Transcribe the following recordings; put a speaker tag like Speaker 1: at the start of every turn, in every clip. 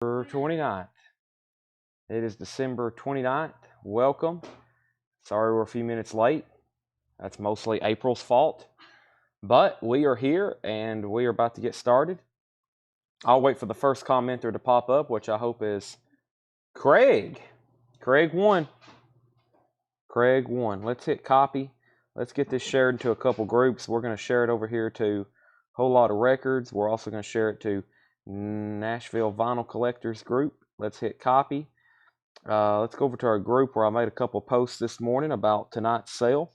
Speaker 1: December 29th. It is December 29th. Welcome. Sorry we're a few minutes late. That's mostly April's fault. But we are here and we are about to get started. I'll wait for the first commenter to pop up, which I hope is Craig. Craig won. Let's hit copy. Let's get this shared into a couple groups. We're going to share it over here to a whole lot of records. We're also going to share it to Nashville Vinyl Collectors group. Let's hit copy. Let's go over to our group where I made a couple posts this morning about tonight's sale.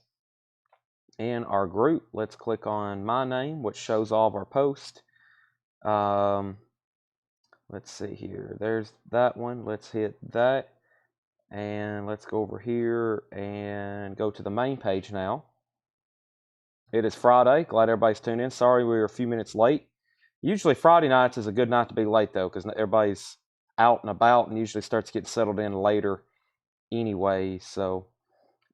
Speaker 1: In our group, let's click on my name, which shows all of our posts. Let's see here. There's that one. Let's hit that. And let's go over here and go to the main page now. It is Friday. Glad everybody's tuned in. Sorry we were a few minutes late. Usually Friday nights is a good night to be late, though, because everybody's out and about and usually starts getting settled in later anyway. So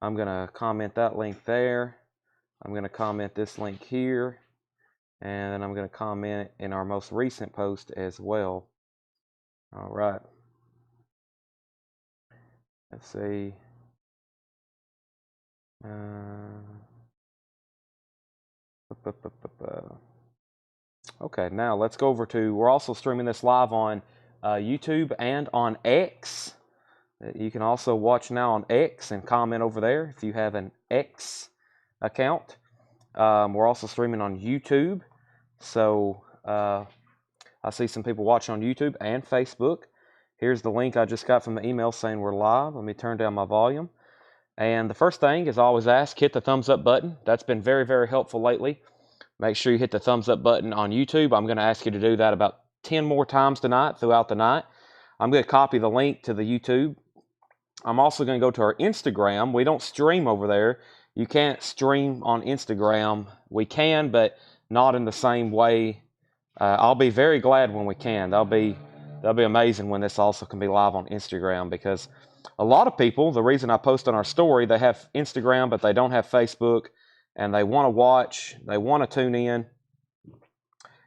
Speaker 1: I'm going to comment that link there. I'm going to comment this link here. And then I'm going to comment in our most recent post as well. All right. Let's see. Okay, now let's go over to, we're also streaming this live on YouTube and on X. You can also watch now on X and comment over there if you have an X account. We're also streaming on YouTube. So I see some people watching on YouTube and Facebook. Here's the link I just got from the email saying we're live. Let me turn down my volume. And the first thing is I always ask, hit the thumbs up button. That's been very, very helpful lately. Make sure you hit the thumbs up button on YouTube. I'm going to ask you to do that about 10 more times tonight throughout the night. I'm going to copy the link to the YouTube. I'm also going to go to our Instagram. We don't stream over there. You can't stream on Instagram. We can, but not in the same way. I'll be very glad when we can. That'll be amazing when this also can be live on Instagram, because a lot of people, the reason I post on our story, they have Instagram, but they don't have Facebook, and they want to watch, they want to tune in,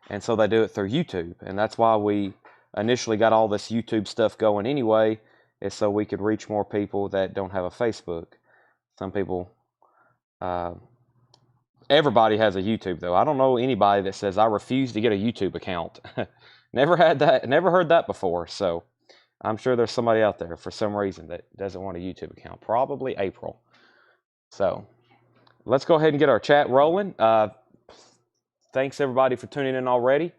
Speaker 1: and so they do it through YouTube. And that's why we initially got all this YouTube stuff going anyway, is so we could reach more people that don't have a Facebook. Some people, everybody has a YouTube, though. I don't know anybody that says, I refuse to get a YouTube account. Never had that, never heard that before. So I'm sure there's somebody out there for some reason that doesn't want a YouTube account. Probably April. So let's go ahead and get our chat rolling. Thanks everybody for tuning in already.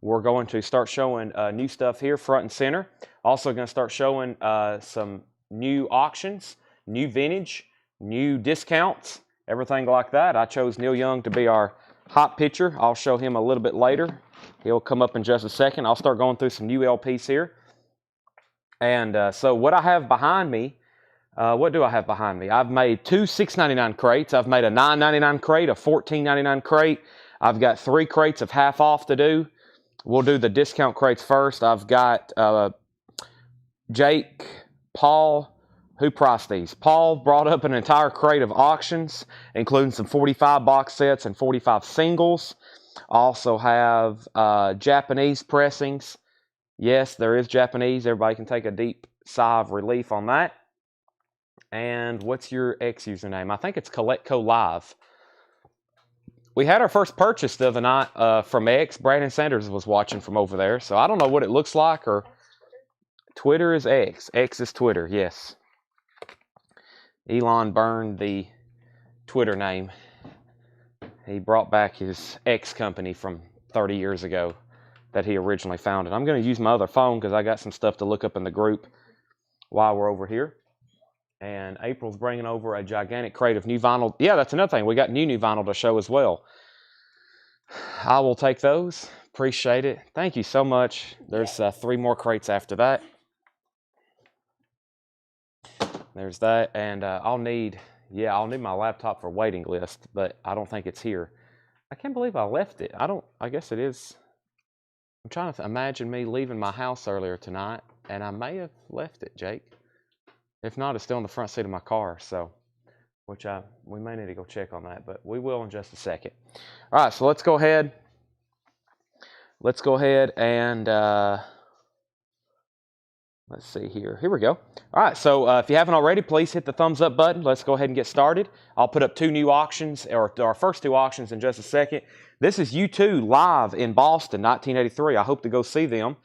Speaker 1: We're going to start showing new stuff here front and center. Also going to start showing some new auctions, new vintage, new discounts, everything like that. I chose Neil Young to be our hot pitcher. I'll show him a little bit later. He'll come up in just a second. I'll start going through some new LPs here. And so what I have behind me, what do I have behind me? I've made two $6.99 crates. I've made a $9.99 crate, a $14.99 crate. I've got 3 crates of half off to do. We'll do the discount crates first. I've got Jake, Paul, who priced these? Paul brought up an entire crate of auctions, including some 45 box sets and 45 singles. I also have Japanese pressings. Yes, there is Japanese. Everybody can take a deep sigh of relief on that. And what's your X username? I think it's CollectCo Live. We had our first purchase the other night from X. Brandon Sanders was watching from over there. So I don't know what it looks like. Or Twitter is X. X is Twitter, yes. Elon burned the Twitter name. He brought back his X company from 30 years ago that he originally founded. I'm going to use my other phone because I got some stuff to look up in the group while we're over here. And April's bringing over a gigantic crate of new vinyl. Yeah, that's another thing. We got new vinyl to show as well. I will take those. Appreciate it. Thank you so much. There's 3 more crates after that. There's that. And I'll need my laptop for waiting list, but I don't think it's here. I can't believe I left it. I guess it is. I'm trying to imagine me leaving my house earlier tonight, and I may have left it, Jake. If not, it's still in the front seat of my car, so we may need to go check on that, but we will in just a second. All right, so let's go ahead. And Let's see here. Here we go. All right, so if you haven't already, please hit the thumbs up button. Let's go ahead and get started. I'll put up 2 new auctions, or our first 2 auctions in just a second. This is U2 live in Boston, 1983. I hope to go see them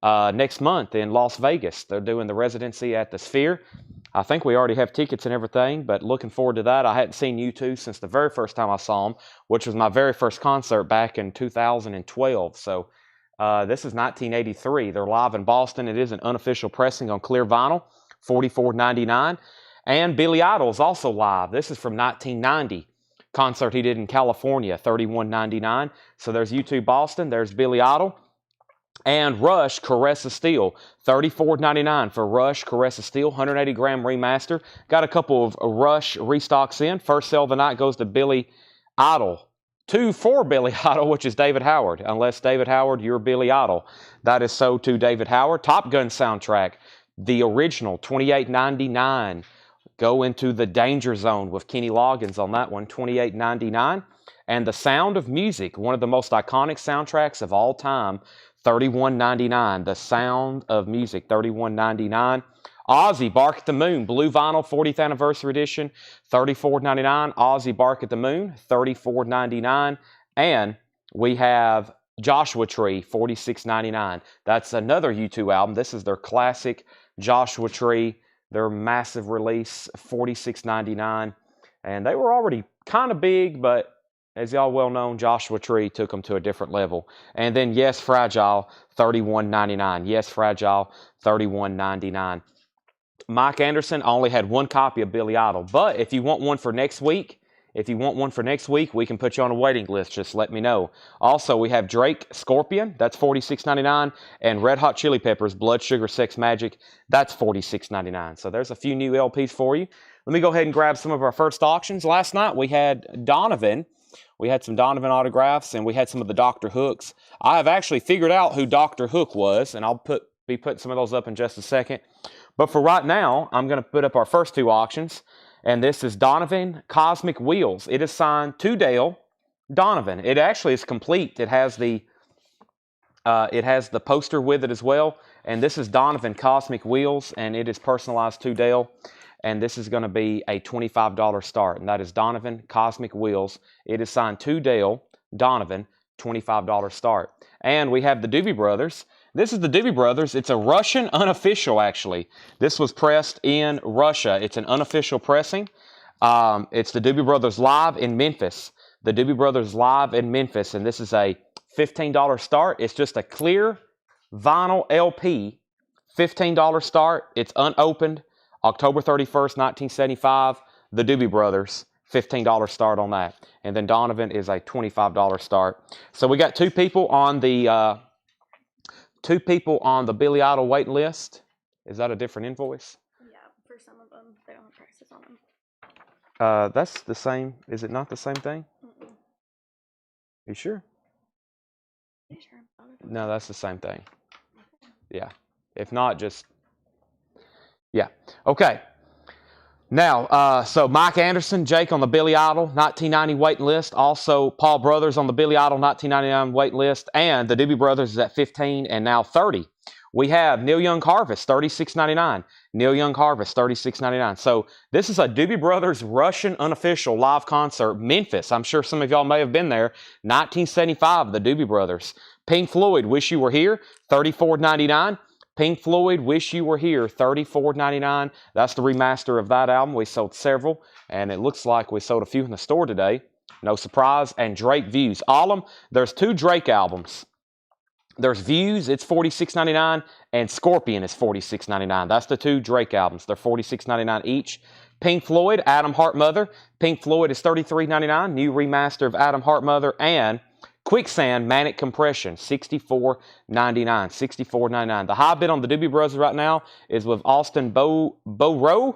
Speaker 1: next month in Las Vegas. They're doing the residency at the Sphere. I think we already have tickets and everything, but looking forward to that. I hadn't seen U2 since the very first time I saw them, which was my very first concert back in 2012. So this is 1983. They're live in Boston. It is an unofficial pressing on clear vinyl, $44.99. And Billy Idol is also live. This is from 1990. Concert he did in California, $31.99. So there's U2 Boston. There's Billy Idol. And Rush, Caress of Steel, $34.99 for Rush, Caress of Steel, 180-gram remaster. Got a couple of Rush restocks in. First sale of the night goes to Billy Idol. 2 for Billy Idol, which is David Howard. Unless David Howard, you're Billy Idol. That is so to David Howard. Top Gun soundtrack, the original, $28.99. Go into the Danger Zone with Kenny Loggins on that one, $28.99. And The Sound of Music, one of the most iconic soundtracks of all time, $31.99. The Sound of Music, $31.99. Ozzy, Bark at the Moon, blue vinyl, 40th anniversary edition, $34.99. Ozzy, Bark at the Moon, $34.99. And we have Joshua Tree, $46.99. That's another U2 album. This is their classic Joshua Tree, their massive release, $46.99. And they were already kind of big, but as y'all well know, Joshua Tree took them to a different level. And then Yes, Fragile, $31.99. Yes, Fragile, $31.99. Mike Anderson only had 1 copy of Billy Idol. But if you want one for next week, we can put you on a waiting list. Just let me know. Also, we have Drake, Scorpion. That's $46.99. And Red Hot Chili Peppers, Blood Sugar Sex Magic. That's $46.99. So there's a few new LPs for you. Let me go ahead and grab some of our first auctions. Last night we had Donovan. We had some Donovan autographs, and we had some of the Dr. Hooks. I have actually figured out who Dr. Hook was, and I'll be putting some of those up in just a second. But for right now, I'm going to put up our first 2 auctions, and this is Donovan Cosmic Wheels. It is signed to Dale Donovan. It actually is complete. It has the poster with it as well, and this is Donovan Cosmic Wheels, and it is personalized to Dale. And this is going to be a $25 start, and that is Donovan Cosmic Wheels. It is signed to Dale Donovan, $25 start. And we have the Doobie Brothers. This is the Doobie Brothers. It's a Russian unofficial, actually. This was pressed in Russia. It's an unofficial pressing. It's the Doobie Brothers live in Memphis. The Doobie Brothers live in Memphis, and this is a $15 start. It's just a clear vinyl LP, $15 start. It's unopened. October 31st, 1975, the Doobie Brothers, $15 start on that. And then Donovan is a $25 start. So we got 2 people on the Billy Idol waiting list. Is that a different invoice?
Speaker 2: Yeah, for some of them, they don't have prices on them.
Speaker 1: That's the same. Is it not the same thing?
Speaker 2: Mm-mm.
Speaker 1: You sure?
Speaker 2: You sure?
Speaker 1: No, that's the same thing. Yeah. If not, just... Yeah. Okay. Now, so Mike Anderson, Jake on the Billy Idol 1990 waiting list. Also, Paul Brothers on the Billy Idol 1999 waiting list. And the Doobie Brothers is at 15 and now 30. We have Neil Young Harvest, $36.99. Neil Young Harvest, $36.99. So this is a Doobie Brothers Russian unofficial live concert, Memphis. I'm sure some of y'all may have been there. 1975, the Doobie Brothers. Pink Floyd, Wish You Were Here, $34.99. Pink Floyd, Wish You Were Here, $34.99. That's the remaster of that album. We sold several, and it looks like we sold a few in the store today. No surprise. And Drake Views. All of them, there's 2 Drake albums. There's Views, it's $46.99, and Scorpion is $46.99. That's the 2 Drake albums. They're $46.99 each. Pink Floyd, Adam Hart Mother. Pink Floyd is $33.99. New remaster of Adam Hart Mother. And Quicksand Manic Compression, $64.99. $64.99. The high bid on the Doobie Brothers right now is with Austin Bodrow.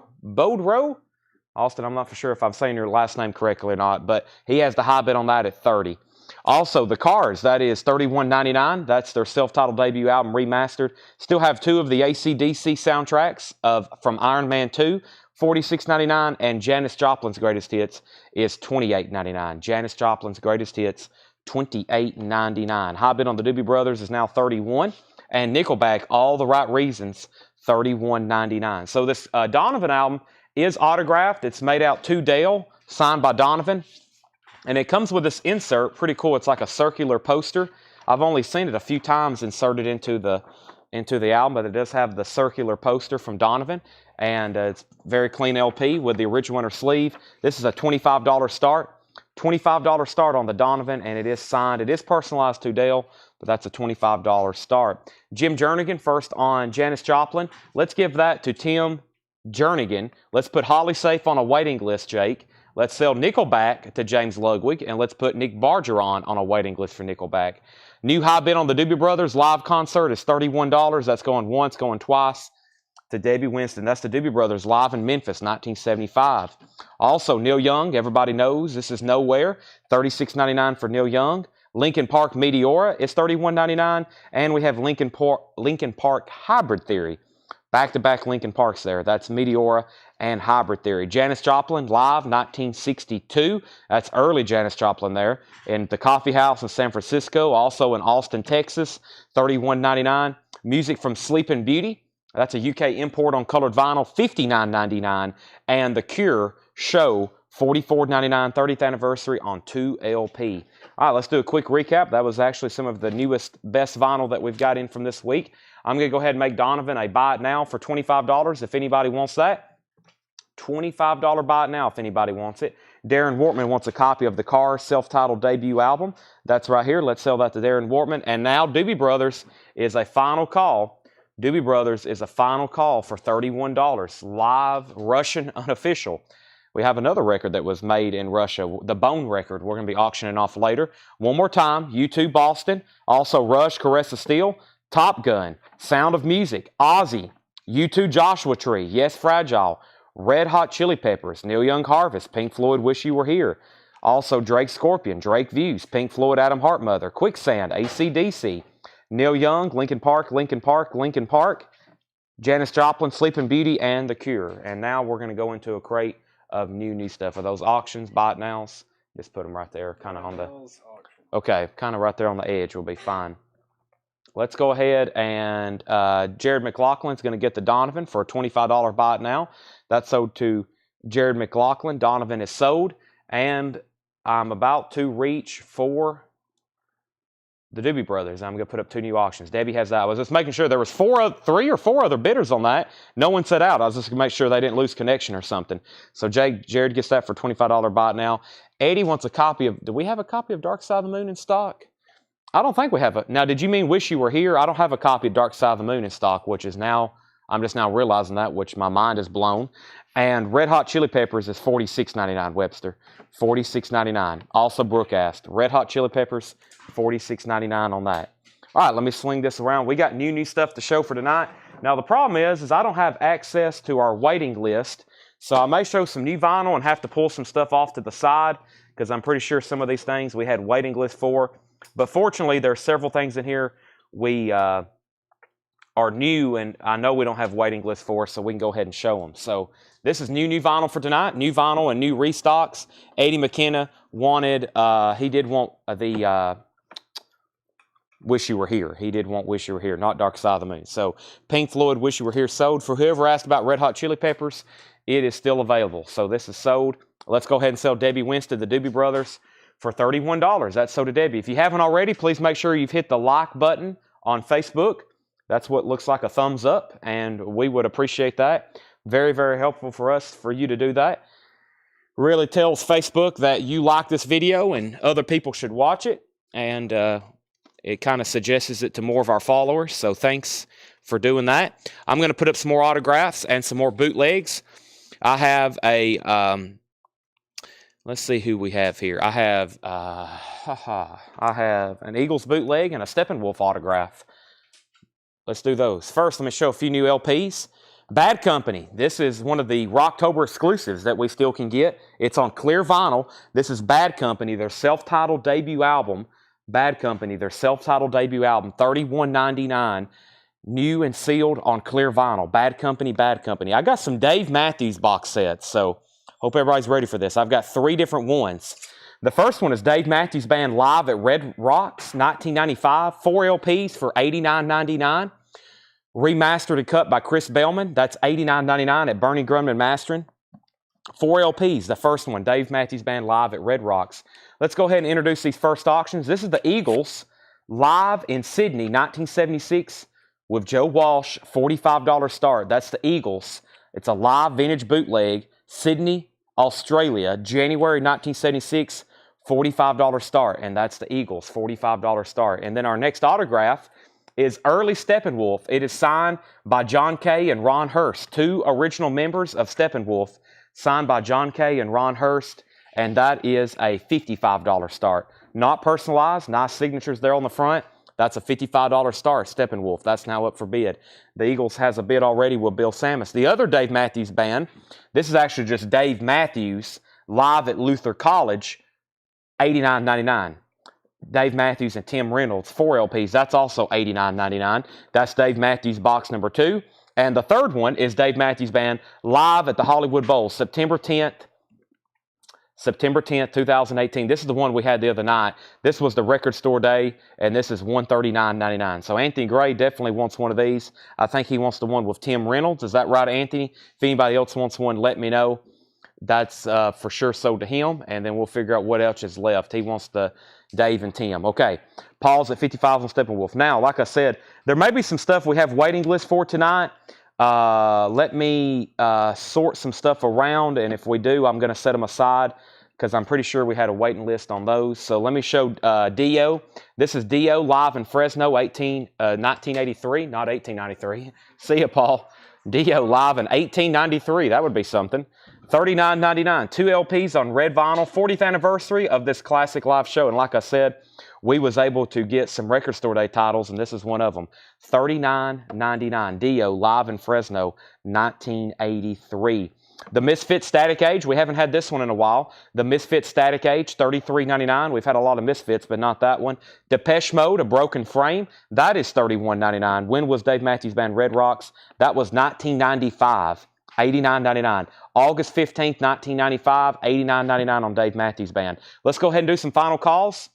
Speaker 1: Austin, I'm not for sure if I'm saying your last name correctly or not, but he has the high bid on that at $30. Also, the Cars, that is $31.99. That's their self-titled debut album remastered. Still have 2 of the AC/DC soundtracks from Iron Man 2, $46.99, and Janis Joplin's Greatest Hits is $28.99. Janis Joplin's Greatest Hits, $28.99. High bid on the Doobie Brothers is now $31. and Nickelback, All the Right Reasons, $31.99. So this Donovan album is autographed. It's made out to Dale, signed by Donovan. And it comes with this insert, pretty cool. It's like a circular poster. I've only seen it a few times inserted into the album, but it does have the circular poster from Donovan. And it's very clean LP with the original inner sleeve. This is a $25 start. $25 start on the Donovan, and it is signed. It is personalized to Dale, but that's a $25 start. Jim Jernigan first on Janis Joplin. Let's give that to Tim Jernigan. Let's put Holly Safe on a waiting list, Jake. Let's sell Nickelback to James Ludwig, and let's put Nick Bargeron on a waiting list for Nickelback. New high bid on the Doobie Brothers live concert is $31. That's going once, going twice to Debbie Winston. That's the Doobie Brothers live in Memphis, 1975. Also, Neil Young, everybody knows this is Nowhere, $36.99 for Neil Young. Linkin Park Meteora is $31.99, and we have Linkin Park Hybrid Theory. Back-to-back Linkin Parks there. That's Meteora and Hybrid Theory. Janis Joplin, live, 1962. That's early Janis Joplin there. In the Coffee House in San Francisco, also in Austin, Texas, $31.99. Music from Sleeping Beauty. That's a UK import on colored vinyl, $59.99. And The Cure, Show, $44.99, 30th anniversary on 2LP. All right, let's do a quick recap. That was actually some of the newest, best vinyl that we've got in from this week. I'm going to go ahead and make Donovan a buy it now for $25 if anybody wants that. $25 buy it now if anybody wants it. Darren Wortman wants a copy of the Cars self-titled debut album. That's right here. Let's sell that to Darren Wortman. And now Doobie Brothers is a final call. Doobie Brothers is a final call for $31. Live, Russian, unofficial. We have another record that was made in Russia, the Bone record. We're going to be auctioning off later. One more time, U2 Boston, also Rush, Caress of Steel, Top Gun, Sound of Music, Ozzy, U2 Joshua Tree, Yes Fragile, Red Hot Chili Peppers, Neil Young Harvest, Pink Floyd Wish You Were Here, also Drake Scorpion, Drake Views, Pink Floyd Adam Heartmother, Quicksand, AC/DC, Neil Young, Linkin Park, Linkin Park, Linkin Park, Janis Joplin, Sleeping Beauty, and The Cure. And now we're going to go into a crate of new stuff. Are those auctions, buy it nows? Just put them right there, kind of on the... Okay, kind of right there on the edge will be fine. Let's go ahead and Jared McLaughlin's going to get the Donovan for a $25 buy it now. That's sold to Jared McLaughlin. Donovan is sold. And I'm about to reach for the Doobie Brothers. I'm going to put up 2 new auctions. Debbie has that. I was just making sure there was 3 or 4 other bidders on that. No one said out. I was just going to make sure they didn't lose connection or something. So Jared gets that for $25 buy it now. Eddie wants a copy of... Do we have a copy of Dark Side of the Moon in stock? I don't think we have a... Now, did you mean Wish You Were Here? I don't have a copy of Dark Side of the Moon in stock, which is now... I'm just now realizing that, which my mind is blown. And Red Hot Chili Peppers is $46.99, Webster. $46.99. Also, Brooke asked. Red Hot Chili Peppers, $46.99 on that. All right, let me sling this around. We got new stuff to show for tonight. Now, the problem is I don't have access to our waiting list, so I may show some new vinyl and have to pull some stuff off to the side because I'm pretty sure some of these things we had waiting lists for. But fortunately, there are several things in here we are new, and I know we don't have waiting lists for, so we can go ahead and show them. So this is new vinyl for tonight, new vinyl and new restocks. Eddie McKenna wanted, he did want the Wish You Were Here. He did want Wish You Were Here, not Dark Side of the Moon. So Pink Floyd Wish You Were Here sold. For whoever asked about Red Hot Chili Peppers, it is still available. So this is sold. Let's go ahead and sell Debbie Winston, the Doobie Brothers, for $31. That's sold to Debbie. If you haven't already, please make sure you've hit the like button on Facebook. That's what looks like a thumbs up, and we would appreciate that. Very, very helpful for us, for you to do that. Really tells Facebook that you like this video and other people should watch it, and it kind of suggests it to more of our followers, so thanks for doing that. I'm going to put up some more autographs and some more bootlegs. I have a... let's see who we have here. I have an Eagles bootleg and a Steppenwolf autograph. Let's do those. First, let me show a few new LPs. Bad Company. This is one of the Rocktober exclusives that we still can get. It's on clear vinyl. This is Bad Company, their self-titled debut album. Bad Company, their self-titled debut album, $31.99. New and sealed on clear vinyl. Bad Company, Bad Company. I got some Dave Matthews box sets, so hope everybody's ready for this. I've got 3 different ones. The first one is Dave Matthews Band live at Red Rocks, 1995. 4 LPs for $89.99. Remastered and cut by Chris Bellman. That's $89.99 at Bernie Grumman Mastering. 4 LPs. The first one, Dave Matthews Band live at Red Rocks. Let's go ahead and introduce these first auctions. This is the Eagles live in Sydney, 1976 with Joe Walsh, $45 start. That's the Eagles. It's a live vintage bootleg, Sydney, Australia, January 1976, $45 start. And that's the Eagles, $45 start. And then our next autograph is Early Steppenwolf. It is signed by John Kay and Ron Hurst, 2 original members of Steppenwolf, signed by John Kay and Ron Hurst, and that is a $55 start. Not personalized, nice signatures there on the front. That's a $55 start, Steppenwolf. That's now up for bid. The Eagles has a bid already with Bill Samus. The other Dave Matthews Band, this is actually just Dave Matthews live at Luther College, $89.99. Dave Matthews and Tim Reynolds, 4 LPs. That's also $89.99. That's Dave Matthews box number 2. And the third one is Dave Matthews Band live at the Hollywood Bowl, September 10th, 2018. This is the one we had the other night. This was the record store day, and this is $139.99. So Anthony Gray definitely wants one of these. I think he wants the one with Tim Reynolds. Is that right, Anthony? If anybody else wants one, let me know. That's for sure sold to him, and then we'll figure out what else is left. He wants the Dave and Tim. Okay, Paul's at 55 on Steppenwolf. Now, like I said, there may be some stuff we have waiting list for tonight. Let me sort some stuff around, and if we do, I'm going to set them aside because I'm pretty sure we had a waiting list on those. So let me show Dio. This is Dio live in Fresno, 1983, not 1893. See ya, Paul. Dio live in 1893. That would be something. $39.99. 2 LPs on red vinyl. 40th anniversary of this classic live show. And like I said, we was able to get some record store day titles, and this is one of them. $39.99. Dio live in Fresno, 1983. The Misfits Static Age. We haven't had this one in a while. The Misfits Static Age, $33.99. We've had a lot of Misfits, but not that one. Depeche Mode, A Broken Frame. That is $31.99. When was Dave Matthews Band Red Rocks? That was 1995. $89.99. August 15th, 1995, $89.99 on Dave Matthews Band. Let's go ahead and do some final calls.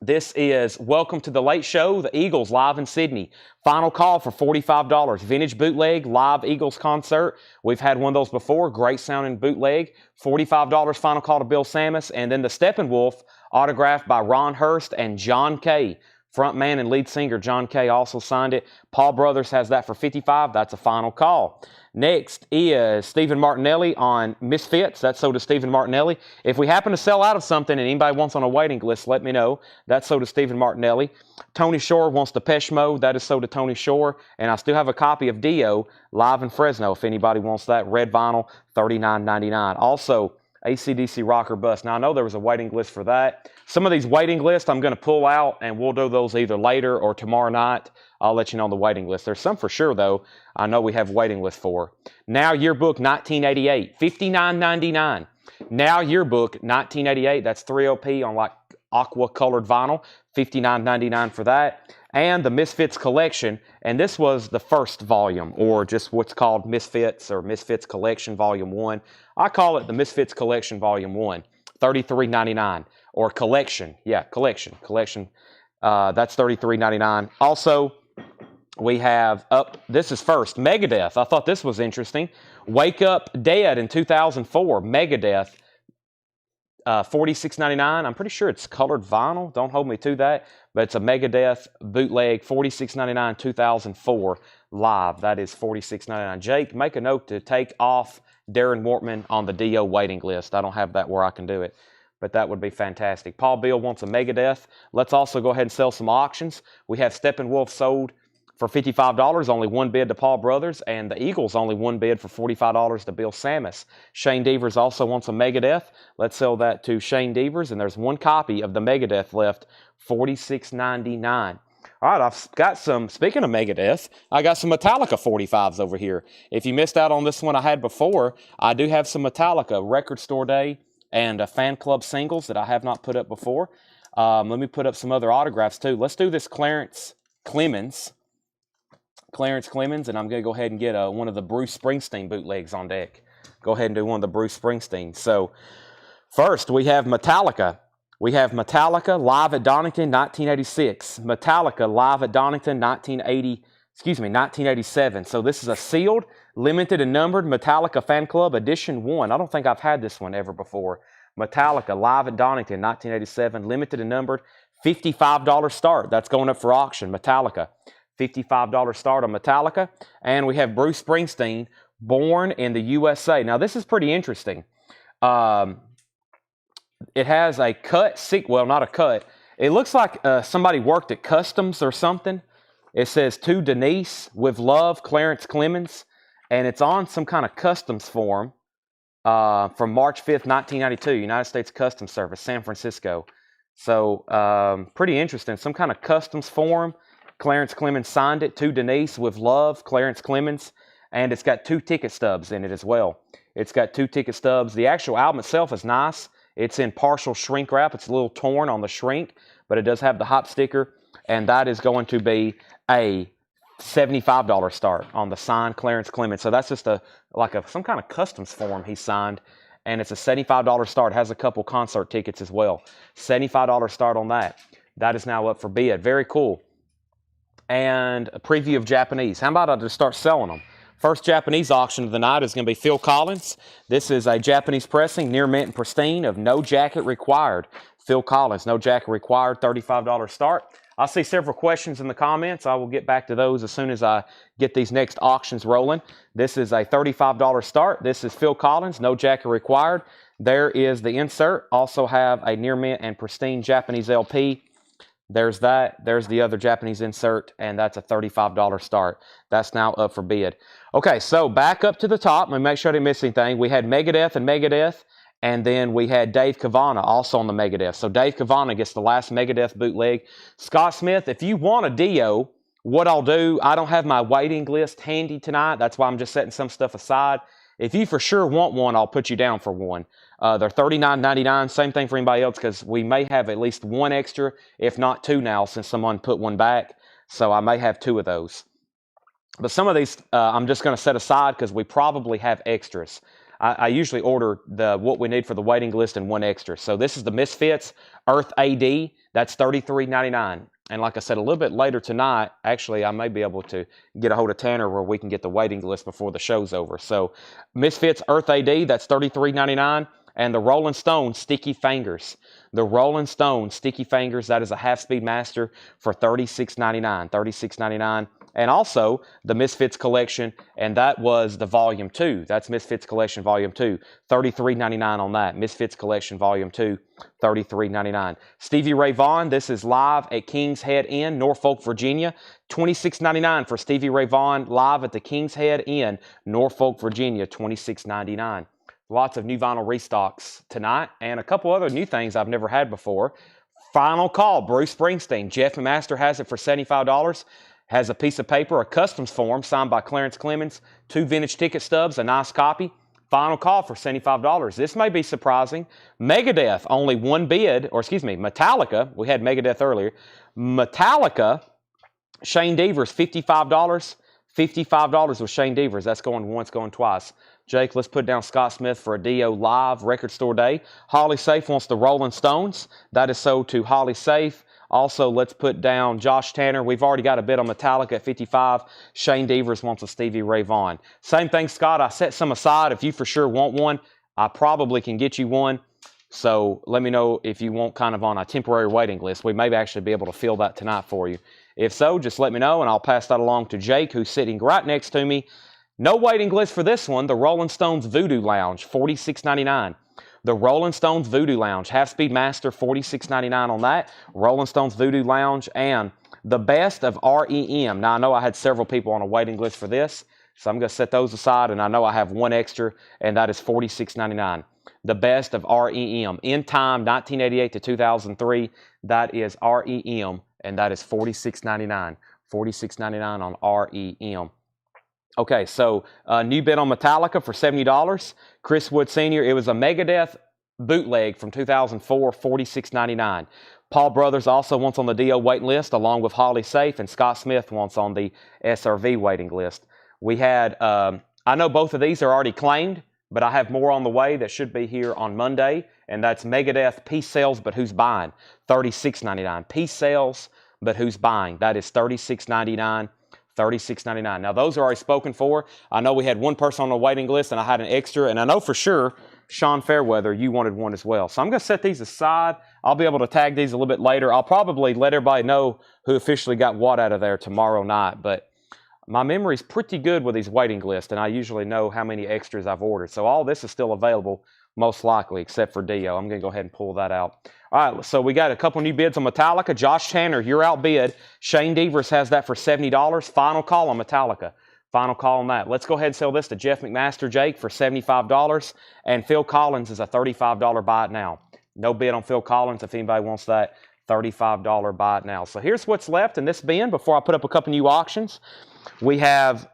Speaker 1: This is Welcome to the Late Show, the Eagles live in Sydney. Final call for $45. Vintage bootleg, live Eagles concert. We've had one of those before. Great sounding bootleg. $45 final call to Bill Samus. And then the Steppenwolf, autographed by Ron Hurst and John Kay. Frontman and lead singer John Kay also signed it. Paul Brothers has that for $55. That's a final call. Next is Stephen Martinelli on Misfits. That's sold to Stephen Martinelli. If we happen to sell out of something and anybody wants on a waiting list, let me know. That's sold to Stephen Martinelli. Tony Shore wants Depeche Mode. That is sold to Tony Shore. And I still have a copy of Dio live in Fresno if anybody wants that. Red vinyl, $39.99. Also, AC/DC Rock or Bust. Now, I know there was a waiting list for that. Some of these waiting lists I'm going to pull out, and we'll do those either later or tomorrow night. I'll let you know on the waiting list. There's some for sure, though, I know we have waiting lists for. Now Yearbook 1988, $59.99. Now Yearbook 1988, that's 3LP on like aqua-colored vinyl, $59.99 for that. And the Misfits Collection, and this was the first volume, or just what's called Misfits or Misfits Collection Volume 1. I call it the Misfits Collection Volume 1, $33.99. Or Collection, yeah, Collection. That's $33.99. Also, we have this is first, Megadeth. I thought this was interesting. Wake Up Dead in 2004, Megadeth, $46.99. I'm pretty sure it's colored vinyl. Don't hold me to that. But it's a Megadeth bootleg, $46.99, 2004 live. That is $46.99. Jake, make a note to take off Darren Wortman on the Dio waiting list. I don't have that where I can do it, but that would be fantastic. Paul Beal wants a Megadeth. Let's also go ahead and sell some auctions. We have Steppenwolf sold for $55, only one bid to Paul Brothers, and the Eagles only one bid for $45 to Bill Samus. Shane Devers also wants a Megadeth. Let's sell that to Shane Devers, and there's one copy of the Megadeth left, $46.99. All right, I've got some, speaking of Megadeth, I got some Metallica 45s over here. If you missed out on this one I had before, I do have some Metallica Record Store Day and fan club singles that I have not put up before. Let me put up some other autographs too. Let's do this Clarence Clemens, and I'm going to go ahead and get one of the Bruce Springsteen bootlegs on deck. Go ahead and do one of the Bruce Springsteen. So First, we have Metallica. We have Metallica live at Donington, 1986. Metallica live at Donington, 1987. So this is a sealed, limited and numbered Metallica Fan Club Edition 1. I don't think I've had this one ever before. Metallica live at Donington, 1987, limited and numbered, $55 start. That's going up for auction. Metallica, $55 start on Metallica. And we have Bruce Springsteen, Born in the USA. Now, this is pretty interesting. It has a cut, well, not a cut. It looks like somebody worked at Customs or something. It says, to Denise, with love, Clarence Clemens. And it's on some kind of customs form from March 5th, 1992, United States Customs Service, San Francisco. So pretty interesting. Some kind of customs form. Clarence Clemens signed it, to Denise, with love, Clarence Clemens. And it's got 2 ticket stubs in it as well. It's got 2 ticket stubs. The actual album itself is nice. It's in partial shrink wrap. It's a little torn on the shrink, but it does have the hop sticker. And that is going to be a $75 start on the signed Clarence Clemens. So that's just some kind of customs form he signed. And it's a $75 start. It has a couple concert tickets as well. $75 start on that. That is now up for bid. Very cool. And a preview of Japanese. How about I just start selling them? First Japanese auction of the night is going to be Phil Collins. This is a Japanese pressing, near mint and pristine, of No Jacket Required. Phil Collins, No Jacket Required, $35 start. I see several questions in the comments. I will get back to those as soon as I get these next auctions rolling. This is a $35 start. This is Phil Collins, No Jacket Required. There is the insert. Also have a near mint and pristine Japanese LP. There's that. There's the other Japanese insert, and that's a $35 start. That's now up for bid. Okay, so back up to the top. Let me make sure I didn't miss anything. We had Megadeth, and then we had Dave Cavana also on the Megadeth. So Dave Cavana gets the last Megadeth bootleg. Scott Smith, if you want a Dio, what I'll do, I don't have my waiting list handy tonight. That's why I'm just setting some stuff aside. If you for sure want one, I'll put you down for one. They're $39.99. Same thing for anybody else, because we may have at least one extra, if not 2 now, since someone put one back. So I may have 2 of those. But some of these I'm just going to set aside because we probably have extras. I usually order what we need for the waiting list and 1 extra. So this is the Misfits Earth AD. That's $33.99. And like I said, a little bit later tonight, actually, I may be able to get a hold of Tanner where we can get the waiting list before the show's over. So Misfits Earth AD, that's $33.99. And the Rolling Stones Sticky Fingers. The Rolling Stones Sticky Fingers, that is a half-speed master for $36.99. $36.99. And also the Misfits Collection, and that was the Volume 2. That's Misfits Collection Volume 2. $33.99 on that. Misfits Collection Volume 2, $33.99. Stevie Ray Vaughan, this is live at King's Head Inn, Norfolk, Virginia. $26.99 for Stevie Ray Vaughan, live at the King's Head Inn, Norfolk, Virginia. $26.99. Lots of new vinyl restocks tonight, and a couple other new things I've never had before. Final Call, Bruce Springsteen. Jeff and Master has it for $75. Has a piece of paper, a customs form signed by Clarence Clemens, 2 vintage ticket stubs, a nice copy. Final Call for $75. This may be surprising. Megadeth, only 1 bid, or excuse me, Metallica. We had Megadeth earlier. Metallica, Shane Devers, $55. $55 with Shane Devers. That's going once, going twice. Jake, let's put down Scott Smith for a Dio live record store day. Holly Safe wants the Rolling Stones. That is sold to Holly Safe. Also, let's put down Josh Tanner. We've already got a bid on Metallica at $55. Shane Devers wants a Stevie Ray Vaughan. Same thing, Scott. I set some aside. If you for sure want one, I probably can get you one. So let me know if you want kind of on a temporary waiting list. We may actually be able to fill that tonight for you. If so, just let me know, and I'll pass that along to Jake, who's sitting right next to me. No waiting list for this one. The Rolling Stones Voodoo Lounge, $46.99. The Rolling Stones Voodoo Lounge, half-speed master, $46.99 on that. Rolling Stones Voodoo Lounge, and the best of REM. Now, I know I had several people on a waiting list for this, so I'm going to set those aside, and I know I have 1 extra, and that is $46.99. The best of REM. In time, 1988 to 2003, that is REM, and that is $46.99. $46.99 on REM. Okay, so new bid on Metallica for $70. Chris Wood Sr., it was a Megadeth bootleg from 2004, $46.99. Paul Brothers also wants on the Dio waiting list, along with Holly Safe, and Scott Smith wants on the SRV waiting list. We had, I know both of these are already claimed. but I have more on the way that should be here on Monday, and that's Megadeth Peace Sales, but who's buying? $36.99. Peace Sales, but who's buying? That is $36.99. $36.99. Now, those are already spoken for. I know we had one person on the waiting list, and I had an extra, and I know for sure, Sean Fairweather, you wanted one as well. So I'm going to set these aside. I'll be able to tag these a little bit later. I'll probably let everybody know who officially got what out of there tomorrow night, but my memory's pretty good with these waiting lists, and I usually know how many extras I've ordered. So all this is still available, most likely, except for Dio. I'm going to go ahead and pull that out. All right, so we got a couple new bids on Metallica. Josh Tanner, you're outbid. Shane Devers has that for $70. Final call on Metallica. Final call on that. Let's go ahead and sell this to Jeff McMaster Jake for $75. And Phil Collins is a $35 buy it now. No bid on Phil Collins if anybody wants that. $35 buy it now. So here's what's left in this bin before I put up a couple new auctions. We have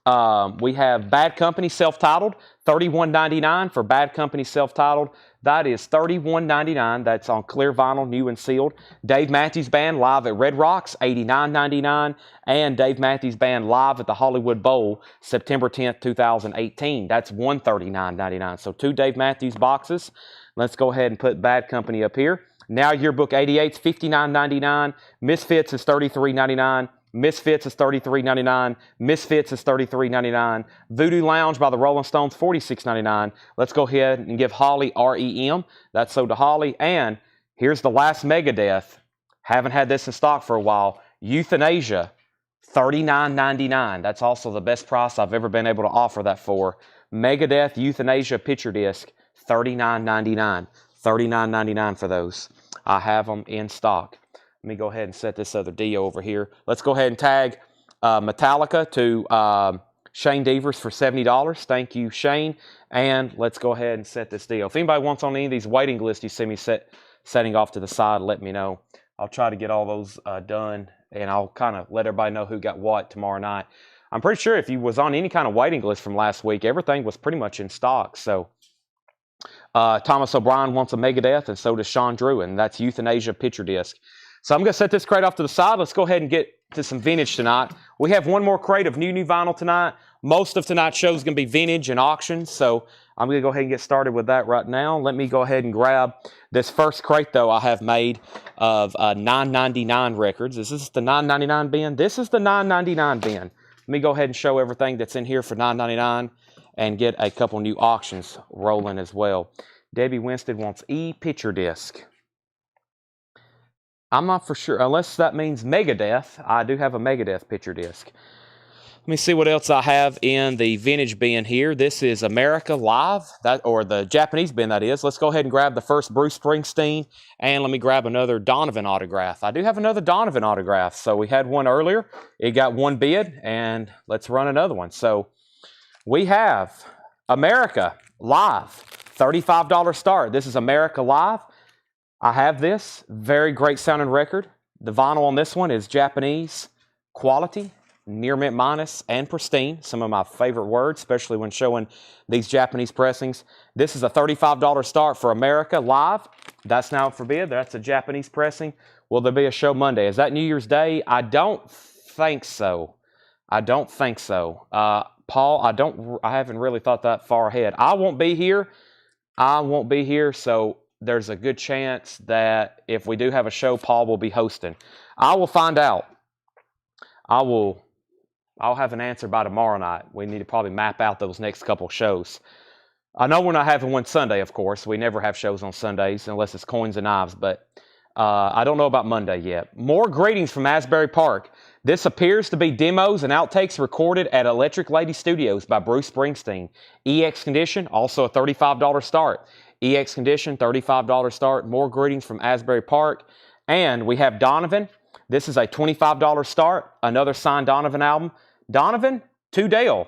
Speaker 1: Bad Company self-titled, $31.99 for Bad Company self-titled. That is $31.99. That's on clear vinyl, new and sealed. Dave Matthews Band live at Red Rocks, $89.99. And Dave Matthews Band live at the Hollywood Bowl, September 10th, 2018. That's $139.99. So 2 Dave Matthews boxes. Let's go ahead and put Bad Company up here. Now Yearbook 88's $59.99. Misfits is $33.99. Misfits is $33.99. Misfits is $33.99. Voodoo Lounge by the Rolling Stones, $46.99. Let's go ahead and give Holly REM. That's sold to Holly. And here's the last Megadeth. Haven't had this in stock for a while. Euthanasia, $39.99. That's also the best price I've ever been able to offer that for. Megadeth Euthanasia picture disc, $39.99. $39.99 for those. I have them in stock. Let me go ahead and set this other Dio over here. Let's go ahead and tag Metallica to Shane Devers for $70. Thank you, Shane. And let's go ahead and set this Dio. If anybody wants on any of these waiting lists you see me setting off to the side, let me know. I'll try to get all those done, and I'll kind of let everybody know who got what tomorrow night. I'm pretty sure if you was on any kind of waiting list from last week, everything was pretty much in stock. So Thomas O'Brien wants a Megadeth, and so does Sean Drew, and that's Euthanasia picture disc. So I'm going to set this crate off to the side. Let's go ahead and get to some vintage tonight. We have one more crate of new vinyl tonight. Most of tonight's show is going to be vintage and auctions, so I'm going to go ahead and get started with that right now. Let me go ahead and grab this first crate, though, I have made of $9.99 records. Is this the $9.99 bin? This is the $9.99 bin. Let me go ahead and show everything that's in here for $9.99 and get a couple new auctions rolling as well. Debbie Winstead wants E-picture disc. I'm not for sure, unless that means Megadeth. I do have a Megadeth picture disc. Let me see what else I have in the vintage bin here. This is America Live, or the Japanese bin, that is. Let's go ahead and grab the first Bruce Springsteen, and let me grab another Donovan autograph. I do have another Donovan autograph. So we had one earlier. It got one bid, and let's run another one. So we have America Live, $35 start. This is America Live. I have this very great sounding record. The vinyl on this one is Japanese quality, near mint minus, and pristine. Some of my favorite words, especially when showing these Japanese pressings. This is a $35 start for America Live. That's now up for bid. That's a Japanese pressing. Will there be a show Monday? Is that New Year's Day? I don't think so. I don't think so. Paul, I haven't really thought that far ahead. I won't be here. So there's a good chance that if we do have a show, Paul will be hosting. I will find out. I'll have an answer by tomorrow night. We need to probably map out those next couple shows. I know we're not having one Sunday, of course. We never have shows on Sundays unless it's Coins and Knives, but I don't know about Monday yet. More greetings from Asbury Park. This appears to be demos and outtakes recorded at Electric Lady Studios by Bruce Springsteen. EX Condition, also a $35 start. EX Condition, $35 start. More greetings from Asbury Park. And we have Donovan. This is a $25 start. Another signed Donovan album. Donovan to Dale.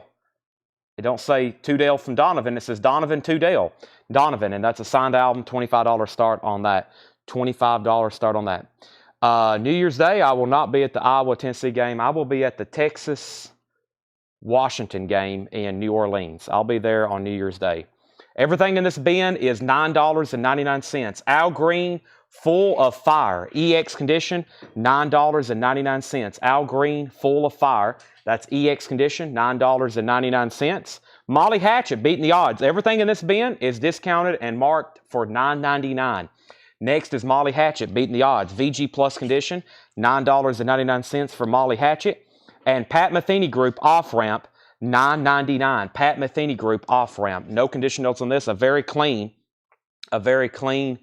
Speaker 1: It don't say to Dale from Donovan. It says Donovan to Dale. Donovan, and that's a signed album. $25 start on that. $25 start on that. New Year's Day, I will not be at the Iowa-Tennessee game. I will be at the Texas-Washington game in New Orleans. I'll be there on New Year's Day. Everything in this bin is $9.99. Al Green, Full of Fire. EX Condition, $9.99. Al Green, Full of Fire. That's EX Condition, $9.99. Molly Hatchet beating the odds. Everything in this bin is discounted and marked for $9.99. Next is Molly Hatchet beating the odds. VG Plus condition, $9.99 for Molly Hatchet. And Pat Metheny Group off-ramp, $9.99. Pat Metheny Group off-ramp. No condition notes on this. A very clean green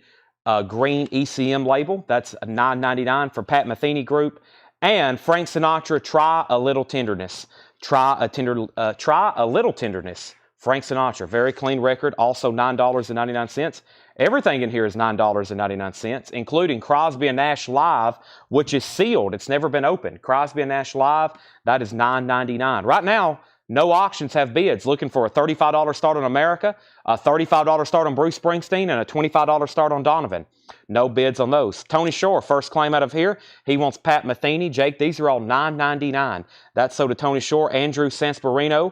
Speaker 1: ECM label. That's $9.99 for Pat Metheny Group. And Frank Sinatra, Try a Little Tenderness. Try a Little Tenderness. Frank Sinatra, very clean record, also $9.99. Everything in here is $9.99, including Crosby & Nash Live, which is sealed. It's never been opened. Crosby & Nash Live, that is $9.99. Right now, no auctions have bids. Looking for a $35 start on America, a $35 start on Bruce Springsteen, and a $25 start on Donovan. No bids on those. Tony Shore, first claim out of here. He wants Pat Metheny. Jake, these are all $9.99. That's sold to Tony Shore. Andrew Sansparino,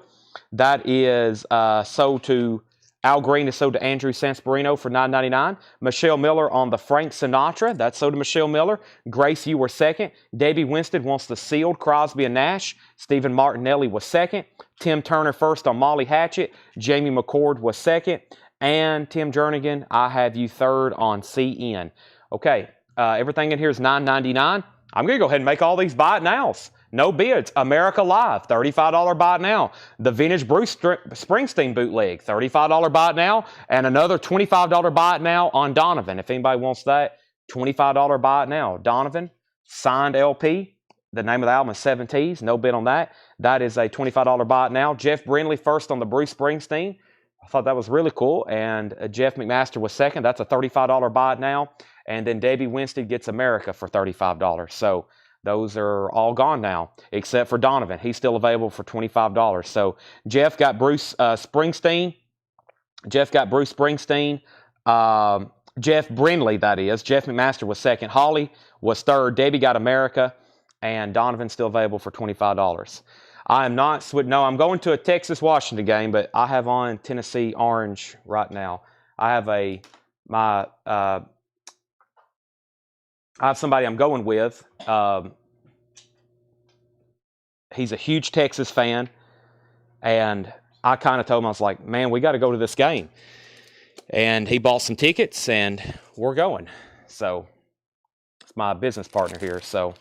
Speaker 1: that is sold to Al Green is sold to Andrew Sansparino for $9.99. Michelle Miller on the Frank Sinatra. That's sold to Michelle Miller. Grace, you were second. Debbie Winston wants the sealed Crosby & Nash. Stephen Martinelli was second. Tim Turner first on Molly Hatchet. Jamie McCord was second. And Tim Jernigan, I have you third on CN. Okay, everything in here is $9.99. I'm going to go ahead and make all these buy it nows. No bids. America Live, $35 buy it now. The vintage Bruce Springsteen bootleg, $35 buy it now. And another $25 buy it now on Donovan. If anybody wants that, $25 buy it now. Donovan, signed LP. The name of the album is 7Ts. No bid on that. That is a $25 buy it now. Jeff Brindley first on the Bruce Springsteen. I thought that was really cool. And Jeff McMaster was second. That's a $35 buy it now. And then Debbie Winston gets America for $35. So those are all gone now, except for Donovan. He's still available for $25. So Jeff got Bruce Springsteen. Jeff got Bruce Springsteen. Jeff Brindley, that is. Jeff McMaster was second. Holly was third. Debbie got America. And Donovan's still available for $25. I am not, no, I'm going to a Texas-Washington game, but I have on Tennessee Orange right now. I have I have somebody I'm going with. He's a huge Texas fan, and I kind of told him, I was like, man, we got to go to this game. And he bought some tickets, and we're going. So it's my business partner here. So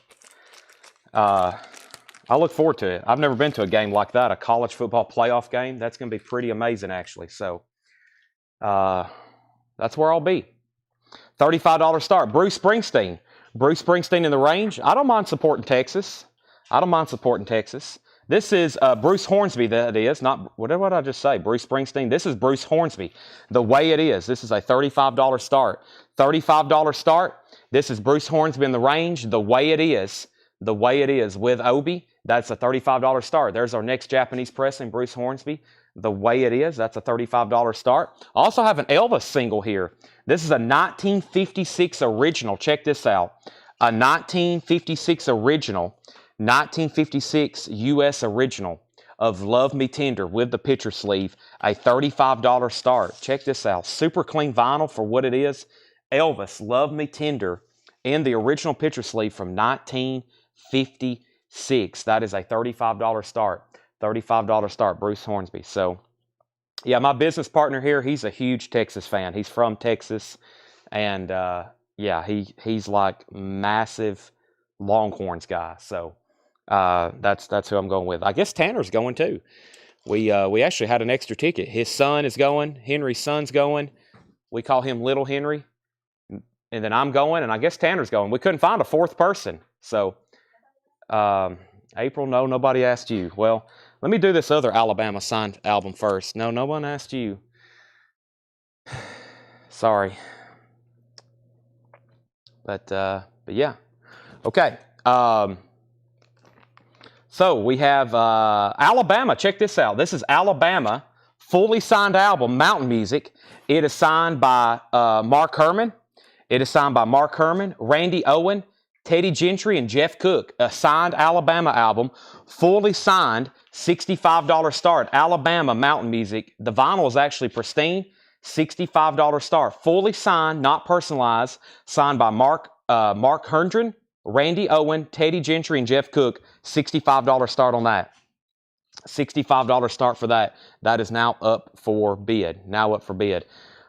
Speaker 1: I look forward to it. I've never been to a game like that, a college football playoff game. That's going to be pretty amazing, actually. So that's where I'll be. $35 start. Bruce Springsteen. Bruce Springsteen in the range. I don't mind supporting Texas. This is Bruce Hornsby, that is. Not, what did I just say? Bruce Springsteen. This is Bruce Hornsby. The Way It Is. This is a $35 start. $35 start. This is Bruce Hornsby in the range. The Way It Is. The Way It Is with Obi. That's a $35 start. There's our next Japanese pressing, Bruce Hornsby. The Way It Is. That's a $35 start. I also have an Elvis single here. This is a 1956 original. Check this out. A 1956 original. 1956 U.S. original of Love Me Tender with the picture sleeve. A $35 start. Check this out. Super clean vinyl for what it is. Elvis, Love Me Tender in the original picture sleeve from 1956. That is a $35 start. $35 start, Bruce Hornsby. So, yeah, my business partner here, he's a huge Texas fan. He's from Texas. And, yeah, he's like massive Longhorns guy. So, that's who I'm going with. I guess Tanner's going too. We actually had an extra ticket. His son is going. Henry's son's going. We call him Little Henry. And then I'm going, and I guess Tanner's going. We couldn't find a fourth person. So, April, no, nobody asked you. Well, let me do this other Alabama signed album first. No one asked you. Sorry. But yeah. Okay. So we have Alabama. Check this out. This is Alabama, fully signed album, Mountain Music. It is signed by Mark Herman. Randy Owen, Teddy Gentry, and Jeff Cook. A signed Alabama album, fully signed, $65 start. Alabama Mountain Music. The vinyl is actually pristine, $65 start. Fully signed, not personalized. Signed by Mark Herndren, Randy Owen, Teddy Gentry, and Jeff Cook. $65 start on that. $65 start for that. That is now up for bid.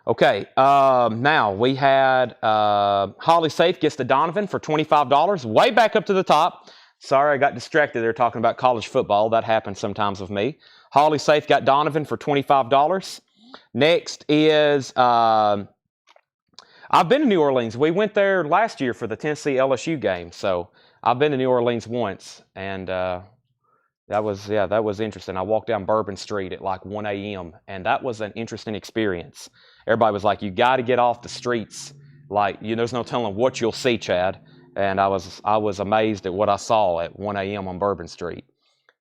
Speaker 1: Okay, now we had Holly Safe gets the Donovan for $25. Way back up to the top. Sorry, I got distracted there talking about college football. That happens sometimes with me. Holly Safe got Donovan for $25. Next is, I've been to New Orleans. We went there last year for the Tennessee LSU game. So I've been to New Orleans once, and that was interesting. I walked down Bourbon Street at like 1 a.m., and that was an interesting experience. Everybody was like, you got to get off the streets. Like, there's no telling what you'll see, Chad. And I was amazed at what I saw at 1 a.m. on Bourbon Street.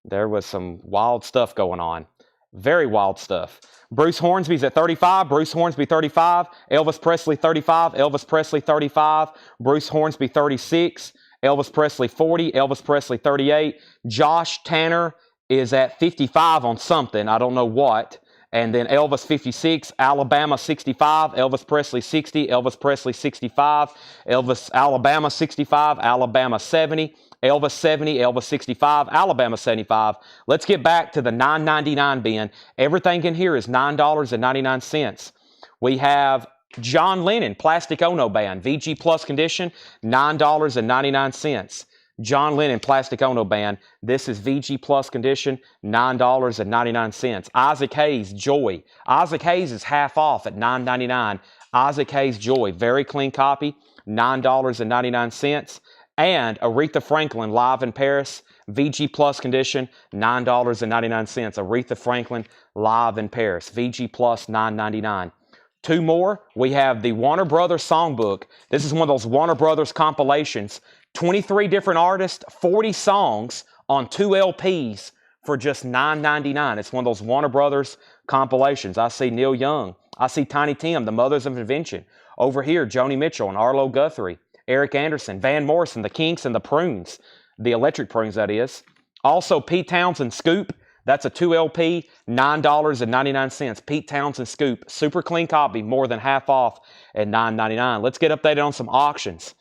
Speaker 1: There was some wild stuff going on. Very wild stuff. Bruce Hornsby's at 35. Bruce Hornsby 35. Elvis Presley 35. Elvis Presley 35. Bruce Hornsby 36. Elvis Presley 40. Elvis Presley 38. Josh Tanner is at 55 on something. I don't know what. And then Elvis 56, Alabama 65, Elvis Presley 60, Elvis Presley 65, Elvis Alabama 65, Alabama 70, Elvis 70, Elvis 65, Alabama 75. Let's get back to the $9.99 bin. Everything in here is $9.99. We have John Lennon Plastic Ono Band, VG Plus condition, $9.99. John Lennon Plastic Ono Band. This is VG Plus condition, $9.99. Isaac Hayes Joy. Isaac Hayes is half off at $9.99. Isaac Hayes Joy, very clean copy, $9.99. And Aretha Franklin Live in Paris, VG Plus condition, $9.99. Aretha Franklin Live in Paris, VG Plus, $9.99. Two more. We have the Warner Brothers Songbook. This is one of those Warner Brothers compilations. 23 different artists, 40 songs on 2 LPs for just $9.99. It's one of those Warner Brothers compilations. I see Neil Young. I see Tiny Tim, the Mothers of Invention. Over here, Joni Mitchell and Arlo Guthrie, Eric Anderson, Van Morrison, the Kinks and the Prunes, the Electric Prunes, that is. Also, Pete Townsend Scoop. That's a 2 LP, $9.99. Pete Townsend Scoop, super clean copy, more than half off at $9.99. Let's get updated on some auctions.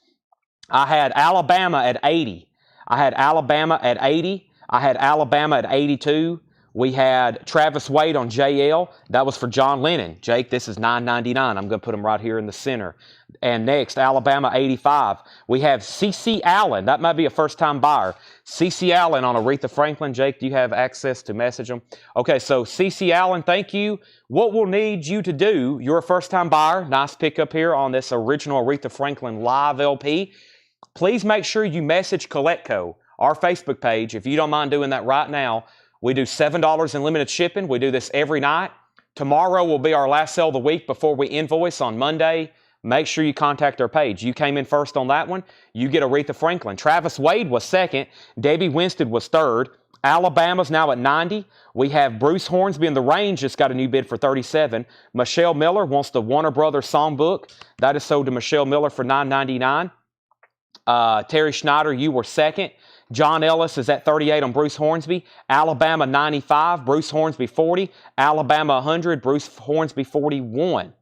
Speaker 1: I had Alabama at 80. I had Alabama at 80. I had Alabama at 82. We had Travis Wade on JL. That was for John Lennon. Jake, this is $9.99. I'm going to put him right here in the center. And next, Alabama 85. We have C.C. Allen. That might be a first-time buyer. C.C. Allen on Aretha Franklin. Jake, do you have access to message them? Okay, so C.C. Allen, thank you. What we'll need you to do, you're a first-time buyer. Nice pickup here on this original Aretha Franklin live LP. Please make sure you message Collectco, our Facebook page. If you don't mind doing that right now, we do $7 in limited shipping. We do this every night. Tomorrow will be our last sale of the week before we invoice on Monday. Make sure you contact our page. You came in first on that one. You get Aretha Franklin. Travis Wade was second. Debbie Winstead was third. Alabama's now at 90. We have Bruce Hornsby in the range, just got a new bid for 37. Michelle Miller wants the Warner Brothers Songbook. That is sold to Michelle Miller for $9.99. Terry Schneider, you were second. John Ellis is at 38 on Bruce Hornsby. Alabama 95, Bruce Hornsby 40. Alabama 100, Bruce Hornsby 41.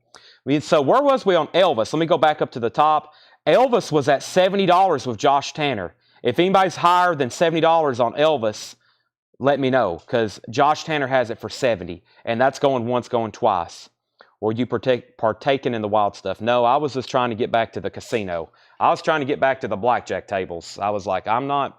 Speaker 1: So where was we on Elvis? Let me go back up to the top. Elvis was at $70 with Josh Tanner. If anybody's higher than $70 on Elvis, let me know, because Josh Tanner has it for $70, and that's going once, going twice. Were you partaking in the wild stuff? No, I was just trying to get back to the casino. I was trying to get back to the blackjack tables. I was like, I'm not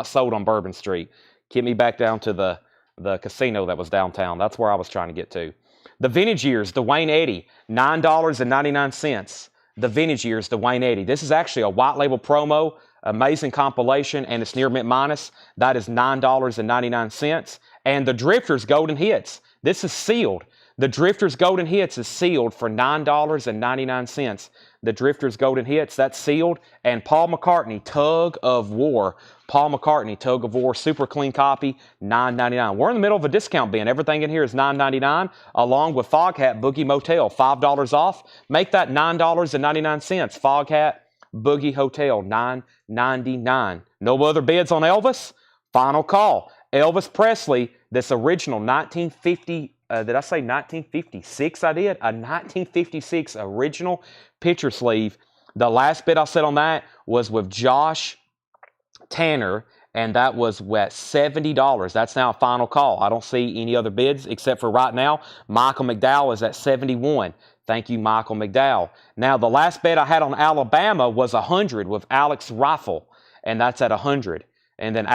Speaker 1: sold on Bourbon Street. Get me back down to the casino that was downtown. That's where I was trying to get to. The Vintage Years, Dwayne Eddy, $9.99. The Vintage Years, Dwayne Eddy. This is actually a white label promo, amazing compilation, and it's near mint minus. That is $9.99. And the Drifters Golden Hits. This is sealed. The Drifters Golden Hits is sealed for $9.99. The Drifters Golden Hits, that's sealed. And Paul McCartney, Tug of War. Paul McCartney, Tug of War, super clean copy, $9.99. We're in the middle of a discount bin. Everything in here is $9.99, along with Foghat Boogie Motel, $5 off. Make that $9.99. Foghat Boogie Hotel, $9.99. No other bids on Elvis? Final call. Elvis Presley, this original 1950, did I say 1956 I did? A 1956 original picture sleeve. The last bid I said on that was with Josh Tanner and that was at $70. That's now a final call. I don't see any other bids except for right now. Michael McDowell is at 71. Thank you, Michael McDowell. Now, the last bet I had on Alabama was 100 with Alex Rifle, and that's at 100. And then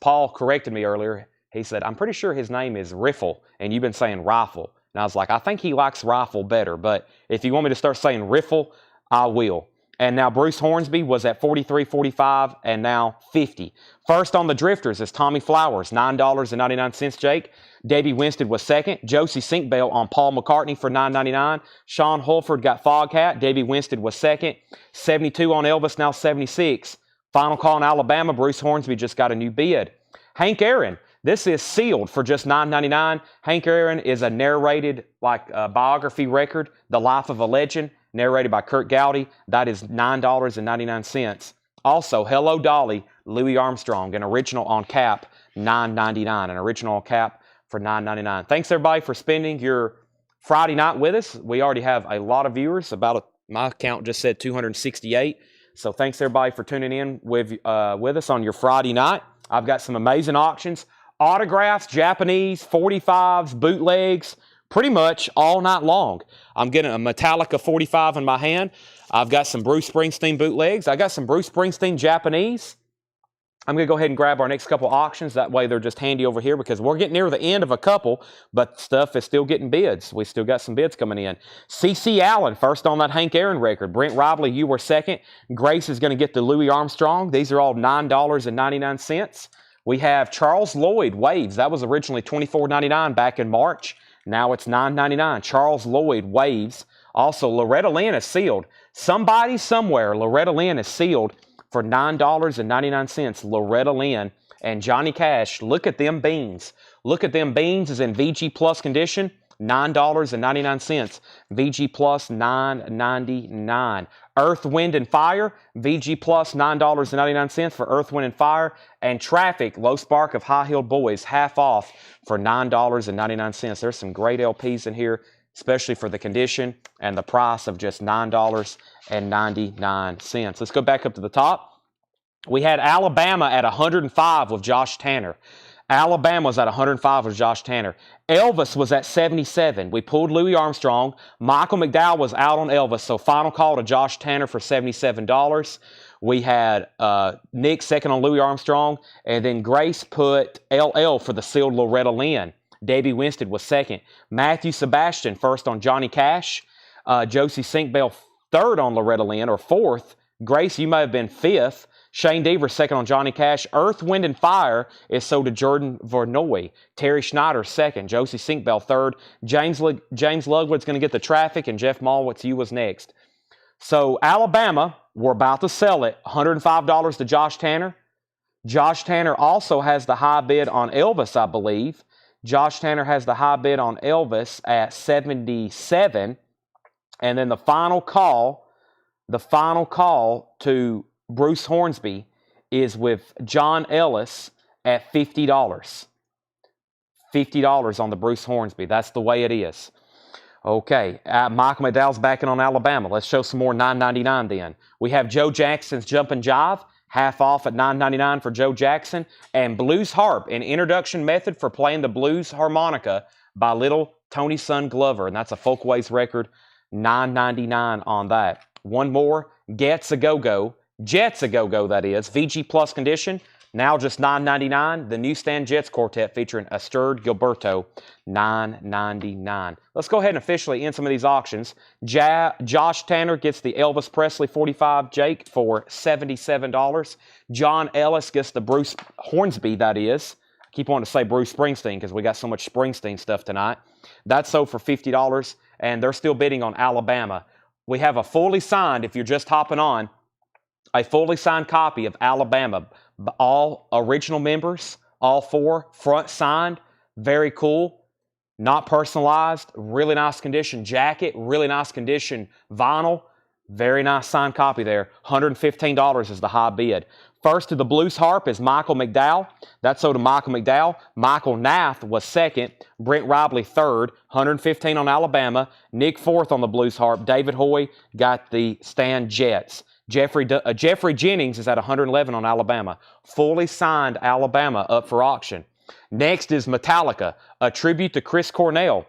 Speaker 1: Paul corrected me earlier. He said, I'm pretty sure his name is Riffle, and you've been saying Rifle. And I was like, I think he likes Rifle better, but if you want me to start saying Riffle, I will. And now Bruce Hornsby was at 43, 45, and now 50. First on the Drifters is Tommy Flowers, $9.99, Jake. Debbie Winstead was second. Josie Sinkbell on Paul McCartney for $9.99. Sean Holford got Foghat. Debbie Winstead was second. 72 on Elvis, now 76. Final call in Alabama. Bruce Hornsby just got a new bid. Hank Aaron. This is sealed for just $9.99. Hank Aaron is a narrated biography record, The Life of a Legend, narrated by Kurt Gowdy. That is $9.99. Also, Hello Dolly, Louis Armstrong, an original on cap, $9.99. An original on cap for $9.99. Thanks, everybody, for spending your Friday night with us. We already have a lot of viewers. My count just said 268. So thanks, everybody, for tuning in with us on your Friday night. I've got some amazing auctions. Autographs, Japanese, 45s, bootlegs, pretty much all night long. I'm getting a Metallica 45 in my hand. I've got some Bruce Springsteen bootlegs. I got some Bruce Springsteen Japanese. I'm going to go ahead and grab our next couple auctions. That way they're just handy over here because we're getting near the end of a couple, but stuff is still getting bids. We still got some bids coming in. C.C. Allen, first on that Hank Aaron record. Brent Robley, you were second. Grace is going to get the Louis Armstrong. These are all $9.99. We have Charles Lloyd, Waves. That was originally $24.99 back in March. Now it's $9.99. Charles Lloyd, Waves. Also, Loretta Lynn is sealed. Somebody somewhere, Loretta Lynn is sealed for $9.99. Loretta Lynn and Johnny Cash. Look at them beans. Look at them beans is in VG Plus condition. $9.99. VG Plus $9.99. Earth, Wind, and Fire. VG Plus $9.99 for Earth, Wind, and Fire. And Traffic, Low Spark of High Heeled Boys, half off for $9.99. There's some great LPs in here, especially for the condition and the price of just $9.99. Let's go back up to the top. We had Alabama at 105 with Josh Tanner. Alabama was at 105 with Josh Tanner. Elvis was at 77. We pulled Louis Armstrong. Michael McDowell was out on Elvis, so final call to Josh Tanner for $77. We had Nick second on Louis Armstrong, and then Grace put LL for the sealed Loretta Lynn. Debbie Winstead was second. Matthew Sebastian first on Johnny Cash. Josie Sinkbell third on Loretta Lynn, or fourth. Grace, you may have been fifth. Shane Deaver second on Johnny Cash. Earth, Wind, and Fire is sold to Jordan Vernoy. Terry Schneider second. Josie Sinkbell third. James Lugwood's going to get the Traffic, and Jeff Malwitz, you was next. So Alabama, we're about to sell it. $105 to Josh Tanner. Josh Tanner also has the high bid on Elvis, I believe. Josh Tanner has the high bid on Elvis at 77. And then the final call to Bruce Hornsby is with John Ellis at $50. $50 on the Bruce Hornsby. That's the way it is. Okay, Michael McDowell's backing on Alabama. Let's show some more $9.99 then. We have Joe Jackson's Jumpin' Jive, half off at $9.99 for Joe Jackson. And Blues Harp, an introduction method for playing the blues harmonica by Little Tony Son Glover. And that's a Folkways record, $9.99 on that. One more, Jets a Go-Go, that is, VG Plus condition, now just $9.99. The Newsstand Jets Quartet featuring Asturd Gilberto, $9.99. Let's go ahead and officially end some of these auctions. Josh Tanner gets the Elvis Presley 45 Jake for $77. John Ellis gets the Bruce Hornsby, that is. I keep wanting to say Bruce Springsteen because we got so much Springsteen stuff tonight. That's sold for $50, and they're still bidding on Alabama. We have a fully signed, if you're just hopping on, a fully signed copy of Alabama. All original members, all four, front signed, very cool, not personalized, really nice condition jacket, really nice condition vinyl, very nice signed copy there. $115 is the high bid. First to the Blues Harp is Michael McDowell. That's sold to Michael McDowell. Michael Nath was second. Brent Robley third. $115 on Alabama. Nick fourth on the Blues Harp. David Hoy got the Stan Jets. Jeffrey Jennings is at 111 on Alabama. Fully signed Alabama up for auction. Next is Metallica, a tribute to Chris Cornell.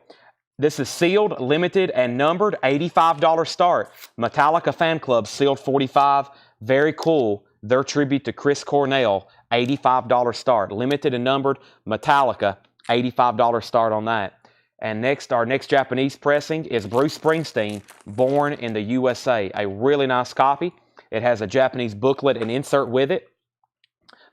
Speaker 1: This is sealed, limited, and numbered. $85 start. Metallica Fan Club, sealed 45. Very cool. Their tribute to Chris Cornell, $85 start. Limited and numbered. Metallica, $85 start on that. And next, our next Japanese pressing is Bruce Springsteen, Born in the USA. A really nice copy. It has a Japanese booklet and insert with it.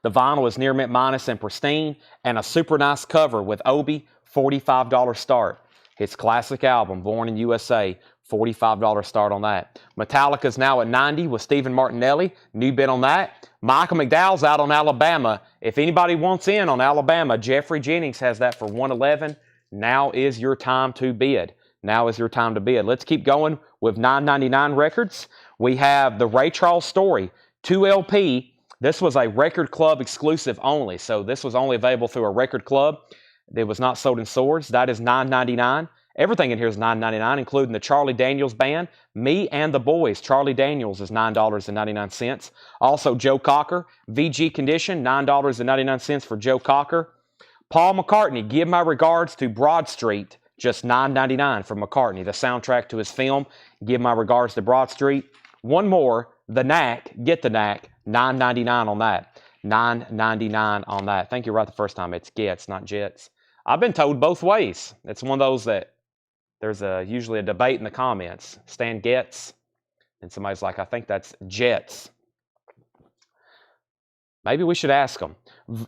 Speaker 1: The vinyl is near mint minus and pristine, and a super nice cover with Obi, $45 start. His classic album, Born in USA, $45 start on that. Metallica's now at 90 with Stephen Martinelli. New bid on that. Michael McDowell's out on Alabama. If anybody wants in on Alabama, Jeffrey Jennings has that for 111. Now is your time to bid. Now is your time to bid. Let's keep going with $9.99 records. We have the Ray Charles Story, 2LP. This was a record club exclusive only, so this was only available through a record club. It was not sold in stores. That is $9.99. Everything in here is $9.99, including the Charlie Daniels Band, Me and the Boys. Charlie Daniels is $9.99. Also, Joe Cocker, VG Condition, $9.99 for Joe Cocker. Paul McCartney, Give My Regards to Broad Street, just $9.99 for McCartney, the soundtrack to his film, Give My Regards to Broad Street. One more, The Knack, Get the Knack, $9.99 on that. $9.99 on that. I think you're right the first time. It's Gets, not Jets. I've been told both ways. It's one of those that there's usually a debate in the comments. Stan Getz, and somebody's like, I think that's Jets. Maybe we should ask them.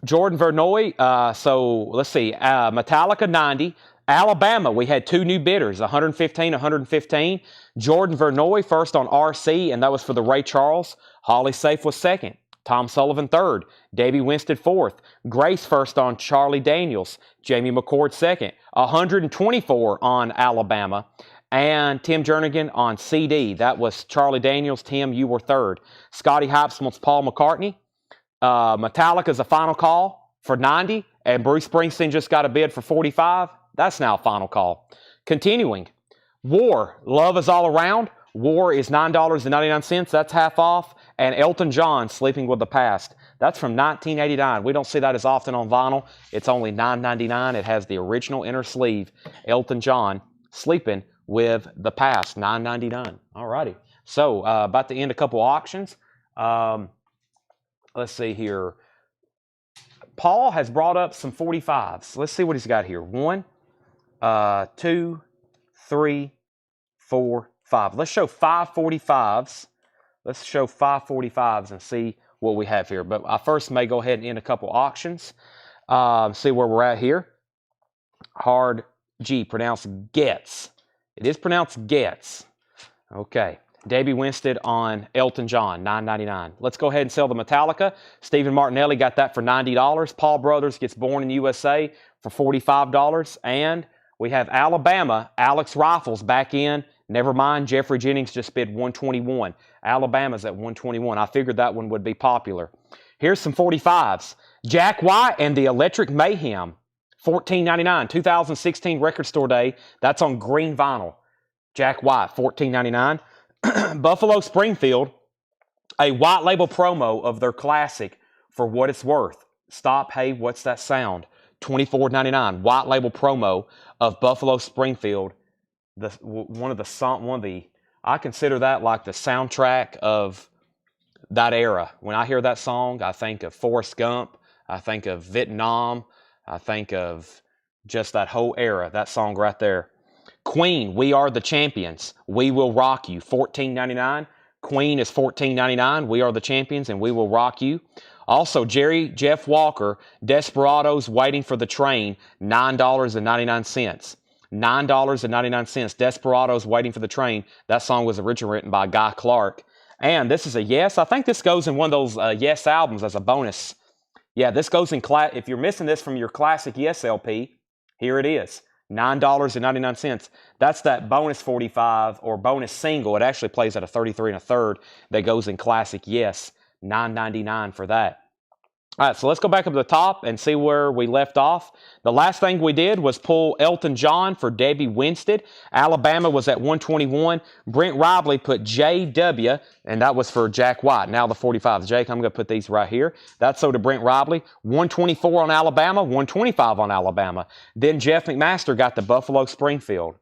Speaker 1: Jordan Vernoy, so let's see, Metallica 90. Alabama, we had two new bidders, 115, 115. Jordan Vernoy first on RC, and that was for the Ray Charles. Holly Safe was second. Tom Sullivan third. Davey Winstead fourth. Grace first on Charlie Daniels. Jamie McCord second. 124 on Alabama. And Tim Jernigan on CD. That was Charlie Daniels. Tim, you were third. Scotty Hypes wants Paul McCartney. Metallica's a final call for 90. And Bruce Springsteen just got a bid for 45. That's now a final call. Continuing. War, Love Is All Around. War is $9.99. That's half off. And Elton John, Sleeping with the Past. That's from 1989. We don't see that as often on vinyl. It's only $9.99. It has the original inner sleeve. Elton John, Sleeping with the Past, $9.99. All righty. So, about to end a couple auctions. Let's see here. Paul has brought up some 45s. Let's see what he's got here. 1, 2, 3, 4, 5. Let's show 5 45s. Let's show 5 45s and see what we have here. But I first may go ahead and end a couple auctions. See where we're at here. Hard G, pronounced Gets. It is pronounced Gets. Okay. Davey Winstead on Elton John, $9.99. Let's go ahead and sell the Metallica. Stephen Martinelli got that for $90. Paul Brothers gets Born in USA for $45. And we have Alabama, Alex Rifles back in. Never mind, Jeffrey Jennings just bid $121. Alabama's at $121. I figured that one would be popular. Here's some 45s. Jack White and the Electric Mayhem, $14.99. 2016 Record Store Day. That's on green vinyl. Jack White, $14.99. Buffalo Springfield, a white label promo of their classic For What It's Worth. Stop, Hey, What's That Sound? $24.99. White label promo of Buffalo Springfield. I consider that like the soundtrack of that era. When I hear that song, I think of Forrest Gump. I think of Vietnam. I think of just that whole era. That song right there. Queen, We Are the Champions. We Will Rock You. $14.99. Queen is $14.99. We Are the Champions and We Will Rock You. Also, Jeff Walker, Desperados, Waiting for the Train, $9.99. $9.99. Desperados, Waiting for the Train. That song was originally written by Guy Clark. And this is a Yes. I think this goes in one of those Yes albums as a bonus. Yeah, this goes in if you're missing this from your classic Yes LP, here it is. $9.99. That's that bonus 45 or bonus single. It actually plays at a 33 1/3 that goes in classic Yes. $9.99 for that. All right, so let's go back up to the top and see where we left off. The last thing we did was pull Elton John for Debbie Winstead. Alabama was at 121. Brent Robley put JW, and that was for Jack White. Now the 45s. Jake, I'm going to put these right here. That's so to Brent Robley. 124 on Alabama, 125 on Alabama. Then Jeff McMaster got the Buffalo Springfield.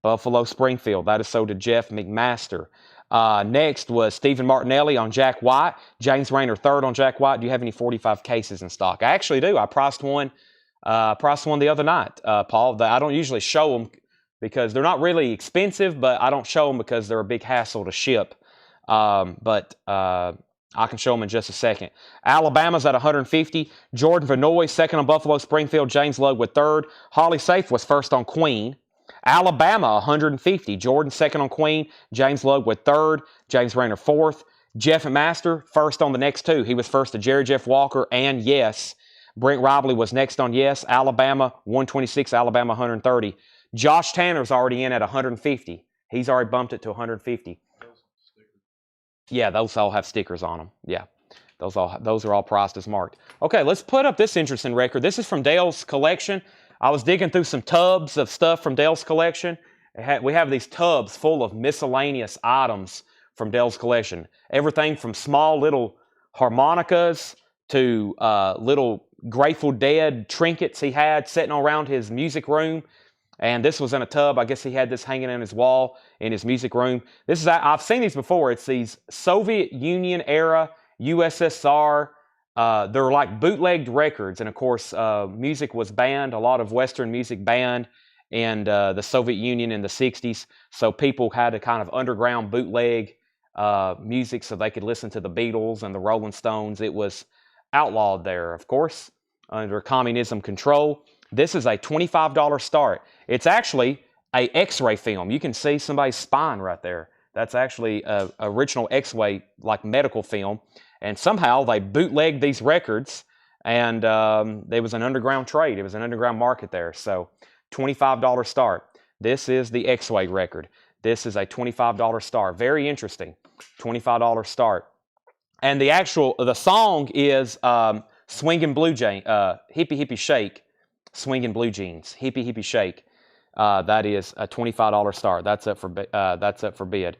Speaker 1: Buffalo Springfield. That is so to Jeff McMaster. Next was Stephen Martinelli on Jack White. James Rayner third on Jack White. Do you have any 45 cases in stock? I actually do. I priced one the other night, Paul. I don't usually show them because they're not really expensive, but I don't show them because they're a big hassle to ship. But I can show them in just a second. Alabama's at 150. Jordan Vanoy second on Buffalo Springfield. James Ludwig third. Holly Safe was first on Queen. Alabama, 150. Jordan second on Queen. James Ludwig third. James Rayner fourth. Jeff McMaster first on the next two. He was first to Jerry Jeff Walker and Yes. Brent Robley was next on Yes. Alabama, 126. Alabama, 130. Josh Tanner's already in at 150. He's already bumped it to 150. Yeah, those all have stickers on them. Yeah, those are all priced as marked. Okay, let's put up this interesting record. This is from Dale's collection. I was digging through some tubs of stuff from Dale's collection. We have these tubs full of miscellaneous items from Dale's collection. Everything from small little harmonicas to little Grateful Dead trinkets he had sitting around his music room. And this was in a tub. I guess he had this hanging in his wall in his music room. I've seen these before. It's these Soviet Union era, USSR. They're like bootlegged records. And of course, music was banned. A lot of Western music banned in the Soviet Union in the 60s. So people had to kind of underground bootleg music so they could listen to the Beatles and the Rolling Stones. It was outlawed there, of course, under communism control. This is a $25 start. It's actually a X-ray film. You can see somebody's spine right there. That's actually a original X-ray, like medical film. And somehow they bootlegged these records, and there was an underground trade. It was an underground market there. So $25 start. This is the X-ray record. This is a $25 start. Very interesting. $25 start. And the song is Swingin' Blue Jeans, Hippie Hippie Shake. Swinging Blue Jeans, Hippie Hippie Shake. That is a $25 start. That's up for bid.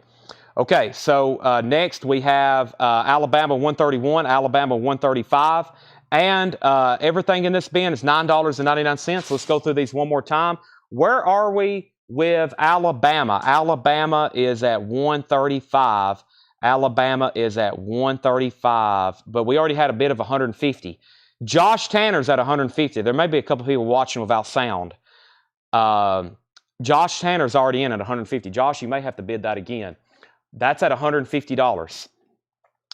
Speaker 1: Okay, so next we have Alabama 131, Alabama 135, and everything in this bin is $9.99. Let's go through these one more time. Where are we with Alabama? Alabama is at 135. Alabama is at 135, but we already had a bid of 150. Josh Tanner's at 150. There may be a couple people watching without sound. Josh Tanner's already in at 150. Josh, you may have to bid that again. That's at $150.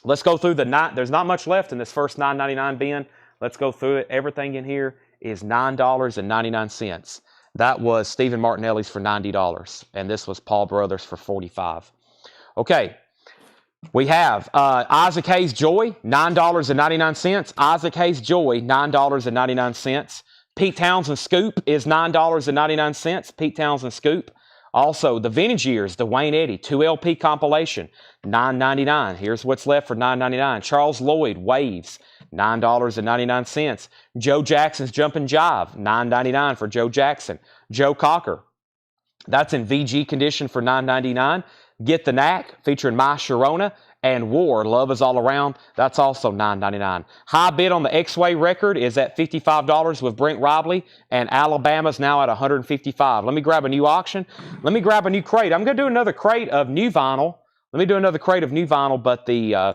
Speaker 1: Let's go through there's not much left in this first $9.99 bin. Let's go through it. Everything in here is $9.99. That was Stephen Martinelli's for $90, and this was Paul Brothers for $45. Okay. We have Isaac Hayes Joy, $9.99. Isaac Hayes Joy, $9.99. Pete Townsend Scoop is $9.99. Pete Townsend Scoop. Also, the Vintage Years, the Wayne Eddy 2LP compilation, $9.99. Here's what's left for $9.99. Charles Lloyd Waves, $9.99. Joe Jackson's Jumpin' Jive, $9.99 for Joe Jackson. Joe Cocker, that's in VG condition for $9.99. Get the Knack, featuring My Sharona, and War, Love Is All Around. That's also $9.99. High bid on the X-Way record is at $55 with Brent Robley, and Alabama's now at $155. Let me grab a new auction. Let me grab a new crate. I'm going to do another crate of new vinyl. Let me do another crate of new vinyl, but I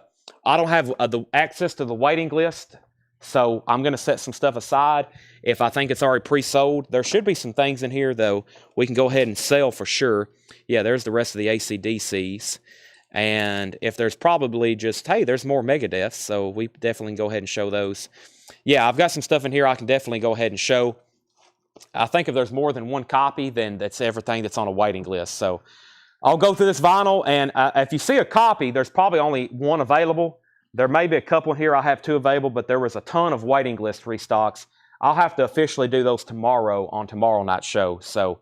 Speaker 1: don't have the access to the waiting list, so I'm going to set some stuff aside. If I think it's already pre-sold, there should be some things in here, though, we can go ahead and sell for sure. Yeah, there's the rest of the AC/DCs. And if there's probably just, hey, there's more Megadeths, so we definitely can go ahead and show those. Yeah, I've got some stuff in here I can definitely go ahead and show. I think if there's more than one copy, then that's everything that's on a waiting list. So I'll go through this vinyl, and if you see a copy, there's probably only one available. There may be a couple in here. I have two available, but there was a ton of waiting list restocks. I'll have to officially do those tomorrow on tomorrow night's show. So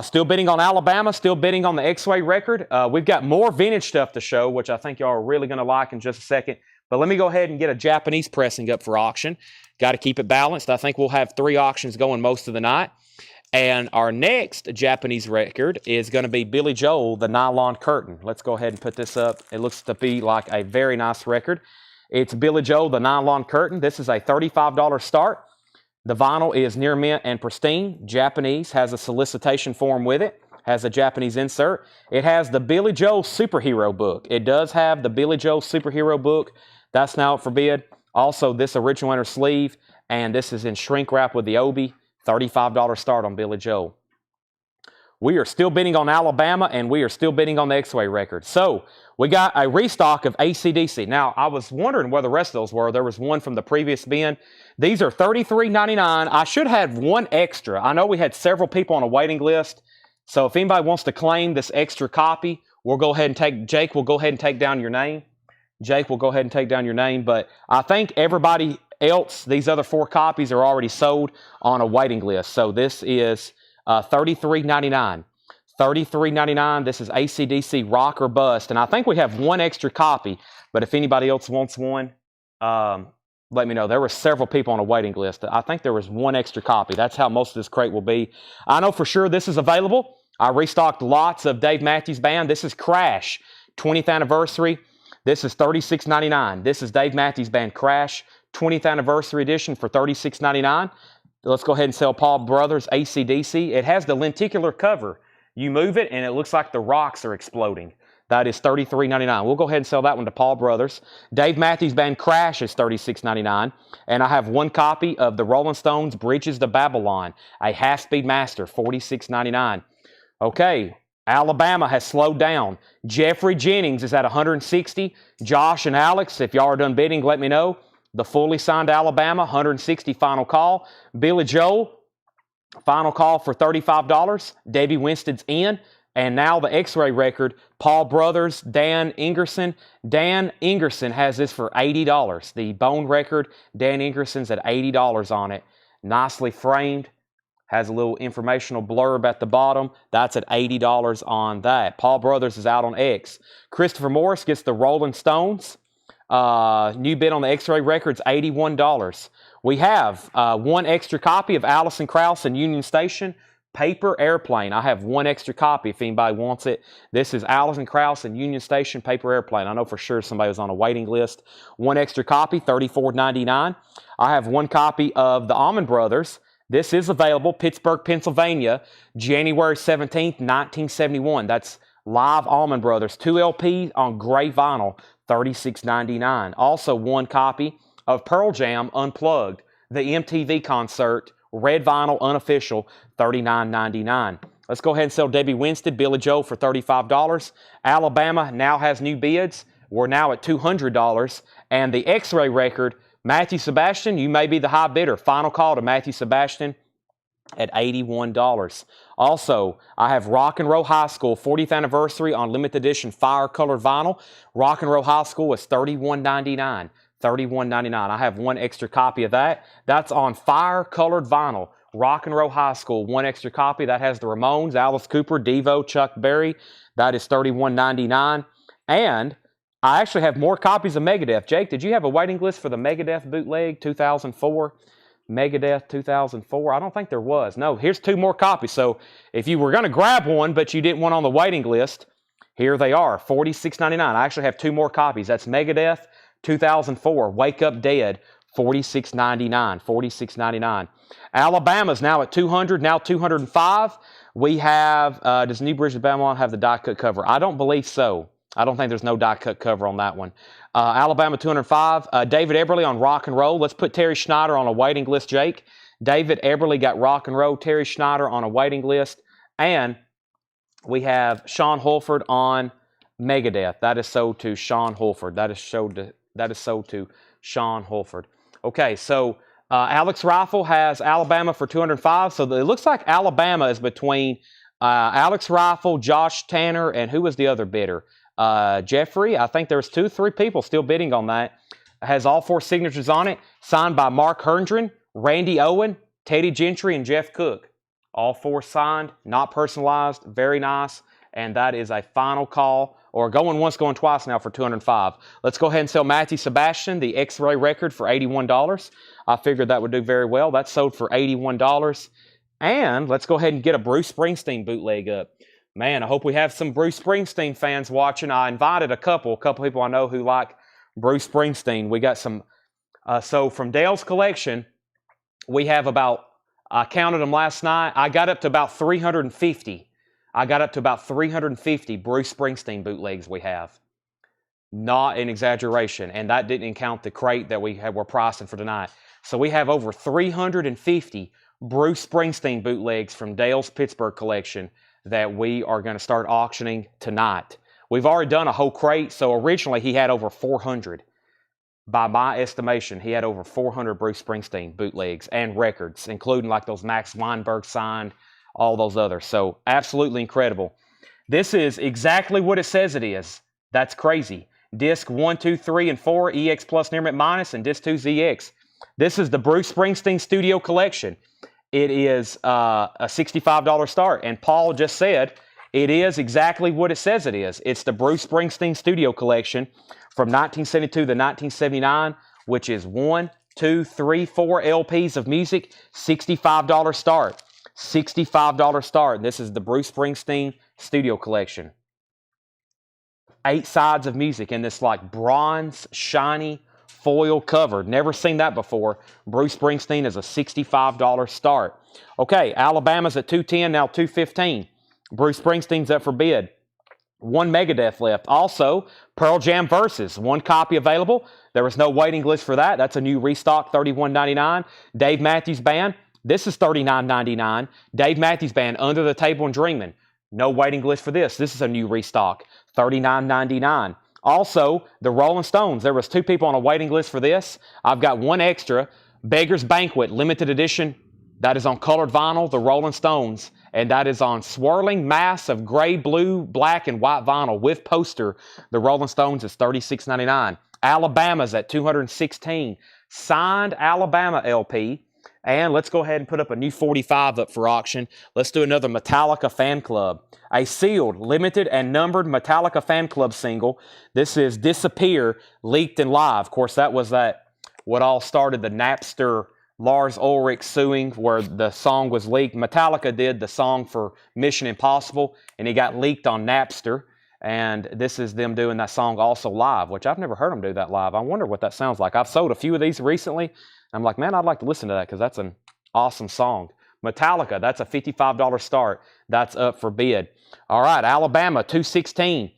Speaker 1: still bidding on Alabama, still bidding on the X-Way record. We've got more vintage stuff to show, which I think y'all are really going to like in just a second. But let me go ahead and get a Japanese pressing up for auction. Got to keep it balanced. I think we'll have 3 auctions going most of the night. And our next Japanese record is going to be Billy Joel, the Nylon Curtain. Let's go ahead and put this up. It looks to be like a very nice record. It's Billy Joel, the Nylon Curtain. This is a $35 start. The vinyl is near mint and pristine. Japanese, has a solicitation form with it. Has a Japanese insert. It has the Billy Joel Superhero book. It does have the Billy Joel Superhero book. That's now up for bid. Also, this original winter sleeve. And this is in shrink wrap with the Obi. $35 start on Billy Joel. We are still bidding on Alabama, and we are still bidding on the X-Ray record. So we got a restock of AC/DC. Now, I was wondering where the rest of those were. There was one from the previous bin. These are $33.99. I should have one extra. I know we had several people on a waiting list. So if anybody wants to claim this extra copy, we'll go ahead and take, Jake will go ahead and take down your name. Jake will go ahead and take down your name. But I think everybody else, these other 4 copies are already sold on a waiting list. So this is $33.99. $33.99. This is AC/DC Rock or Bust. And I think we have one extra copy. But if anybody else wants one, let me know. There were several people on a waiting list. I think there was one extra copy. That's how most of this crate will be. I know for sure this is available. I restocked lots of Dave Matthews Band. This is Crash, 20th anniversary. This is $36.99. This is Dave Matthews Band Crash, 20th anniversary edition for $36.99. Let's go ahead and sell Paul Brothers AC/DC. It has the lenticular cover. You move it and it looks like the rocks are exploding. That is $33.99. We'll go ahead and sell that one to Paul Brothers. Dave Matthews Band Crash is $36.99. And I have one copy of the Rolling Stones Bridges to Babylon, a half-speed master, $46.99. Okay, Alabama has slowed down. Jeffrey Jennings is at $160. Josh and Alex, if y'all are done bidding, let me know. The fully signed Alabama, $160 final call. Billy Joel, final call for $35. Debbie Winston's in. And now the X-Ray record, Paul Brothers, Dan Ingerson. Dan Ingerson has this for $80. The bone record, Dan Ingerson's at $80 on it. Nicely framed. Has a little informational blurb at the bottom. That's at $80 on that. Paul Brothers is out on X. Christopher Morris gets the Rolling Stones. New bid on the X-Ray record's $81. We have one extra copy of Allison Krauss and Union Station. Paper Airplane. I have one extra copy if anybody wants it. This is Allison Krauss and Union Station Paper Airplane. I know for sure somebody was on a waiting list. One extra copy, $34.99. I have one copy of the Allman Brothers. This is available, Pittsburgh, Pennsylvania, January 17th, 1971. That's live Allman Brothers. 2 LPs on gray vinyl, $36.99. Also one copy of Pearl Jam Unplugged, the MTV concert, red vinyl, unofficial, $39.99. Let's go ahead and sell Debbie Winston, Billy Joel for $35. Alabama now has new bids. We're now at $200. And the X-Ray record, Matthew Sebastian, you may be the high bidder. Final call to Matthew Sebastian at $81. Also, I have Rock and Roll High School 40th anniversary on limited edition fire colored vinyl. Rock and Roll High School is $31.99. $31.99. I have one extra copy of that. That's on fire colored vinyl. Rock and Roll High School, one extra copy. That has the Ramones, Alice Cooper, Devo, Chuck Berry. That is $31.99. And I actually have more copies of Megadeth. Jake, did you have a waiting list for the Megadeth bootleg 2004? Megadeth 2004? I don't think there was. No, here's 2 more copies. So if you were going to grab one, but you didn't want on the waiting list, here they are, $46.99. I actually have 2 more copies. That's Megadeth 2004, Wake Up Dead, $46.99. $46.99. Alabama's now at $200, now $205. We have, does New Bridge of Babylon have the die-cut cover? I don't believe so. I don't think there's no die-cut cover on that one. Alabama $205. David Eberly on Rock and Roll. Let's put Terry Schneider on a waiting list, Jake. David Eberly got Rock and Roll. Terry Schneider on a waiting list. And we have Sean Holford on Megadeth. That is sold to Sean Holford. That is sold to Sean Holford. Okay, so Alex Rifle has Alabama for $205. So it looks like Alabama is between Alex Rifle, Josh Tanner, and who was the other bidder? Jeffrey. I think there's 2-3 people still bidding on that. It has all 4 signatures on it, signed by Mark Herndren, Randy Owen, Teddy Gentry, and Jeff Cook. All 4 signed, not personalized, very nice. and that is a final call, or going once, going twice now for $205. Let's go ahead and sell Matthew Sebastian, the X-Ray record, for $81. I figured that would do very well. That sold for $81. And let's go ahead and get a Bruce Springsteen bootleg up. Man, I hope we have some Bruce Springsteen fans watching. I invited a couple people I know who like Bruce Springsteen. We got some, so from Dale's collection, we have about, I counted them last night, I got up to about 350. I got up to about 350 Bruce Springsteen bootlegs we have. Not an exaggeration, and that didn't count the crate that we're pricing for tonight. So we have over 350 Bruce Springsteen bootlegs from Dale's Pittsburgh collection that we are going to start auctioning tonight. We've already done a whole crate, so originally he had over 400. By my estimation, he had over 400 Bruce Springsteen bootlegs and records, including like those Max Weinberg signed, all those others. So absolutely incredible. This is exactly what it says it is. That's crazy. Disc 1, 2, 3, and 4, EX plus near mint minus, and Disc 2 ZX. This is the Bruce Springsteen Studio Collection. It is a $65 start. And Paul just said it is exactly what it says it is. It's the Bruce Springsteen Studio Collection from 1972 to 1979, which is 1, 2, 3, 4 LPs of music, $65 start. $65 start. And this is the Bruce Springsteen Studio Collection. 8 sides of music in this like bronze, shiny, foil covered. Never seen that before. Bruce Springsteen is a $65 start. Okay, Alabama's at $210, now $215. Bruce Springsteen's up for bid. 1 Megadeth left. Also, Pearl Jam Versus. 1 copy available. There was no waiting list for that. That's a new restock, $31.99. Dave Matthews Band. This is $39.99. Dave Matthews Band, Under the Table and Dreaming. No waiting list for this. This is a new restock, $39.99. Also, the Rolling Stones. There was 2 people on a waiting list for this. I've got 1 extra. Beggar's Banquet, limited edition. That is on colored vinyl, the Rolling Stones. And that is on swirling mass of gray, blue, black, and white vinyl with poster. The Rolling Stones is $36.99. Alabama's at $216. Signed Alabama LP. And let's go ahead and put up a new 45 up for auction. Let's do another Metallica Fan Club. A sealed, limited, and numbered Metallica Fan Club single. This is Disappear, leaked and live. Of course, that was what all started the Napster Lars Ulrich suing where the song was leaked. Metallica did the song for Mission Impossible, and it got leaked on Napster. And this is them doing that song also live, which I've never heard them do that live. I wonder what that sounds like. I've sold a few of these recently. I'm like, man, I'd like to listen to that because that's an awesome song. Metallica, that's a $55 start. That's up for bid. All right, Alabama, $216.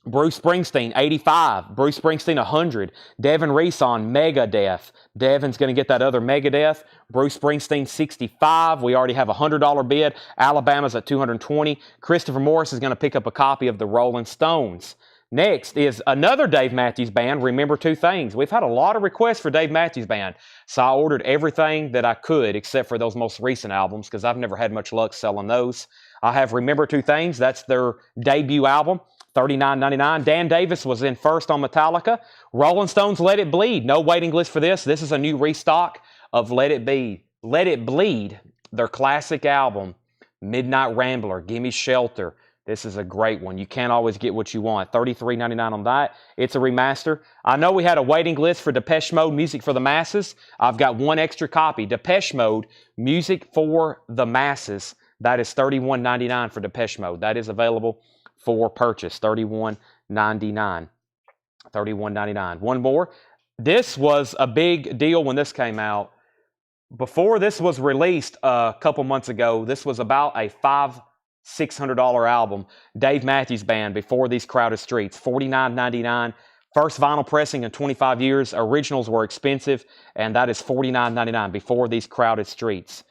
Speaker 1: Bruce Springsteen, $85. Bruce Springsteen, $100. Devin Reese on Megadeth. Devin's going to get that other Megadeth. Bruce Springsteen, $65. We already have a $100 bid. Alabama's at $220. Christopher Morris is going to pick up a copy of the Rolling Stones. Next is another Dave Matthews Band, Remember Two Things. We've had a lot of requests for Dave Matthews Band, so I ordered everything that I could except for those most recent albums because I've never had much luck selling those. I have Remember Two Things. That's their debut album, $39.99. Dan Davis was in first on Metallica. Rolling Stones, Let It Bleed. No waiting list for this. This is a new restock of Let It Be. Let It Bleed, their classic album, Midnight Rambler, Gimme Shelter. This is a great one. You can't always get what you want. $33.99 on that. It's a remaster. I know we had a waiting list for Depeche Mode, Music for the Masses. I've got 1 extra copy. Depeche Mode, Music for the Masses. That is $31.99 for Depeche Mode. That is available for purchase. $31.99. $31.99. One more. This was a big deal when this came out. Before this was released a couple months ago, this was about a $600 album, Dave Matthews Band, Before These Crowded Streets, $49.99. First vinyl pressing in 25 years. Originals were expensive, and that is $49.99, Before These Crowded Streets.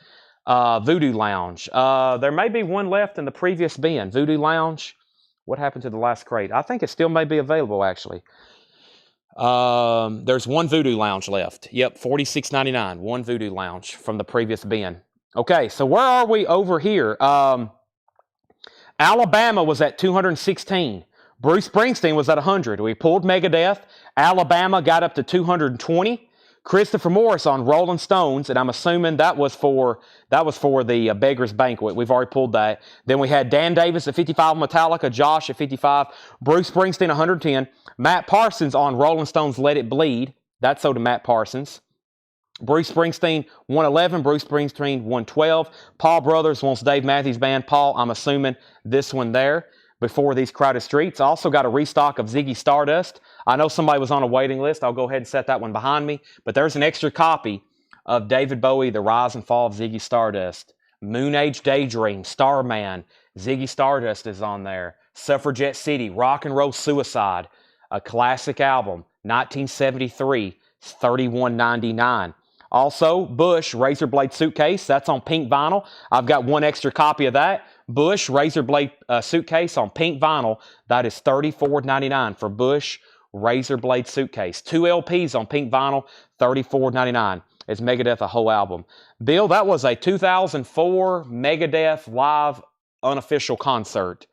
Speaker 1: Voodoo Lounge. There may be one left in the previous bin. Voodoo Lounge. What happened to the last crate? I think it still may be available, actually. There's 1 Voodoo Lounge left. Yep, $46.99. 1 Voodoo Lounge from the previous bin. Okay, so where are we over here? Alabama was at $216. Bruce Springsteen was at $100. We pulled Megadeth. Alabama got up to $220. Christopher Morris on Rolling Stones, and I'm assuming that was for the Beggar's Banquet. We've already pulled that. Then we had Dan Davis at 55 on Metallica, Josh at 55, Bruce Springsteen 110, Matt Parsons on Rolling Stones' Let It Bleed. That's so to Matt Parsons. Bruce Springsteen 111, Bruce Springsteen 112. Paul Brothers wants Dave Matthews Band. Paul, I'm assuming this one there. Before These Crowded Streets. I also got a restock of Ziggy Stardust. I know somebody was on a waiting list. I'll go ahead and set that one behind me. But there's an extra copy of David Bowie, The Rise and Fall of Ziggy Stardust. Moon Age Daydream, Starman, Ziggy Stardust is on there. Suffragette City, Rock and Roll Suicide, a classic album, 1973, it's $31.99. Also, Bush, Razorblade Suitcase, that's on pink vinyl. I've got one extra copy of that. Bush, Razorblade Suitcase on pink vinyl, that is $34.99 for Bush, Razorblade Suitcase. 2 LPs on pink vinyl, $34.99. It's Megadeth, a whole album. Bill, that was a 2004 Megadeth live unofficial concert.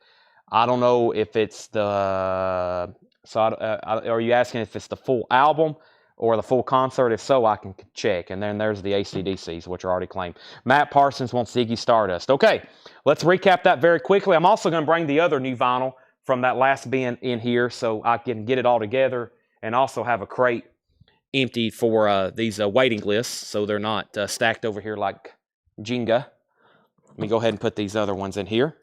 Speaker 1: I don't know if it's the... are you asking if it's the full album or the full concert? If so, I can check. And then there's the AC/DCs, which are already claimed. Matt Parsons wants Ziggy Stardust. Okay, let's recap that very quickly. I'm also going to bring the other new vinyl from that last bin in here so I can get it all together and also have a crate empty for these waiting lists so they're not stacked over here like Jenga. Let me go ahead and put these other ones in here.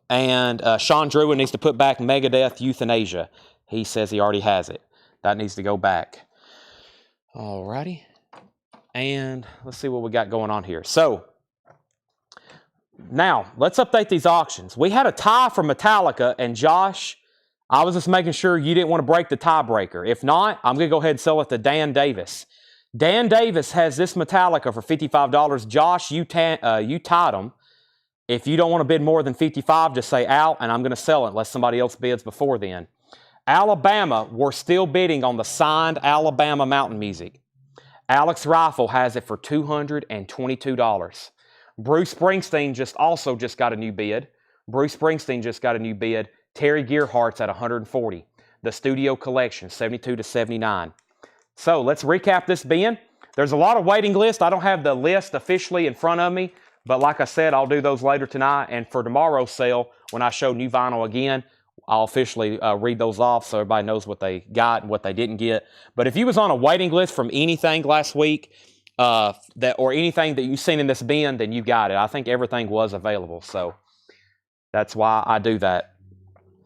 Speaker 1: And Sean Druin needs to put back Megadeth Euthanasia. He says he already has it. That needs to go back. Alrighty. And let's see what we got going on here. So, now, let's update these auctions. We had a tie for Metallica, and Josh, I was just making sure you didn't want to break the tiebreaker. If not, I'm going to go ahead and sell it to Dan Davis. Dan Davis has this Metallica for $55. Josh, you tied him. If you don't want to bid more than $55, just say out, and I'm going to sell it unless somebody else bids before then. Alabama, we're still bidding on the signed Alabama Mountain Music. Alex Rifle has it for $222. Bruce Springsteen just got a new bid. Bruce Springsteen just got a new bid. Terry Gearhart's at $140. The Studio Collection, $72 to $79. So let's recap this bin. There's a lot of waiting lists. I don't have the list officially in front of me, but like I said, I'll do those later tonight. And for tomorrow's sale, when I show new vinyl again, I'll officially read those off so everybody knows what they got and what they didn't get. But if you was on a waiting list from anything last week, or anything that you've seen in this bin, then you got it. I think everything was available, so that's why I do that.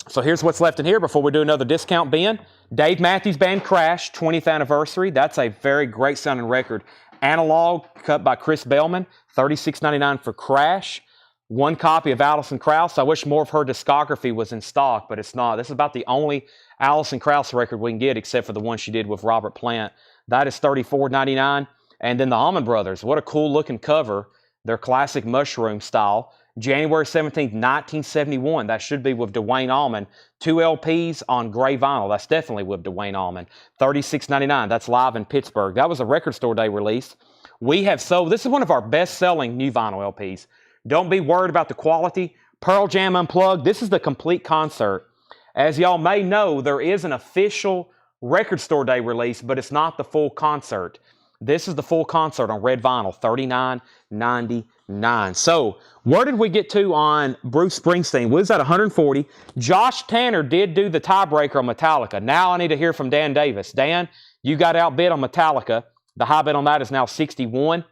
Speaker 1: So here's what's left in here before we do another discount bin. Dave Matthews Band Crash, 20th anniversary. That's a very great sounding record. Analog, cut by Chris Bellman, $36.99 for Crash. One copy of Alison Krauss. I wish more of her discography was in stock, but it's not. This is about the only Alison Krauss record we can get, except for the one she did with Robert Plant. That is $34.99. And then the Allman Brothers. What a cool looking cover. Their classic mushroom style. January 17th, 1971. That should be with Dwayne Allman. 2 LPs on gray vinyl. That's definitely with Dwayne Allman. $36.99. That's live in Pittsburgh. That was a Record Store Day release. We have sold, this is one of our best-selling new vinyl LPs. Don't be worried about the quality. Pearl Jam Unplugged. This is the complete concert. As y'all may know, there is an official Record Store Day release, but it's not the full concert. This is the full concert on red vinyl, $39.99. So, where did we get to on Bruce Springsteen? We was at 140. Josh Tanner did do the tiebreaker on Metallica. Now I need to hear from Dan Davis. Dan, you got outbid on Metallica. The high bid on that is now 61.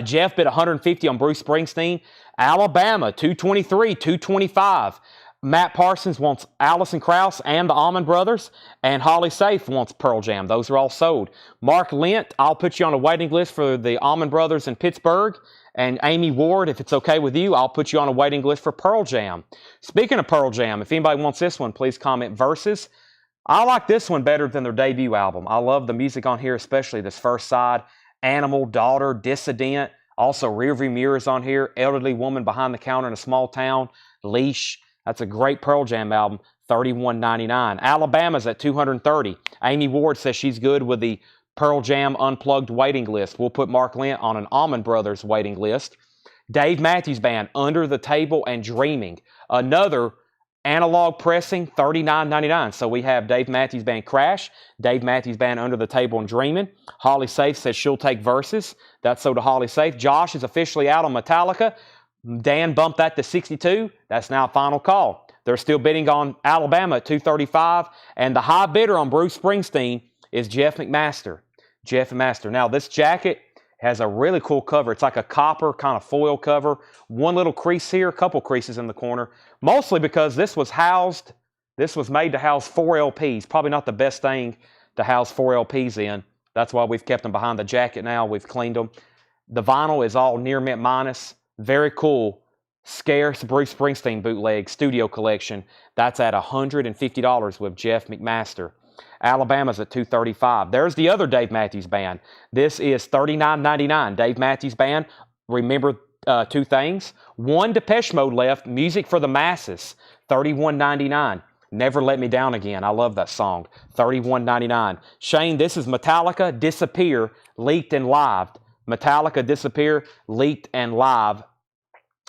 Speaker 1: Jeff bid 150 on Bruce Springsteen. Alabama, 223, 225. Matt Parsons wants Alison Krauss and the Allman Brothers. And Holly Safe wants Pearl Jam. Those are all sold. Mark Lent, I'll put you on a waiting list for the Allman Brothers in Pittsburgh. And Amy Ward, if it's okay with you, I'll put you on a waiting list for Pearl Jam. Speaking of Pearl Jam, if anybody wants this one, please comment Versus. I like this one better than their debut album. I love the music on here, especially this first side. Animal, Daughter, Dissident. Also, Rearview Mirrors on here. Elderly Woman Behind the Counter in a Small Town. Leash. That's a great Pearl Jam album. $31.99. Alabama's at $230. Amy Ward says she's good with the Pearl Jam Unplugged waiting list. We'll put Mark Lent on an Allman Brothers waiting list. Dave Matthews Band, Under the Table and Dreaming. Another Analog pressing, $39.99. So we have Dave Matthews Band Crash, Dave Matthews Band Under the Table and Dreaming. Holly Safe says she'll take Versus. That's so to Holly Safe. Josh is officially out on Metallica. Dan bumped that to 62. That's now final call. They're still bidding on Alabama at $235. And the high bidder on Bruce Springsteen is Jeff McMaster. Jeff McMaster. Now, this jacket has a really cool cover. It's like a copper kind of foil cover. One little crease here, a couple creases in the corner. Mostly because this was made to house 4 LPs. Probably not the best thing to house 4 LPs in. That's why we've kept them behind the jacket now. We've cleaned them. The vinyl is all near mint minus. Very cool. Scarce Bruce Springsteen bootleg studio collection. That's at $150 with Jeff McMaster. Alabama's at $235. There's the other Dave Matthews Band. This is $39.99. Dave Matthews Band. Remember two things. One, Depeche Mode left. Music for the Masses. $31.99. Never Let Me Down Again. I love that song. $31.99. Shane, this is Metallica, Disappear, Leaked and Live. Metallica, Disappear, Leaked and Live.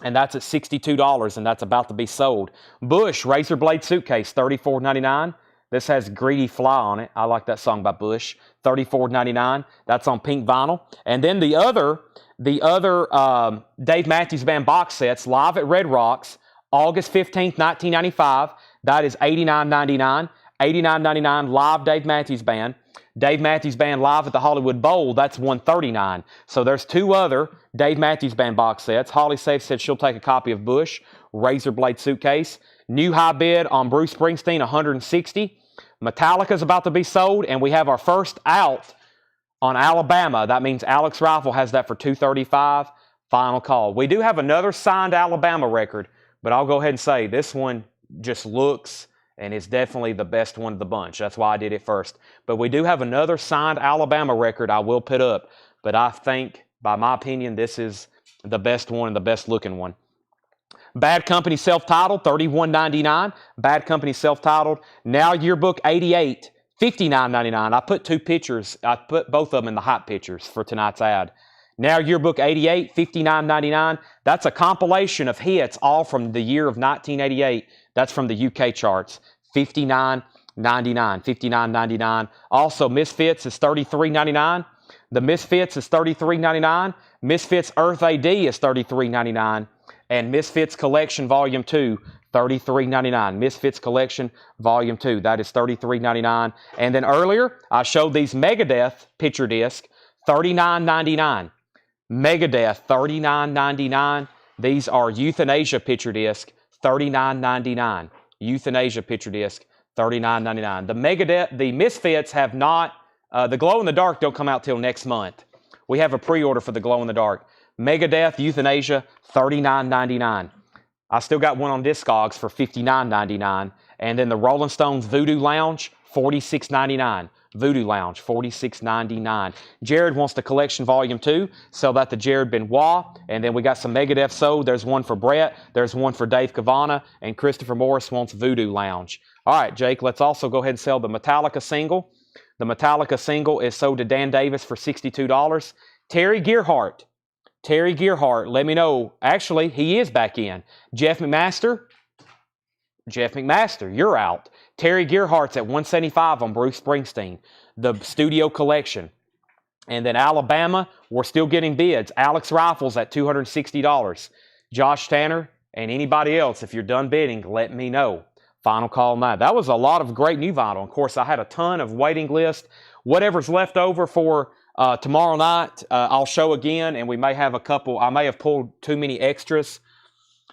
Speaker 1: And that's at $62, and that's about to be sold. Bush, Razor Blade Suitcase, $34.99. This has Greedy Fly on it. I like that song by Bush. $34.99. That's on pink vinyl. And then the other Dave Matthews Band box sets, live at Red Rocks, August 15th, 1995. That is $89.99. $89.99 live Dave Matthews Band. Dave Matthews Band live at the Hollywood Bowl, that's $139. So there's two other Dave Matthews Band box sets. Holly Safe said she'll take a copy of Bush, Razor Blade Suitcase. New high bid on Bruce Springsteen, $160. Metallica's about to be sold, and we have our first out on Alabama. That means Alex Rifle has that for $235. Final call. We do have another signed Alabama record, but I'll go ahead and say this one just looks and it's definitely the best one of the bunch. That's why I did it first. But we do have another signed Alabama record I will put up. But I think, by my opinion, this is the best one and the best looking one. Bad Company self-titled, $31.99. Bad Company self-titled. Now Yearbook 88, $59.99. I put two pictures. I put both of them in the hot pictures for tonight's ad. Now Yearbook 88, $59.99. That's a compilation of hits all from the year of 1988. That's from the UK charts. $59.99. $59.99. Also, Misfits is $33.99. The Misfits is $33.99. Misfits Earth AD is $33.99. And Misfits Collection Volume 2, $33.99. Misfits Collection Volume 2, that is $33.99. And then earlier, I showed these Megadeth picture disc, $39.99. Megadeth, $39.99. These are Euthanasia picture disc, $39.99. Euthanasia picture disc, $39.99. The Megadeth, the Misfits have not, the Glow in the Dark don't come out till next month. We have a pre-order for the Glow in the Dark. Megadeth, Euthanasia, $39.99. I still got one on Discogs for $59.99. And then the Rolling Stones Voodoo Lounge, $46.99. Voodoo Lounge, $46.99. Jared wants the Collection Volume 2. Sell that to Jared Benoit. And then we got some Megadeth sold. There's one for Brett. There's one for Dave Cavana. And Christopher Morris wants Voodoo Lounge. All right, Jake, let's also go ahead and sell the Metallica single. The Metallica single is sold to Dan Davis for $62. Terry Gearhart, let me know. Actually, he is back in. Jeff McMaster, you're out. Terry Gearhart's at $175 on Bruce Springsteen. The studio collection. And then Alabama, we're still getting bids. Alex Rifles at $260. Josh Tanner and anybody else, if you're done bidding, let me know. Final call on that. That was a lot of great new vinyl. Of course, I had a ton of waiting list. Whatever's left over for tomorrow night, I'll show again, and we may have a couple. I may have pulled too many extras,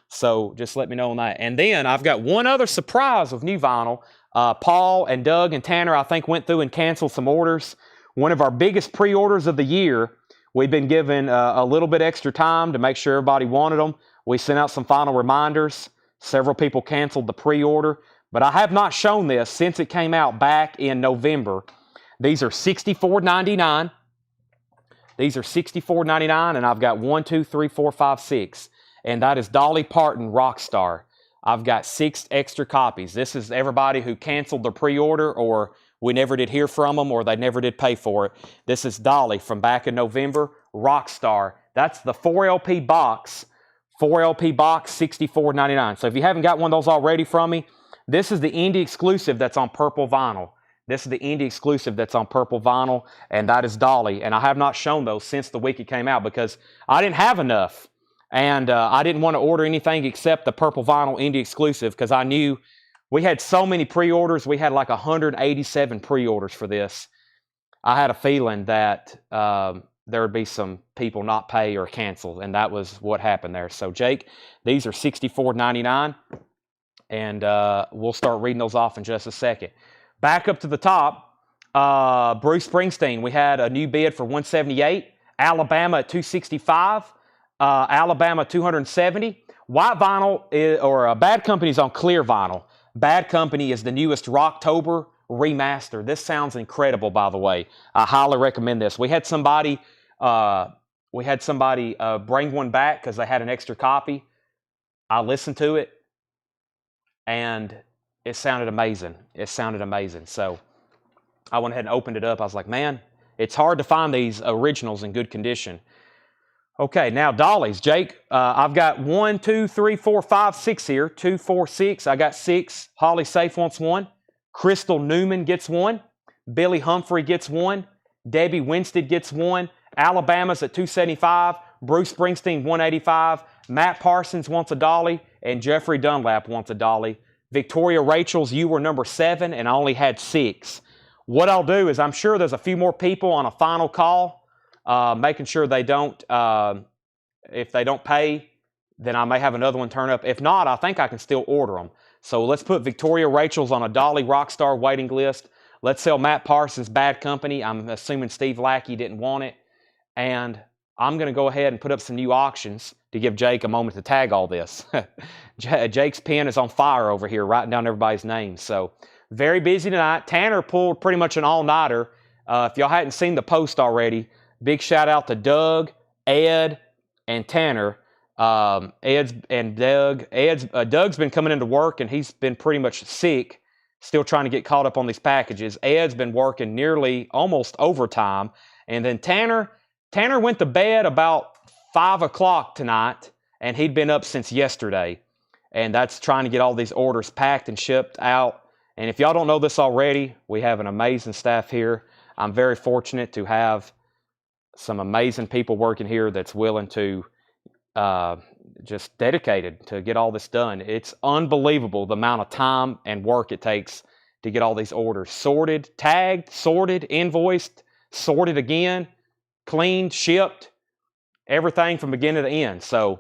Speaker 1: so just let me know on that. And then I've got one other surprise of new vinyl. Paul and Doug and Tanner, I think, went through and canceled some orders. One of our biggest pre-orders of the year. We've been given a little bit extra time to make sure everybody wanted them. We sent out some final reminders. Several people canceled the pre-order, but I have not shown this since it came out back in November. These are $64.99. These are $64.99, and I've got 1, 2, 3, 4, 5, 6. And that is Dolly Parton, Rockstar. I've got 6 extra copies. This is everybody who canceled their pre-order, or we never did hear from them, or they never did pay for it. This is Dolly from back in November, Rockstar. That's the 4 LP box 4 LP box, $64.99. So if you haven't got one of those already from me, this is the indie exclusive that's on purple vinyl. This is the indie exclusive that's on purple vinyl, and that is Dolly. And I have not shown those since the week it came out because I didn't have enough. And I didn't want to order anything except the purple vinyl indie exclusive because I knew we had so many pre-orders. We had like 187 pre-orders for this. I had a feeling that there would be some people not pay or cancel, and that was what happened there. So, Jake, these are $64.99, and we'll start reading those off in just a second. Back up to the top, Bruce Springsteen. We had a new bid for $178, Alabama at $265, Alabama $270. White vinyl Bad Company's on clear vinyl. Bad Company is the newest Rocktober remaster. This sounds incredible, by the way. I highly recommend this. We had somebody bring one back because they had an extra copy. I listened to it, and it sounded amazing. It sounded amazing. So I went ahead and opened it up. I was like, man, it's hard to find these originals in good condition. Okay, now dollies. Jake, I've got 1, 2, 3, 4, 5, 6 here. 2, 4, 6. I got 6. Holly Safe wants one. Crystal Newman gets one. Billy Humphrey gets one. Debbie Winstead gets one. Alabama's at $275. Bruce Springsteen, $185. Matt Parsons wants a dolly. And Jeffrey Dunlap wants a dolly. Victoria Rachel's, you were number 7, and I only had 6. What I'll do is I'm sure there's a few more people on a final call, making sure they don't, if they don't pay, then I may have another one turn up. If not, I think I can still order them. So let's put Victoria Rachel's on a Dolly Rockstar waiting list. Let's sell Matt Parsons' Bad Company. I'm assuming Steve Lackey didn't want it. And I'm going to go ahead and put up some new auctions to give Jake a moment to tag all this. Jake's pen is on fire over here, writing down everybody's names. So very busy tonight. Tanner pulled pretty much an all-nighter. If y'all hadn't seen the post already, big shout out to Doug, Ed, and Tanner. Ed's and Doug. Doug's been coming into work, and he's been pretty much sick, still trying to get caught up on these packages. Ed's been working nearly almost overtime. And then Tanner went to bed about 5 o'clock tonight, and he'd been up since yesterday. And that's trying to get all these orders packed and shipped out. And if y'all don't know this already, we have an amazing staff here. I'm very fortunate to have some amazing people working here that's willing to just dedicated to get all this done. It's unbelievable the amount of time and work it takes to get all these orders sorted, tagged, sorted, invoiced, sorted again, cleaned, shipped, everything from beginning to end. So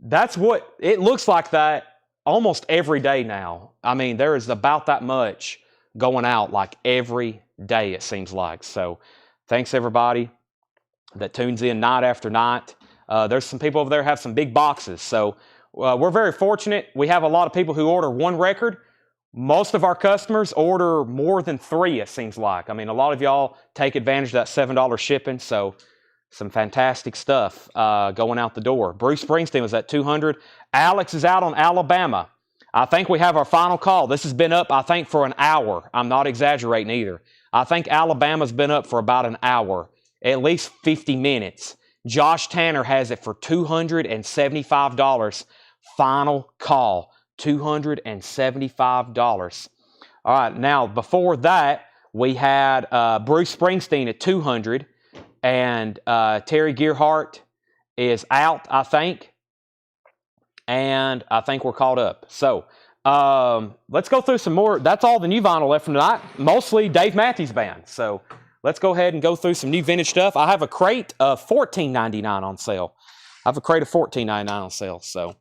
Speaker 1: that's what it looks like that almost every day now. I mean, there is about that much going out like every day, it seems like. So thanks everybody that tunes in night after night. There's some people over there who have some big boxes. So we're very fortunate. We have a lot of people who order one record. Most of our customers order more than 3, it seems like. I mean, a lot of y'all take advantage of that $7 shipping. So some fantastic stuff going out the door. Bruce Springsteen was at $200. Alex is out on Alabama. I think we have our final call. This has been up, I think, for an hour. I'm not exaggerating either. I think Alabama's been up for about an hour, at least 50 minutes. Josh Tanner has it for $275. Final call, $275. All right, now before that, we had Bruce Springsteen at $200, and Terry Gearhart is out, I think, and I think we're caught up. So let's go through some more. That's all the new vinyl left from tonight, mostly Dave Matthews Band. So let's go ahead and go through some new vintage stuff. I have a crate of $14.99 on sale. I have a crate of $14.99 on sale. So,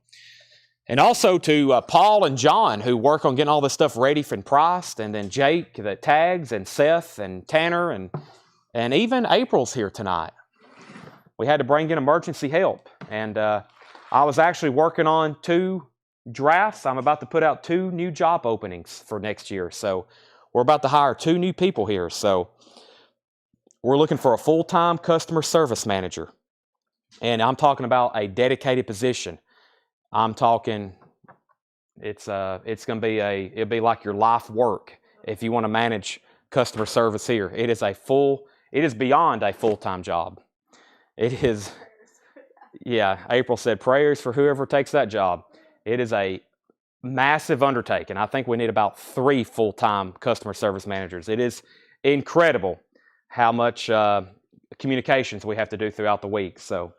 Speaker 1: and also to Paul and John, who work on getting all this stuff ready and priced, and then Jake that tags, and Seth and Tanner, and even April's here tonight. We had to bring in emergency help, and I was actually working on 2 drafts. I'm about to put out 2 new job openings for next year. So we're about to hire 2 new people here. So we're looking for a full-time customer service manager. And I'm talking about a dedicated position. I'm talking, it's going to be it'll be like your life work if you want to manage customer service here. It is beyond a full-time job. It is, Yeah, April said prayers for whoever takes that job. It is a massive undertaking. I think we need about 3 full-time customer service managers. It is incredible how much communications we have to do throughout the week. So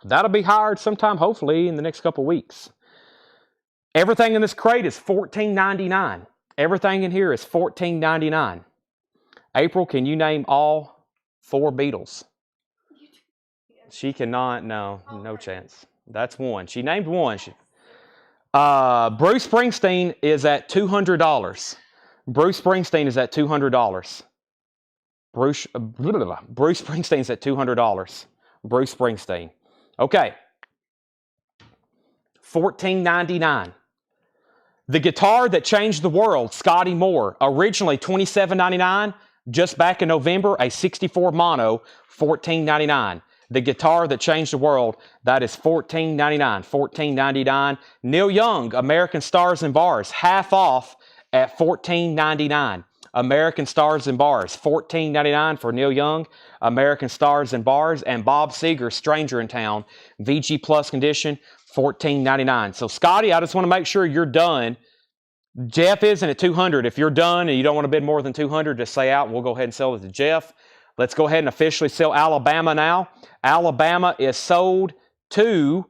Speaker 1: that'll be hired sometime, hopefully, in the next couple weeks. Everything in this crate is $14.99. Everything in here is $14.99. April, can you name all 4 Beatles? She cannot. No chance. That's one. She named one. Bruce Springsteen is at $200. Bruce Springsteen is at $200. Bruce Springsteen's at $200. Bruce Springsteen. Okay. $14.99. The guitar that changed the world, Scotty Moore, originally $27.99. Just back in November, a 64 mono, $14.99. The guitar that changed the world, that is $14.99. $14.99. Neil Young, American Stars and Bars, half off at $14.99. American Stars and Bars, $14.99 for Neil Young, American Stars and Bars, and Bob Seger, Stranger in Town, VG Plus condition, $14.99. So Scotty, I just want to make sure you're done. Jeff isn't at $200. If you're done and you don't want to bid more than $200, just say out and we'll go ahead and sell it to Jeff. Let's go ahead and officially sell Alabama now. Alabama is sold to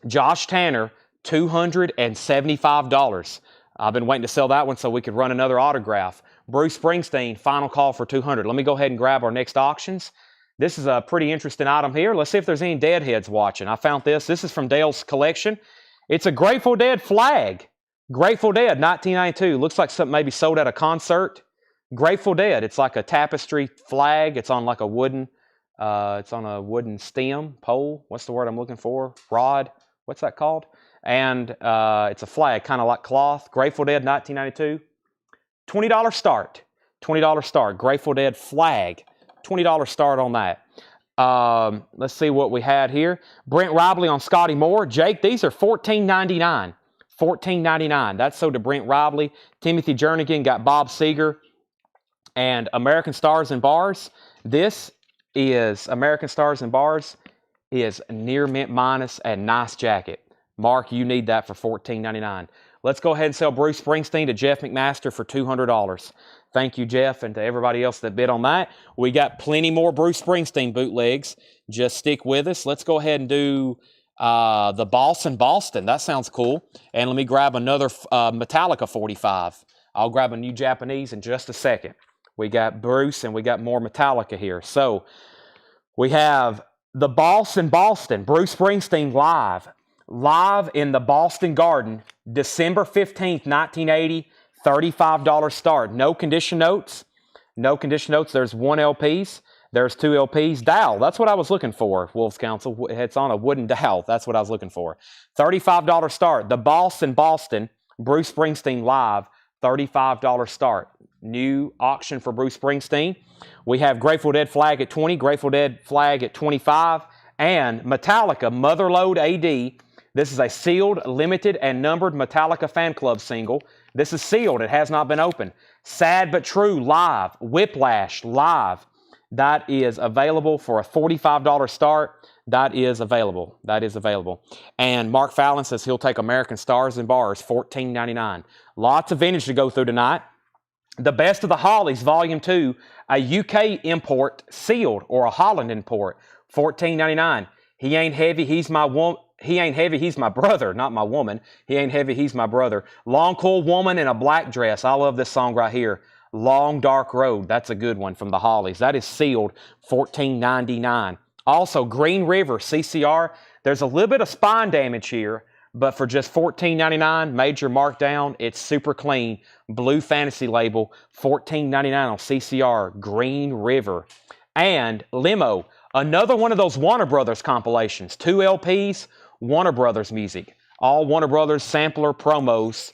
Speaker 1: Josh Tanner, $275. I've been waiting to sell that one so we could run another autograph. Bruce Springsteen, final call for $200. Let me go ahead and grab our next auctions. This is a pretty interesting item here. Let's see if there's any Deadheads watching. I found this. This is from Dale's collection. It's a Grateful Dead flag. Grateful Dead, 1992. Looks like something maybe sold at a concert. Grateful Dead. It's like a tapestry flag. It's on like a wooden, it's on a wooden stem, pole. What's the word I'm looking for? Rod. What's that called? And it's a flag, kind of like cloth. Grateful Dead, 1992. $20 start. $20 start. Grateful Dead flag. $20 start on that. Let's see what we had here. Brent Ribley on Scotty Moore. Jake, these are $14.99. $14.99. That's sold to Brent Ribley. Timothy Jernigan got Bob Seger. And American Stars and Bars. This is American Stars and Bars is near mint minus and nice jacket. Mark, you need that for $14.99. Let's go ahead and sell Bruce Springsteen to Jeff McMaster for $200. Thank you, Jeff, and to everybody else that bid on that. We got plenty more Bruce Springsteen bootlegs. Just stick with us. Let's go ahead and do the Boston. That sounds cool. And let me grab another Metallica 45. I'll grab a new Japanese in just a second. We got Bruce and we got more Metallica here. So we have the Boston, Bruce Springsteen live in the Boston Garden, December 15th, 1980, $35 start. No condition notes. No condition notes. There's 1 LPs. There's 2 LPs. Dowel. That's what I was looking for, Wolves Council. It's on a wooden dowel. That's what I was looking for. $35 start. The Boston, Bruce Springsteen live, $35 start. New auction for Bruce Springsteen. We have Grateful Dead flag at 20, Grateful Dead flag at 25, and Metallica Motherload AD. This is a sealed, limited, and numbered Metallica fan club single. This is sealed. It has not been opened. Sad But True live. Whiplash live. That is available for a $45 start. That is available. And Mark Fallon says he'll take American Stars and Bars, $14.99. Lots of vintage to go through tonight. The Best of the Hollies, Volume 2, a UK import sealed, or a Holland import, $14.99. He ain't heavy, he's my woman. He ain't heavy, he's my brother, not my woman. He ain't heavy, he's my brother. Long Cool Woman in a Black Dress. I love this song right here. Long Dark Road. That's a good one from the Hollies. That is sealed, $14.99. Also, Green River, CCR. There's a little bit of spine damage here, but for just $14.99, major markdown. It's super clean. Blue Fantasy label, $14.99 on CCR, Green River. And Limo, another one of those Warner Brothers compilations. 2 LPs, Warner Brothers music. All Warner Brothers sampler promos,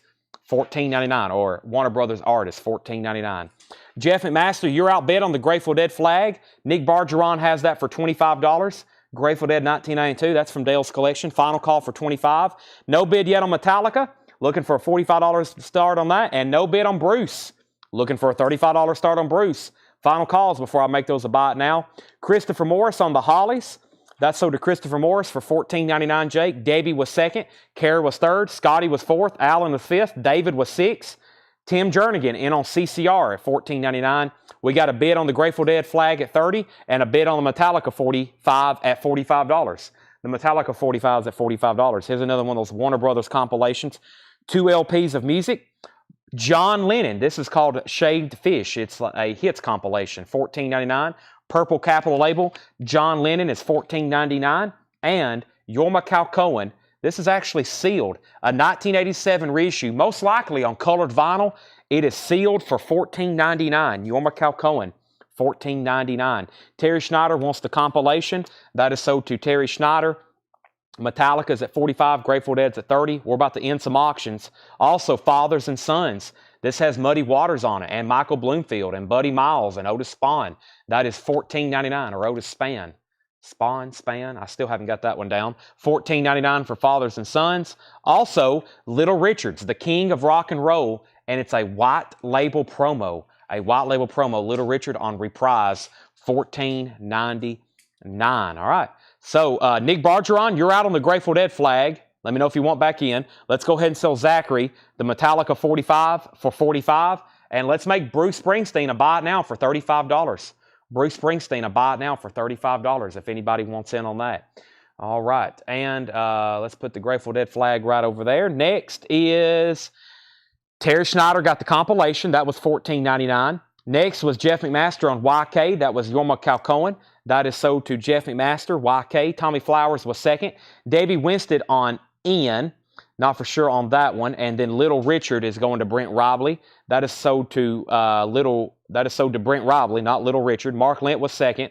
Speaker 1: $14.99, or Warner Brothers artists, $14.99. Jeff McMaster, you're outbid on the Grateful Dead flag. Nick Bargeron has that for $25. Grateful Dead 1992, that's from Dale's collection. Final call for $25. No bid yet on Metallica. Looking for a $45 start on that. And no bid on Bruce. Looking for a $35 start on Bruce. Final calls before I make those a buy it now. Christopher Morris on the Hollies. That's sold to Christopher Morris for $14.99. Jake. Debbie was second. Kara was third. Scotty was fourth. Alan was fifth. David was sixth. Tim Jernigan in on CCR at $14.99. We got a bid on the Grateful Dead flag at $30 and a bid on the Metallica 45 at $45. The Metallica 45 is at $45. Here's another one of those Warner Brothers compilations. 2 LPs of music. John Lennon. This is called Shaved Fish. It's a hits compilation. $14.99. Purple Capital label. John Lennon is $14.99. And Yorma Calcoen. This is actually sealed. A 1987 reissue, most likely on colored vinyl. It is sealed for $14.99. Yorma Calcoen, $14.99. Terry Schneider wants the compilation. That is sold to Terry Schneider. Metallica's at $45. Grateful Dead's at $30. We're about to end some auctions. Also, Fathers and Sons. This has Muddy Waters on it, and Michael Bloomfield, and Buddy Miles, and Otis Spann. That is $14.99, or Otis Spann. Spann, I still haven't got that one down. $14.99 for Fathers and Sons. Also, Little Richard's, the king of rock and roll, and it's a white label promo. A white label promo, Little Richard on Reprise, $14.99. All right. So, Nick Bargeron, you're out on the Grateful Dead flag. Let me know if you want back in. Let's go ahead and sell Zachary the Metallica 45 for $45. And let's make Bruce Springsteen a buy it now for $35. Bruce Springsteen, a buy it now for $35 if anybody wants in on that. All right. And let's put the Grateful Dead flag right over there. Next is Terry Schneider got the compilation. That was $14.99. Next was Jeff McMaster on YK. That was Yorma Calcoen. That is sold to Jeff McMaster, YK. Tommy Flowers was second. Davey Winstead on N. Not for sure on that one. And then Little Richard is going to Brent Robley. That is sold to Brent Robley, not Little Richard. Mark Lent was second.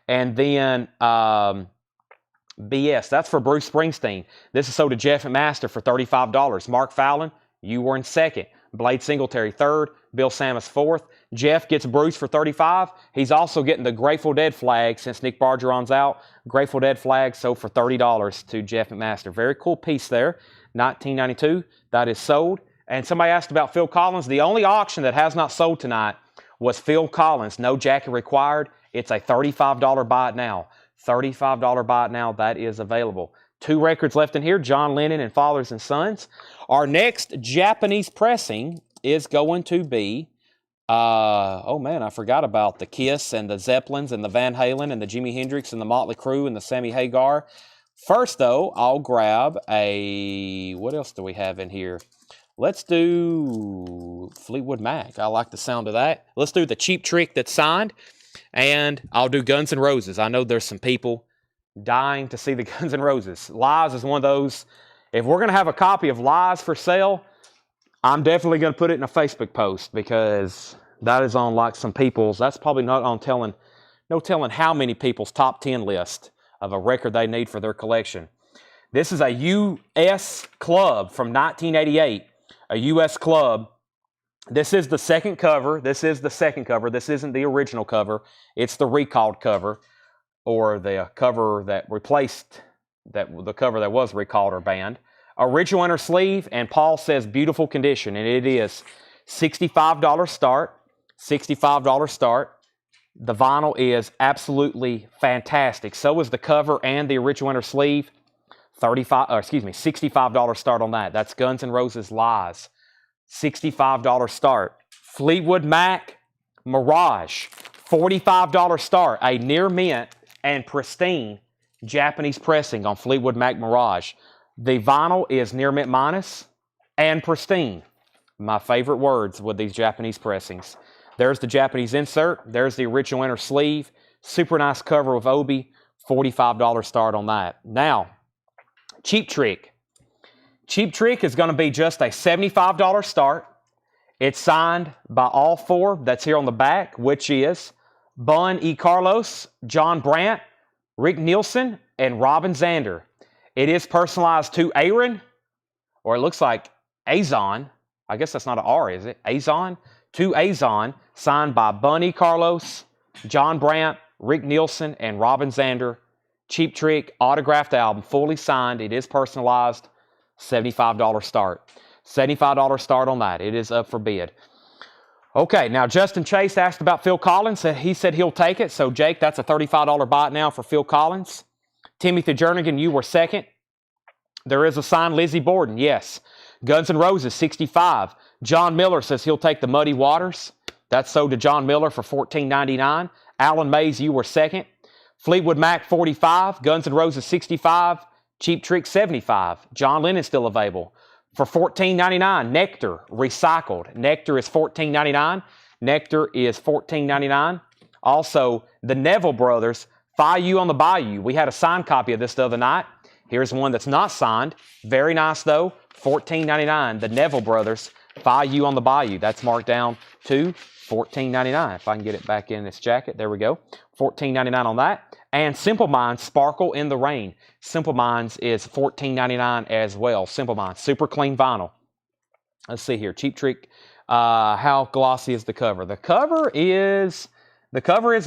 Speaker 1: And then BS, that's for Bruce Springsteen. This is sold to Jeff McMaster for $35. Mark Fallon, you were in second. Blade Singletary third. Bill Samus fourth. Jeff gets Bruce for $35. He's also getting the Grateful Dead flag since Nick Bargeron's out. Grateful Dead flag sold for $30 to Jeff McMaster. Very cool piece there. 1992. That is sold. And somebody asked about Phil Collins. The only auction that has not sold tonight was Phil Collins. No jacket required. It's a $35 buy it now. $35 buy it now. That is available. 2 records left in here. John Lennon and Fathers and Sons. Our next Japanese pressing is going to be, oh man, I forgot about the Kiss and the Zeppelins and the Van Halen and the Jimi Hendrix and the Motley Crue and the Sammy Hagar. First, though, I'll grab a, what else do we have in here? Let's do Fleetwood Mac. I like the sound of that. Let's do the Cheap Trick that's signed, and I'll do Guns N' Roses. I know there's some people dying to see the Guns N' Roses. Lies is one of those. If we're going to have a copy of Lies for sale, I'm definitely going to put it in a Facebook post because that is on like some people's. That's probably not on no telling how many people's top 10 list of a record they need for their collection. This is a U.S. club from 1988. A U.S. club. This is the second cover. This is the second cover. This isn't the original cover. It's the recalled cover, or the cover that replaced the cover that was recalled or banned. Original inner sleeve, and Paul says beautiful condition, and it is $65 start. $65 start. The vinyl is absolutely fantastic. So is the cover and the original inner sleeve. $65 start on that. That's Guns N' Roses Lies. $65 start. Fleetwood Mac Mirage. $45 start. A near mint and pristine Japanese pressing on Fleetwood Mac Mirage. The vinyl is near mint minus and pristine. My favorite words with these Japanese pressings. There's the Japanese insert. There's the original inner sleeve. Super nice cover with Obi. $45 start on that. Now, Cheap Trick. Cheap Trick is going to be just a $75 start. It's signed by all 4 that's here on the back, which is Bun E. Carlos, John Brandt, Rick Nielsen, and Robin Zander. It is personalized to Aaron, or it looks like Azon. I guess that's not an R, is it? Azon? To Azon, signed by Bun E. Carlos, John Brandt, Rick Nielsen, and Robin Zander. Cheap Trick, autographed album, fully signed. It is personalized. $75 start. $75 start on that. It is up for bid. Okay, now Justin Chase asked about Phil Collins. He said he'll take it. So, Jake, that's a $35 buy it now for Phil Collins. Timothy Jernigan, you were second. There is a sign, Lizzie Borden, yes. Guns N' Roses, 65. John Miller says he'll take the Muddy Waters. That's sold to John Miller for $14.99. Alan Mays, you were second. Fleetwood Mac, 45. Guns N' Roses, 65. Cheap Trick, 75. John Lennon still available for $14.99. Nectar, recycled. Nectar is $14.99. Nectar is $14.99. Also, the Neville Brothers, Fly You on the Bayou. We had a signed copy of this the other night. Here's one that's not signed. Very nice, though. $14.99. The Neville Brothers, Fly You on the Bayou. That's marked down to $14.99. If I can get it back in this jacket. There we go. $14.99 on that. And Simple Minds, Sparkle in the Rain. Simple Minds is $14.99 as well. Simple Minds, super clean vinyl. Let's see here. Cheap Trick. How glossy is the cover? The cover is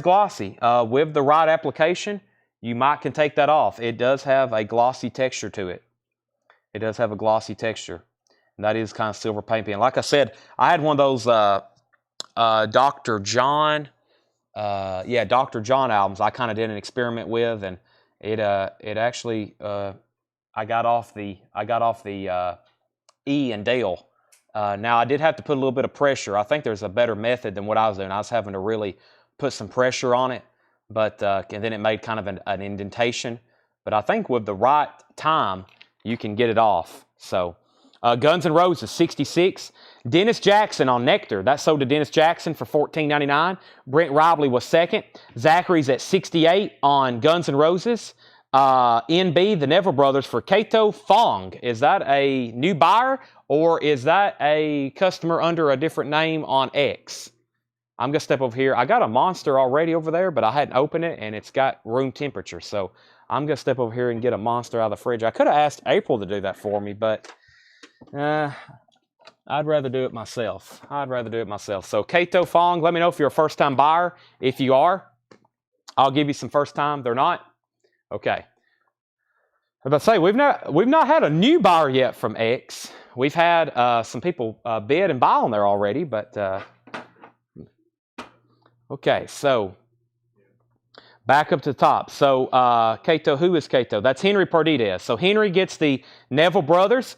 Speaker 1: glossy. With the right application, you can take that off. It does have a glossy texture to it. It does have a glossy texture. And that is kind of silver paint pen. Like I said, I had one of those Dr. John Dr. John albums I kind of did an experiment with, and it actually I got off the E and Dale. Now I did have to put a little bit of pressure. I think there's a better method than what I was doing. I was having to really put some pressure on it, but and then it made kind of an indentation. But I think with the right time, you can get it off. So Guns N' Roses, 66. Dennis Jackson on Nectar. That sold to Dennis Jackson for $14.99. Brent Ribley was second. Zachary's at 68 on Guns N' Roses. NB, the Neville Brothers, for Kato Fong. Is that a new buyer, or is that a customer under a different name on X? I'm going to step over here. I got a Monster already over there, but I hadn't opened it, and it's got room temperature. So I'm going to step over here and get a Monster out of the fridge. I could have asked April to do that for me, but I'd rather do it myself. So Kato Fong, let me know if you're a first-time buyer. If you are, I'll give you some first time. They're not? Okay. As I say, we've not had a new buyer yet from X. We've had some people bid and buy on there already, but okay. So back up to the top. So Kato, who is Kato? That's Henry Pardidez. So Henry gets the Neville Brothers.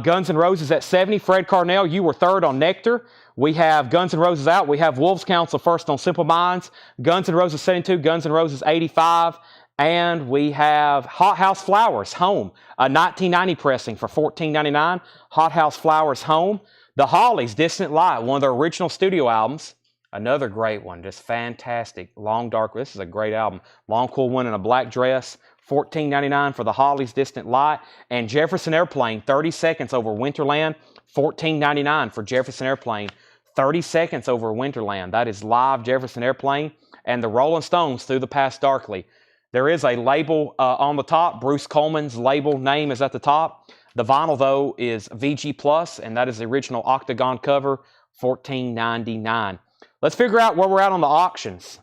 Speaker 1: Guns N' Roses at 70. Fred Carnell, you were third on Nectar. We have Guns N' Roses out. We have Wolves Council first on Simple Minds. Guns N' Roses 72. Guns N' Roses 85. And we have Hot House Flowers, Home. 1990 pressing for $14.99. Hot House Flowers, Home. The Hollies, Distant Light, one of their original studio albums. Another great one, just fantastic. Long Dark, this is a great album. Long Cool One in a Black Dress. $14.99 for the Hollies, Distant Light. And Jefferson Airplane, 30 Seconds Over Winterland. $14.99 for Jefferson Airplane. 30 Seconds Over Winterland. That is live Jefferson Airplane. And the Rolling Stones, Through the Past Darkly. There is a label on the top. Bruce Coleman's label name is at the top. The vinyl, though, is VG Plus, and that is the original Octagon cover, $14.99. Let's figure out where we're at on the auctions.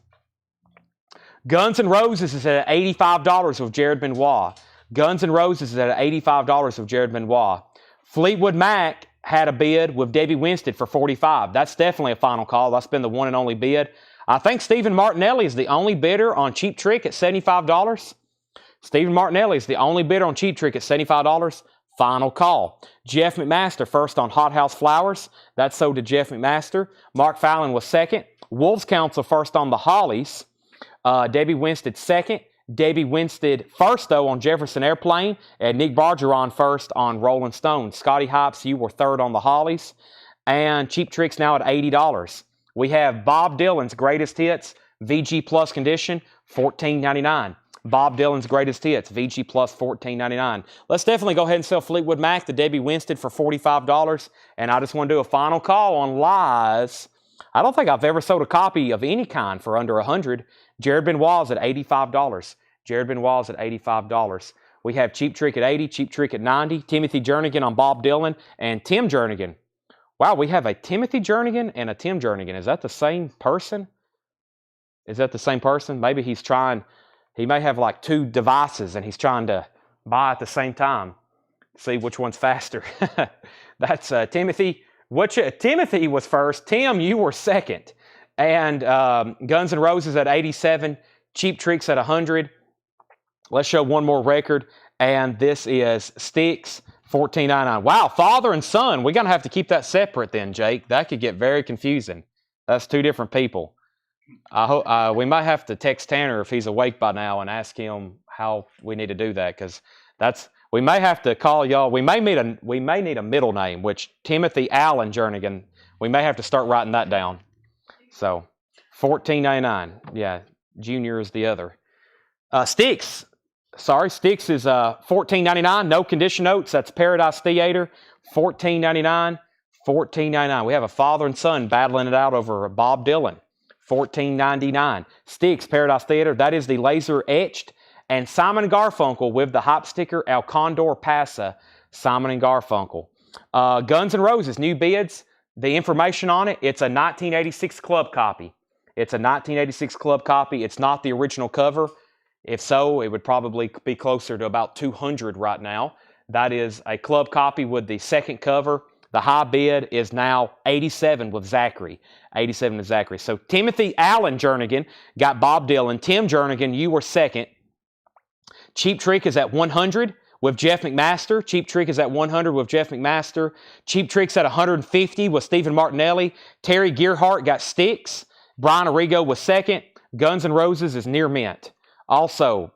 Speaker 1: Guns N' Roses is at $85 with Jared Benoit. Guns N' Roses is at $85 with Jared Benoit. Fleetwood Mac had a bid with Debbie Winstead for $45. That's definitely a final call. That's been the one and only bid. I think Stephen Martinelli is the only bidder on Cheap Trick at $75. Stephen Martinelli is the only bidder on Cheap Trick at $75. Final call. Jeff McMaster first on Hot House Flowers. That's sold to Jeff McMaster. Mark Fallon was second. Wolves Council first on the Hollies. Debbie Winstead second. Debbie Winstead first, though, on Jefferson Airplane. And Nick Bargeron first on Rolling Stone. Scotty Hopes, you were third on the Hollies. And Cheap Trick's now at $80. We have Bob Dylan's Greatest Hits, VG Plus condition, $14.99. Bob Dylan's Greatest Hits, VG Plus, $14.99. Let's definitely go ahead and sell Fleetwood Mac to Debbie Winstead for $45. And I just want to do a final call on Lies. I don't think I've ever sold a copy of any kind for under $100. Jared Benoit's at $85. Jared Benoit's at $85. We have Cheap Trick at $80, Cheap Trick at $90. Timothy Jernigan on Bob Dylan, and Tim Jernigan. Wow, we have a Timothy Jernigan and a Tim Jernigan. Is that the same person? Is that the same person? Maybe he may have like two devices and he's trying to buy at the same time. See which one's faster. That's Timothy. Timothy was first. Tim, you were second. And Guns N' Roses at 87. Cheap Tricks at 100. Let's show one more record, and this is Sticks, $14.99. Wow, father and son. We're going to have to keep that separate then, Jake. That could get very confusing. That's two different people. I hope we might have to text Tanner if he's awake by now and ask him how we need to do that, because we may have to call y'all. We may need a middle name, which Timothy Allen Jernigan. We may have to start writing that down. So $14.99. Yeah, Junior is the other. Sticks is $14.99. No condition notes. That's Paradise Theater. $14.99. $14.99. We have a father and son battling it out over Bob Dylan. $14.99. Sticks, Paradise Theater. That is the laser etched. And Simon & Garfunkel with the hop sticker El Condor Pasa. Simon & Garfunkel. Guns N' Roses, new bids. The information on it, it's a 1986 club copy. It's a 1986 club copy. It's not the original cover. If so, it would probably be closer to about 200 right now. That is a club copy with the second cover. The high bid is now 87 with Zachary. 87 with Zachary. So Timothy Allen Jernigan got Bob Dylan. Tim Jernigan, you were second. Cheap Trick is at 100 with Jeff McMaster. Cheap Trick is at 100 with Jeff McMaster. Cheap Trick's at 150 with Stephen Martinelli. Terry Gearhart got Sticks. Brian Arrigo was second. Guns N' Roses is near mint. Also,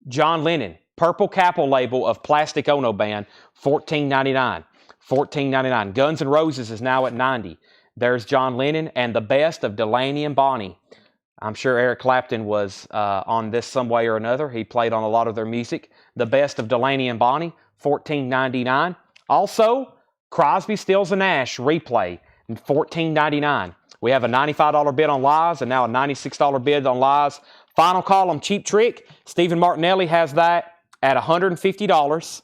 Speaker 1: John Lennon, Purple Capel label of Plastic Ono Band, $14.99. $14.99. Guns N' Roses is now at 90. There's John Lennon and the best of Delaney and Bonnie. I'm sure Eric Clapton was on this some way or another. He played on a lot of their music. The best of Delaney and Bonnie, $14.99. Also, Crosby, Stills, and Nash replay, $14.99. We have a $95 bid on Lies and now a $96 bid on Lies. Final call on Cheap Trick. Stephen Martinelli has that at $150,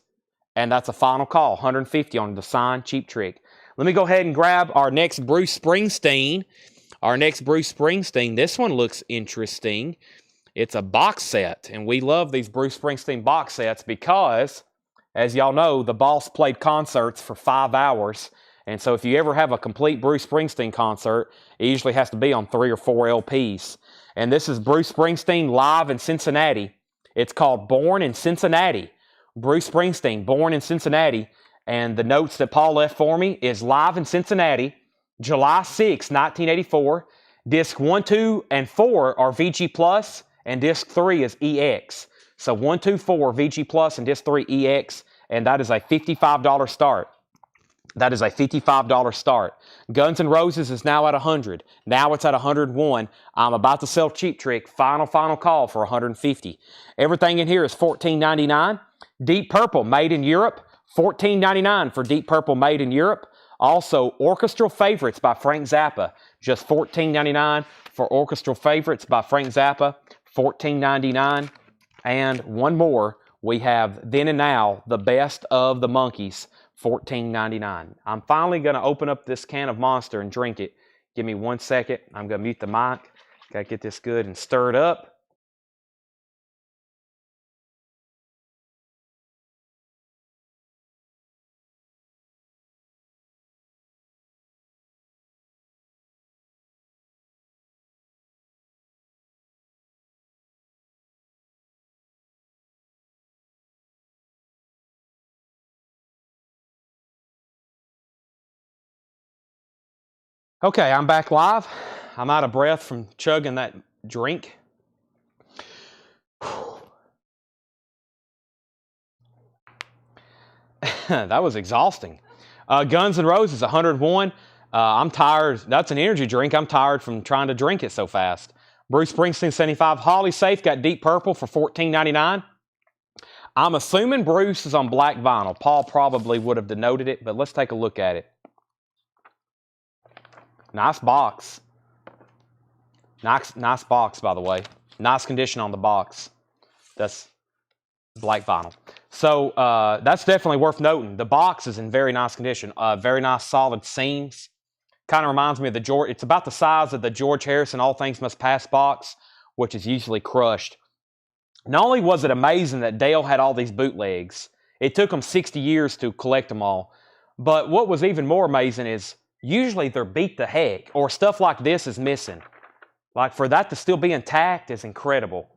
Speaker 1: and that's a final call, $150 on the signed Cheap Trick. Let me go ahead and grab our next Bruce Springsteen. This one looks interesting. It's a box set, and we love these Bruce Springsteen box sets because, as y'all know, the boss played concerts for 5 hours. And so if you ever have a complete Bruce Springsteen concert, it usually has to be on 3 or 4 LPs. And this is Bruce Springsteen live in Cincinnati. It's called Born in Cincinnati. Bruce Springsteen, Born in Cincinnati. And the notes that Paul left for me is live in Cincinnati, July 6, 1984. Disc 1, 2, and 4 are VG Plus, and Disc 3 is EX. So 1, 2, 4 VG Plus, and Disc 3 EX, and that is a $55 start. That is a $55 start. Guns N' Roses is now at 100. Now it's at 101. I'm about to sell Cheap Trick. Final call for 150. Everything in here is $14.99. Deep Purple, made in Europe. $14.99 for Deep Purple, made in Europe. Also, Orchestral Favorites by Frank Zappa. Just $14.99 for Orchestral Favorites by Frank Zappa. $14.99. And one more. We have Then and Now, The Best of the Monkees. $14.99. I'm finally going to open up this can of Monster and drink it. Give me 1 second. I'm going to mute the mic. Got to get this good and stirred up. Okay, I'm back live. I'm out of breath from chugging that drink. That was exhausting. Guns N' Roses, 101. I'm tired. That's an energy drink. I'm tired from trying to drink it so fast. Bruce Springsteen, 75. Holly Safe got Deep Purple for $14.99. I'm assuming Bruce is on black vinyl. Paul probably would have denoted it, but let's take a look at it. Nice box. Nice box, by the way. Nice condition on the box. That's black vinyl. So that's definitely worth noting. The box is in very nice condition. Very nice solid seams. Kind of reminds me of the George. It's about the size of the George Harrison All Things Must Pass box, which is usually crushed. Not only was it amazing that Dale had all these bootlegs, it took them 60 years to collect them all. But what was even more amazing is usually they're beat to heck, or stuff like this is missing. Like for that to still be intact is incredible.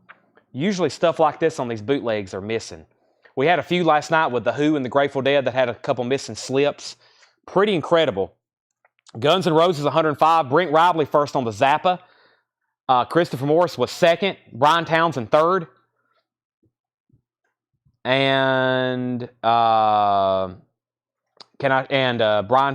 Speaker 1: Usually stuff like this on these bootlegs are missing. We had a few last night with The Who and the Grateful Dead that had a couple missing slips. Pretty incredible. Guns N' Roses 105. Brent Ribley first on the Zappa. Christopher Morris was second. Brian Townsend third. And Brian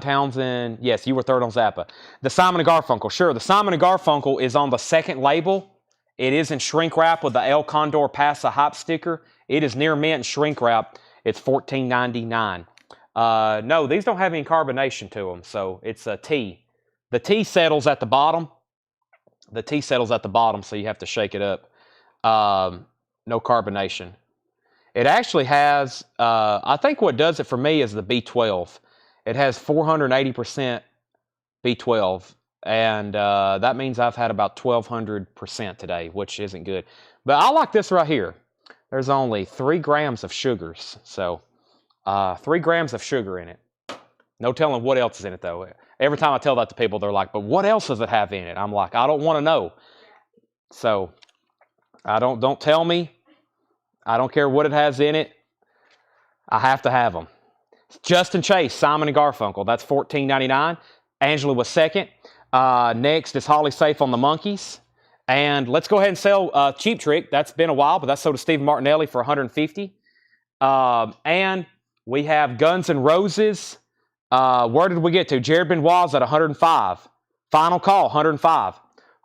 Speaker 1: Townsend, yes, you were third on Zappa. The Simon & Garfunkel, sure. The Simon & Garfunkel is on the second label. It is in shrink wrap with the El Condor Pasa Hop sticker. It is near mint shrink wrap. It's $14.99. No, these don't have any carbonation to them, so it's a tea. The tea settles at the bottom. The tea settles at the bottom, so you have to shake it up. No carbonation. It actually has, I think what does it for me is the B12. It has 480% B12. And that means I've had about 1,200% today, which isn't good. But I like this right here. There's only 3 grams of sugars. So 3 grams of sugar in it. No telling what else is in it, though. Every time I tell that to people, they're like, but what else does it have in it? I'm like, I don't want to know. So don't tell me. I don't care what it has in it. I have to have them. Justin Chase, Simon & Garfunkel. That's $14.99. Angela was second. Next is Holly Safe on the Monkees. And let's go ahead and sell Cheap Trick. That's been a while, but that's sold to Stephen Martinelli for $150. And we have Guns N' Roses. Where did we get to? Jared Benoit's at 105. Final call, 105.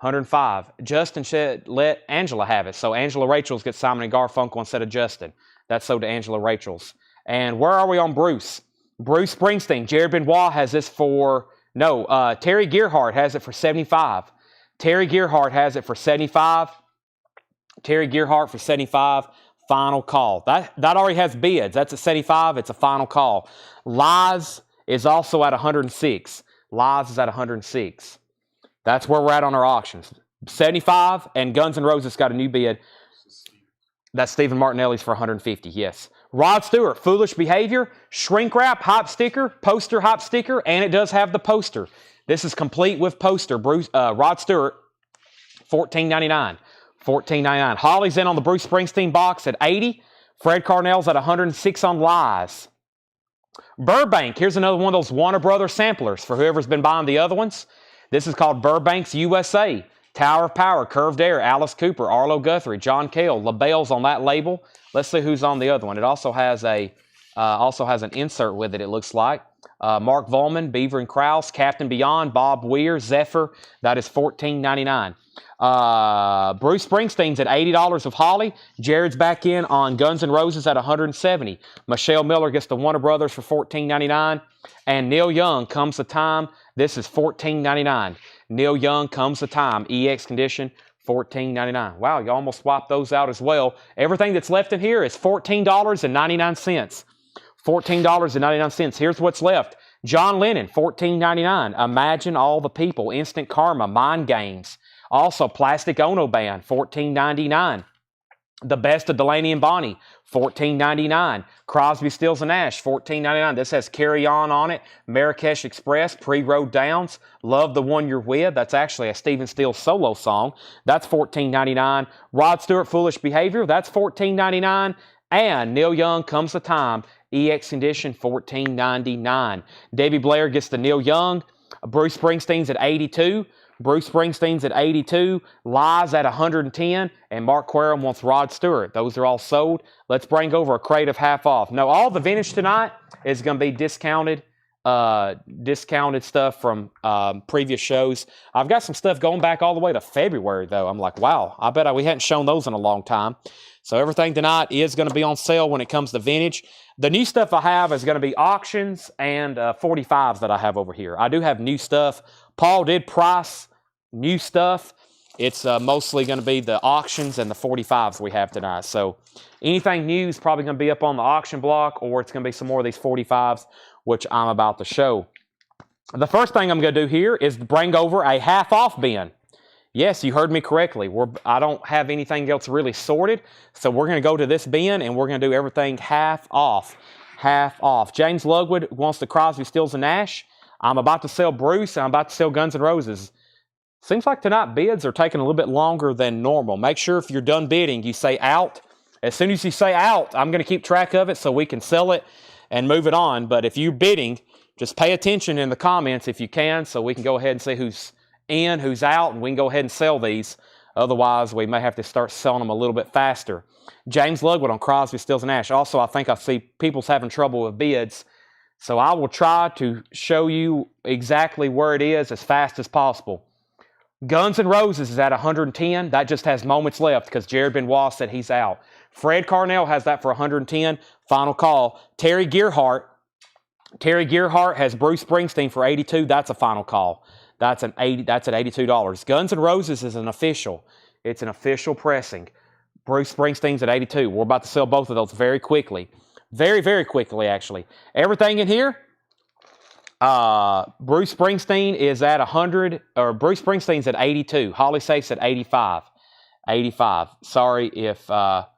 Speaker 1: 105. Justin said, let Angela have it. So Angela Rachels gets Simon & Garfunkel instead of Justin. That's sold to Angela Rachels. And where are we on Bruce? Bruce Springsteen. Jared Benoit has this for... No, Terry Gearhart has it for 75. Terry Gearhart has it for 75. Terry Gearhart for 75. Final call. That already has bids. That's at 75. It's a final call. Lies is also at 106. Lies is at 106. That's where we're at on our auctions. 75 and Guns N' Roses got a new bid. That's Stephen Martinelli's for 150. Yes. Rod Stewart, Foolish Behavior, shrink wrap, hop sticker, poster hop sticker, and it does have the poster. This is complete with poster. Rod Stewart, $14.99. $14.99. Holly's in on the Bruce Springsteen box at 80. Fred Carnell's at 106 on Lies. Burbank, here's another one of those Warner Brothers samplers for whoever's been buying the other ones. This is called Burbank's USA. Tower of Power, Curved Air, Alice Cooper, Arlo Guthrie, John Cale, LaBelle's on that label. Let's see who's on the other one. It also has an insert with it, it looks like. Mark Volman, Beaver and Krause, Captain Beyond, Bob Weir, Zephyr. That is $14.99. Bruce Springsteen's at $80 of Holly. Jared's back in on Guns N' Roses at $170. Michelle Miller gets the Warner Brothers for $14.99. And Neil Young, Comes the Time. This is $14.99. Neil Young, Comes the Time. EX condition, $14.99. Wow, you almost swapped those out as well. Everything that's left in here is $14.99. $14.99. Here's what's left. John Lennon, $14.99. Imagine All the People, Instant Karma, Mind Games. Also, Plastic Ono Band, $14.99. The Best of Delaney and Bonnie, $14.99. Crosby, Stills and Nash, $14.99. This has Carry On it. Marrakesh Express, Pre-Road Downs, Love the One You're With. That's actually a Stephen Stills solo song. That's $14.99. Rod Stewart, Foolish Behavior. That's $14.99. And Neil Young, Comes the Time. EX condition, $14.99. Debbie Blair gets the Neil Young. Bruce Springsteen's at 82. Bruce Springsteen's at 82. Lies at 110. And Mark Querum wants Rod Stewart. Those are all sold. Let's bring over a crate of half off. No, all the vintage tonight is going to be discounted stuff from previous shows. I've got some stuff going back all the way to February, though. I'm like, wow, I bet we hadn't shown those in a long time. So everything tonight is going to be on sale when it comes to vintage. The new stuff I have is going to be auctions and 45s that I have over here. I do have new stuff. Paul did price new stuff. It's mostly going to be the auctions and the 45s we have tonight. So anything new is probably going to be up on the auction block, or it's going to be some more of these 45s, which I'm about to show. The first thing I'm going to do here is bring over a half-off bin. Yes, you heard me correctly. I don't have anything else really sorted, so we're going to go to this bin and we're going to do everything half off. Half off. James Lugwood wants the Crosby, Stills and Nash. I'm about to sell Bruce and I'm about to sell Guns N' Roses. Seems like tonight bids are taking a little bit longer than normal. Make sure if you're done bidding, you say out. As soon as you say out, I'm going to keep track of it so we can sell it and move it on. But if you're bidding, just pay attention in the comments if you can so we can go ahead and see who's in, who's out, and we can go ahead and sell these. Otherwise, we may have to start selling them a little bit faster. James Ludwood on Crosby, Stills, and Nash. Also, I think I see people's having trouble with bids. So I will try to show you exactly where it is as fast as possible. Guns N' Roses is at 110. That just has moments left because Jared Benoit said he's out. Fred Carnell has that for 110. Final call. Terry Gearhart has Bruce Springsteen for 82. That's a final call. That's at $82. Guns N' Roses is an official. It's an official pressing. Bruce Springsteen's at 82. We're about to sell both of those very quickly. Very, very quickly, actually. Everything in here, Bruce Springsteen is at 100, or Bruce Springsteen's at 82. Holly Safe's at 85. 85. Sorry if, I'll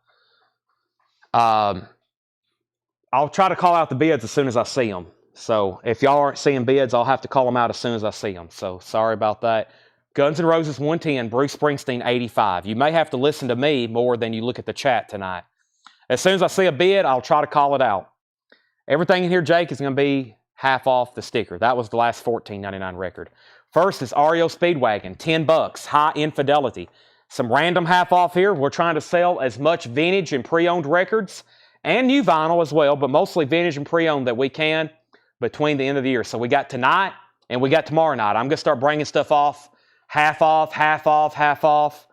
Speaker 1: try to call out the bids as soon as I see them. So if y'all aren't seeing bids, I'll have to call them out as soon as I see them. So sorry about that. Guns N' Roses 110, Bruce Springsteen 85. You may have to listen to me more than you look at the chat tonight. As soon as I see a bid, I'll try to call it out. Everything in here, Jake, is going to be half off the sticker. That was the last $14.99 record. First is REO Speedwagon, $10, high infidelity. Some random half off here. We're trying to sell as much vintage and pre-owned records and new vinyl as well, but mostly vintage and pre-owned that we can between the end of the year. So we got tonight and we got tomorrow night. I'm going to start bringing stuff off, half off, half off, half off.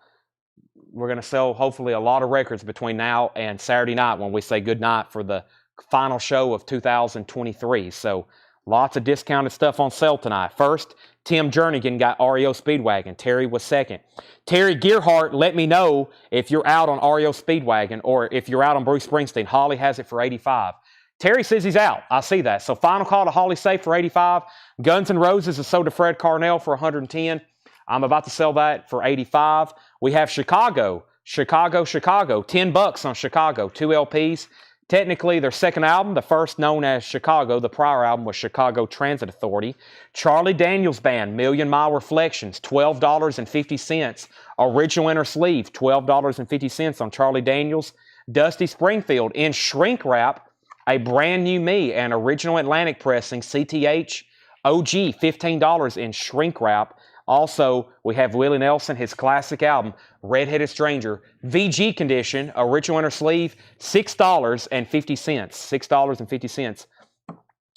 Speaker 1: We're going to sell hopefully a lot of records between now and Saturday night when we say good night for the final show of 2023. So lots of discounted stuff on sale tonight. First, Tim Jernigan got REO Speedwagon. Terry was second. Terry Gearhart, let me know if you're out on REO Speedwagon or if you're out on Bruce Springsteen. Holly has it for 85. Terry says he's out. I see that. So final call to Holly Safe for 85. Guns N' Roses is sold to Fred Carnell for 110. I'm about to sell that for 85. We have Chicago. $10 on Chicago. 2 LPs. Technically, their second album, the first known as Chicago. The prior album was Chicago Transit Authority. Charlie Daniels Band, Million Mile Reflections, $12.50. Original inner sleeve, $12.50 on Charlie Daniels. Dusty Springfield in shrink wrap, a brand new me, and original Atlantic pressing, CTH OG, $15 in shrink wrap. Also, we have Willie Nelson, his classic album, Red-Headed Stranger, VG condition, original inner sleeve, $6.50. $6.50.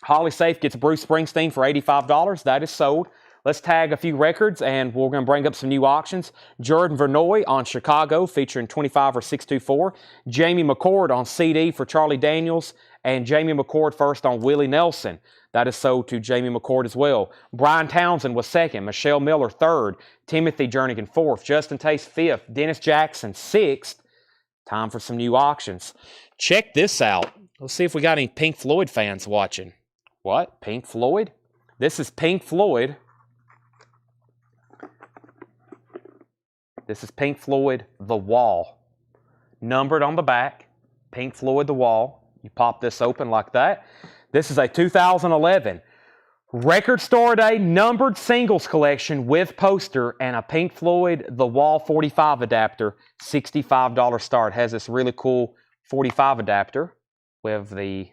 Speaker 1: Holly Safe gets Bruce Springsteen for $85. That is sold. Let's tag a few records, and we're going to bring up some new auctions. Jordan Vernoy on Chicago, featuring 25 or 624. Jamie McCord on CD for Charlie Daniels, and Jamie McCord first on Willie Nelson. That is sold to Jamie McCord as well. Brian Townsend was second. Michelle Miller third. Timothy Jernigan fourth. Justin Tace fifth. Dennis Jackson sixth. Time for some new auctions. Check this out. Let's see if we got any Pink Floyd fans watching. What? Pink Floyd? This is Pink Floyd. This is Pink Floyd, The Wall. Numbered on the back. Pink Floyd, The Wall. You pop this open like that. This is a 2011 Record Store Day numbered singles collection with poster and a Pink Floyd The Wall 45 adapter, $65 start. Has this really cool 45 adapter with the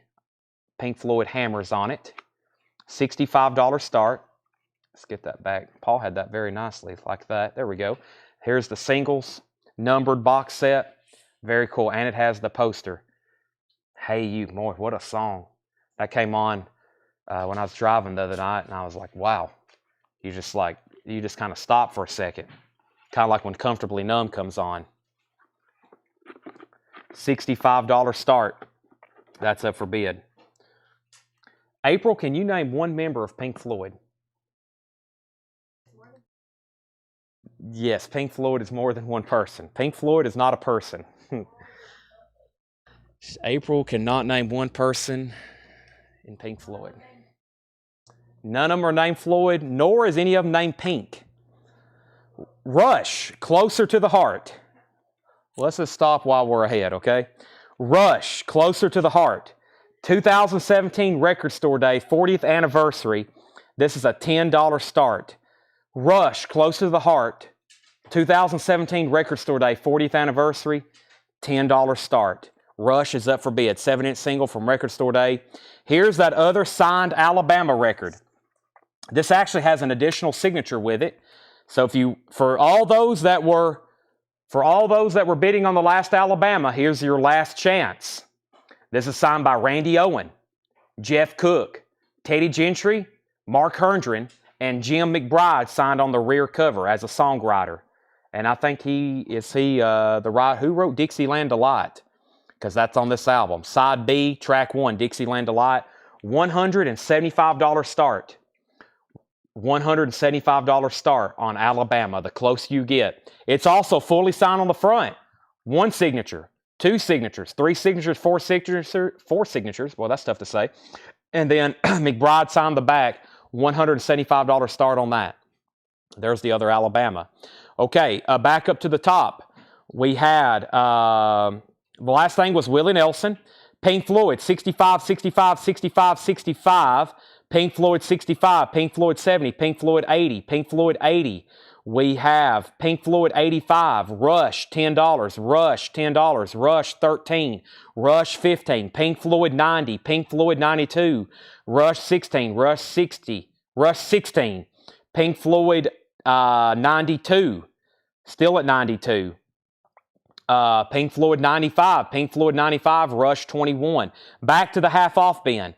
Speaker 1: Pink Floyd hammers on it. $65 start. Let's get that back. Paul had that very nicely like that. There we go. Here's the singles numbered box set. Very cool. And it has the poster. Hey You, boy, what a song. That came on when I was driving the other night, and I was like, wow. You just kind of stop for a second. Kind of like when Comfortably Numb comes on. $65 start. That's up for bid. April, can you name one member of Pink Floyd? Yes, Pink Floyd is more than one person. Pink Floyd is not a person. April cannot name one person in Pink Floyd. None of them are named Floyd, nor is any of them named Pink. Rush, Closer to the Heart. Let's just stop while we're ahead, okay? Rush, Closer to the Heart. 2017 Record Store Day, 40th anniversary. This is a $10 start. Rush, Close to the Heart, 2017 Record Store Day, 40th anniversary, $10 start. Rush is up for bid, 7-inch single from Record Store Day. Here's that other signed Alabama record. This actually has an additional signature with it. So for all those that were bidding on the last Alabama, here's your last chance. This is signed by Randy Owen, Jeff Cook, Teddy Gentry, Mark Herndon, and Jim McBride signed on the rear cover as a songwriter. And I think who wrote Dixieland Delight? Because that's on this album. Side B, track 1, Dixieland Delight, $175 start. $175 start on Alabama, the closer you get. It's also fully signed on the front. 1 signature, 2 signatures, 3 signatures, 4 signatures. Well, that's tough to say. And then McBride signed the back, $175 start on that. There's the other Alabama. Okay, back up to the top. We had, the last thing was Willie Nelson. Pink Floyd, 65, 65, 65, 65. Pink Floyd, 65. Pink Floyd, 70. Pink Floyd, 80. Pink Floyd, 80. We have Pink Floyd, 85. Rush, $10. Rush, $10. Rush, $13. Rush, $15. Pink Floyd, 90. Pink Floyd, 92. Rush, $16. Rush, $60. Rush, $16. Pink Floyd, 92. Still at 92. Pink Floyd, 95. Pink Floyd, 95. Rush, 21. Back to the half-off bin.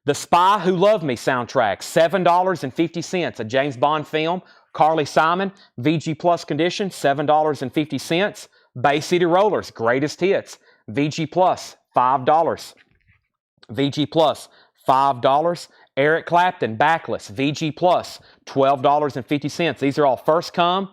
Speaker 1: The Spy Who Loved Me soundtrack, $7.50. A James Bond film. Carly Simon, VG Plus condition, $7.50. Bay City Rollers, Greatest Hits, VG Plus, $5. VG Plus, $5. Eric Clapton, Backless, VG Plus, $12.50. These are all first come,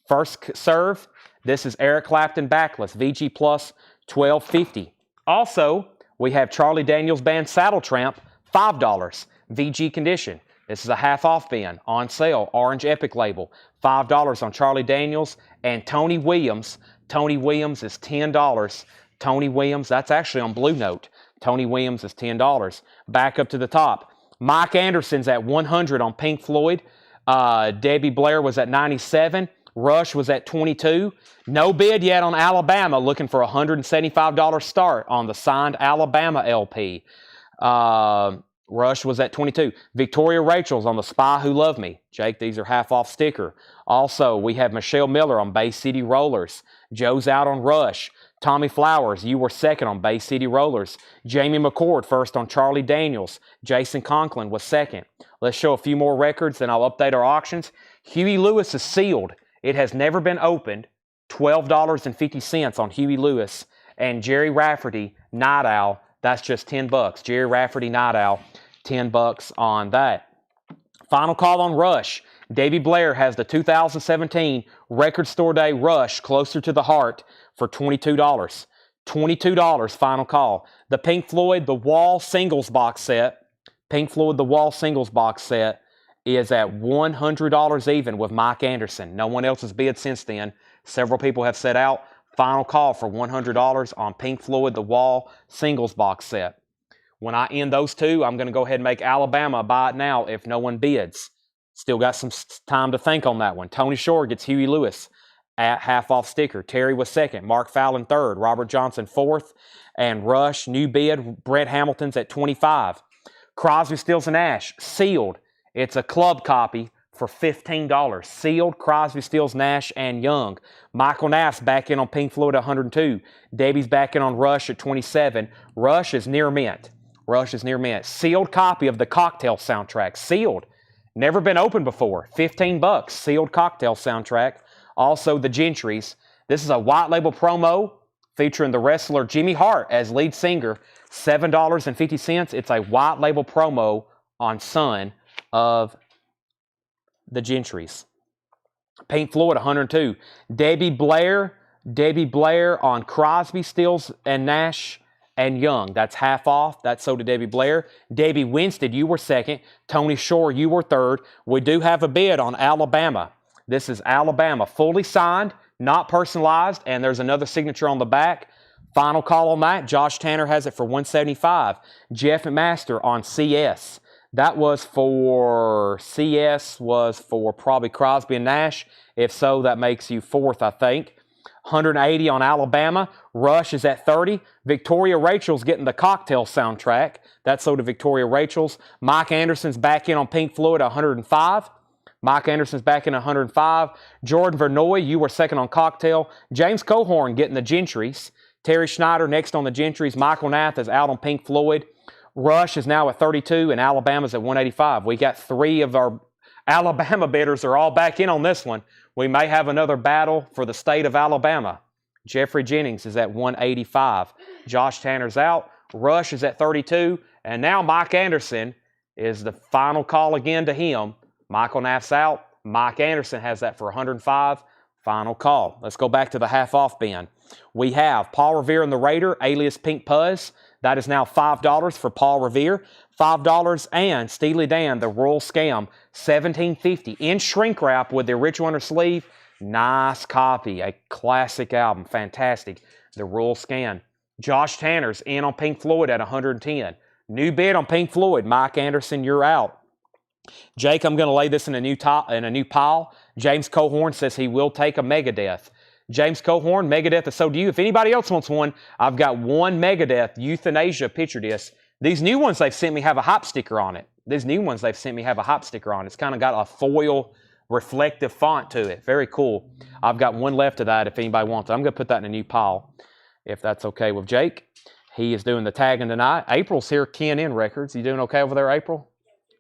Speaker 1: first serve. This is Eric Clapton, Backless, VG Plus, $12.50. Also, we have Charlie Daniels Band Saddle Tramp, $5. VG condition. This is a half-off bin, on sale, Orange Epic label, $5 on Charlie Daniels. And Tony Williams. Tony Williams is $10. Tony Williams, that's actually on Blue Note. Tony Williams is $10. Back up to the top. Mike Anderson's at $100 on Pink Floyd. Debbie Blair was at $97. Rush was at $22. No bid yet on Alabama, looking for a $175 start on the signed Alabama LP. Rush was at $22. Victoria Rachel's on The Spy Who Loved Me. Jake, these are half-off sticker. Also, we have Michelle Miller on Bay City Rollers. Joe's out on Rush. Tommy Flowers, You Were Second on Bay City Rollers. Jamie McCord first on Charlie Daniels. Jason Conklin was second. Let's show a few more records, then I'll update our auctions. Huey Lewis is sealed. It has never been opened. $12.50 on Huey Lewis. And Jerry Rafferty, Night Owl, that's just $10. Jerry Rafferty, Night Owl, $10 on that. Final call on Rush. Debbie Blair has the 2017 Record Store Day Rush, Closer to the Heart, for $22. $22 final call. The Pink Floyd The Wall singles box set. Pink Floyd The Wall singles box set is at $100 even with Mike Anderson. No one else has bid since then. Several people have set out. Final call for $100 on Pink Floyd The Wall singles box set. When I end those two, I'm going to go ahead and make Alabama buy it now if no one bids. Still got some time to think on that one. Tony Shore gets Huey Lewis at half-off sticker. Terry was second. Mark Fallon third. Robert Johnson fourth. And Rush, new bid, Brett Hamilton's at $25. Crosby, Stills, and Nash, sealed. It's a club copy for $15. Sealed, Crosby, Stills, Nash, and Young. Michael Nass back in on Pink Floyd at $102. Debbie's back in on Rush at $27. Rush is near mint. Rush is near mint. Sealed copy of the Cocktail soundtrack. Sealed. Never been opened before. $15. Sealed Cocktail soundtrack. Also the Gentrys. This is a white label promo featuring the wrestler Jimmy Hart as lead singer. $7.50. It's a white label promo on Son of the Gentrys. Pink Floyd, $102. Debbie Blair on Crosby, Stills, and Nash and Young. That's half off. That's sold to Debbie Blair. Debbie Winstead, you were second. Tony Shore, you were third. We do have a bid on Alabama. This is Alabama, fully signed, not personalized, and there's another signature on the back. Final call on that. Josh Tanner has it for $175. Jeff McMaster on CS. That was for CS, was for probably Crosby and Nash. If so, that makes you fourth, I think. 180 on Alabama. Rush is at 30. Victoria Rachel's getting the cocktail soundtrack. That's so to Victoria Rachel's. Mike Anderson's back in on Pink Floyd at 105. Mike Anderson's back in 105. Jordan Vernoy, you were second on cocktail. James Cohorn getting the Gentrys. Terry Schneider next on the Gentrys. Michael Nath is out on Pink Floyd. Rush is now at 32, and Alabama's at 185. We got three of our Alabama bidders are all back in on this one. We may have another battle for the state of Alabama. Jeffrey Jennings is at 185. Josh Tanner's out. Rush is at 32. And now Mike Anderson is the final call again to him. Michael Nath's out. Mike Anderson has that for 105. Final call. Let's go back to the half-off bin. We have Paul Revere and the Raider, alias Pink Puzz. That is now $5 for Paul Revere. $5 and Steely Dan, The Royal Scam, $17.50 in shrink wrap with the original inner sleeve. Nice copy, a classic album, fantastic. The Royal Scam. Josh Tanner's in on Pink Floyd at 110. New bid on Pink Floyd. Mike Anderson, you're out. Jake, I'm going to lay this in a new pile. James Cohorn says he will take a Megadeth. James Cohorn, Megadeth is so do you. If anybody else wants one, I've got one Megadeth Euthanasia picture disc. These new ones they've sent me have a hop sticker on it. It's kind of got a foil reflective font to it. Very cool. I've got one left of that if anybody wants it. I'm going to put that in a new pile if that's okay with Jake. He is doing the tagging tonight. April's here, KNN Records. You doing okay over there, April?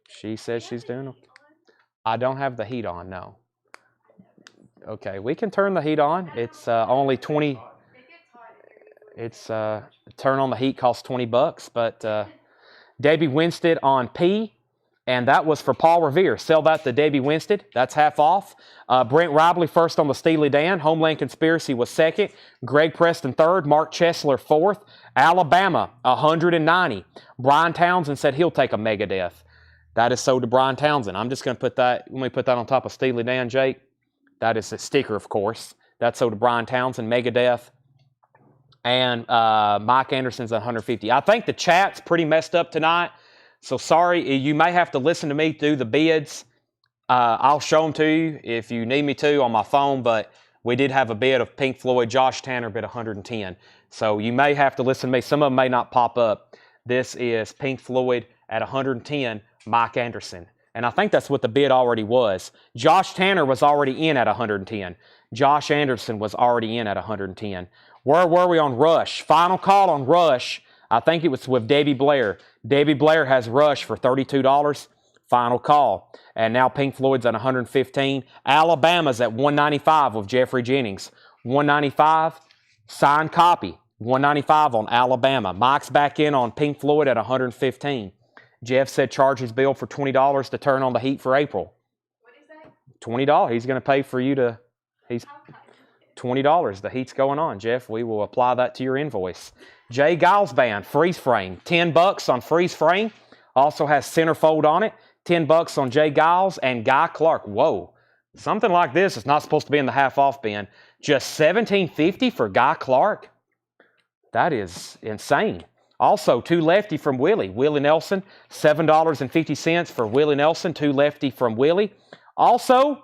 Speaker 1: She says she's doing okay. I don't have the heat on, no. Okay, we can turn the heat on. It's only 20. It's turn on the heat costs $20, but Debbie Winstead on P, and that was for Paul Revere. Sell that to Debbie Winstead. That's half off. Brent Robley first on the Steely Dan. Homeland Conspiracy was second. Greg Preston third. Mark Chesler fourth. Alabama 190. Brian Townsend said he'll take a Megadeth. That is so to Brian Townsend. I'm just going to put that. Let me put that on top of Steely Dan, Jake. That is a sticker, of course. That's so to Brian Townsend, Megadeth. And Mike Anderson's 150. I think the chat's pretty messed up tonight. So sorry, you may have to listen to me do the bids. I'll show them to you if you need me to on my phone, but we did have a bid of Pink Floyd. Josh Tanner bid 110. So you may have to listen to me. Some of them may not pop up. This is Pink Floyd at 110, Mike Anderson. And I think that's what the bid already was. Josh Tanner was already in at 110. Josh Anderson was already in at 110. Where were we on Rush? Final call on Rush. I think it was with Debbie Blair. Debbie Blair has Rush for $32. Final call. And now Pink Floyd's at 115. Alabama's at 195 with Jeffrey Jennings. 195, signed copy. 195 on Alabama. Mike's back in on Pink Floyd at 115. Jeff said charge his bill for $20 to turn on the heat for April.
Speaker 2: What is that?
Speaker 1: $20. He's going to pay for you to... He's $20. The heat's going on, Jeff. We will apply that to your invoice. Jay Giles Band, freeze frame. $10 on freeze frame. Also has centerfold on it. $10 on Jay Giles and Guy Clark. Whoa. Something like this is not supposed to be in the half-off bin. Just $17.50 for Guy Clark? That is insane. Also, two lefty from Willie. Willie Nelson, $7.50 for Willie Nelson. Two lefty from Willie. Also,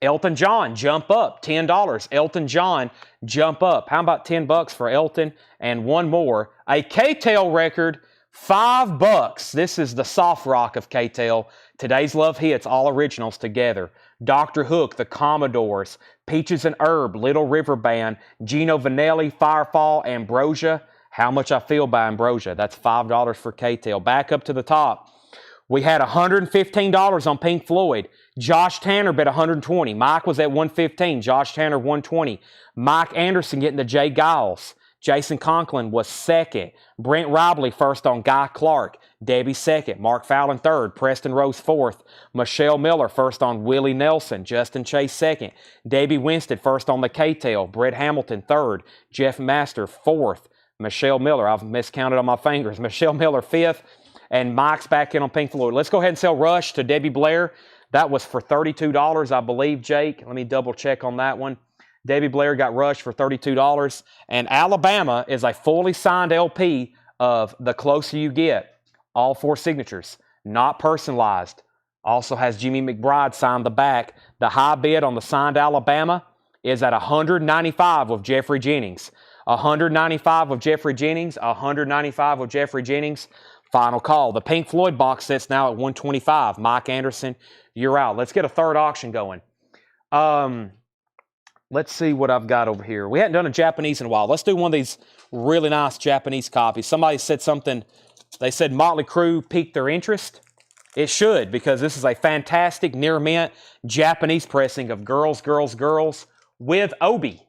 Speaker 1: Elton John, jump up, $10. Elton John, jump up. How about $10 for Elton? And one more, a K-Tail record, $5. This is the soft rock of K-Tail. Today's Love Hits, all originals together. Dr. Hook, The Commodores, Peaches and Herb, Little River Band, Gino Vanelli, Firefall, Ambrosia. How Much I Feel by Ambrosia. That's $5 for K-Tail. Back up to the top. We had $115 on Pink Floyd. Josh Tanner bid $120. Mike was at $115. Josh Tanner $120. Mike Anderson getting the Jay Giles. Jason Conklin was second. Brent Robley first on Guy Clark. Debbie second. Mark Fallon third. Preston Rose fourth. Michelle Miller first on Willie Nelson. Justin Chase second. Debbie Winstead first on the K-Tail. Brett Hamilton third. Jeff Master fourth. Michelle Miller, I've miscounted on my fingers. Michelle Miller fifth. And Mike's back in on Pink Floyd. Let's go ahead and sell Rush to Debbie Blair. That was for $32, I believe, Jake. Let me double check on that one. Debbie Blair got Rush for $32. And Alabama is a fully signed LP of The Closer You Get. All four signatures. not personalized. Also has Jimmy McBride signed the back. The high bid on the signed Alabama is at $195 with Jeffrey Jennings. $195 with Jeffrey Jennings. $195 with Jeffrey Jennings. Final call. The Pink Floyd box set's now at $125. Mike Anderson, you're out. Let's get a third auction going. Let's see what I've got over here. We hadn't done a Japanese in a while. Let's do one of these really nice Japanese copies. Somebody said something. They said Motley Crue piqued their interest. It should, because this is a fantastic near mint Japanese pressing of Girls, Girls, Girls with Obi.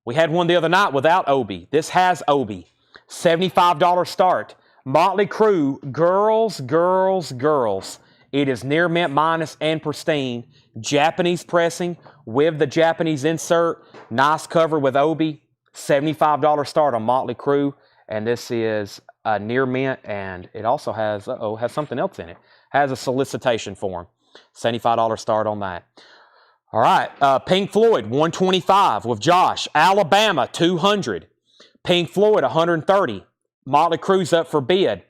Speaker 1: We had one the other night without Obi. This has Obi. $75 start. Motley Crue, Girls, Girls, Girls. It is near mint minus and pristine. Japanese pressing with the Japanese insert. Nice cover with Obi. $75 start on Motley Crue. And this is a near mint, and it also has, has something else in it. Has a solicitation form. $75 start on that. All right, Pink Floyd, $125 with Josh. Alabama, $200. Pink Floyd, $130. Motley Crue's up for bid.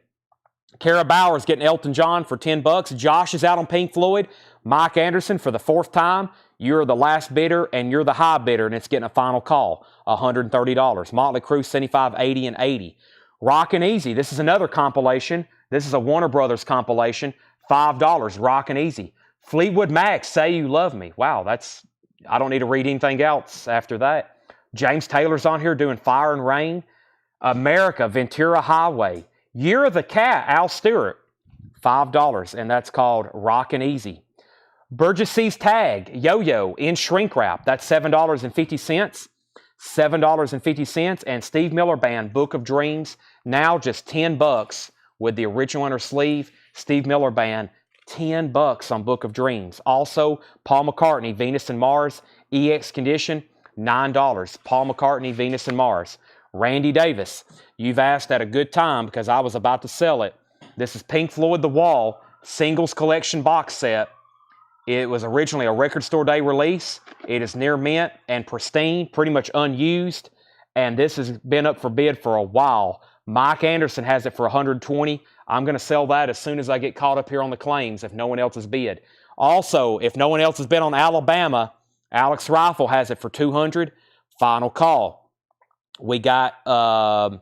Speaker 1: Kara Bauer's getting Elton John for $10. Josh is out on Pink Floyd. Mike Anderson, for the fourth time, you're the last bidder and you're the high bidder, and it's getting a final call, $130. Motley Crue, $75, $80, and $80. Rockin' Easy, this is another compilation. This is a Warner Brothers compilation, $5, Rockin' Easy. Fleetwood Mac, Say You Love Me. Wow, I don't need to read anything else after that. James Taylor's on here doing Fire and Rain. America, Ventura Highway. Year of the Cat, Al Stewart, $5, and that's called Rockin' Easy. Burgess's Tag, Yo-Yo, in shrink wrap, that's $7.50. $7.50. And Steve Miller Band, Book of Dreams, now just $10 with the original inner sleeve. Steve Miller Band, $10 on Book of Dreams. Also, Paul McCartney, Venus and Mars, EX Condition, $9. Paul McCartney, Venus and Mars. Randy Davis, you've asked at a good time because I was about to sell it. This is Pink Floyd The Wall, Singles Collection box set. It was originally a Record Store Day release. It is near mint and pristine, pretty much unused. And this has been up for bid for a while. Mike Anderson has it for $120. I'm going to sell that as soon as I get caught up here on the claims if no one else has bid. Also, if no one else has bid on Alabama, Alex Rifle has it for $200. Final call. We got to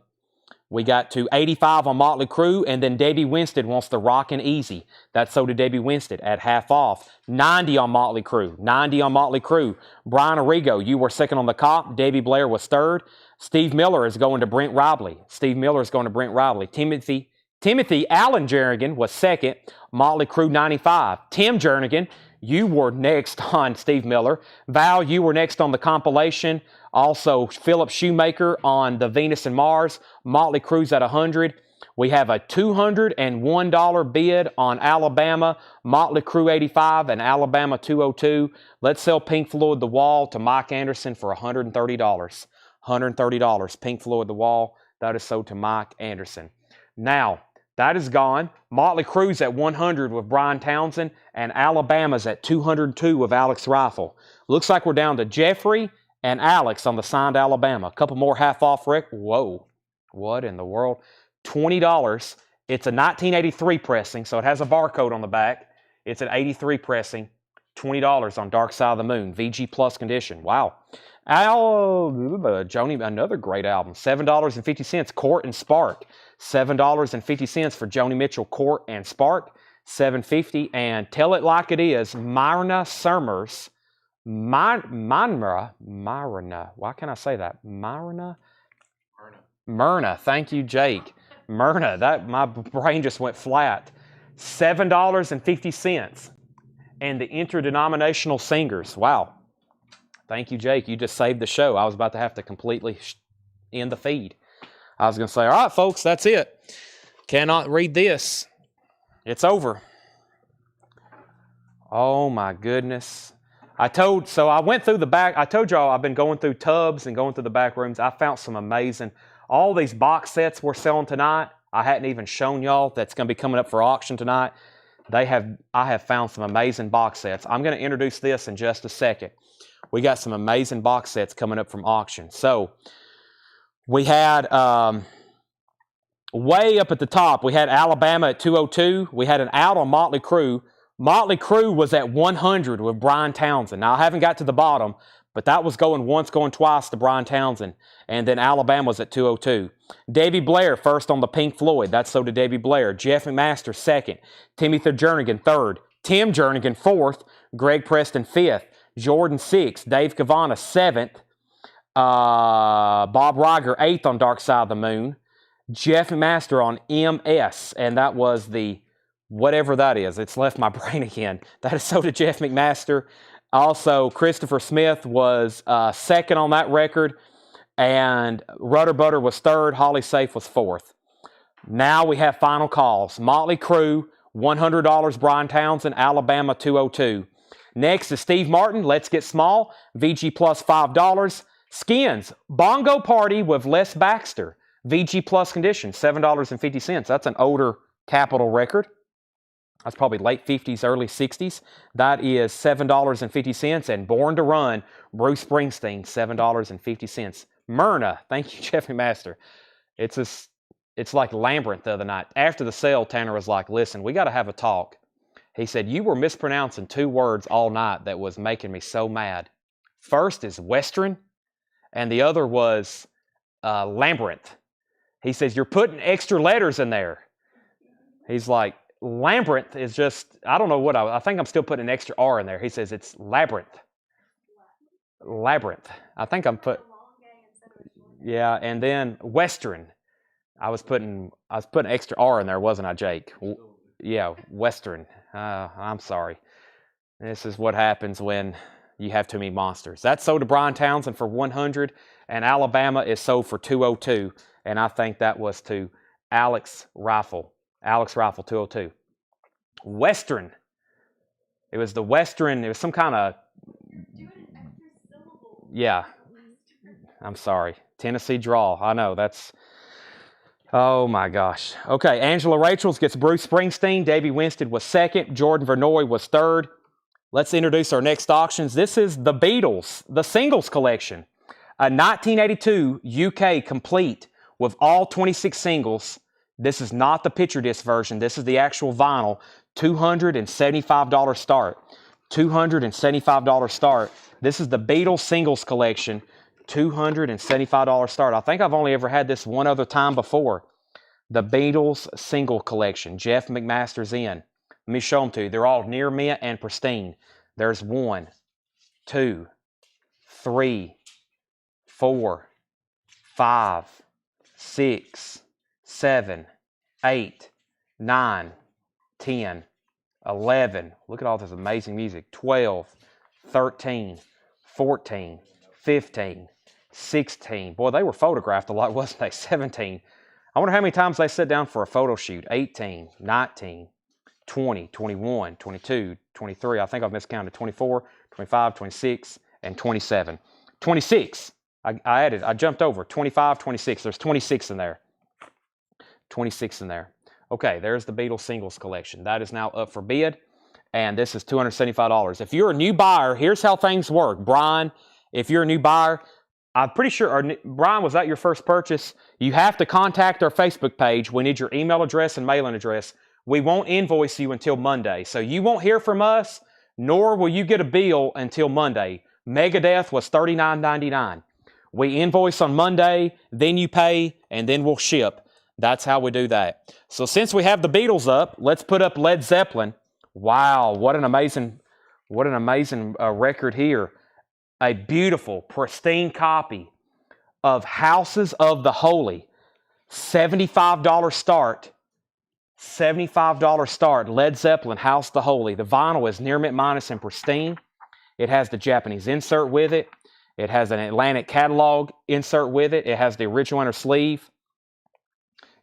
Speaker 1: $85 on Motley Crue, and then Debbie Winstead wants the Rockin' Easy. That's so did Debbie Winstead at half off. $90 on Motley Crue. $90 on Motley Crue. Brian Arrigo, you were second on the cop. Debbie Blair was third. Steve Miller is going to Brent Robley. Timothy Allen Jernigan was second. Motley Crue, $95. Tim Jernigan, you were next on Steve Miller. Val, you were next on the compilation. Also, Philip Shoemaker on the Venus and Mars. Motley Crue's at $100. We have a $201 bid on Alabama. Motley Crue, $85, and Alabama, $202. Let's sell Pink Floyd The Wall to Mike Anderson for $130. $130. Pink Floyd The Wall. That is sold to Mike Anderson. Now, that is gone. Motley Crue's at $100 with Brian Townsend, and Alabama's at $202 with Alex Rifle. Looks like we're down to Jeffrey and Alex on the signed Alabama. A couple more half-off rec. Whoa. What in the world? $20. It's a 1983 pressing, so it has a barcode on the back. It's an 83 pressing. $20 on Dark Side of the Moon. VG Plus condition. Wow. Joni, another great album. $7.50. Court and Spark. $7.50 for Joni Mitchell, Court and Spark. $7.50. And Tell It Like It Is, Myrna Summers. Myrna. Why can't I say that? Myrna. Thank you, Jake. Myrna. That my brain just went flat. $7.50. And the Interdenominational Singers. Wow. Thank you, Jake. You just saved the show. I was about to have to completely end the feed. I was going to say, all right, folks, that's it. Cannot read this. It's over. Oh, my goodness. I went through the back. I told y'all I've been going through tubs and going through the back rooms. I found some amazing, all these box sets we're selling tonight. I hadn't even shown y'all that's going to be coming up for auction tonight. I have found some amazing box sets. I'm going to introduce this in just a second. We got some amazing box sets coming up from auction. So we had way up at the top, we had Alabama at 202. We had an out on Motley Crue. Motley Crue was at 100 with Brian Townsend. Now, I haven't got to the bottom, but that was going once, going twice to Brian Townsend. And then Alabama was at 202. Davey Blair first on the Pink Floyd. That's so did Davey Blair. Jeff McMaster second. Timothy Jernigan third. Tim Jernigan fourth. Greg Preston fifth. Jordan sixth. Dave Cavana seventh. Bob Riger eighth on Dark Side of the Moon. Jeff McMaster on MS, and that was the whatever that is. It's left my brain again. That is so did Jeff McMaster. Also, Christopher Smith was second on that record, and Rudder Butter was third. Holly Safe was fourth. Now we have final calls. Motley Crue, $100. Brian Townsend, Alabama, 202. Next is Steve Martin, Let's Get Small, VG Plus, $5. Skins, Bongo Party with Les Baxter, VG Plus condition, $7.50. That's an older Capitol record. That's probably late 50s, early 60s. That is $7.50. And Born to Run, Bruce Springsteen, $7.50. Myrna, thank you, Jeff McMaster. It's like Labyrinth the other night. After the sale, Tanner was like, listen, we got to have a talk. He said, you were mispronouncing two words all night that was making me so mad. First is Western, and the other was Labyrinth. He says, you're putting extra letters in there. He's like, Labyrinth is just, I don't know what, I think I'm still putting an extra R in there. He says, it's Labyrinth. Labyrinth. I think I'm put, yeah, and then Western. I was putting extra R in there, wasn't I, Jake? Yeah, Western. I'm sorry. This is what happens when you have too many monsters. That's sold to Brian Townsend for $100, and Alabama is sold for $202, and I think that was to Alex Rifle. Alex Rifle, 202. Western. It was the Western. It was some kind of, yeah. I'm sorry. Tennessee draw. I know, that's, oh my gosh. Okay, Angela Rachels gets Bruce Springsteen. Davey Winstead was second. Jordan Vernoy was third. Let's introduce our next auctions. This is the Beatles, the singles collection. A 1982 UK complete with all 26 singles. This is not the picture disc version. This is the actual vinyl. $275 start. $275 start. This is the Beatles singles collection. $275 start. I think I've only ever had this one other time before. The Beatles single collection. Jeff McMaster's in. Let me show them to you. They're all near mint and pristine. There's 1, 2, 3, 4, 5, 6, 7, 8, 9, 10, 11. Look at all this amazing music. 12, 13, 14, 15, 16. Boy, they were photographed a lot, wasn't they? 17. I wonder how many times they sat down for a photo shoot. 18, 19, 20, 21, 22, 23. I think I've miscounted. 24, 25, 26, and 27. 26. I jumped over. 25, 26. There's 26 in there. 26 in there. Okay, there's the Beatles singles collection. That is now up for bid, and this is $275. If you're a new buyer, here's how things work. Brian, if you're a new buyer, I'm pretty sure, Brian, was that your first purchase? You have to contact our Facebook page. We need your email address and mailing address. We won't invoice you until Monday. So you won't hear from us, nor will you get a bill until Monday. Megadeth was $39.99. We invoice on Monday, then you pay, and then we'll ship. That's how we do that. So since we have the Beatles up, let's put up Led Zeppelin. Wow, what an amazing record here. A beautiful, pristine copy of Houses of the Holy. $75 start. $75 start. Led Zeppelin, House of the Holy. The vinyl is near mint minus and pristine. It has the Japanese insert with it. It has an Atlantic catalog insert with it. It has the original inner sleeve.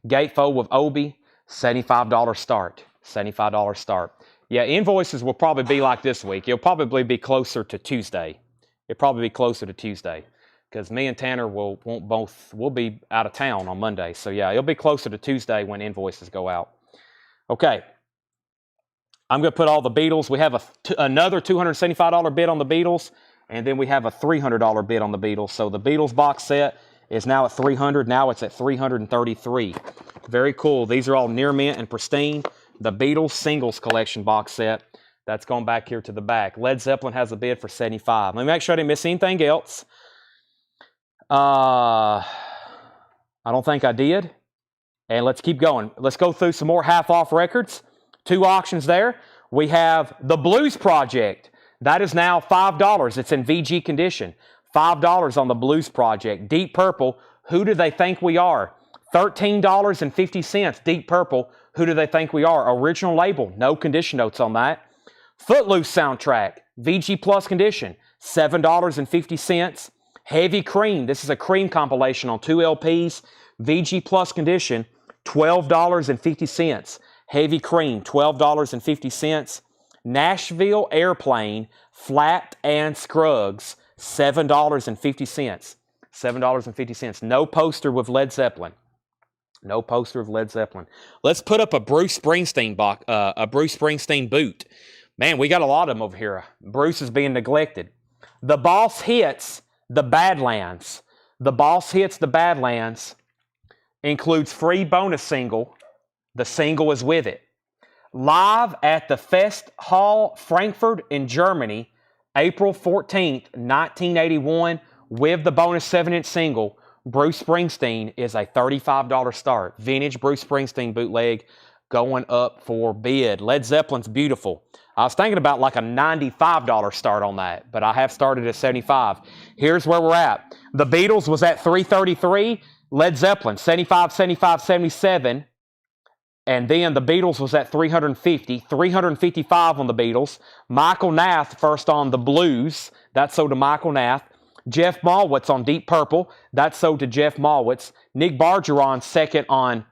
Speaker 1: Gatefold with Obi. $75 start. $75 start. Yeah, invoices will probably be like this week. It'll probably be closer to Tuesday. It'll probably be closer to Tuesday because me and Tanner we'll be out of town on Monday. So yeah, it'll be closer to Tuesday when invoices go out. Okay. I'm going to put all the Beatles. We have another $275 bid on the Beatles, and then we have a $300 bid on the Beatles. So the Beatles box set is now at 300. Now it's at 333. Very cool. These are all near mint and pristine. The Beatles singles collection box set. That's going back here to the back. Led Zeppelin has a bid for 75. Let me make sure I didn't miss anything else. I don't think I did. And let's keep going. Let's go through some more half-off records. 2 auctions there. We have the Blues Project. That is now $5. It's in VG condition. $5 on the Blues Project. Deep Purple, who do they think we are? $13.50, Deep Purple, who do they think we are? Original label, no condition notes on that. Footloose soundtrack, VG Plus condition, $7.50. Heavy Cream, this is a Cream compilation on 2 LPs. VG Plus condition, $12.50. Heavy Cream, $12.50. Nashville Airplane, Flat and Scruggs, $7.50. $7.50. No poster with Led Zeppelin. No poster of Led Zeppelin. Let's put up a Bruce Springsteen boot. Man, we got a lot of them over here. Bruce is being neglected. The Boss Hits the Badlands. The Boss Hits the Badlands includes free bonus single. The single is with it. Live at the Fest Hall Frankfurt in Germany, April 14th, 1981, with the bonus 7-inch single, Bruce Springsteen is a $35 start. Vintage Bruce Springsteen bootleg going up for bid. Led Zeppelin's beautiful. I was thinking about like a $95 start on that, but I have started at $75. Here's where we're at. The Beatles was at $333. Led Zeppelin, $75, $75, $77. And then the Beatles was at $350. $355 on the Beatles. Michael Nath first on the Blues. That sold to Michael Nath. Jeff Malwitz on Deep Purple. That sold to Jeff Malwitz. Nick Bargeron second on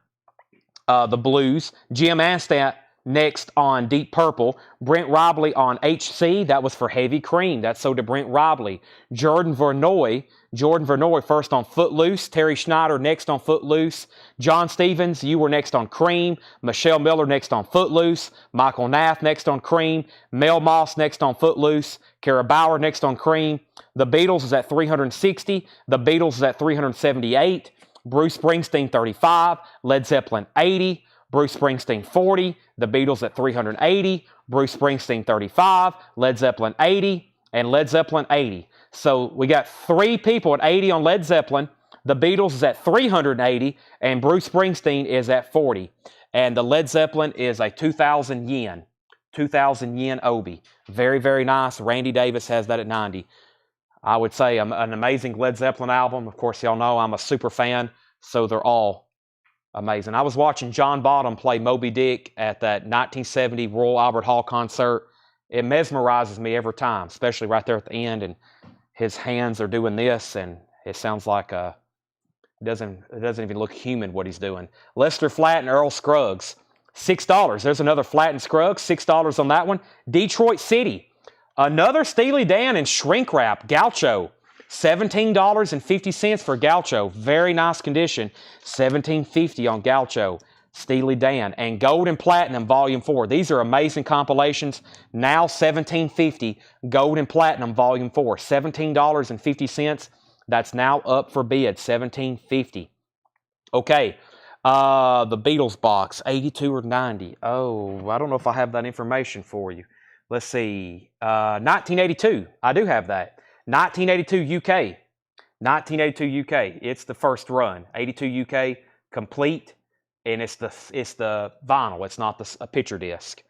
Speaker 1: the Blues. Jim Anstat next on Deep Purple. Brent Robley on HC. That was for Heavy Cream. That sold to Brent Robley. Jordan Vernoy first on Footloose. Terry Schneider next on Footloose. John Stevens, you were next on Cream. Michelle Miller next on Footloose. Michael Nath next on Cream. Mel Moss next on Footloose. Kara Bauer next on Cream. The Beatles is at $360. The Beatles is at $378. Bruce Springsteen, $35. Led Zeppelin, $80. Bruce Springsteen, $40. The Beatles at $380. Bruce Springsteen, $35. Led Zeppelin, $80. And Led Zeppelin, $80. So we got 3 people at $80 on Led Zeppelin. The Beatles is at $380. And Bruce Springsteen is at $40. And the Led Zeppelin is a 2,000 yen. 2,000 yen Obi. Very, very nice. Randy Davis has that at 90. I would say an amazing Led Zeppelin album. Of course, y'all know I'm a super fan, so they're all amazing. I was watching John Bonham play Moby Dick at that 1970 Royal Albert Hall concert. It mesmerizes me every time, especially right there at the end, and his hands are doing this, and it sounds like it doesn't even look human what he's doing. Lester Flatt and Earl Scruggs, $6. There's another Flatt and Scruggs, $6 on that one. Detroit City. Another Steely Dan and shrink wrap, Gaucho, $17.50 for Gaucho. Very nice condition, $17.50 on Gaucho, Steely Dan. And Gold and Platinum Volume 4. These are amazing compilations. Now $17.50, Gold and Platinum Volume 4, $17.50. That's now up for bid, $17.50. Okay, the Beatles box, 82 or 90. Oh, I don't know if I have that information for you. Let's see, 1982, I do have that. 1982 UK, 1982 UK, it's the first run. 82 UK, complete, and it's the vinyl, it's not a picture disc.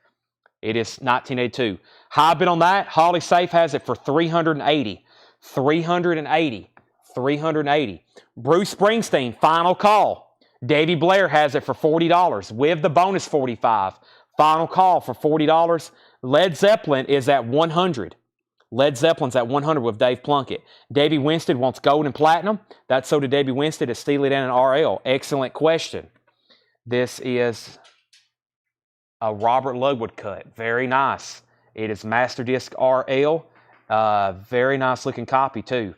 Speaker 1: It is 1982. High bid on that, Holly Safe has it for $380. $380. Bruce Springsteen, Final Call. Davey Blair has it for $40, with the bonus $45. Final Call for $40. Led Zeppelin is at $100. Led Zeppelin's at $100 with Dave Plunkett. Davey Winstead wants Gold and Platinum. That's so did Davey Winstead at Steely Dan and RL. Excellent question. This is a Robert Ludwood cut. Very nice. It is Master Disc RL. Very nice looking copy too.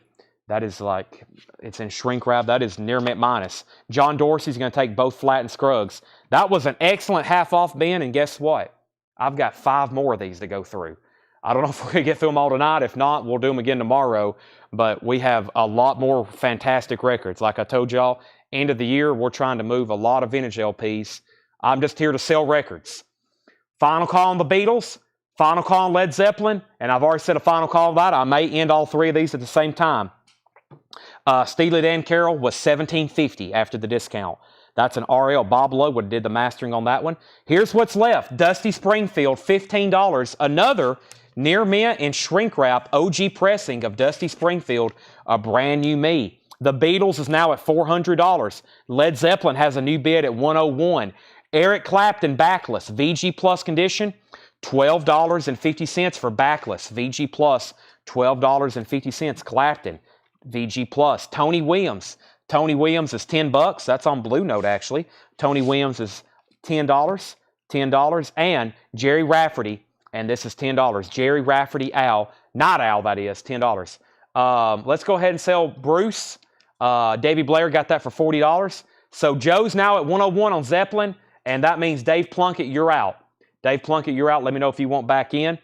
Speaker 1: That is like, it's in shrink wrap. That is near mint minus. John Dorsey's going to take both Flat and Scruggs. That was an excellent half off bin, and guess what? I've got 5 more of these to go through. I don't know if we're going to get through them all tonight. If not, we'll do them again tomorrow. But we have a lot more fantastic records. Like I told y'all, end of the year, we're trying to move a lot of vintage LPs. I'm just here to sell records. Final call on the Beatles, final call on Led Zeppelin, and I've already said a final call on that. I may end all three of these at the same time. Steely Dan Carroll was $17.50 after the discount. That's an RL. Bob Lowood did the mastering on that one. Here's what's left. Dusty Springfield, $15. Another near mint and shrink wrap OG pressing of Dusty Springfield, a brand new me. The Beatles is now at $400. Led Zeppelin has a new bid at $101. Eric Clapton backless, VG Plus condition, $12.50 for backless. VG Plus, $12.50. Clapton, VG Plus. Tony Williams. Tony Williams is $10. That's on Blue Note, actually. Tony Williams is $10. $10. And Jerry Rafferty, and this is $10. Jerry Rafferty Al, not Al, that is, $10. Let's go ahead and sell Bruce. Davey Blair got that for $40. So Joe's now at 101 on Zeppelin, and that means Dave Plunkett, you're out. Dave Plunkett, you're out. Let me know if you want back in.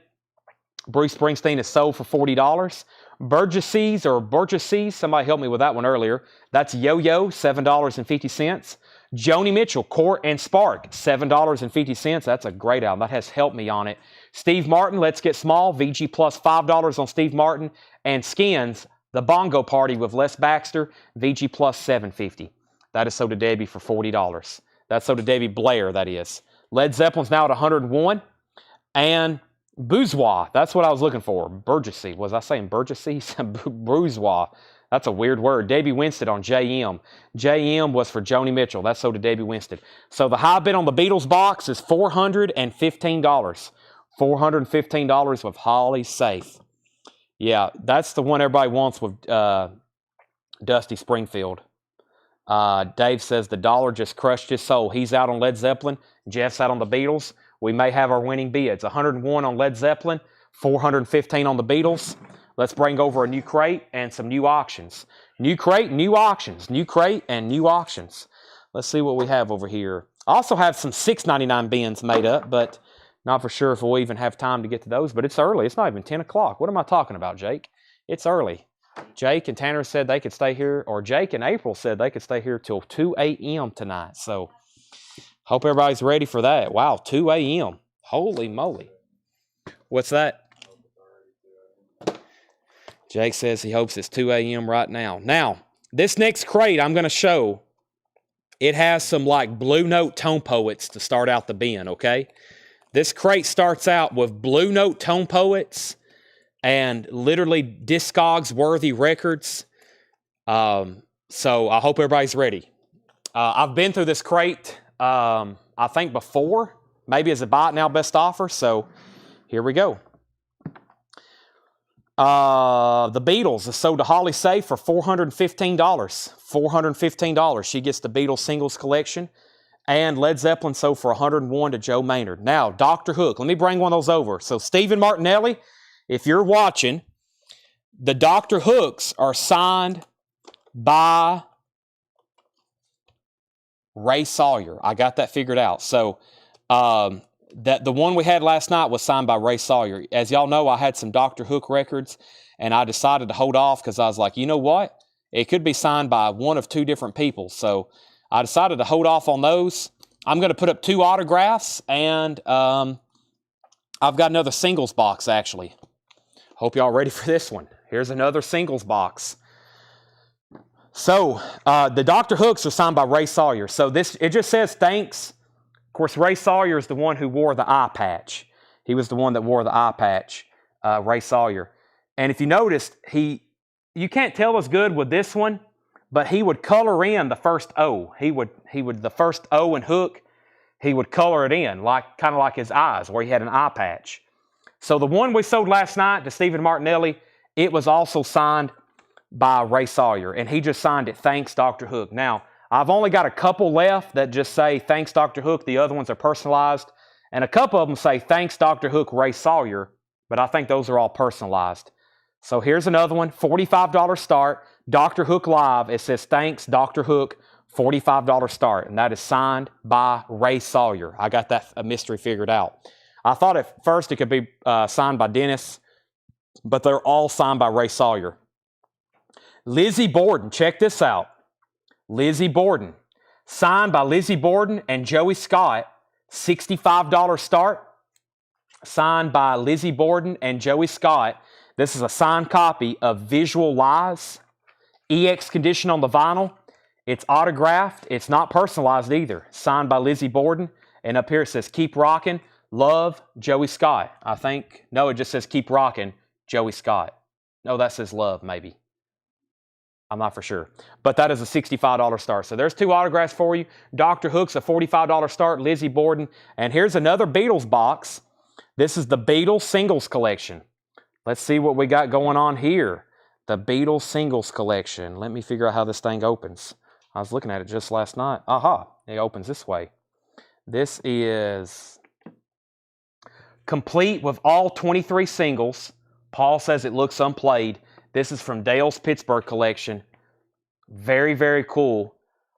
Speaker 1: Bruce Springsteen is sold for $40. Burgesses, somebody helped me with that one earlier. That's Yo-Yo, $7.50. Joni Mitchell, Court and Spark, $7.50. That's a great album. That has helped me on it. Steve Martin, Let's Get Small, VG Plus $5 on Steve Martin. And Skins, The Bongo Party with Les Baxter, VG Plus $7.50. That is sold to Debbie for $40. That's sold to Debbie Blair, that is. Led Zeppelin's now at 101. And Bourgeois, that's what I was looking for. Burgessy, was I saying Burgesses? Bourgeois, that's a weird word. Debbie Winstead on JM. JM was for Joni Mitchell. That's sold to Debbie Winstead. So the high bid on the Beatles box is $415. $415 with Holly Safe. Yeah, that's the one everybody wants with Dusty Springfield. Dave says the dollar just crushed his soul. He's out on Led Zeppelin. Jeff's out on the Beatles. We may have our winning bids. 101 on Led Zeppelin, 415 on the Beatles. Let's bring over a new crate and some new auctions. New crate, new auctions. New crate and new auctions. Let's see what we have over here. I also have some $6.99 bins made up, but not for sure if we'll even have time to get to those. But it's early. It's not even 10 o'clock. What am I talking about, Jake? It's early. Jake and Tanner said they could stay here, or Jake and April said they could stay here till 2 a.m. tonight. So hope everybody's ready for that. Wow, 2 a.m. Holy moly. What's that? Jake says he hopes it's 2 a.m. right now. Now, this next crate I'm going to show, it has some like Blue Note Tone Poets to start out the bin, okay? This crate starts out with Blue Note Tone Poets and literally Discogs-worthy records. So I hope everybody's ready. I've been through this crate, I think before, maybe as a buy it now best offer. So here we go. The Beatles is sold to Holly Safe for $415. $415. She gets the Beatles singles collection. And Led Zeppelin sold for $101 to Joe Maynard. Now, Dr. Hook. Let me bring one of those over. So Stephen Martinelli, if you're watching, the Dr. Hooks are signed by Ray Sawyer. I got that figured out. So that the one we had last night was signed by Ray Sawyer. As y'all know, I had some Dr. Hook records, and I decided to hold off because I was like, you know what? It could be signed by one of two different people. So I decided to hold off on those. I'm going to put up 2 autographs, and I've got another singles box, actually. Hope y'all ready for this one. Here's another singles box. So, the Dr. Hooks are signed by Ray Sawyer. So it just says thanks. Of course, Ray Sawyer is the one who wore the eye patch. He was the one that wore the eye patch, Ray Sawyer. And if you noticed, you can't tell as good with this one, but he would color in the first O. He would the first O and Hook, he would color it in, kind of like his eyes, where he had an eye patch. So the one we sold last night to Stephen Martinelli, it was also signed by Ray Sawyer, and he just signed it, thanks, Dr. Hook. Now, I've only got a couple left that just say, thanks, Dr. Hook. The other ones are personalized. And a couple of them say, thanks, Dr. Hook, Ray Sawyer. But I think those are all personalized. So here's another one, $45 start. Dr. Hook Live. It says, thanks, Dr. Hook, $45 start. And that is signed by Ray Sawyer. I got that mystery figured out. I thought at first it could be signed by Dennis, but they're all signed by Ray Sawyer. Lizzie Borden, check this out. Lizzie Borden, signed by Lizzie Borden and Joey Scott, $65 start. Signed by Lizzie Borden and Joey Scott. This is a signed copy of Visual Lies, EX condition on the vinyl. It's autographed. It's not personalized either. Signed by Lizzie Borden. And up here it says, keep rocking, love, Joey Scott. I think, no, it just says keep rocking, Joey Scott. No, that says love, maybe. I'm not for sure. But that is a $65 start. So there's 2 autographs for you. Dr. Hook's a $45 start, Lizzie Borden. And here's another Beatles box. This is the Beatles Singles Collection. Let's see what we got going on here. The Beatles Singles Collection. Let me figure out how this thing opens. I was looking at it just last night. Aha, it opens this way. This is complete with all 23 singles. Paul says it looks unplayed. This is from Dale's Pittsburgh collection. Very, very cool.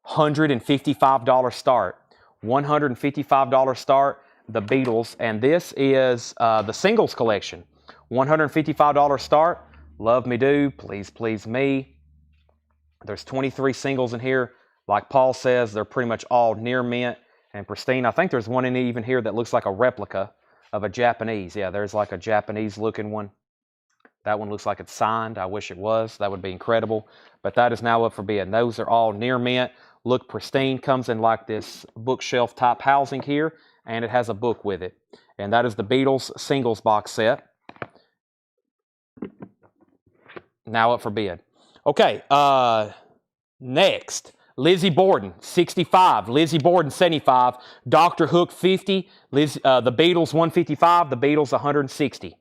Speaker 1: $155 start. $155 start, the Beatles. And this is the singles collection. $155 start. Love Me Do, Please Please Me. There's 23 singles in here. Like Paul says, they're pretty much all near mint and pristine. I think there's one in even here that looks like a replica of a Japanese. Yeah, there's like a Japanese looking one. That one looks like it's signed. I wish it was. That would be incredible. But that is now up for bid. And those are all near mint. Look pristine. Comes in like this bookshelf type housing here. And it has a book with it. And that is the Beatles singles box set. Now up for bid. Okay. Next. Lizzie Borden, 65. Lizzie Borden, 75. Dr. Hook, 50. The Beatles, 155. The Beatles, 160.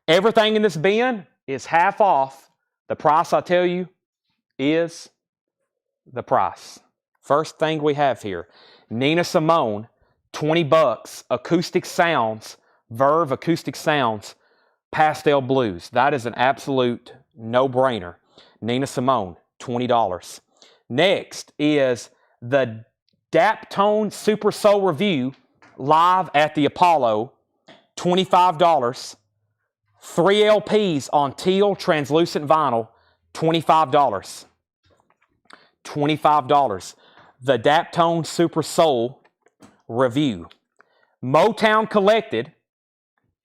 Speaker 1: Everything in this bin is half off. The price I tell you is the price. First thing we have here, Nina Simone, $20. Acoustic Sounds, Verve Acoustic Sounds, Pastel Blues. That is an absolute no-brainer. Nina Simone, $20. Next is the Daptone Super Soul Review live at the Apollo, $25. 3 LPs on teal translucent vinyl, $25. $25. The Daptone Super Soul Review. Motown Collected,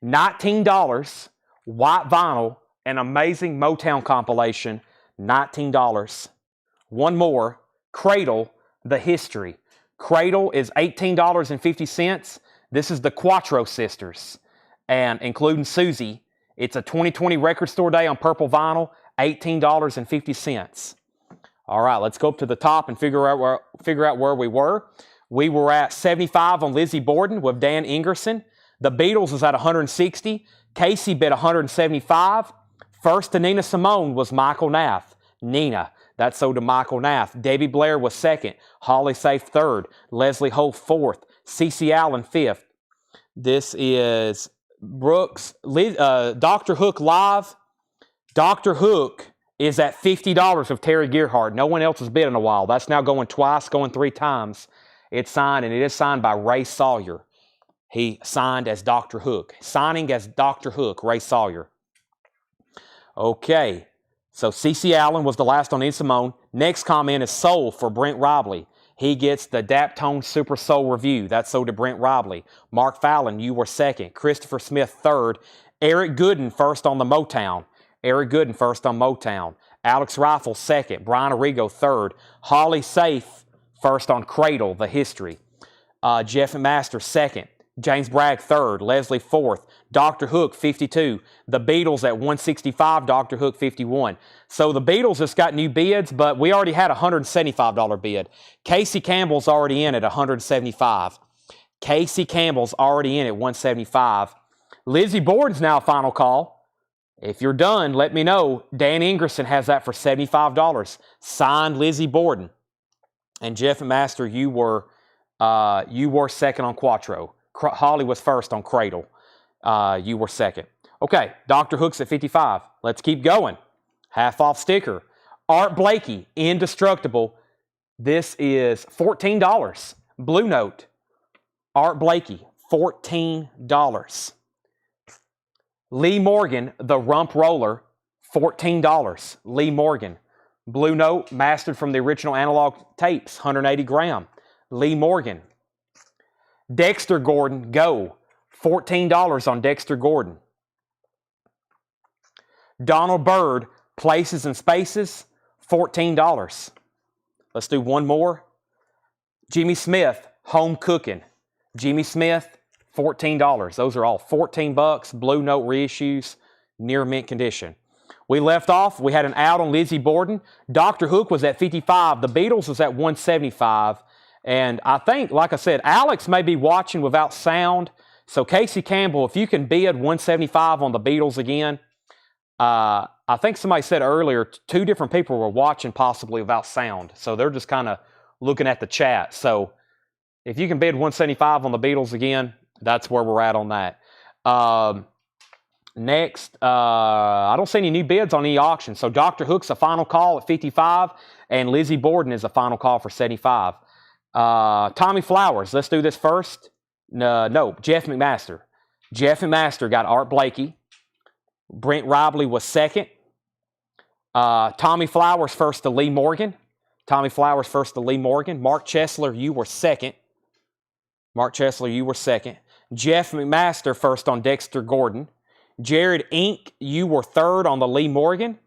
Speaker 1: $19. White vinyl, an amazing Motown compilation, $19. One more, Cradle, The History. Cradle is $18.50. This is the Quattro Sisters, and including Susie. It's a 2020 record store day on purple vinyl, $18.50. All right, let's go up to the top and figure out where we were. We were at 75 on Lizzie Borden with Dan Ingerson. The Beatles was at 160. Casey bid 175. First to Nina Simone was Michael Nath. Nina. That sold to Michael Nath. Debbie Blair was second. Holly Safe third. Leslie Holt fourth. CeCe Allen fifth. This is Brooks. Dr. Hook live. Dr. Hook is at $50 with Terry Gearhart. No one else has bid in a while. That's now going twice, going 3 times. It's signed, and it is signed by Ray Sawyer. He signed as Dr. Hook. Signing as Dr. Hook, Ray Sawyer. Okay. So CeCe Allen was the last on Nina Simone. Next comment is Soul for Brent Robley. He gets the Daptone Super Soul Review. That's sold to Brent Robley. Mark Fallon, you were second. Christopher Smith, third. Eric Gooden, first on the Motown. Eric Gooden, first on Motown. Alex Rifle, second. Brian Arrigo, third. Holly Safe, first on Cradle, The History. Jeff Master, second. James Bragg, third. Leslie, fourth. Dr. Hook, 52. The Beatles at 165. Dr. Hook, 51. So the Beatles just got new bids, but we already had a $175 bid. Casey Campbell's already in at $175. Casey Campbell's already in at $175. Lizzie Borden's now final call. If you're done, let me know. Dan Ingerson has that for $75. Signed Lizzie Borden. And Jeff Master, you were second on Quattro. Holly was first on Cradle. You were second. Okay, Dr. Hook's at 55. Let's keep going. Half off sticker. Art Blakey, Indestructible. This is $14. Blue Note. Art Blakey, $14. Lee Morgan, the Rump Roller, $14. Lee Morgan. Blue Note, mastered from the original analog tapes, 180 gram. Lee Morgan. Dexter Gordon, Go, $14 on Dexter Gordon. Donald Byrd, Places and Spaces, $14. Let's do one more. Jimmy Smith, Home Cooking. Jimmy Smith, $14. Those are all $14. Blue Note reissues, near mint condition. We left off, we had an out on Lizzie Borden. Dr. Hook was at 55. The Beatles was at 175. And I think, like I said, Alex may be watching without sound. So Casey Campbell, if you can bid 175 on the Beatles again, I think somebody said earlier, 2 different people were watching possibly without sound. So they're just kind of looking at the chat. So if you can bid 175 on the Beatles again, that's where we're at on that. Next, I don't see any new bids on any auction. So Dr. Hook's a final call at 55, and Lizzie Borden is a final call for 75. Tommy Flowers, let's do this first. No, Jeff McMaster. Jeff McMaster got Art Blakey. Brent Robley was second. Tommy Flowers first to Lee Morgan. Tommy Flowers first to Lee Morgan. Mark Chesler, you were second. Mark Chesler, you were second. Jeff McMaster first on Dexter Gordon. Jared Inc., you were third on the Lee Morgan.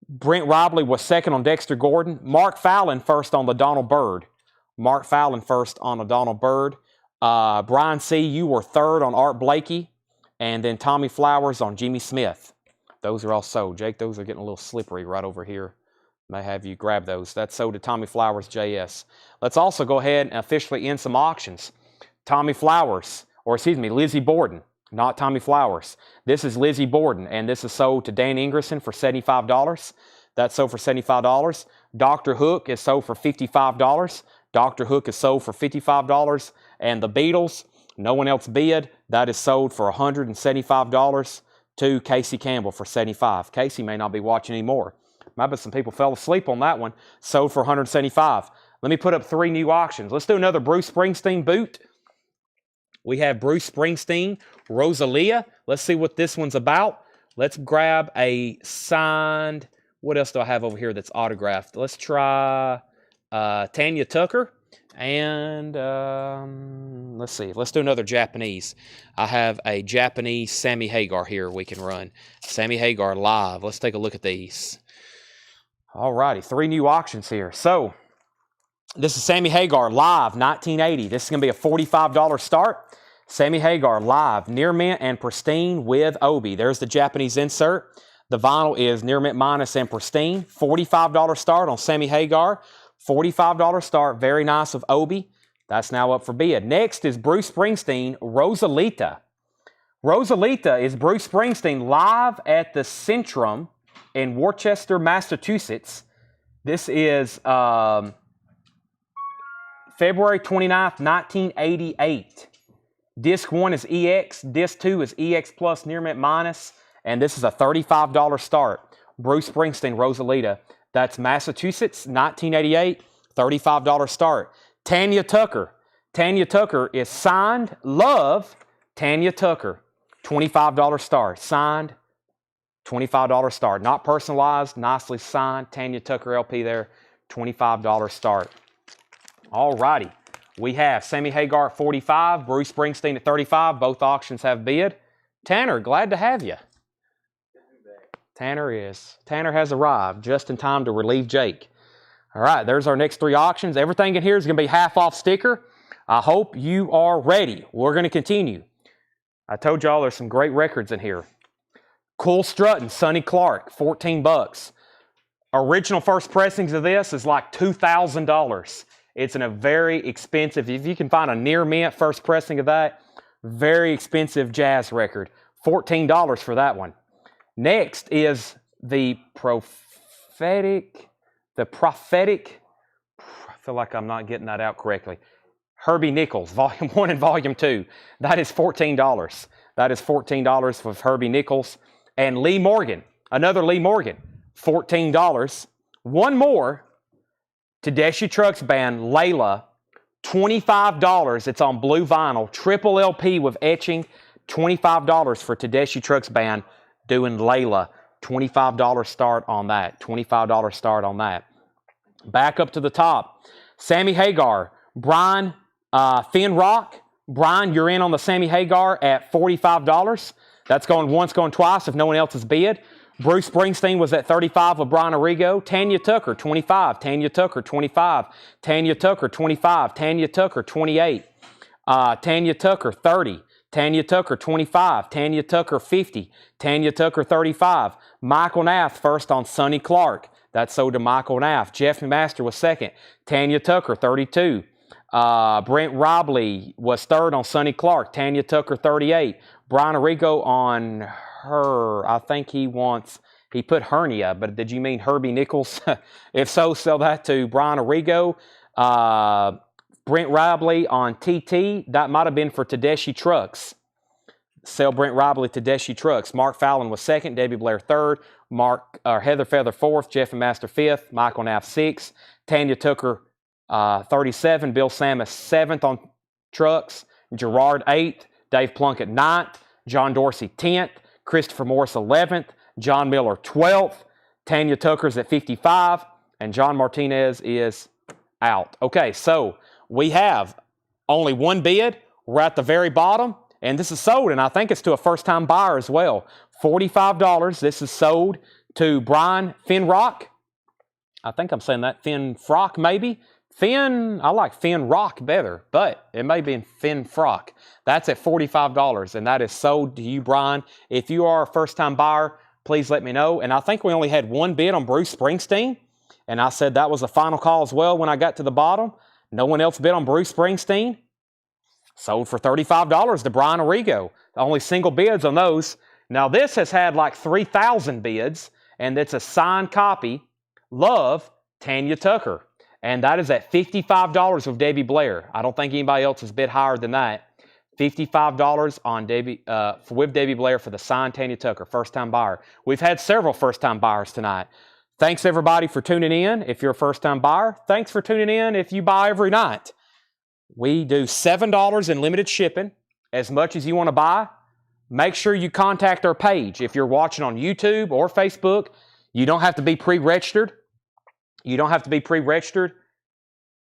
Speaker 1: Brent Robley was second on Dexter Gordon. Mark Fallon first on the Donald Byrd. Mark Fallon first on the Donald Byrd. Brian C., you were third on Art Blakey. And then Tommy Flowers on Jimmy Smith. Those are all sold. Jake, those are getting a little slippery right over here. May have you grab those. That's sold to Tommy Flowers JS. Let's also go ahead and officially end some auctions. Tommy Flowers, or excuse me, Lizzie Borden, not Tommy Flowers. This is Lizzie Borden, and this is sold to Dan Ingerson for $75. That's sold for $75. Dr. Hook is sold for $55. Dr. Hook is sold for $55. And the Beatles, no one else bid. That is sold for $175 to Casey Campbell for $75. Casey may not be watching anymore. Maybe some people fell asleep on that one. Sold for $175. Let me put up 3 new auctions. Let's do another Bruce Springsteen boot. We have Bruce Springsteen, Rosalia. Let's see what this one's about. Let's grab a signed, what else do I have over here that's autographed? Let's try Tanya Tucker. And let's see. Let's do another Japanese. I have a Japanese Sammy Hagar here we can run. Sammy Hagar live. Let's take a look at these. All righty. 3 new auctions here. So this is Sammy Hagar live, 1980. This is going to be a $45 start. Sammy Hagar live, near mint and pristine with Obi. There's the Japanese insert. The vinyl is near mint minus and pristine. $45 start on Sammy Hagar. $45 start, very nice with Obi. That's now up for bid. Next is Bruce Springsteen, Rosalita. Rosalita is Bruce Springsteen live at the Centrum in Worcester, Massachusetts. This is February 29th, 1988. Disc 1 is EX. Disc 2 is EX plus near mint minus. And this is a $35 start. Bruce Springsteen, Rosalita. That's Massachusetts, 1988, $35 start. Tanya Tucker. Tanya Tucker is signed, love, Tanya Tucker, $25 start. Signed, $25 start. Not personalized, nicely signed. Tanya Tucker LP there, $25 start. All righty. We have Sammy Hagar at 45, Bruce Springsteen at 35. Both auctions have bid. Tanner, glad to have you. Tanner has arrived just in time to relieve Jake. All right, there's our next 3 auctions. Everything in here is going to be half off sticker. I hope you are ready. We're going to continue. I told y'all there's some great records in here. Cool Strutting, Sonny Clark, $14. Original first pressings of this is like $2,000. It's in a very expensive, if you can find a near mint first pressing of that, very expensive jazz record. $14 for that one. Next is the prophetic, I feel like I'm not getting that out correctly. Herbie Nichols, Volume 1 and Volume 2. That is $14. That is $14 with Herbie Nichols. And Lee Morgan, another Lee Morgan, $14. One more, Tedeschi Trucks Band, Layla, $25. It's on blue vinyl. Triple LP with etching. $25 for Tedeschi Trucks Band doing Layla. $25 start on that. $25 start on that. Back up to the top. Sammy Hagar. Brian Finn Rock. Brian, you're in on the Sammy Hagar at $45. That's going once, going twice if no one else has bid. Bruce Springsteen was at 35 with Brian Arrigo. Tanya Tucker, 25. Tanya Tucker, 25. Tanya Tucker, 25. Tanya Tucker, 28. Tanya Tucker, 30. Tanya Tucker, 25. Tanya Tucker, 50. Tanya Tucker, 35. Michael Nath first on Sonny Clark. That sold to Michael Nath. Jeff Master was second. Tanya Tucker, 32. Brent Robley was third on Sonny Clark. Tanya Tucker, 38. Brian Arrigo on her. I think he put hernia, but did you mean Herbie Nichols? If so, sell that to Brian Arrigo. Brent Robley on TT. That might have been for Tedeschi Trucks. Sell Brent Robley Tedeschi Trucks. Mark Fallon was second. Debbie Blair third. Heather Feather fourth. Jeff and Master fifth. Michael Naff sixth. Tanya Tucker 37. Bill Samus seventh on Trucks. Gerard eighth. Dave Plunkett ninth. John Dorsey 10th. Christopher Morris 11th. John Miller 12th. Tanya Tucker's at 55. And John Martinez is out. Okay, so we have only one bid. We're at the very bottom. And this is sold, and I think it's to a first-time buyer as well. $45. This is sold to Brian Finrock. I think I'm saying that. Finfrock, maybe. I like Finrock better, but it may be Finfrock. That's at $45, and that is sold to you, Brian. If you are a first-time buyer, please let me know. And I think we only had one bid on Bruce Springsteen, and I said that was the final call as well when I got to the bottom. No one else bid on Bruce Springsteen. Sold for $35 to Brian Arrigo. The only single bids on those. Now, this has had like 3,000 bids, and it's a signed copy. Love, Tanya Tucker. And that is at $55 with Debbie Blair. I don't think anybody else has bid higher than that. $55 on with Debbie Blair for the signed Tanya Tucker, first-time buyer. We've had several first-time buyers tonight. Thanks, everybody, for tuning in. If you're a first-time buyer, thanks for tuning in if you buy every night. We do $7 in limited shipping, as much as you want to buy. Make sure you contact our page. If you're watching on YouTube or Facebook, you don't have to be pre-registered. You don't have to be pre-registered.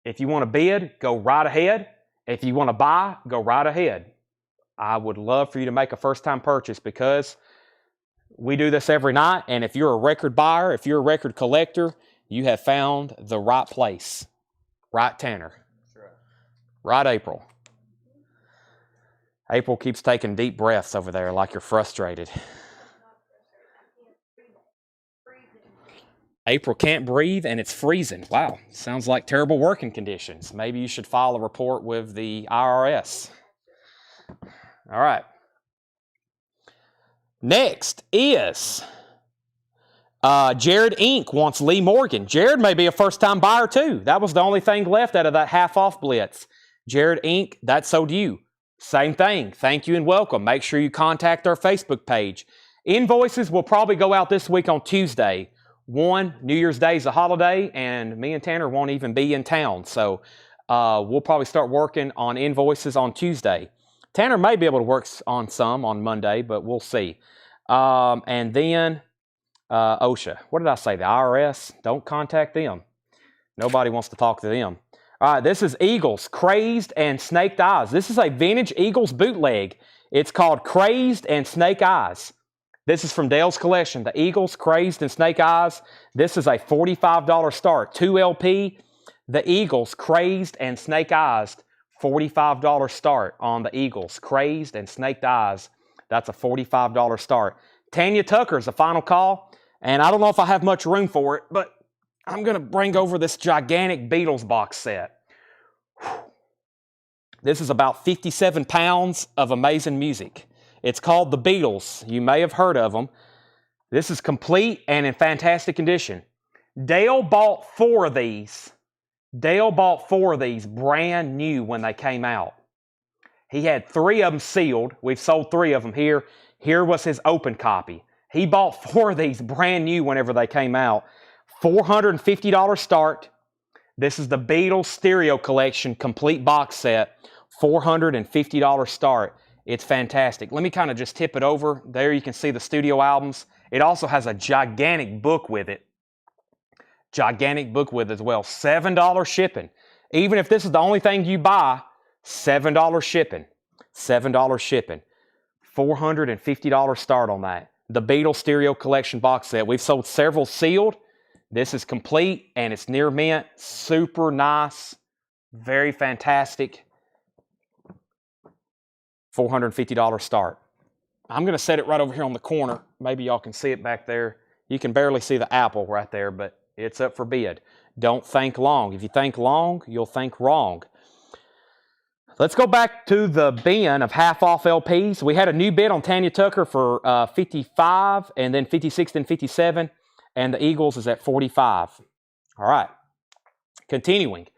Speaker 1: If you want to bid, go right ahead. If you want to buy, go right ahead. I would love for you to make a first-time purchase because we do this every night. And if you're a record buyer, if you're a record collector, you have found the right place. Right, Tanner? Right, April. April keeps taking deep breaths over there like you're frustrated. April can't breathe and it's freezing. Wow, sounds like terrible working conditions. Maybe you should file a report with the IRS. All right. Next is Jared Inc. wants Lee Morgan. Jared may be a first-time buyer too. That was the only thing left out of that half-off blitz. Jared Inc., that's sold to you. Same thing. Thank you and welcome. Make sure you contact our Facebook page. Invoices will probably go out this week on Tuesday. New Year's Day is a holiday, and me and Tanner won't even be in town. So we'll probably start working on invoices on Tuesday. Tanner may be able to work on some on Monday, but we'll see. And then OSHA. What did I say? The IRS? Don't contact them. Nobody wants to talk to them. All right, this is Eagles, Crazed and Snaked Eyes. This is a vintage Eagles bootleg. It's called Crazed and Snake Eyes. This is from Dale's collection, the Eagles, Crazed and Snake Eyes. This is a $45 start, 2 LP. The Eagles, Crazed and Snake Eyes, $45 start on the Eagles, Crazed and Snaked Eyes. That's a $45 start. Tanya Tucker's the final call, and I don't know if I have much room for it, but I'm going to bring over this gigantic Beatles box set. This is about 57 pounds of amazing music. It's called The Beatles. You may have heard of them. This is complete and in fantastic condition. Dale bought 4 of these. Dale bought 4 of these brand new when they came out. He had 3 of them sealed. We've sold 3 of them here. Here was his open copy. He bought 4 of these brand new whenever they came out. $450 start. This is the Beatles Stereo Collection Complete Box Set, $450 start. It's fantastic. Let me kind of just tip it over. There you can see the studio albums. It also has a gigantic book with it. Gigantic book with it as well. $7 shipping. Even if this is the only thing you buy, $7 shipping. $7 shipping. $450 start on that. The Beatles Stereo Collection Box Set. We've sold several sealed. This is complete and it's near mint. Super nice. Very fantastic. $450 start. I'm going to set it right over here on the corner. Maybe y'all can see it back there. You can barely see the apple right there, but it's up for bid. Don't think long. If you think long, you'll think wrong. Let's go back to the bin of half-off LPs. We had a new bid on Tanya Tucker for 55, and then 56 and 57, and the Eagles is at 45. All right. Continuing.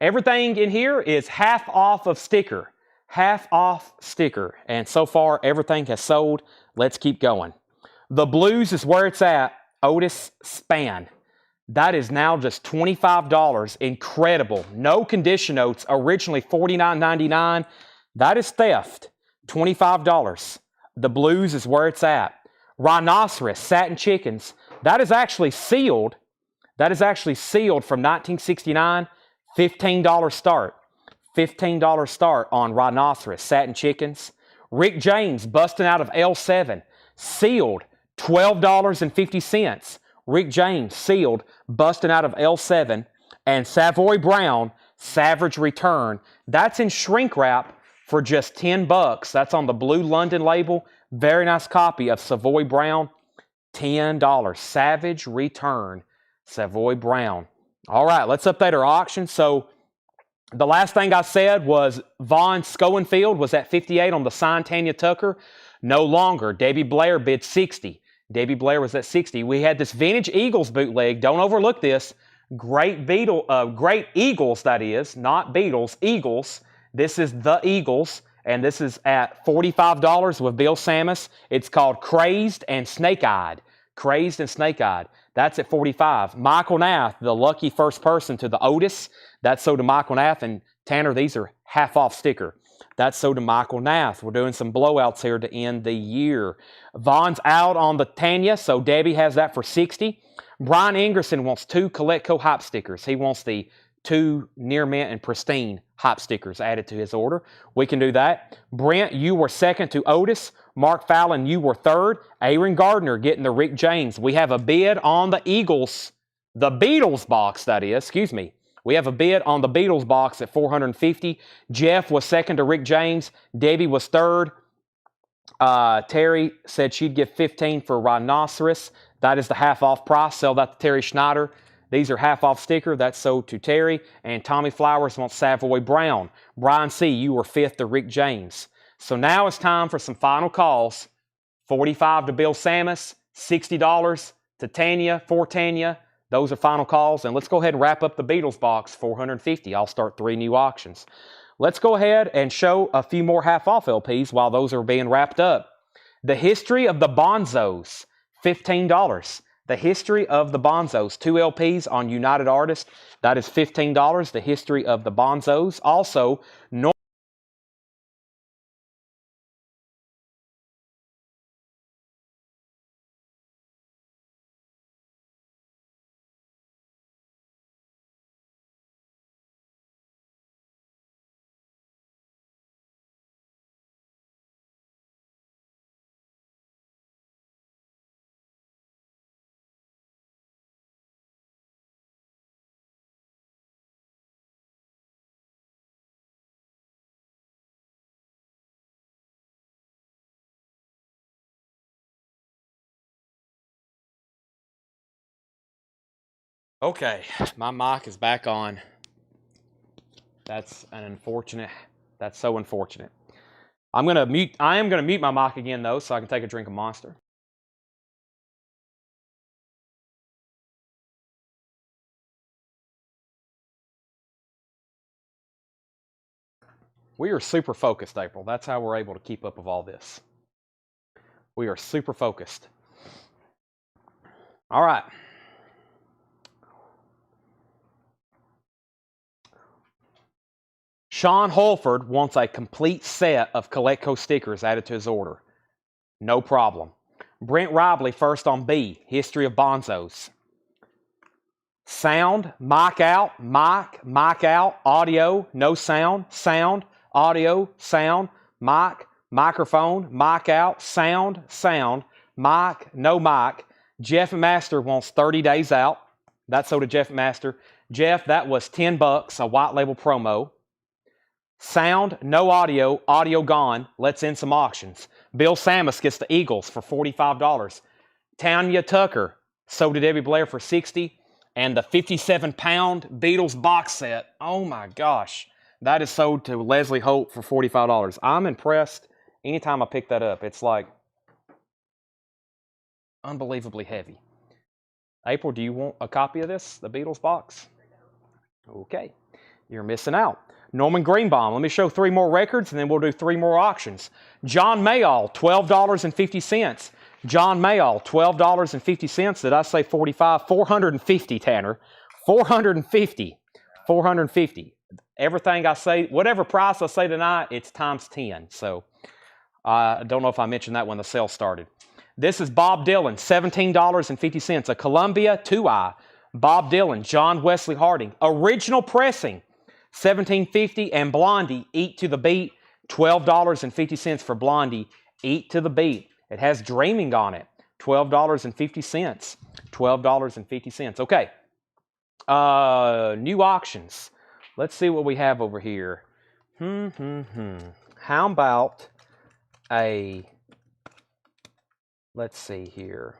Speaker 1: Everything in here is half off of sticker. Half off sticker. And so far, everything has sold. Let's keep going. The Blues is where it's at. Otis Spann. That is now just $25. Incredible. No condition notes. Originally $49.99. That is theft. $25. The Blues is where it's at. Rhinoceros Satin Chickens. That is actually sealed. That is actually sealed from 1969. $15 start. $15 start on Rhinoceros Satin Chickens. Rick James busting out of L7. Sealed. $12.50. Rick James sealed, busting out of L7, and Savoy Brown, Savage Return. That's in shrink wrap for just $10. That's on the blue London label. Very nice copy of Savoy Brown, $10. Savage Return, Savoy Brown. All right, let's update our auction. So the last thing I said was Vaughn Schoenfield was at 58 on the signed Tanya Tucker. No longer. Debbie Blair bid 60. Debbie Blair was at 60. We had this vintage Eagles bootleg. Don't overlook this. Great Eagles, that is, not Beatles, Eagles. This is the Eagles, and this is at $45 with Bill Samus. It's called Crazed and Snake-Eyed. Crazed and Snake-Eyed. That's at $45. Michael Nath, the lucky first person to the Otis. That's sold to Michael Nath. And Tanner, these are half off sticker. That's sold to Michael Nath. We're doing some blowouts here to end the year. Vaughn's out on the Tanya, so Debbie has that for 60. Brian Ingerson wants 2 Coletco Hype stickers. He wants the 2 Near Mint and Pristine Hype stickers added to his order. We can do that. Brent, you were second to Otis. Mark Fallon, you were third. Aaron Gardner getting the Rick James. We have a bid on the Eagles, the Beatles box, that is, excuse me. We have a bid on the Beatles box at $450. Jeff was second to Rick James. Debbie was third. Terry said she'd give $15 for Rhinoceros. That is the half-off price. Sell that to Terry Schneider. These are half-off sticker. That's sold to Terry. And Tommy Flowers wants Savoy Brown. Brian C., you were fifth to Rick James. So now it's time for some final calls. $45 to Bill Samus. $60 to Tanya, for Tanya. Those are final calls, and let's go ahead and wrap up the Beatles box, $450. I'll start 3 new auctions. Let's go ahead and show a few more half-off LPs while those are being wrapped up. The History of the Bonzos, $15. The History of the Bonzos, 2 LPs on United Artists. That is $15. The History of the Bonzos. Also, okay, my mic is back on. That's so unfortunate. I am gonna mute my mic again though, so I can take a drink of Monster. We are super focused, April. That's how we're able to keep up with all this. We are super focused. All right. Sean Holford wants a complete set of Coletco stickers added to his order. No problem. Brent Ribley first on B, History of Bonzos. Sound, mic out, mic out, audio, no sound, sound, audio, sound, mic, microphone, mic out, sound, mic, no mic. Jeff Master wants 30 days out. That's so to Jeff Master. Jeff, that was $10, a white label promo. Sound, no audio, audio gone. Let's end some auctions. Bill Samus gets the Eagles for $45. Tanya Tucker sold to Debbie Blair for $60. And the 57-pound Beatles box set, oh my gosh, that is sold to Leslie Hope for $45. I'm impressed anytime I pick that up. It's like unbelievably heavy. April, do you want a copy of this, the Beatles box? Okay, you're missing out. Norman Greenbaum, let me show 3 more records and then we'll do 3 more auctions. John Mayall, $12.50. John Mayall, $12.50. Did I say 45? 450, Tanner. 450. 450. Everything I say, whatever price I say tonight, it's times 10. So I don't know if I mentioned that when the sale started. This is Bob Dylan, $17.50. A Columbia 2i. Bob Dylan, John Wesley Harding. Original pressing, $17.50. And Blondie, Eat to the Beat, $12.50 for Blondie, Eat to the Beat. It has Dreaming on it, $12.50. $12.50. Okay. New auctions. Let's see what we have over here. How about let's see here.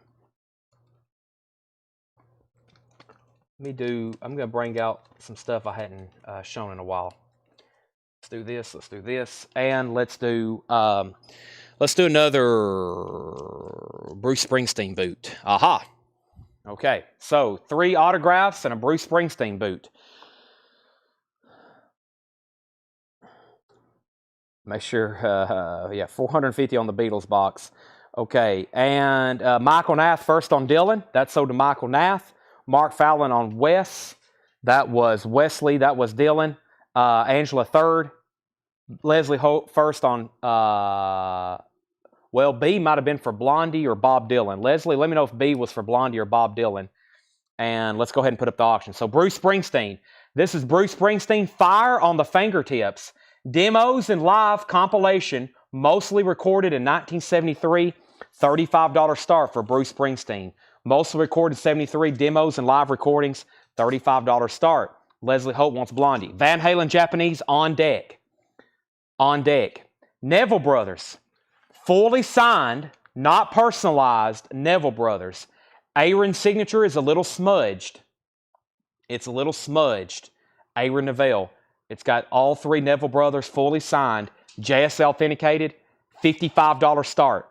Speaker 1: I'm going to bring out some stuff I hadn't shown in a while. Let's do this, and let's do another Bruce Springsteen boot. Aha. Okay, so 3 autographs and a Bruce Springsteen boot. Make sure, 450 on the Beatles box. Okay, and Michael Nath first on Dylan. That's sold to Michael Nath. Mark Fallon on Wes. That was Wesley. That was Dylan. Angela third. Leslie Hope first on, B might have been for Blondie or Bob Dylan. Leslie, let me know if B was for Blondie or Bob Dylan. And let's go ahead and put up the auction. So Bruce Springsteen. This is Bruce Springsteen, Fire on the Fingertips. Demos and live compilation, mostly recorded in 1973. $35 start for Bruce Springsteen. Mostly recorded 73, demos and live recordings, $35 start. Leslie Hope wants Blondie. Van Halen Japanese on deck. On deck. Neville Brothers. Fully signed, not personalized, Neville Brothers. Aaron's signature is a little smudged. It's a little smudged. Aaron Neville. It's got all 3 Neville Brothers fully signed. JS authenticated. $55 start.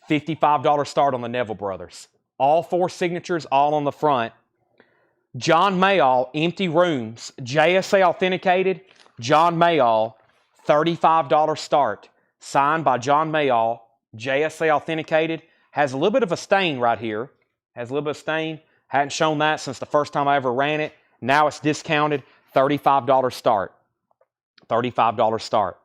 Speaker 1: $55 start on the Neville Brothers. All 4 signatures, all on the front. John Mayall, Empty Rooms. JSA authenticated. John Mayall, $35 start. Signed by John Mayall. JSA authenticated. Has a little bit of a stain right here. Has a little bit of stain. Hadn't shown that since the first time I ever ran it. Now it's discounted. $35 start. $35 start.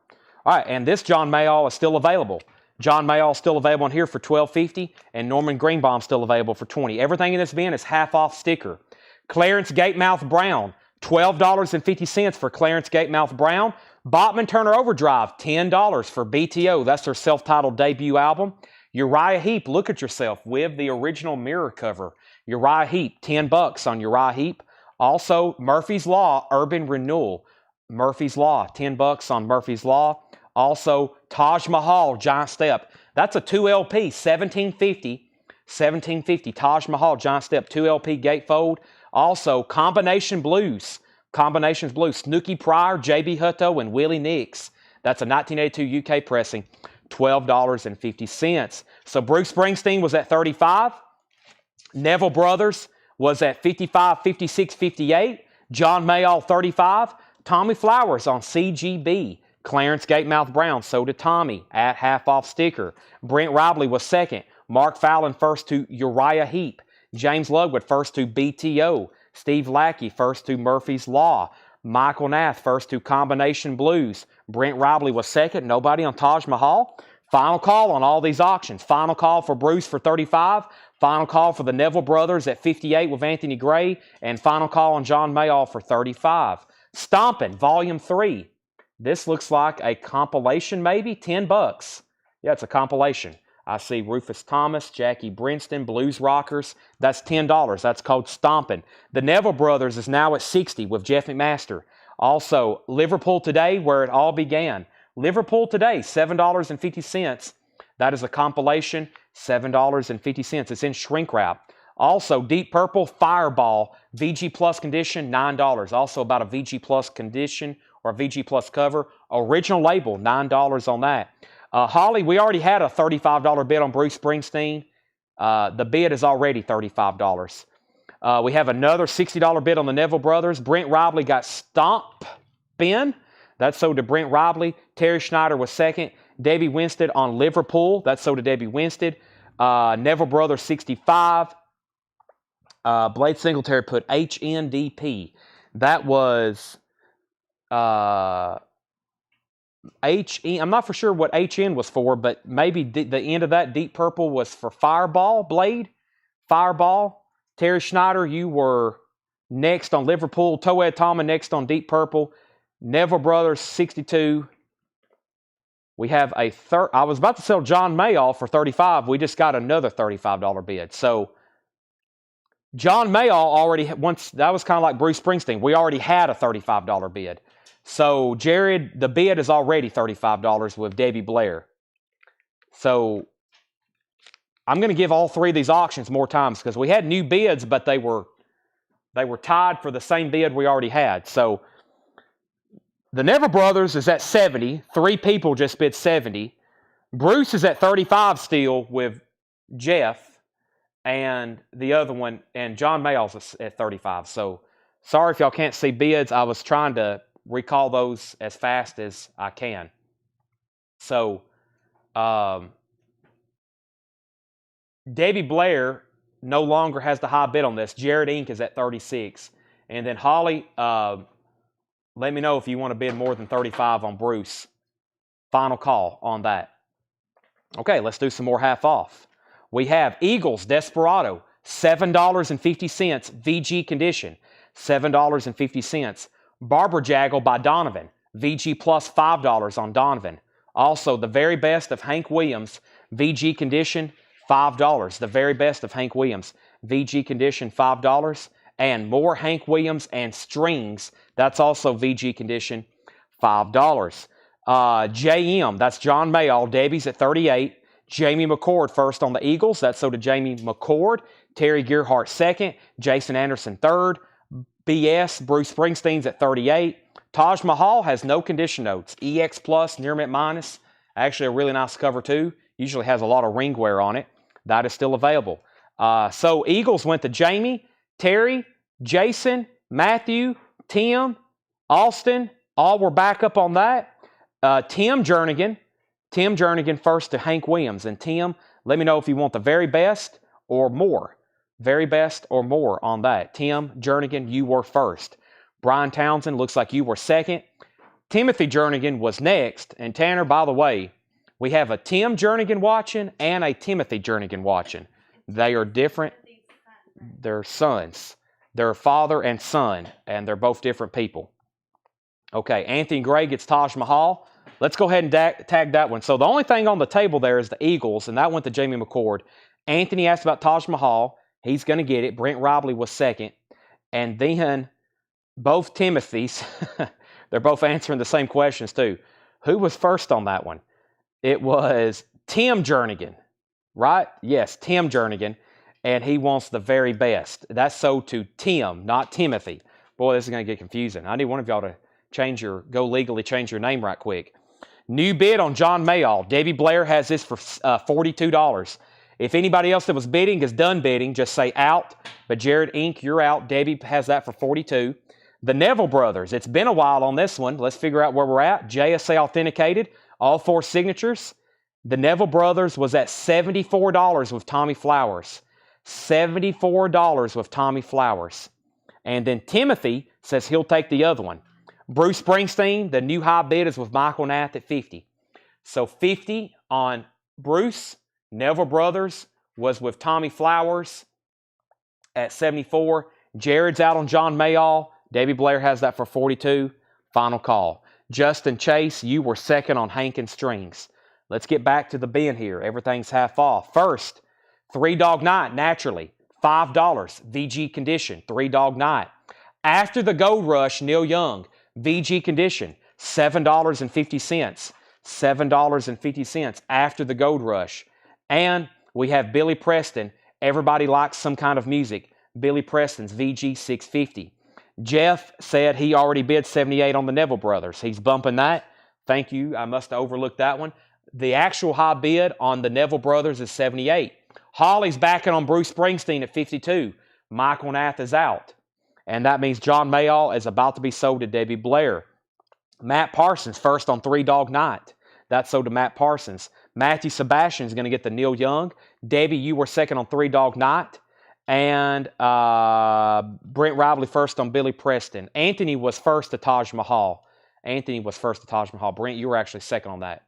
Speaker 1: All right, and this John Mayall is still available. John Mayall is still available in here for $12.50, and Norman Greenbaum still available for $20. Everything in this bin is half-off sticker. Clarence Gatemouth Brown, $12.50 for Clarence Gatemouth Brown. Botman Turner Overdrive, $10 for BTO. That's their self-titled debut album. Uriah Heep, Look at Yourself, with the original mirror cover. Uriah Heep, $10 on Uriah Heep. Also, Murphy's Law, Urban Renewal. Murphy's Law, $10 on Murphy's Law. Also, Taj Mahal, Giant Step. That's a 2LP, $17.50. $17.50. Taj Mahal, Giant Step, 2LP gatefold. Also, Combination Blues. Combinations Blues. Snooky Pryor, J.B. Hutto, and Willie Nix. That's a 1982 UK pressing. $12.50. So Bruce Springsteen was at $35. Neville Brothers was at $55, $56, $58. John Mayall, $35. Tommy Flowers on CGB. Clarence Gatemouth Brown, so did Tommy, at half-off sticker. Brent Ribley was second. Mark Fallon first to Uriah Heep. James Ludwig first to BTO. Steve Lackey first to Murphy's Law. Michael Nath, first to Combination Blues. Brent Robley was second. Nobody on Taj Mahal. Final call on all these auctions. Final call for Bruce for 35. Final call for the Neville Brothers at 58 with Anthony Gray. And final call on John Mayall for 35. Stompin', Volume 3. This looks like a compilation maybe. $10. Yeah, it's a compilation. I see Rufus Thomas, Jackie Brinston, Blues Rockers. That's $10. That's called Stompin'. The Neville Brothers is now at 60 with Jeff McMaster. Also, Liverpool Today, where it all began. Liverpool Today, $7.50. That is a compilation, $7.50. It's in shrink wrap. Also, Deep Purple Fireball, VG Plus condition, $9. Also about a VG Plus condition or VG Plus cover. Original label, $9 on that. Holly, we already had a $35 bid on Bruce Springsteen. The bid is already $35. We have another $60 bid on the Neville Brothers. Brent Robley got Stomp Bin. That's sold to Brent Robley. Terry Schneider was second. Debbie Winstead on Liverpool. That's sold to Debbie Winstead. Neville Brothers 65. Blade Singletary put HNDP. That was I'm not for sure what HN was for, but maybe the end of that Deep Purple was for Fireball Blade. Fireball. Terry Schneider, you were next on Liverpool. Toad Tama next on Deep Purple. Neville Brothers 62. We have a I was about to sell John Mayall for 35. We just got another $35 bid. So John Mayall already once that was kind of like Bruce Springsteen. We already had a $35 bid. So, Jared, the bid is already $35 with Debbie Blair. So, I'm going to give all three of these auctions more times because we had new bids, but they were tied for the same bid we already had. So, the Neville Brothers is at 70. Three people just bid 70. Bruce is at 35 still with Jeff and the other one, and John Mayall's at 35. So, sorry if y'all can't see bids. I was trying to recall those as fast as I can. So, Debbie Blair no longer has the high bid on this. Jared Inc. is at 36. And then Holly, let me know if you want to bid more than 35 on Bruce. Final call on that. Okay, let's do some more half off. We have Eagles Desperado, $7.50, VG condition, $7.50. Barber Jaggle by Donovan, VG plus $5 on Donovan. Also, the very best of Hank Williams, VG condition, $5. The very best of Hank Williams, VG condition, $5. And more Hank Williams and strings, that's also VG condition, $5. JM, that's John Mayall, Debbie's at 38. Jamie McCord first on the Eagles, that's so to Jamie McCord. Terry Gearhart second. Jason Anderson third. BS, Bruce Springsteen's at 38. Taj Mahal has no condition notes. EX Plus, Near Mint Minus. Actually, a really nice cover too. Usually has a lot of ring wear on it. That is still available. So Eagles went to Jamie, Terry, Jason, Matthew, Tim, Austin. All were back up on that. Tim Jernigan first to Hank Williams. And Tim, let me know if you want the very best or more. Very best or more on that. Tim Jernigan, you were first. Brian Townsend, looks like you were second. Timothy Jernigan was next. And Tanner, by the way, we have a Tim Jernigan watching and a Timothy Jernigan watching. They are different. They're sons. They're father and son, and they're both different people. Okay, Anthony Gray gets Taj Mahal. Let's go ahead and tag that one. So the only thing on the table there is the Eagles, and that went to Jamie McCord. Anthony asked about Taj Mahal. He's going to get it. Brent Robley was second. And then both Timothys, they're both answering the same questions too. Who was first on that one? It was Tim Jernigan, right? Yes, Tim Jernigan. And he wants the very best. That's sold to Tim, not Timothy. Boy, this is going to get confusing. I need one of y'all to go legally change your name right quick. New bid on John Mayall. Debbie Blair has this for $42. If anybody else that was bidding is done bidding, just say out. But Jared Inc., you're out. Debbie has that for $42. The Neville Brothers. It's been a while on this one. Let's figure out where we're at. JSA authenticated. All four signatures. The Neville Brothers was at $74 with Tommy Flowers. $74 with Tommy Flowers. And then Timothy says he'll take the other one. Bruce Springsteen, the new high bid is with Michael Nath at 50. So 50 on Bruce. Neville Brothers was with Tommy Flowers at 74. Jared's out on John Mayall. Debbie Blair has that for 42. Final call. Justin Chase, you were second on Hankin Strings. Let's get back to the bin here. Everything's half off. First, Three Dog Night, naturally, $5. VG Condition, Three Dog Night. After the Gold Rush, Neil Young, VG Condition, $7.50. $7.50 after the Gold Rush. And we have Billy Preston. Everybody likes some kind of music. Billy Preston's VG 650. Jeff said he already bid 78 on the Neville Brothers. He's bumping that. Thank you. I must have overlooked that one. The actual high bid on the Neville Brothers is 78. Holly's backing on Bruce Springsteen at 52. Michael Nath is out. And that means John Mayall is about to be sold to Debbie Blair. Matt Parsons first on Three Dog Night. That's sold to Matt Parsons. Matthew Sebastian is going to get the Neil Young. Debbie, you were second on Three Dog Night. And Brent Rively first on Billy Preston. Anthony was first to Taj Mahal. Brent, you were actually second on that.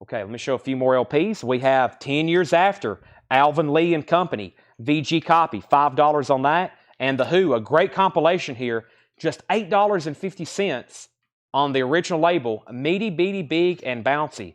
Speaker 1: Okay, let me show a few more LPs. We have 10 Years After, Alvin Lee and Company. VG copy, $5 on that. And The Who, a great compilation here, just $8.50 on the original label, Meaty, Beady, Big, and Bouncy.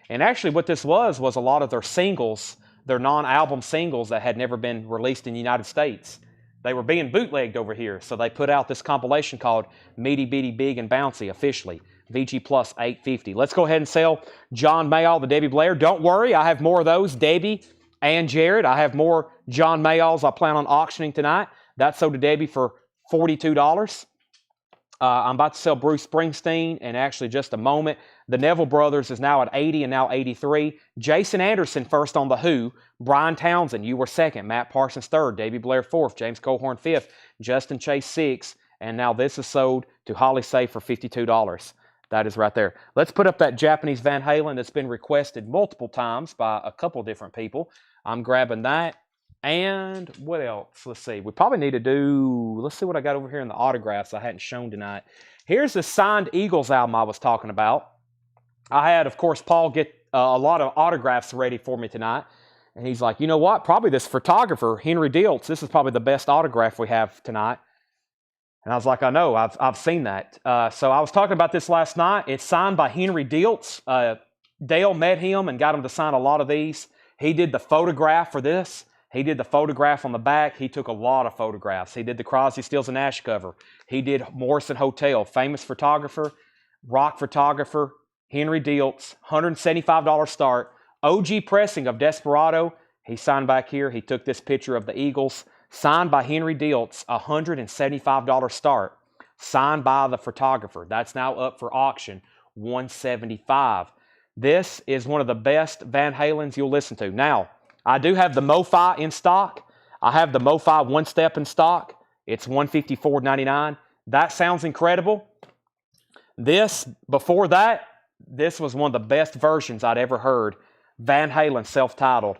Speaker 1: And actually what this was a lot of their singles, their non-album singles that had never been released in the United States. They were being bootlegged over here, so they put out this compilation called Meaty, Beady, Big, and Bouncy officially. VG plus $8.50. Let's go ahead and sell John Mayall, the Debbie Blair. Don't worry, I have more of those, Debbie and Jared. I have more John Mayalls I plan on auctioning tonight. That's sold to Debbie for $42. I'm about to sell Bruce Springsteen in actually just a moment. The Neville Brothers is now at 80 and now 83. Jason Anderson first on The Who. Brian Townsend, you were second. Matt Parsons third. Debbie Blair fourth. James Cohorn fifth. Justin Chase sixth. And now this is sold to Holly Safe for $52. That is right there. Let's put up that Japanese Van Halen that's been requested multiple times by a couple different people. I'm grabbing that. And what else? Let's see. We probably need to do, let's see what I got over here in the autographs I hadn't shown tonight. Here's the signed Eagles album I was talking about. I had, of course, Paul get a lot of autographs ready for me tonight. And he's like, you know what? Probably this photographer, Henry Diltz, this is probably the best autograph we have tonight. And I was like, I know, I've seen that. So I was talking about this last night. It's signed by Henry Diltz. Dale met him and got him to sign a lot of these. He did the photograph for this. He did the photograph on the back. He took a lot of photographs. He did the Crosby, Stills, and Nash cover. He did Morrison Hotel. Famous photographer, rock photographer, Henry Diltz, $175 start. OG pressing of Desperado. He signed back here. He took this picture of the Eagles. Signed by Henry Diltz, $175 start. Signed by the photographer. That's now up for auction, $175. This is one of the best Van Halens you'll listen to. Now, I do have the MoFi in stock. I have the MoFi One Step in stock. It's $154.99. That sounds incredible. This, before that, this was one of the best versions I'd ever heard. Van Halen self-titled.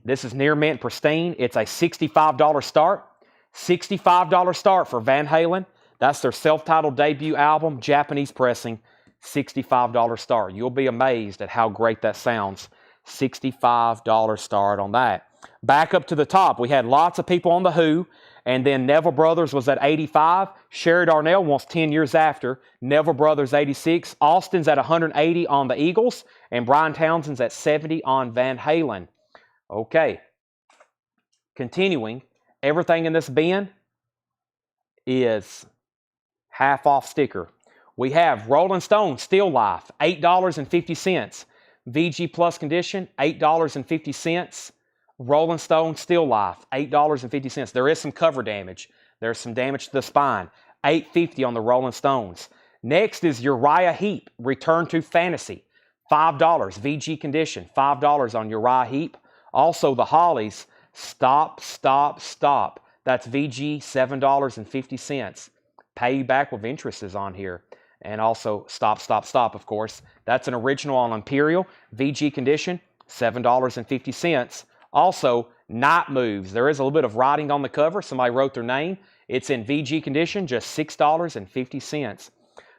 Speaker 1: This is near mint pristine. It's a $65 start. $65 start for Van Halen. That's their self-titled debut album, Japanese pressing. $65 start. You'll be amazed at how great that sounds. $65 start on that. Back up to the top, we had lots of people on The Who, and then Neville Brothers was at 85. Sherry Darnell wants 10 Years After. Neville Brothers 86. Austin's at 180 on the Eagles, and Brian Townsend's at 70 on Van Halen. Okay. Continuing, everything in this bin is half off sticker. We have Rolling Stone Still Life, $8.50. VG Plus Condition, $8.50. Rolling Stone Still Life, $8.50. There is some cover damage. There's some damage to the spine. $8.50 on the Rolling Stones. Next is Uriah Heep, Return to Fantasy, $5. VG Condition, $5 on Uriah Heep. Also the Hollies, Stop, Stop, Stop. That's VG, $7.50. Pay You Back with Interest is on here. And also Stop, Stop, Stop, of course. That's an original on Imperial. VG Condition, $7.50. Also, Night Moves. There is a little bit of writing on the cover. Somebody wrote their name. It's in VG Condition, just $6.50.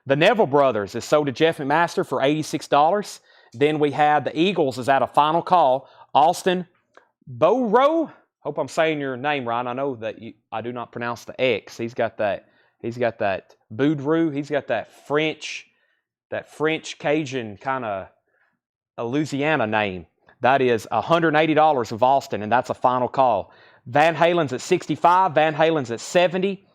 Speaker 1: The Neville Brothers is sold to Jeff McMaster for $86. Then we had the Eagles is at a final call. Austin Bowrow. Hope I'm saying your name right. I know that I do not pronounce the X. He's got that Boudreaux. He's got that French Cajun kind of a Louisiana name. That is $180 of Austin, and that's a final call. Van Halen's at 65. Van Halen's at 70.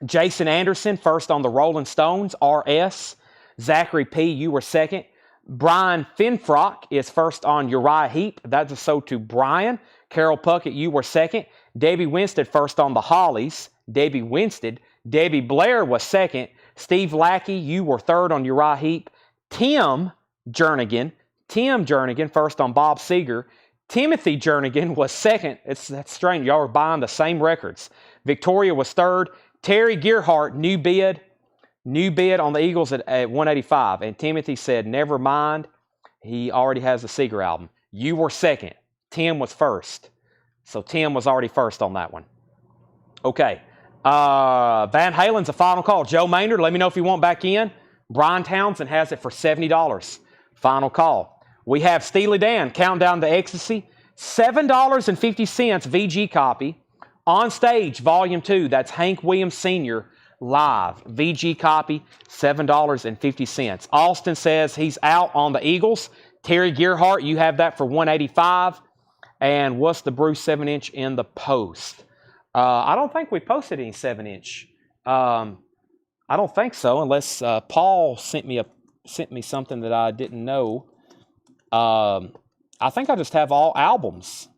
Speaker 1: Jason Anderson, first on the Rolling Stones, RS. Zachary P., you were second. Brian Finfrock is first on Uriah Heep. That's a sold to Brian. Carol Puckett, you were second. Debbie Winstead, first on the Hollies. Debbie Winstead. Debbie Blair was second. Steve Lackey, you were third on Uriah Heep. Tim Jernigan, first on Bob Seger. Timothy Jernigan was second. That's strange. Y'all are buying the same records. Victoria was third. Terry Gearhart, new bid on the Eagles at 185. And Timothy said, never mind. He already has the Seeger album. You were second. Tim was first. So Tim was already first on that one. Okay. Van Halen's a final call. Joe Maynard, let me know if you want back in. Brian Townsend has it for $70. Final call. We have Steely Dan, Countdown to Ecstasy. $7.50 VG copy. On Stage, Volume 2. That's Hank Williams Sr. live. VG copy, $7.50. Austin says he's out on the Eagles. Terry Gearhart, you have that for $185. And what's the Bruce 7-inch in the post? I don't think we posted any 7-inch. I don't think so, unless Paul sent me something that I didn't know. I think I just have all albums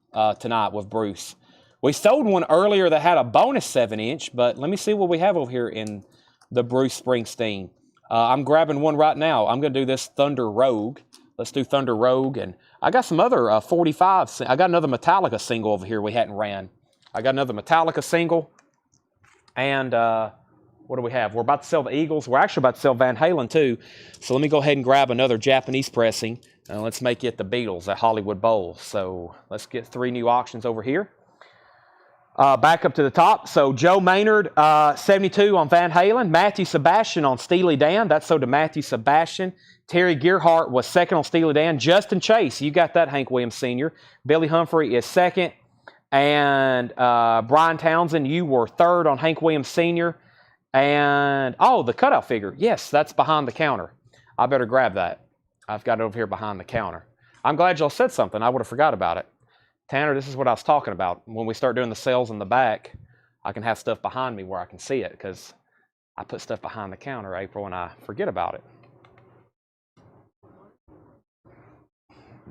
Speaker 1: tonight with Bruce. We sold one earlier that had a bonus 7-inch, but let me see what we have over here in the Bruce Springsteen. I'm grabbing one right now. I'm going to do this Thunder Rogue. Let's do Thunder Rogue. And I got some other 45s. I got another Metallica single over here we hadn't ran. I got another Metallica single. And what do we have? We're about to sell the Eagles. We're actually about to sell Van Halen too. So let me go ahead and grab another Japanese pressing. And let's make it the Beatles at Hollywood Bowl. So let's get 3 new auctions over here. Back up to the top. So Joe Maynard, 72 on Van Halen. Matthew Sebastian on Steely Dan. That's so to Matthew Sebastian. Terry Gearhart was second on Steely Dan. Justin Chase, you got that, Hank Williams Sr. Billy Humphrey is second. And Brian Townsend, you were third on Hank Williams Sr. And, oh, the cutout figure. Yes, that's behind the counter. I better grab that. I've got it over here behind the counter. I'm glad y'all said something. I would have forgot about it. Tanner, this is what I was talking about. When we start doing the sales in the back, I can have stuff behind me where I can see it because I put stuff behind the counter, April, and I forget about it.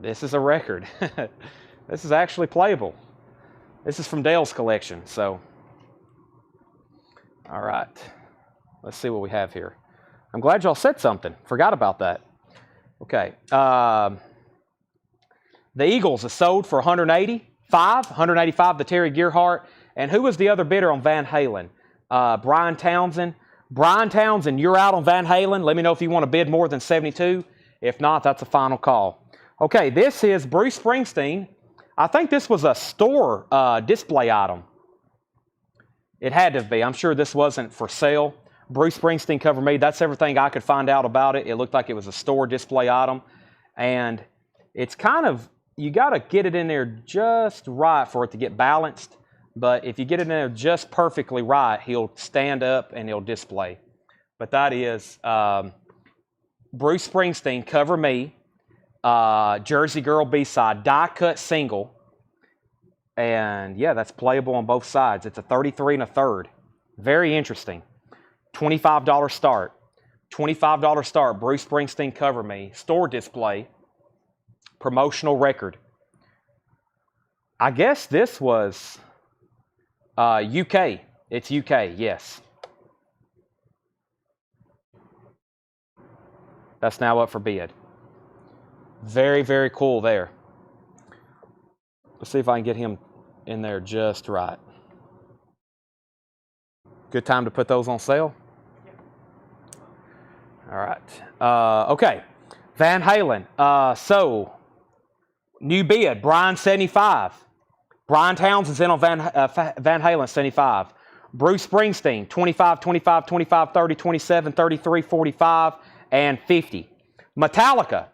Speaker 1: This is a record. This is actually playable. This is from Dale's collection, so. All right. Let's see what we have here. I'm glad y'all said something. Forgot about that. Okay. The Eagles is sold for $185 to Terry Gearhart. And who was the other bidder on Van Halen? Brian Townsend. Brian Townsend, you're out on Van Halen. Let me know if you want to bid more than 72. If not, that's a final call. Okay, this is Bruce Springsteen. I think this was a store display item. It had to be. I'm sure this wasn't for sale. Bruce Springsteen cover me. That's everything I could find out about it. It looked like it was a store display item. And it's kind of, you got to get it in there just right for it to get balanced. But if you get it in there just perfectly right, he'll stand up and he'll display. But that is Bruce Springsteen, Cover Me, Jersey Girl B-side, die-cut single. And yeah, that's playable on both sides. It's a 33 1/3. Very interesting. $25 start. $25 start, Bruce Springsteen, Cover Me, store display. Promotional record. I guess this was UK. It's UK, yes. That's now up for bid. Very, very cool there. Let's see if I can get him in there just right. Good time to put those on sale? All right. Okay. Van Halen. So, new bid, Brian 75. Brian Townsend's in on Van Halen 75. Bruce Springsteen, 25, 25, 25, 30, 27, 33, 45, and 50. Metallica,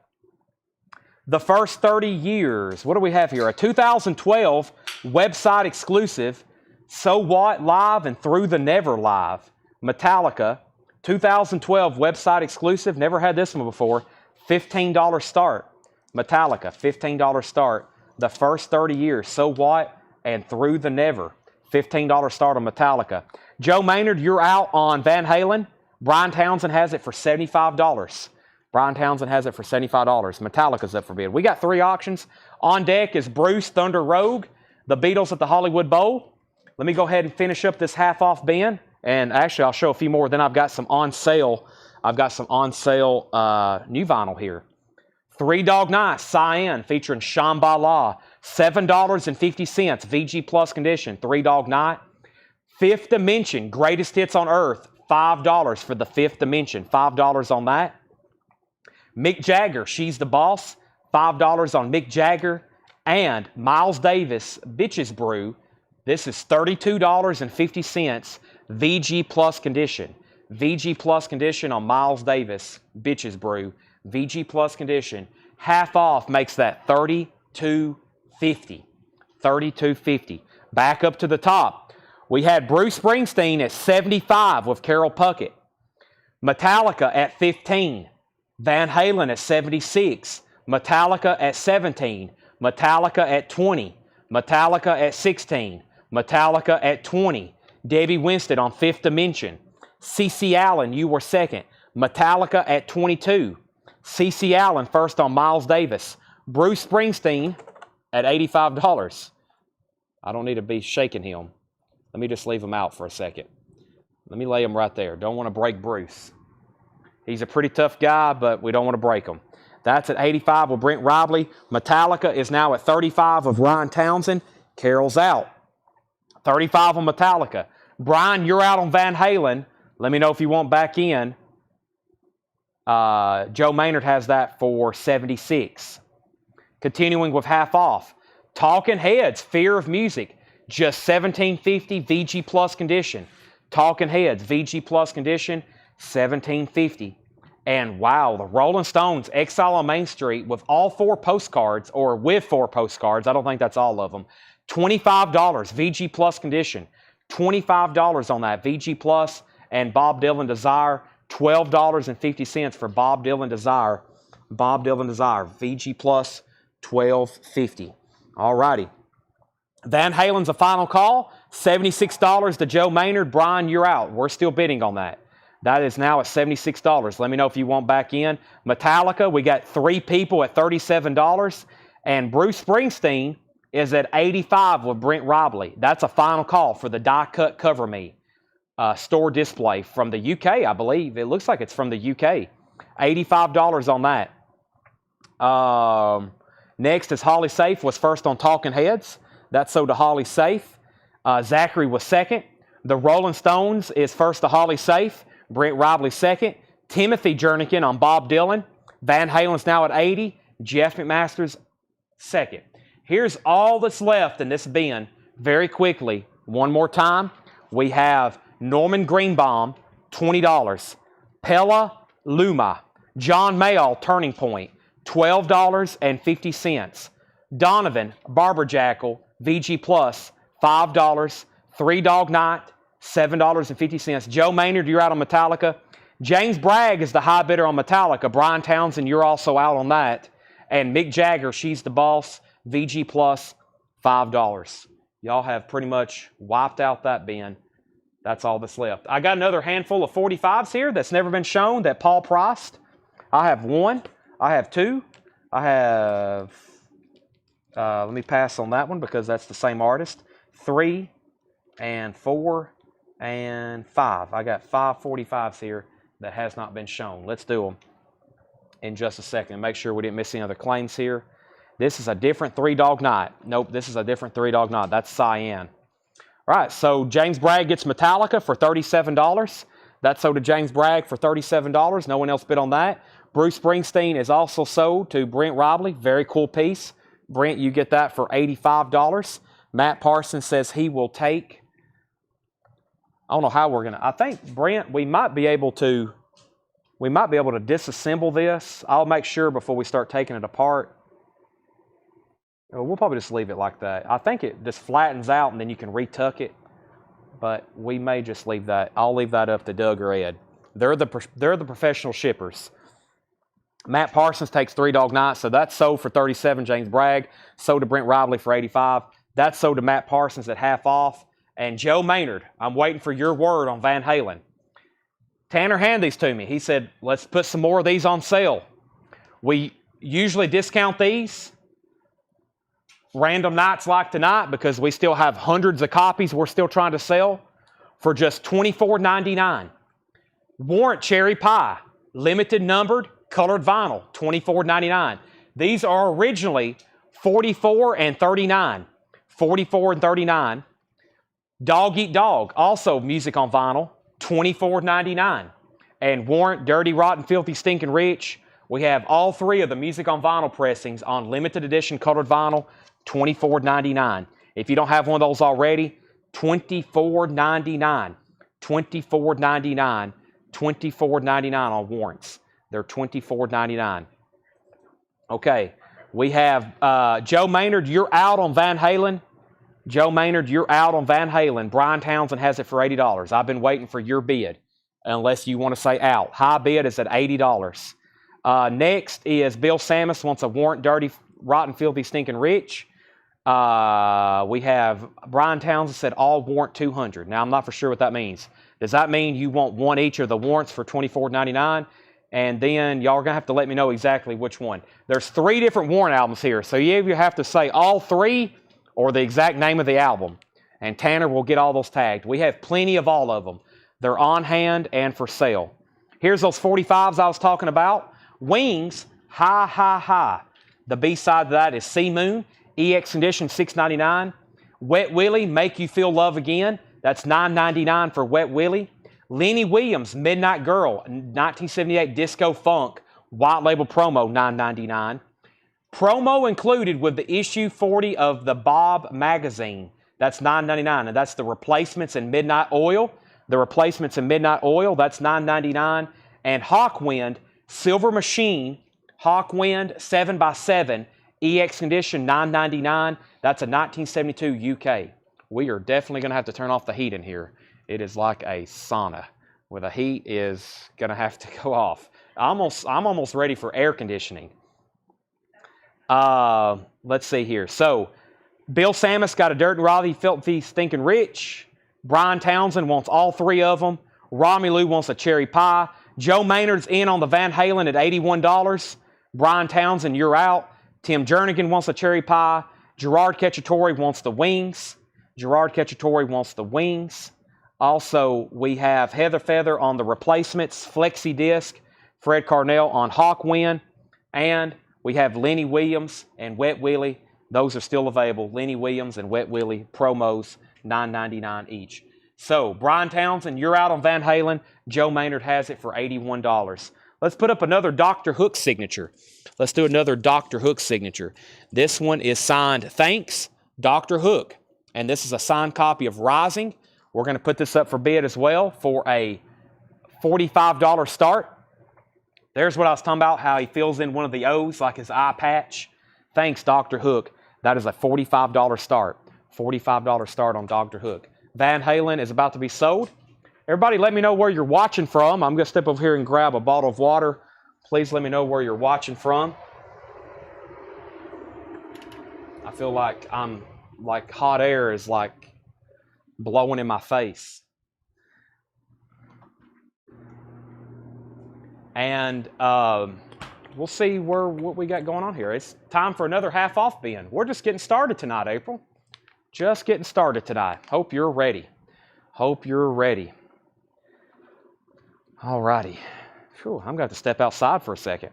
Speaker 1: the first 30 years. What do we have here? A 2012 website exclusive, So What Live and Through the Never Live. Metallica, 2012 website exclusive. Never had this one before. $15 start. Metallica, $15 start. The first 30 years. So What and Through the Never. $15 start on Metallica. Joe Maynard, you're out on Van Halen. Brian Townsend has it for $75. Brian Townsend has it for $75. Metallica's up for bid. We got 3 auctions. On deck is Bruce Thunder Rogue, the Beatles at the Hollywood Bowl. Let me go ahead and finish up this half-off bin. And actually, I'll show a few more. Then I've got some on sale. I've got some on sale new vinyl here. Three Dog Night, Cyan, featuring Shambhala. $7.50, VG Plus condition. Three Dog Night. Fifth Dimension, Greatest Hits on Earth. $5 for the Fifth Dimension. $5 on that. Mick Jagger, She's the Boss. $5 on Mick Jagger. And Miles Davis, Bitches Brew. This is $32.50, VG Plus condition. VG Plus condition on Miles Davis, Bitches Brew. VG Plus condition. Half off makes that $32.50. $32.50. Back up to the top. We had Bruce Springsteen at $75 with Carol Puckett. Metallica at $15. Van Halen at $76. Metallica at $17. Metallica at $20. Metallica at $16. Metallica at $20. Debbie Winston on Fifth Dimension. C.C. Allen, You Were Second. Metallica at $22. C.C. Allen first on Miles Davis. Bruce Springsteen at $85. I don't need to be shaking him. Let me just leave him out for a second. Let me lay him right there. Don't want to break Bruce. He's a pretty tough guy, but we don't want to break him. That's at $85 with Brent Robley. Metallica is now at $35 with Ryan Townsend. Carol's out. $35 on Metallica. Brian, you're out on Van Halen. Let me know if you want back in. Joe Maynard has that for $76. Continuing with half off. Talking Heads, Fear of Music. Just $17.50 VG Plus condition. Talking Heads, VG Plus condition, $17.50. And wow, the Rolling Stones, Exile on Main Street with all 4 postcards, or with 4 postcards. I don't think that's all of them. $25 VG Plus condition. $25 on that VG Plus. And Bob Dylan Desire, $12.50 for Bob Dylan Desire. Bob Dylan Desire, VG Plus, $12.50. All righty. Van Halen's a final call. $76 to Joe Maynard. Brian, you're out. We're still bidding on that. That is now at $76. Let me know if you want back in. Metallica, we got 3 people at $37. And Bruce Springsteen is at $85 with Brent Robley. That's a final call for the Die Cut Cover Me store display from the UK, I believe. It looks like it's from the UK. $85 on that. Next is Holly Safe was first on Talking Heads. That's so to Holly Safe. Zachary was second. The Rolling Stones is first to Holly Safe. Brent Robley second. Timothy Jernigan on Bob Dylan. Van Halen's now at 80. Jeff McMaster's second. Here's all that's left in this bin very quickly. One more time. We have Norman Greenbaum, $20. Pella Luma. John Mayall, Turning Point, $12.50. Donovan Barberjackal, VG Plus, $5. Three Dog Night, $7.50. Joe Maynard, you're out on Metallica. James Bragg is the high bidder on Metallica. Brian Townsend, you're also out on that. And Mick Jagger, She's the Boss, VG Plus, $5. Y'all have pretty much wiped out that bin. That's all that's left. I got another handful of 45s here that's never been shown that Paul priced. I have 1. I have 2. I have, let me pass on that one because that's the same artist. 3 and 4 and 5. I got 5 45s here that has not been shown. Let's do them in just a second. Make sure we didn't miss any other claims here. This is a different Three Dog Night. Nope, this is a different Three Dog Night. That's Cyan. All right, so James Bragg gets Metallica for $37. That's sold to James Bragg for $37. No one else bid on that. Bruce Springsteen is also sold to Brent Robley. Very cool piece. Brent, you get that for $85. Matt Parsons says he will take I don't know how we're going to. I think, Brent, we might be able to disassemble this. I'll make sure before we start taking it apart. We'll probably just leave it like that. I think it just flattens out and then you can retuck it. But we may just leave that. I'll leave that up to Doug or Ed. They're the professional shippers. Matt Parsons takes Three Dog Night, so that's sold for $37. James Bragg sold to Brent Rively for $85. That's sold to Matt Parsons at half off. And Joe Maynard, I'm waiting for your word on Van Halen. Tanner handed these to me. He said, let's put some more of these on sale. We usually discount these random nights like tonight because we still have hundreds of copies we're still trying to sell for just $24.99. Warrant Cherry Pie, limited numbered, colored vinyl, $24.99. These are originally $44 and $39. $44 and $39. Dog Eat Dog, also music on vinyl, $24.99. And Warrant Dirty, Rotten, Filthy, Stinking Rich, we have all three of the music on vinyl pressings on limited edition colored vinyl, $24.99. If you don't have one of those already, $24.99. $24.99. $24.99 on warrants. They're $24.99. Okay, we have Joe Maynard, you're out on Van Halen. Joe Maynard, you're out on Van Halen. Brian Townsend has it for $80. I've been waiting for your bid, unless you want to say out. High bid is at $80. Next is Bill Samus wants a Warrant Dirty, Rotten, Filthy, Stinking Rich. We have Brian Townsend said all warrant 200. Now, I'm not for sure what that means. Does that mean you want one each of the warrants for $24.99? And then y'all are going to have to let me know exactly which one. There's 3 different warrant albums here. So you either have to say all 3 or the exact name of the album. And Tanner will get all those tagged. We have plenty of all of them. They're on hand and for sale. Here's those 45s I was talking about. Wings, High, High, High. The B-side of that is Sea Moon. EX Condition, $6.99. Wet Willie, Make You Feel Love Again. That's $9.99 for Wet Willie. Lenny Williams, Midnight Girl, 1978 Disco Funk, white label promo, $9.99. Promo included with the issue 40 of the Bob magazine. That's $9.99, and that's the Replacements in Midnight Oil. The Replacements in Midnight Oil, that's $9.99. And Hawkwind, Silver Machine, Hawkwind 7x7, EX Condition, $9.99. That's a 1972 UK. We are definitely going to have to turn off the heat in here. It is like a sauna where the heat is going to have to go off. I'm almost ready for air conditioning. Let's see here. So, Bill Samus got a Dirt and Raleigh, Filthy, Stinking Rich. Brian Townsend wants all 3 of them. Romelu wants a Cherry Pie. Joe Maynard's in on the Van Halen at $81. Brian Townsend, you're out. Tim Jernigan wants a Cherry Pie. Gerard Cacciatore wants the Wings. Gerard Cacciatore wants the Wings. Also, we have Heather Feather on the Replacements, Flexi Disc. Fred Carnell on Hawkwind. And we have Lenny Williams and Wet Willie. Those are still available. Lenny Williams and Wet Willie promos, $9.99 each. So, Brian Townsend, you're out on Van Halen. Joe Maynard has it for $81. Let's put up another Dr. Hook signature. Let's do another Dr. Hook signature. This one is signed, Thanks, Dr. Hook. And this is a signed copy of Rising. We're going to put this up for bid as well for a $45 start. There's what I was talking about, how he fills in one of the O's like his eye patch. Thanks, Dr. Hook. That is a $45 start. $45 start on Dr. Hook. Van Halen is about to be sold. Everybody let me know where you're watching from. I'm going to step over here and grab a bottle of water. Please let me know where you're watching from. I feel like hot air is like blowing in my face. And we'll see what we got going on here. It's time for another half off bin. We're just getting started tonight, April. Just getting started tonight. Hope you're ready. Hope you're ready. All righty. I'm going to have to step outside for a second.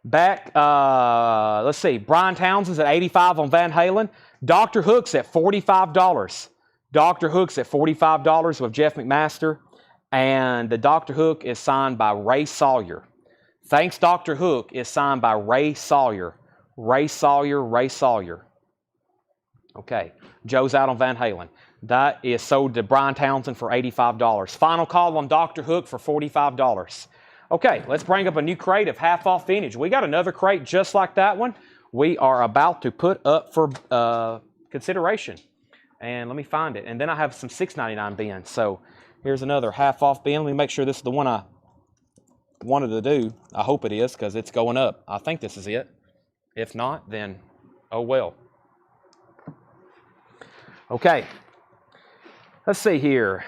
Speaker 1: Back, let's see. Brian Townsend's at $85 on Van Halen. Dr. Hook's at $45. Dr. Hook's at $45 with Jeff McMaster. And the Dr. Hook is signed by Ray Sawyer. Thanks, Dr. Hook is signed by Ray Sawyer. Ray Sawyer, Ray Sawyer. Okay, Joe's out on Van Halen. That is sold to Brian Townsend for $85. Final call on Dr. Hook for $45. Okay, let's bring up a new crate of half-off vintage. We got another crate just like that one. We are about to put up for consideration. And let me find it. And then I have some $6.99 bins. So here's another half-off bin. Let me make sure this is the one I wanted to do. I hope it is because it's going up. I think this is it. If not, then oh well. Okay, let's see here.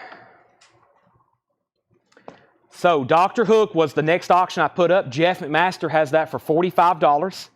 Speaker 1: So Dr. Hook was the next auction I put up. Jeff McMaster has that for $45.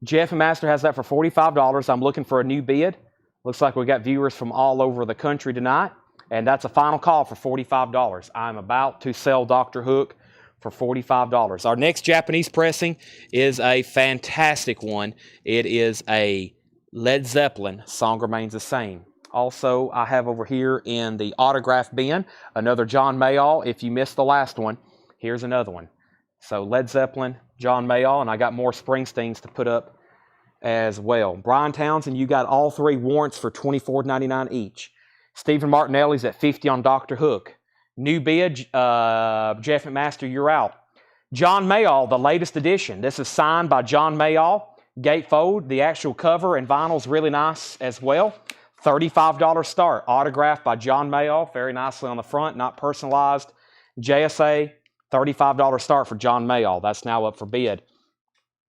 Speaker 1: Jeff McMaster has that for $45. I'm looking for a new bid. Looks like we got viewers from all over the country tonight. And that's a final call for $45. I'm about to sell Dr. Hook for $45. Our next Japanese pressing is a fantastic one. It is a Led Zeppelin, Song Remains the Same. Also, I have over here in the autograph bin, another John Mayall. If you missed the last one, here's another one. So Led Zeppelin, John Mayall, and I got more Springsteens to put up as well. Brian Townsend, you got all three warrants for $24.99 each. Stephen Martinelli's at $50 on Dr. Hook. New bid, Jeff McMaster, you're out. John Mayall, the latest edition. This is signed by John Mayall. Gatefold, the actual cover and vinyl is really nice as well. $35 start. Autographed by John Mayall, very nicely on the front, not personalized. JSA, $35 start for John Mayall. That's now up for bid.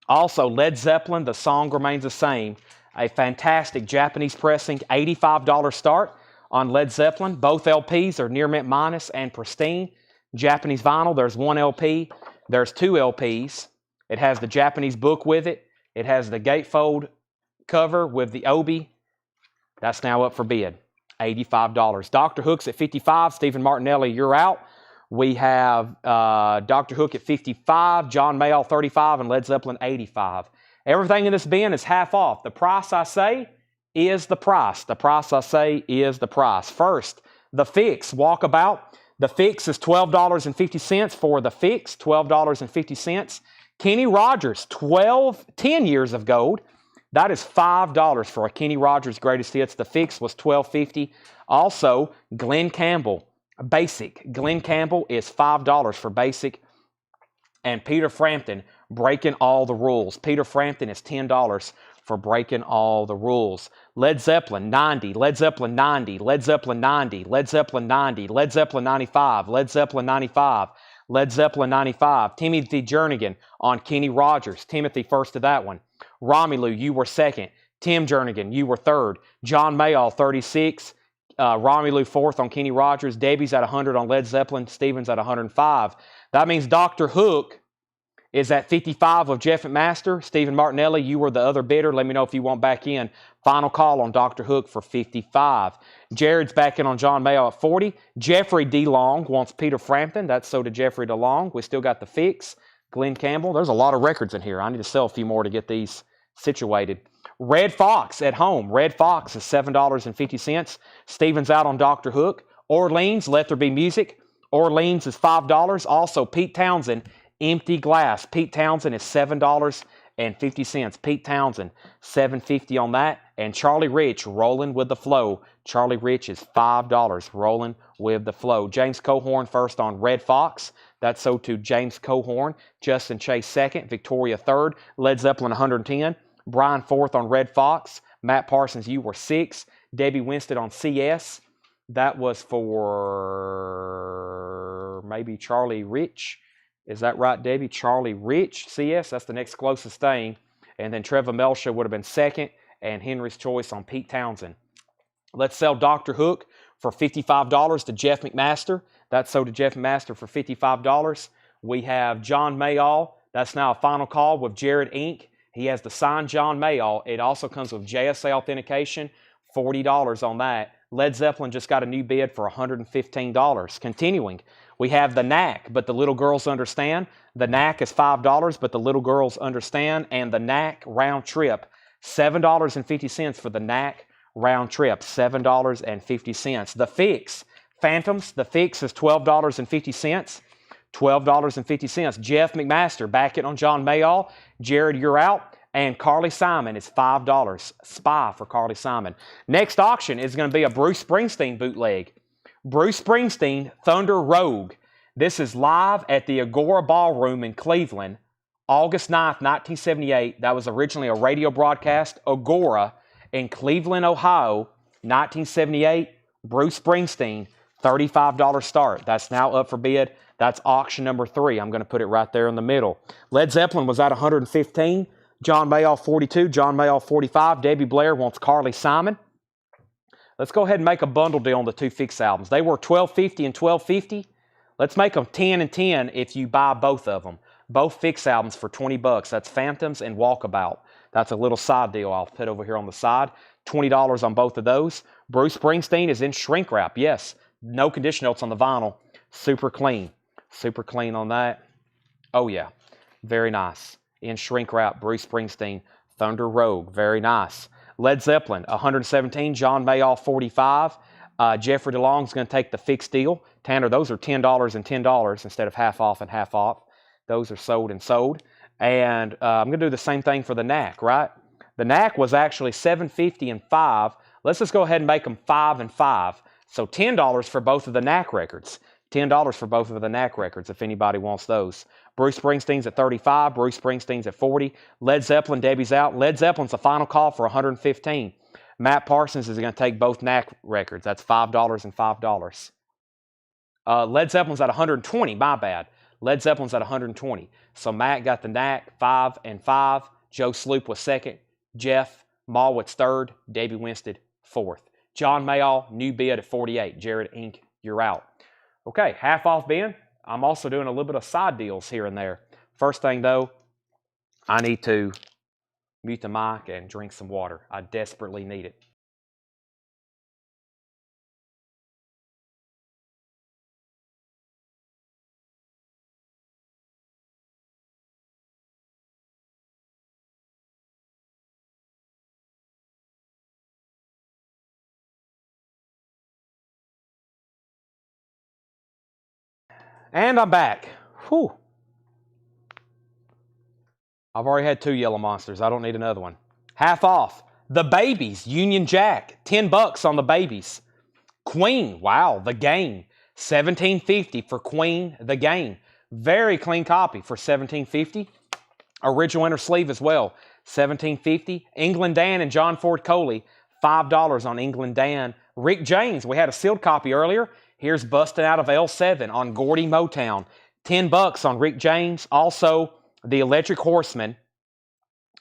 Speaker 1: Also, Led Zeppelin, The Song Remains the Same. A fantastic Japanese pressing, $85 start on Led Zeppelin. Both LPs are near mint minus and pristine. Japanese vinyl, there's one LP. There's two LPs. It has the Japanese book with it. It has the gatefold cover with the obi. That's now up for bid, $85. Dr. Hook's at $55. Stephen Martinelli, you're out. We have Dr. Hook at $55, John Mayall $35, and Led Zeppelin $85. Everything in this bin is half off. The price I say is the price. The price I say is the price. First, the fix, walkabout. The fix is $12.50 for the fix, $12.50. Kenny Rogers, 10 years of gold. That is $5 for a Kenny Rogers Greatest Hits. The fix was $12.50. Also, Glenn Campbell, basic. Glenn Campbell is $5 for basic. And Peter Frampton, Breaking All the Rules. Peter Frampton is $10 for Breaking All the Rules. Led Zeppelin, 90. Led Zeppelin, 90. Led Zeppelin, 90. Led Zeppelin, 90. Led Zeppelin, 95. Led Zeppelin, 95. Led Zeppelin, 95. Timothy Jernigan on Kenny Rogers. Timothy first to that one. Romelu, you were second. Tim Jernigan, you were third. John Mayall, 36. Romelu, fourth on Kenny Rogers. Debbie's at 100 on Led Zeppelin. Stevens at 105. That means Dr. Hook is at 55 of Jeff McMaster. Stephen Martinelli, you were the other bidder. Let me know if you want back in. Final call on Dr. Hook for 55. Jared's back in on John Mayall at 40. Jeffrey DeLong wants Peter Frampton. That's so to Jeffrey DeLong. We still got the fix. Glenn Campbell. There's a lot of records in here. I need to sell a few more to get these situated. Red Fox at home. Red Fox is $7.50. Stevens out on Dr. Hook. Orleans, Let There Be Music. Orleans is $5. Also, Pete Townsend, Empty Glass. Pete Townsend is $7.50. Pete Townsend, $7.50 on that. And Charlie Rich, Rolling with the Flow. Charlie Rich is $5, Rolling with the Flow. James Cohorn first on Red Fox. That's so to James Cohorn. Justin Chase second. Victoria third. Led Zeppelin 110. Brian fourth on Red Fox. Matt Parsons, you were sixth. Debbie Winstead on CS. That was for maybe Charlie Rich. Is that right, Debbie? Charlie Rich, CS. That's the next closest thing. And then Trevor Melsha would have been second. And Henry's Choice on Pete Townsend. Let's sell Dr. Hook for $55 to Jeff McMaster. That's sold to Jeff McMaster for $55. We have John Mayall. That's now a final call with Jared Inc. He has the signed John Mayall. It also comes with JSA authentication, $40 on that. Led Zeppelin just got a new bid for $115. Continuing, we have the Knack, but the little girls understand. The Knack is $5, but the little girls understand. And the Knack round trip, $7.50 for the Knack round trip, $7.50. The Fix, Phantoms, the Fix is $12.50. $12.50. Jeff McMaster, back it on John Mayall. Jared, you're out. And Carly Simon is $5. Spy for Carly Simon. Next auction is going to be a Bruce Springsteen bootleg. Bruce Springsteen, Thunder Rogue. This is live at the Agora Ballroom in Cleveland, August 9th, 1978. That was originally a radio broadcast. Agora in Cleveland, Ohio, 1978. Bruce Springsteen, $35 start. That's now up for bid. That's auction number 3. I'm going to put it right there in the middle. Led Zeppelin was at $115. John Mayall, $42. John Mayall, $45. Debbie Blair wants Carly Simon. Let's go ahead and make a bundle deal on the 2 fixed albums. They were $12.50 and $12.50. Let's make them 10 and 10 if you buy both of them. Both fixed albums for $20. That's Phantoms and Walkabout. That's a little side deal I'll put over here on the side. $20 on both of those. Bruce Springsteen is in shrink wrap. Yes, no condition notes on the vinyl. Super clean. Super clean on that. Oh, yeah. Very nice. In shrink wrap, Bruce Springsteen, Thunder Rogue. Very nice. Led Zeppelin, $117. John Mayall, $45. Jeffrey DeLong's going to take the fixed deal. Tanner, those are $10 and $10 instead of half off and half off. Those are sold and sold. And I'm going to do the same thing for the Knack, right? The Knack was actually $7.50 and $5. Let's just go ahead and make them $5 and $5. So $10 for both of the Knack records. $10 for both of the Knack records if anybody wants those. Bruce Springsteen's at $35. Bruce Springsteen's at $40. Led Zeppelin, Debbie's out. Led Zeppelin's the final call for $115. Matt Parsons is going to take both Knack records. That's $5 and $5. Led Zeppelin's at $120. My bad. Led Zeppelin's at $120. So Matt got the Knack, 5 and 5. Joe Sloop was second. Jeff Malwitz third. Debbie Winstead fourth. John Mayall, new bid at $48. Jared Inc., you're out. Okay, half off bin. I'm also doing a little bit of side deals here and there. First thing though, I need to mute the mic and drink some water. I desperately need it. And I'm back. Whew. I've already had 2 yellow monsters. I don't need another one. Half off. The Babies, Union Jack, $10 on the Babies. Queen, wow, The Game, $17.50 for Queen, The Game. Very clean copy for $17.50. Original inner sleeve as well, $17.50. England Dan and John Ford Coley, $5 on England Dan. Rick James, we had a sealed copy earlier. Here's Busting Out of L7 on Gordy Motown. $10 on Rick James. Also, The Electric Horseman,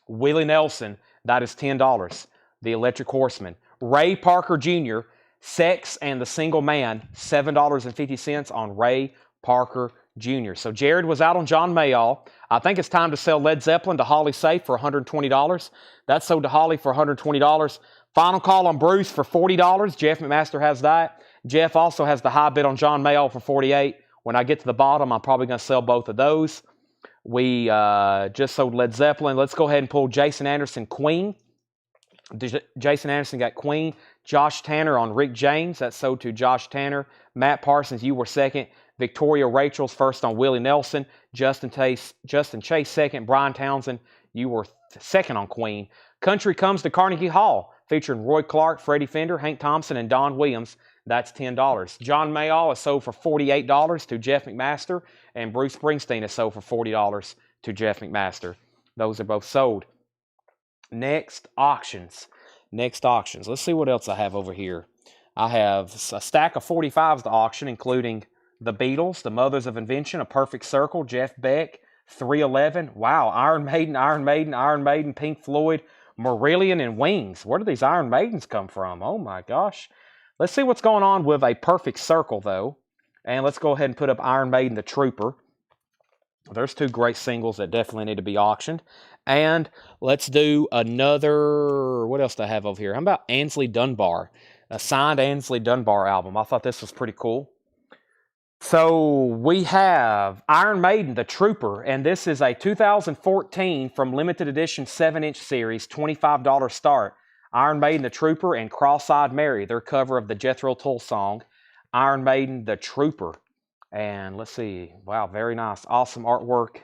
Speaker 1: Willie Nelson, that is $10. The Electric Horseman. Ray Parker Jr., Sex and the Single Man, $7.50 on Ray Parker Jr. So Jared was out on John Mayall. I think it's time to sell Led Zeppelin to Holly Safe for $120. That's sold to Holly for $120. Final call on Bruce for $40. Jeff McMaster has that. Jeff also has the high bid on John Mayall for $48. When I get to the bottom, I'm probably going to sell both of those. We just sold Led Zeppelin. Let's go ahead and pull Jason Anderson, Queen. Jason Anderson got Queen. Josh Tanner on Rick James. That's sold to Josh Tanner. Matt Parsons, you were second. Victoria Rachel's first on Willie Nelson. Justin Chase second. Brian Townsend, you were second on Queen. Country Comes to Carnegie Hall, featuring Roy Clark, Freddie Fender, Hank Thompson, and Don Williams. That's $10. John Mayall is sold for $48 to Jeff McMaster, and Bruce Springsteen is sold for $40 to Jeff McMaster. Those are both sold. Next auctions. Let's see what else I have over here. I have a stack of 45s to auction, including The Beatles, The Mothers of Invention, A Perfect Circle, Jeff Beck, 311. Wow, Iron Maiden, Pink Floyd, Marillion, and Wings. Where do these Iron Maidens come from? Oh my gosh. Let's see what's going on with A Perfect Circle, though. And let's go ahead and put up Iron Maiden, The Trooper. There's 2 great singles that definitely need to be auctioned. And let's do another, what else do I have over here? How about Ainsley Dunbar? A signed Ainsley Dunbar album. I thought this was pretty cool. So we have Iron Maiden, The Trooper, and this is a 2014 from limited edition 7-inch series, $25 start. Iron Maiden, The Trooper, and Cross-Eyed Mary, their cover of the Jethro Tull song, Iron Maiden, The Trooper. And let's see, wow, very nice, awesome artwork.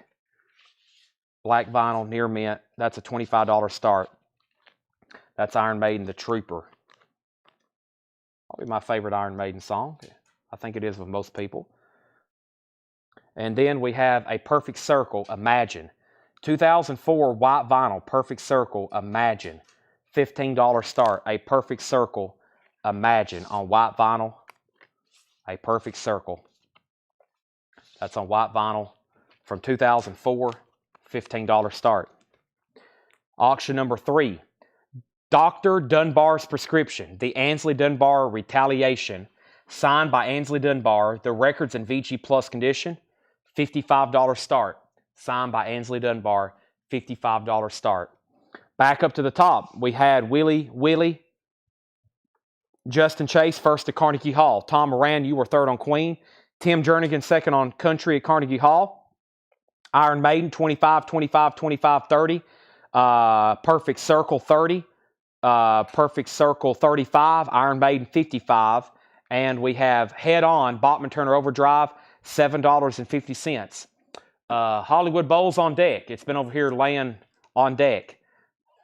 Speaker 1: Black vinyl, near mint. That's a $25 start. That's Iron Maiden, The Trooper. Probably my favorite Iron Maiden song. I think it is with most people. And then we have A Perfect Circle, Imagine. 2004 white vinyl, Perfect Circle, Imagine. $15 start. A Perfect Circle, Imagine on white vinyl. A Perfect Circle. That's on white vinyl from 2004. $15 start. Auction number 3. Dr. Dunbar's Prescription. The Ansley Dunbar Retaliation. Signed by Ansley Dunbar. The record's in VG Plus condition. $55 start. Signed by Ansley Dunbar. $55 start. Back up to the top, we had Willie, Justin Chase first at Carnegie Hall. Tom Moran, you were third on Queen. Tim Jernigan second on Country at Carnegie Hall. Iron Maiden 25, 25, 25, 30. Perfect Circle 30. Perfect Circle 35. Iron Maiden 55. And we have Head On, Bachman Turner Overdrive, $7.50. Hollywood Bowls on deck. It's been over here laying on deck.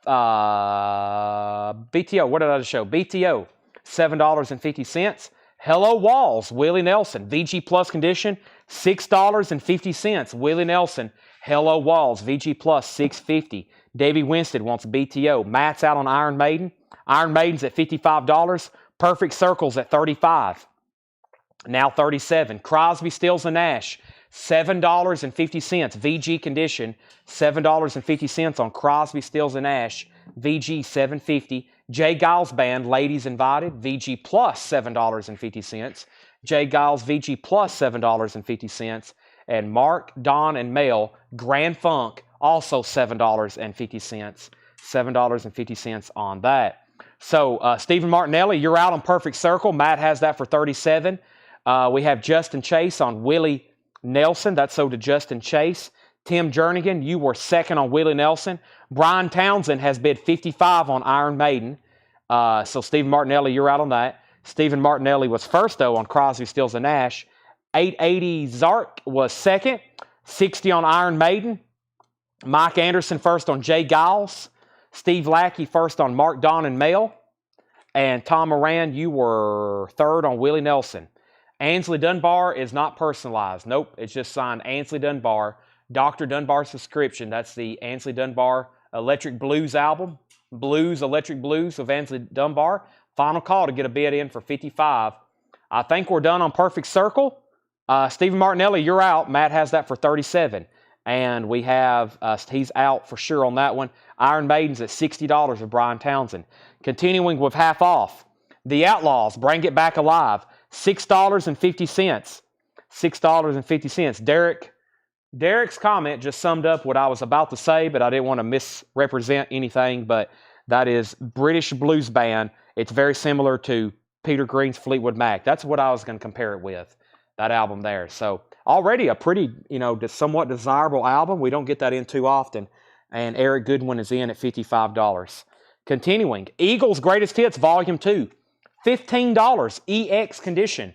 Speaker 1: BTO, what did I just show? BTO, $7.50. Hello Walls, Willie Nelson, VG Plus condition, $6.50. Willie Nelson, Hello Walls, VG Plus, $6.50. Davey Winstead wants BTO. Matt's out on Iron Maiden. Iron Maiden's at $55. Perfect Circle's at $35. Now $37. Crosby, Stills, and Nash, $7.50. VG condition, $7.50 on Crosby, Stills, and Nash. VG $7.50. Jay Giles Band, Ladies Invited, VG plus $7.50. Jay Giles VG plus $7.50. And Mark, Don, and Mel, Grand Funk, also $7.50. $7.50 on that. So Stephen Martinelli, you're out on Perfect Circle. Matt has that for $37. We have Justin Chase on Willie Nelson. That's sold to Justin Chase. Tim Jernigan, you were second on Willie Nelson. Brian Townsend has bid $55 on Iron Maiden. So Stephen Martinelli, you're out on that. Stephen Martinelli was first, though, on Crosby, Stills, and Nash. 880 Zark was second. 60 on Iron Maiden. Mike Anderson first on Jay Giles. Steve Lackey first on Mark, Don, and Mel. And Tom Moran, you were third on Willie Nelson. Ansley Dunbar is not personalized. Nope, it's just signed Ansley Dunbar. Dr. Dunbar's Prescription. That's the Ansley Dunbar Electric Blues album. Electric Blues of Ansley Dunbar. Final call to get a bid in for $55. I think we're done on Perfect Circle. Stephen Martinelli, you're out. Matt has that for $37. And we have, he's out for sure on that one. Iron Maiden's at $60 of Brian Townsend. Continuing with half off. The Outlaws, Bring It Back Alive, $6.50. $6.50. Derek's comment just summed up what I was about to say, but I didn't want to misrepresent anything. But that is British blues band. It's very similar to Peter Green's Fleetwood Mac. That's what I was going to compare it with, that album there. So already a pretty, somewhat desirable album. We don't get that in too often. And Eric Goodwin is in at $55. Continuing, Eagles Greatest Hits Volume 2, $15, EX Condition.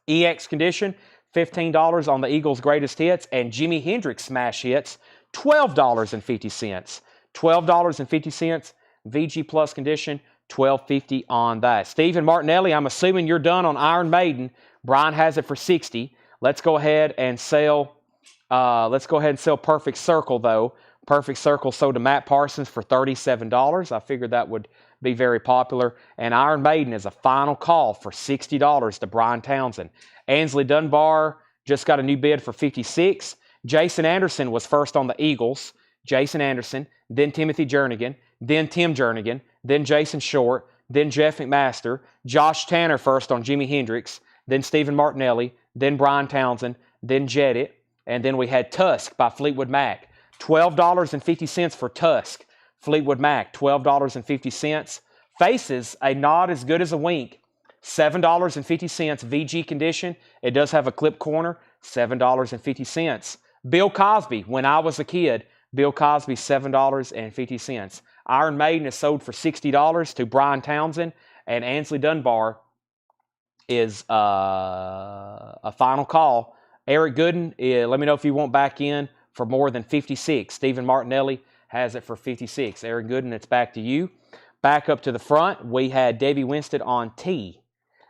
Speaker 1: EX Condition, $15 on the Eagles Greatest Hits. And Jimi Hendrix Smash Hits, $12.50. $12.50, VG Plus Condition, $12.50 on that. Stephen Martinelli, I'm assuming you're done on Iron Maiden. Brian has it for $60. Let's go ahead and sell Perfect Circle, though. Perfect Circle sold to Matt Parsons for $37. I figured that would be very popular. And Iron Maiden is a final call for $60 to Brian Townsend. Ansley Dunbar just got a new bid for $56. Jason Anderson was first on the Eagles. Jason Anderson, then Timothy Jernigan, then Tim Jernigan, then Jason Short, then Jeff McMaster, Josh Tanner first on Jimi Hendrix, then Stephen Martinelli, then Brian Townsend, then Jedit, and then we had Tusk by Fleetwood Mac. $12.50 for Tusk. Fleetwood Mac, $12.50. Faces, A Nod as Good as a Wink, $7.50. VG Condition, it does have a clip corner, $7.50. Bill Cosby, When I Was a Kid, Bill Cosby, $7.50. Iron Maiden is sold for $60 to Brian Townsend, and Ansley Dunbar is a final call. Eric Gooden, let me know if you want back in for more than $56. Stephen Martinelli has it for 56. Aaron Gooden, it's back to you. Back up to the front, we had Debbie Winstead on T.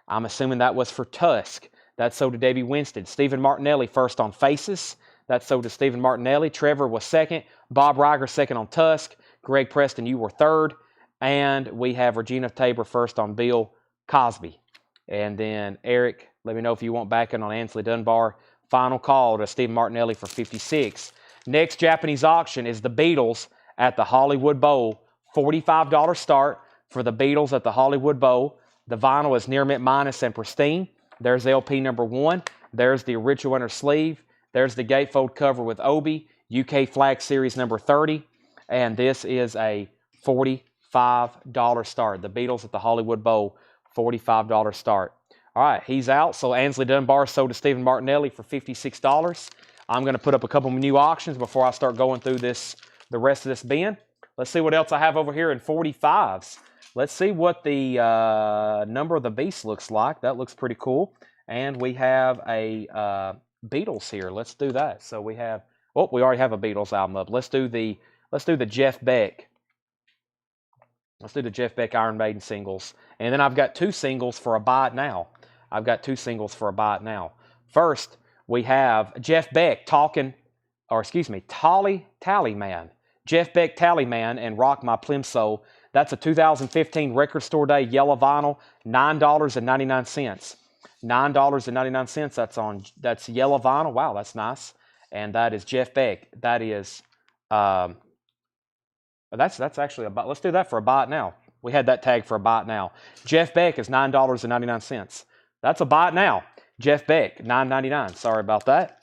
Speaker 1: I'm assuming that was for Tusk. That's sold to Debbie Winstead. Stephen Martinelli first on Faces. That's sold to Stephen Martinelli. Trevor was second. Bob Reiger second on Tusk. Greg Preston, you were third. And we have Regina Tabor first on Bill Cosby. And then Eric, let me know if you want back in on Ansley Dunbar. Final call to Stephen Martinelli for 56. Next Japanese auction is the Beatles at the Hollywood Bowl. $45 start for the Beatles at the Hollywood Bowl. The vinyl is near mint minus and pristine. There's LP number 1. There's the original inner sleeve. There's the gatefold cover with Obi. UK Flag Series number 30. And this is a $45 start. The Beatles at the Hollywood Bowl, $45 start. All right, he's out. So Ansley Dunbar sold to Stephen Martinelli for $56. I'm going to put up a couple of new auctions before I start going through the rest of this bin. Let's see what else I have over here in 45s. Let's see what the number of the beast looks like. That looks pretty cool. And we have a Beatles here. Let's do that. So we have, oh, we already have a Beatles album up. Let's do the Jeff Beck. Let's do the Jeff Beck Iron Maiden singles. And then I've got 2 singles for a buy it now. First, we have Jeff Beck Tallyman. Jeff Beck Tallyman and Rock My Plimsoll. That's a 2015 Record Store Day yellow vinyl, $9.99. $9.99. That's yellow vinyl. Wow, that's nice. And that is Jeff Beck. That is that's actually about. Let's do that for a buy it now. We had that tag for a buy it now. Jeff Beck is $9.99. That's a buy it now. Jeff Beck, $9.99. Sorry about that.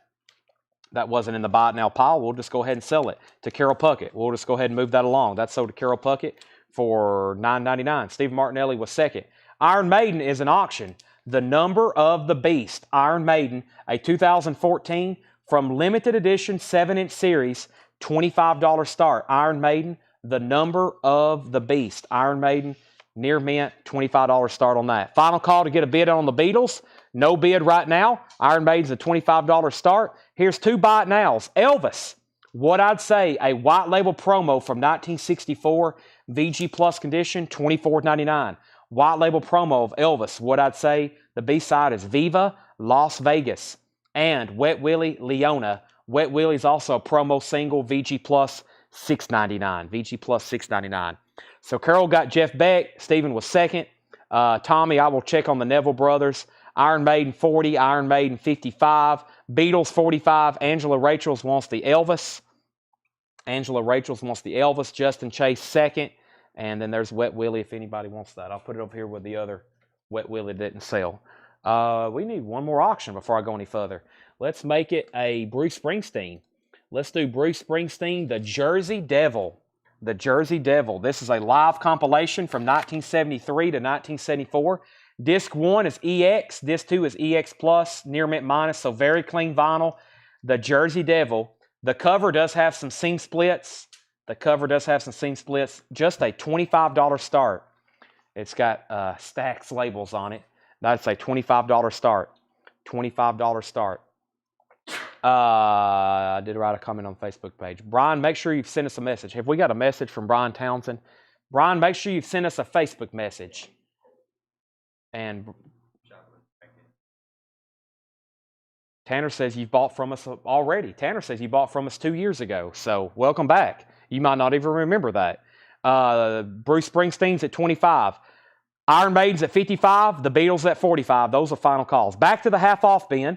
Speaker 1: That wasn't in the buy it now pile. We'll just go ahead and sell it to Carol Puckett. We'll just go ahead and move that along. That's sold to Carol Puckett for $9.99. Steve Martinelli was second. Iron Maiden is an auction. The Number of the Beast. Iron Maiden, a 2014 from limited edition 7-inch series, $25 start. Iron Maiden, The Number of the Beast. Iron Maiden, near mint, $25 start on that. Final call to get a bid on the Beatles. No bid right now. Iron Maiden's a $25 start. Here's 2 buy it nows. Elvis, what I'd say, a white label promo from 1964, VG Plus condition, $24.99. White label promo of Elvis, what I'd say, the B-side is Viva Las Vegas and Wet Willie Leona. Wet Willie's also a promo single, VG Plus, $6.99. VG Plus, $6.99. So Carol got Jeff Beck. Stephen was second. Tommy, I will check on the Neville brothers. Iron Maiden 40, Iron Maiden 55, Beatles 45, Angela Rachels wants the Elvis. Justin Chase second, and then there's Wet Willie if anybody wants that. I'll put it over here with the other Wet Willie that didn't sell. We need one more auction before I go any further. Let's make it a Bruce Springsteen. Let's do Bruce Springsteen, The Jersey Devil. The Jersey Devil. This is a live compilation from 1973 to 1974. Disc 1 is EX. Disc 2 is EX Plus, near mint minus, so very clean vinyl. The Jersey Devil. The cover does have some seam splits. Just a $25 start. It's got Stax labels on it. That's a $25 start. $25 start. I did write a comment on the Facebook page. Brian, make sure you've sent us a message. Have we got a message from Brian Townsend? Brian, make sure you've sent us a Facebook message. And Tanner says you've bought from us already. Tanner says you bought from us 2 years ago. So welcome back. You might not even remember that. Bruce Springsteen's at 25. Iron Maiden's at 55. The Beatles at 45. Those are final calls. Back to the half off bin.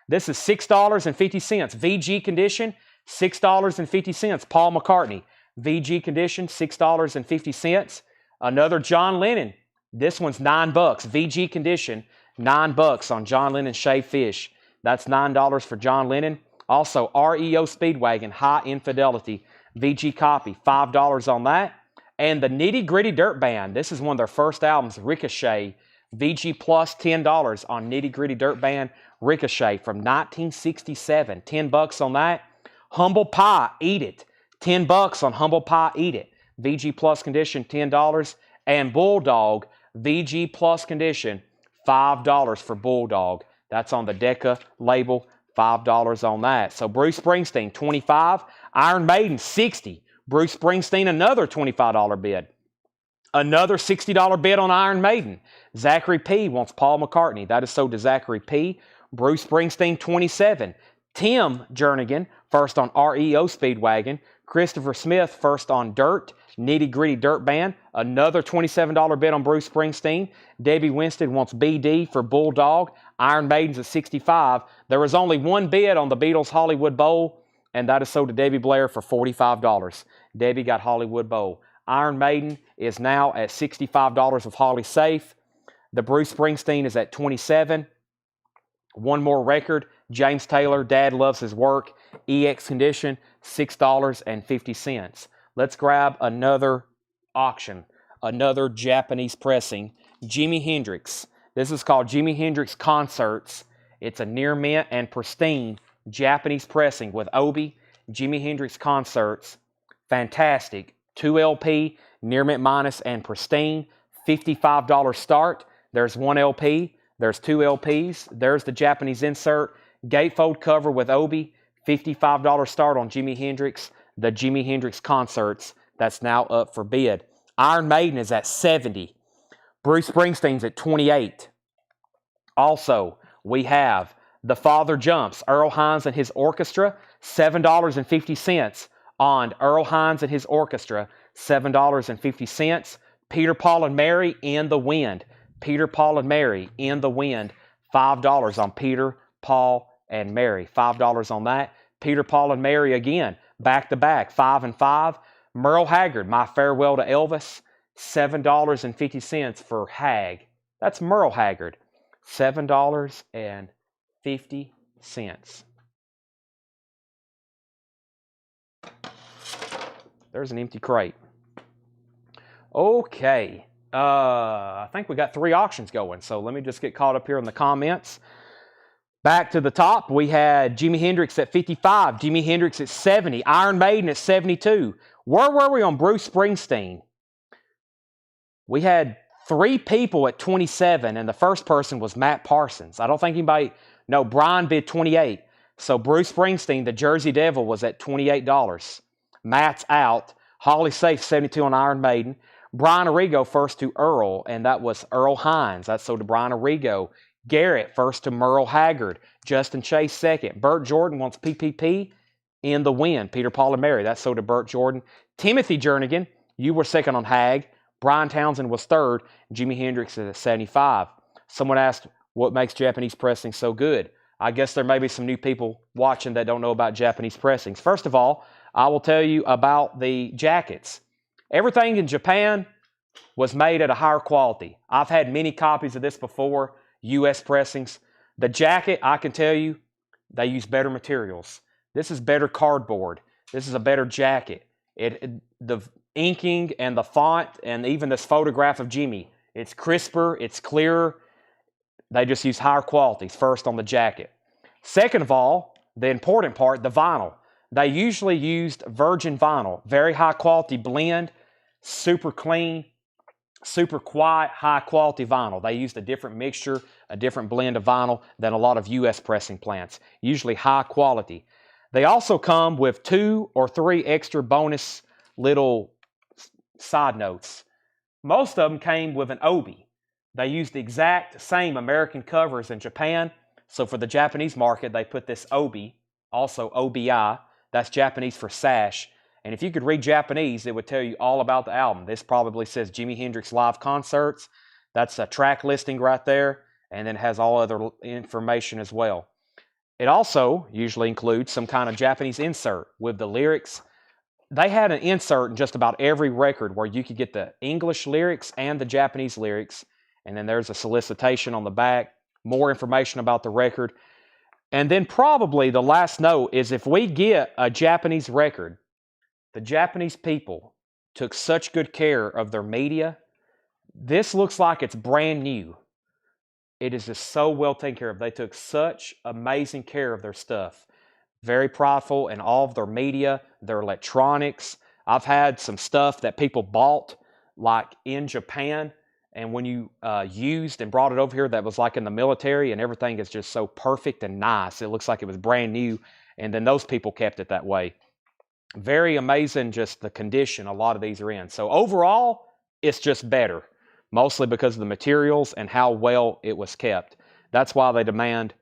Speaker 1: This is $6.50. VG condition, $6.50. Paul McCartney. VG condition, $6.50. Another John Lennon. This one's $9. VG condition, $9 on John Lennon shaved fish. That's $9 for John Lennon. Also, REO Speedwagon, High Infidelity. VG copy, $5 on that. And the Nitty Gritty Dirt Band. This is one of their first albums, Ricochet. VG Plus, $10 on Nitty Gritty Dirt Band, Ricochet from 1967. $10 on that. Humble Pie, Eat It. $10 on Humble Pie, Eat It. VG Plus condition, $10. And Bulldog, VG Plus condition, $5 for Bulldog. That's on the Decca label, $5 on that. So Bruce Springsteen, 25. Iron Maiden, 60. Bruce Springsteen, another $25 bid. Another $60 bid on Iron Maiden. Zachary P. wants Paul McCartney. That is sold to Zachary P. Bruce Springsteen, $27. Tim Jernigan, first on REO Speedwagon. Christopher Smith, first on Dirt, Nitty Gritty Dirt Band. Another $27 bid on Bruce Springsteen. Debbie Winston wants BD for Bulldog. Iron Maiden's at $65. There was only one bid on the Beatles Hollywood Bowl, and that is sold to Debbie Blair for $45. Debbie got Hollywood Bowl. Iron Maiden is now at $65 with Holly Safe. The Bruce Springsteen is at $27. One more record, James Taylor, Dad Loves His Work, EX Condition, $6.50. Let's grab another auction, another Japanese pressing. Jimi Hendrix. This is called Jimi Hendrix Concerts. It's a near mint and pristine Japanese pressing with Obi. Jimi Hendrix Concerts. Fantastic. 2 LP, near mint minus and pristine. $55 start. There's 1 LP. There's 2 LPs. There's the Japanese insert. Gatefold cover with Obi. $55 start on Jimi Hendrix. The Jimi Hendrix Concerts. That's now up for bid. Iron Maiden is at $70. Bruce Springsteen's at $28. Also, we have The Father Jumps, Earl Hines and his orchestra, $7.50 on Earl Hines and his orchestra, $7.50. Peter, Paul, and Mary, In the Wind. Peter, Paul, and Mary, In the Wind, $5 on Peter, Paul, and Mary. $5 on that. Peter, Paul, and Mary again, back to back, 5 and 5. Merle Haggard, My Farewell to Elvis, $7.50 for Hag. That's Merle Haggard, $7.50. There's an empty crate. Okay. I think we got 3 auctions going, so let me just get caught up here in the comments. Back to the top, we had Jimi Hendrix at 55, Jimi Hendrix at 70, Iron Maiden at 72. Where were we on Bruce Springsteen? We had 3 people at 27, and the first person was Matt Parsons. I don't think anybody, no, Brian bid 28. So Bruce Springsteen, the Jersey Devil, was at $28. Matt's out. Holly Safe, 72 on Iron Maiden. Brian Arrigo first to Earl, and that was Earl Hines. That's sold to Brian Arrigo. Garrett first to Merle Haggard. Justin Chase second. Burt Jordan wants PPP, In the Wind. Peter, Paul, and Mary. That's sold to Burt Jordan. Timothy Jernigan, you were second on Hag. Brian Townsend was third. Jimi Hendrix is at 75. Someone asked, what makes Japanese pressing so good? I guess there may be some new people watching that don't know about Japanese pressings. First of all, I will tell you about the jackets. Everything in Japan was made at a higher quality. I've had many copies of this before, U.S. pressings. The jacket, I can tell you, they use better materials. This is better cardboard. This is a better jacket. The inking and the font and even this photograph of Jimmy, it's crisper, it's clearer. They just use higher qualities first on the jacket. Second of all, the important part, the vinyl. They usually used virgin vinyl, very high quality blend, super clean, super quiet, high quality vinyl. They used a different mixture, a different blend of vinyl than a lot of U.S. pressing plants, usually high quality. They also come with 2 or 3 extra bonus little side notes. Most of them came with an Obi. They used the exact same American covers in Japan, so for the Japanese market, they put this Obi, also OBI, that's Japanese for sash. And if you could read Japanese, it would tell you all about the album. This probably says Jimi Hendrix Live Concerts. That's a track listing right there, and then has all other information as well. It also usually includes some kind of Japanese insert with the lyrics. They had an insert in just about every record where you could get the English lyrics and the Japanese lyrics, and then there's a solicitation on the back, more information about the record. And then probably the last note is if we get a Japanese record, the Japanese people took such good care of their media. This looks like it's brand new. It is just so well taken care of. They took such amazing care of their stuff. Very prideful in all of their media, their electronics. I've had some stuff that people bought like in Japan, and when you used and brought it over here, that was like in the military, and everything is just so perfect and nice. It looks like it was brand new, and then those people kept it that way. Very amazing just the condition a lot of these are in. So overall, it's just better, mostly because of the materials and how well it was kept. That's why they demand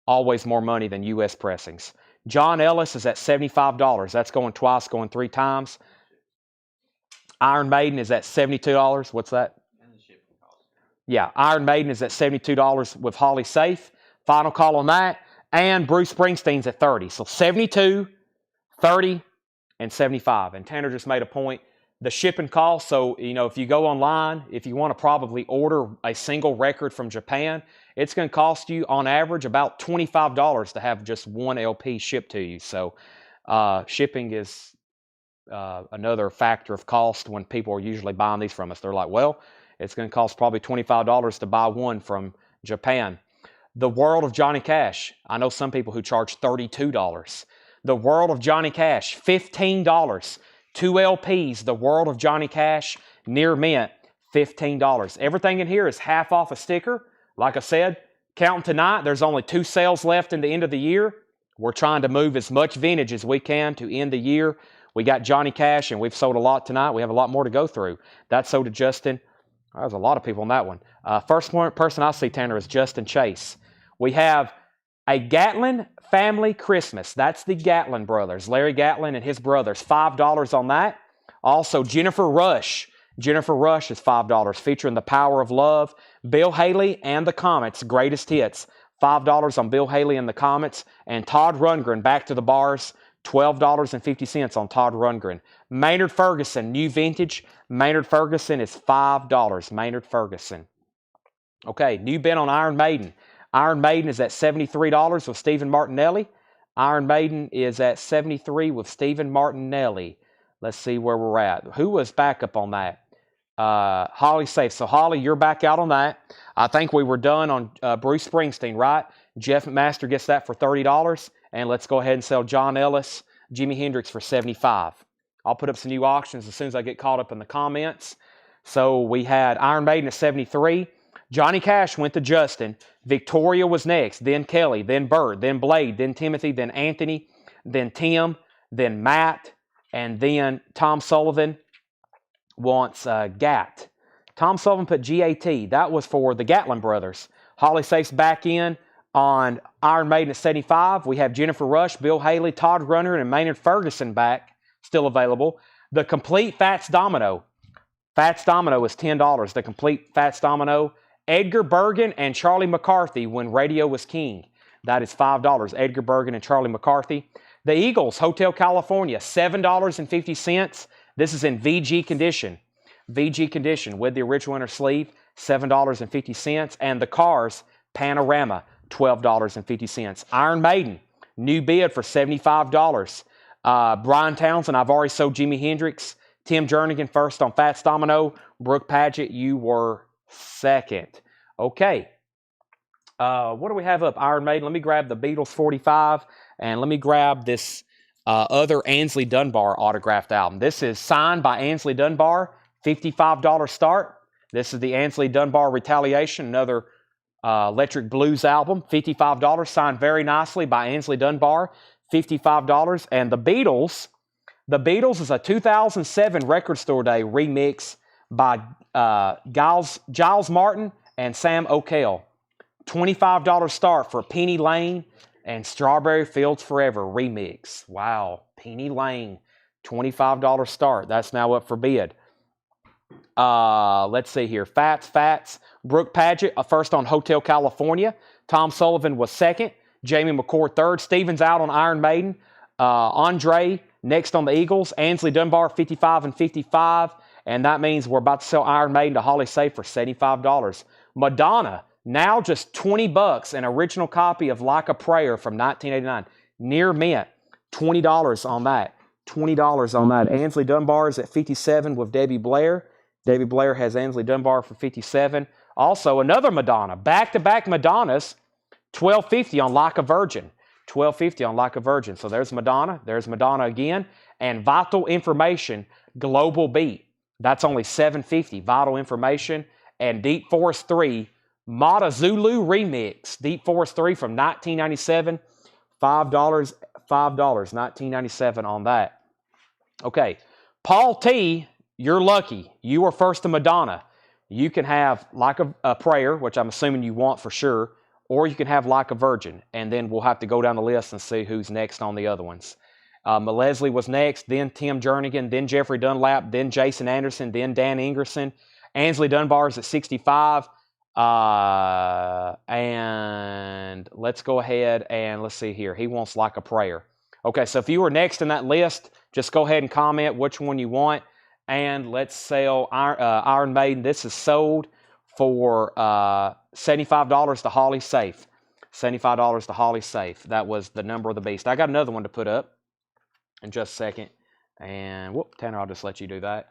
Speaker 1: always more money than U.S. pressings. John Ellis is at $75. That's going twice, going 3 times. Iron Maiden is at $72. What's that?
Speaker 3: And the shipping cost.
Speaker 1: Yeah, Iron Maiden is at $72 with Holly Safe. Final call on that. And Bruce Springsteen's at $30. So 72, 30, and 75. And Tanner just made a point. The shipping cost, so, if you go online, if you want to probably order a single record from Japan, it's going to cost you, on average, about $25 to have just one LP shipped to you. So shipping is another factor of cost when people are usually buying these from us. They're like, well, it's going to cost probably $25 to buy one from Japan. The World of Johnny Cash. I know some people who charge $32. The World of Johnny Cash, $15. 2 LPs, The World of Johnny Cash, near mint, $15. Everything in here is half off a sticker. Like I said, counting tonight, there's only 2 sales left in the end of the year. We're trying to move as much vintage as we can to end the year. We got Johnny Cash, and we've sold a lot tonight. We have a lot more to go through. That's sold to Justin. There's a lot of people on that one. First person I see, Tanner, is Justin Chase. We have a Gatlin Family Christmas. That's the Gatlin brothers. Larry Gatlin and his brothers. $5 on that. Also, Jennifer Rush. Jennifer Rush is $5, featuring The Power of Love. Bill Haley and the Comets, Greatest Hits. $5 on Bill Haley and the Comets. And Todd Rundgren, Back to the Bars. $12.50 on Todd Rundgren. Maynard Ferguson, New Vintage. Maynard Ferguson is $5. Maynard Ferguson. Okay, new bid on Iron Maiden. Iron Maiden is at $73 with Stephen Martinelli. Iron Maiden is at $73 with Stephen Martinelli. Let's see where we're at. Who was back up on that? Holly Safe. So, Holly, you're back out on that. I think we were done on Bruce Springsteen, right? Jeff McMaster gets that for $30. And let's go ahead and sell John Ellis, Jimi Hendrix for $75. I'll put up some new auctions as soon as I get caught up in the comments. So, we had Iron Maiden at $73. Johnny Cash went to Justin. Victoria was next, then Kelly, then Bert, then Blade, then Timothy, then Anthony, then Tim, then Matt, and then Tom Sullivan wants GAT. Tom Sullivan put GAT. That was for the Gatlin brothers. Holly Safe's back in on Iron Maiden at $75. We have Jennifer Rush, Bill Haley, Todd Runner, and Maynard Ferguson back, still available. The complete Fats Domino. Fats Domino is $10. The complete Fats Domino. Edgar Bergen and Charlie McCarthy, When Radio Was King. That is $5. Edgar Bergen and Charlie McCarthy. The Eagles, Hotel California, $7.50. This is in VG condition. VG condition with the original inner sleeve, $7.50. And the Cars, Panorama, $12.50. Iron Maiden, new bid for $75. Brian Townsend, I've already sold Jimi Hendrix. Tim Jernigan first on Fats Domino. Brooke Padgett, you were second. Okay. What do we have up? Iron Maiden. Let me grab the Beatles 45, and let me grab this other Ainsley Dunbar autographed album. This is signed by Ainsley Dunbar, $55 start. This is the Ainsley Dunbar Retaliation, another Electric Blues album, $55, signed very nicely by Ainsley Dunbar, $55. And the Beatles is a 2007 Record Store Day remix by Giles Martin and Sam O'Kell. $25 start for Penny Lane and Strawberry Fields Forever remix. Wow, Penny Lane, $25 start. That's now up for bid. Let's see here. Fats. Brooke Padgett, first on Hotel California. Tom Sullivan was second. Jamie McCord third. Stevens out on Iron Maiden. Andre next on the Eagles. Ainsley Dunbar, 55 and 55. And that means we're about to sell Iron Maiden to Holly Safe for $75. Madonna, now just $20. An original copy of Like a Prayer from 1989. Near mint, $20 on that. $20 on that. Ainsley Dunbar is at 57 with Debbie Blair. Debbie Blair has Ainsley Dunbar for 57. Also, another Madonna. Back-to-back Madonnas, $12.50 on Like a Virgin. $12.50 on Like a Virgin. So there's Madonna. There's Madonna again. And Vital Information, Global Beat. That's only $7.50. Vital Information. And Deep Forest 3, Mata Zulu Remix. Deep Forest 3 from 1997. $5. $5. 1997 on that. Okay, Paul T, you're lucky. You were first to Madonna. You can have Like a Prayer, which I'm assuming you want for sure, or you can have Like a Virgin, and then we'll have to go down the list and see who's next on the other ones. Leslie was next, then Tim Jernigan, then Jeffrey Dunlap, then Jason Anderson, then Dan Ingerson. Ansley Dunbar's at 65. And let's go ahead and let's see here. He wants Like a Prayer. Okay, so if you were next in that list, just go ahead and comment which one you want. And let's sell Iron Maiden. This is sold for $75 to Holly Safe. $75 to Holly Safe. That was the number of the beast. I got another one to put up in just a second. And whoop, Tanner, I'll just let you do that.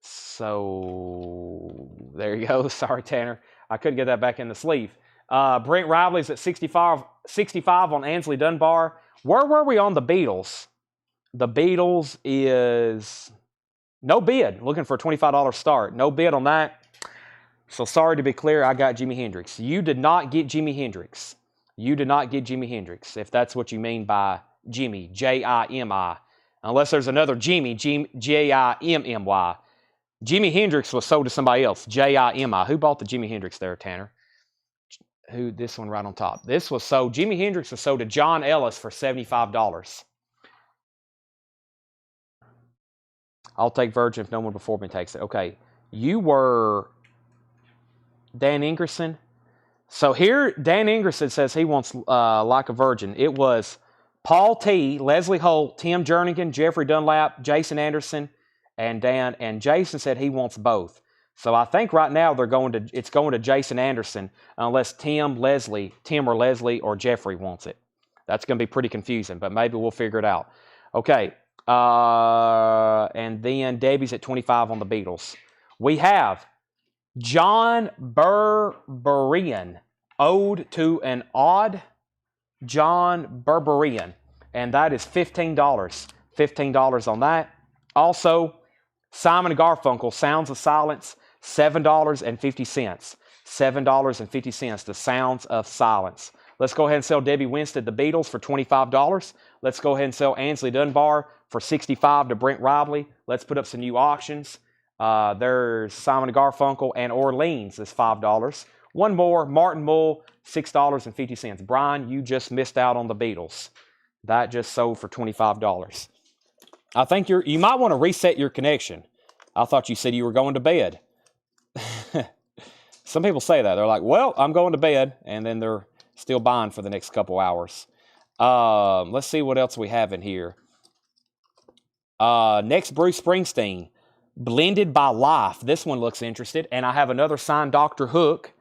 Speaker 1: So there you go. Sorry, Tanner. I couldn't get that back in the sleeve. Brent Rively's at 65 on Ansley Dunbar. Where were we on the Beatles? The Beatles is no bid. Looking for a $25 start. No bid on that. So sorry to be clear, I got Jimi Hendrix. You did not get Jimi Hendrix. You did not get Jimi Hendrix, if that's what you mean by Jimmy, J-I-M-I. Unless there's another Jimmy, J-I-M-M-Y. Jimi Hendrix was sold to somebody else, J-I-M-I. Who bought the Jimi Hendrix there, Tanner? Who? This one right on top. This was sold, Jimi Hendrix was sold to John Ellis for $75. I'll take Virgin if no one before me takes it. Okay, you were Dan Ingerson. So here, Dan Ingerson says he wants Like a Virgin. It was Paul T, Leslie Holt, Tim Jernigan, Jeffrey Dunlap, Jason Anderson, and Dan. And Jason said he wants both. So I think right now it's going to Jason Anderson unless Tim or Leslie or Jeffrey wants it. That's going to be pretty confusing, but maybe we'll figure it out. Okay. And then Debbie's at 25 on the Beatles. We have John Berberian, Ode to an Odd. John Berberian, and that is $15. $15 on that. Also, Simon & Garfunkel, Sounds of Silence, $7.50. $7.50, The Sounds of Silence. Let's go ahead and sell Debbie Winstead, The Beatles, for $25. Let's go ahead and sell Ansley Dunbar for $65 to Brent Rively. Let's put up some new auctions. There's Simon & Garfunkel and Orleans is $5. One more, Martin Mull, $6.50. Brian, you just missed out on the Beatles. That just sold for $25. I think you might want to reset your connection. I thought you said you were going to bed. Some people say that. They're like, well, I'm going to bed, and then they're still buying for the next couple hours. Let's see what else we have in here. Next, Bruce Springsteen, Blended by Life. This one looks interesting. And I have another signed Dr. Hook.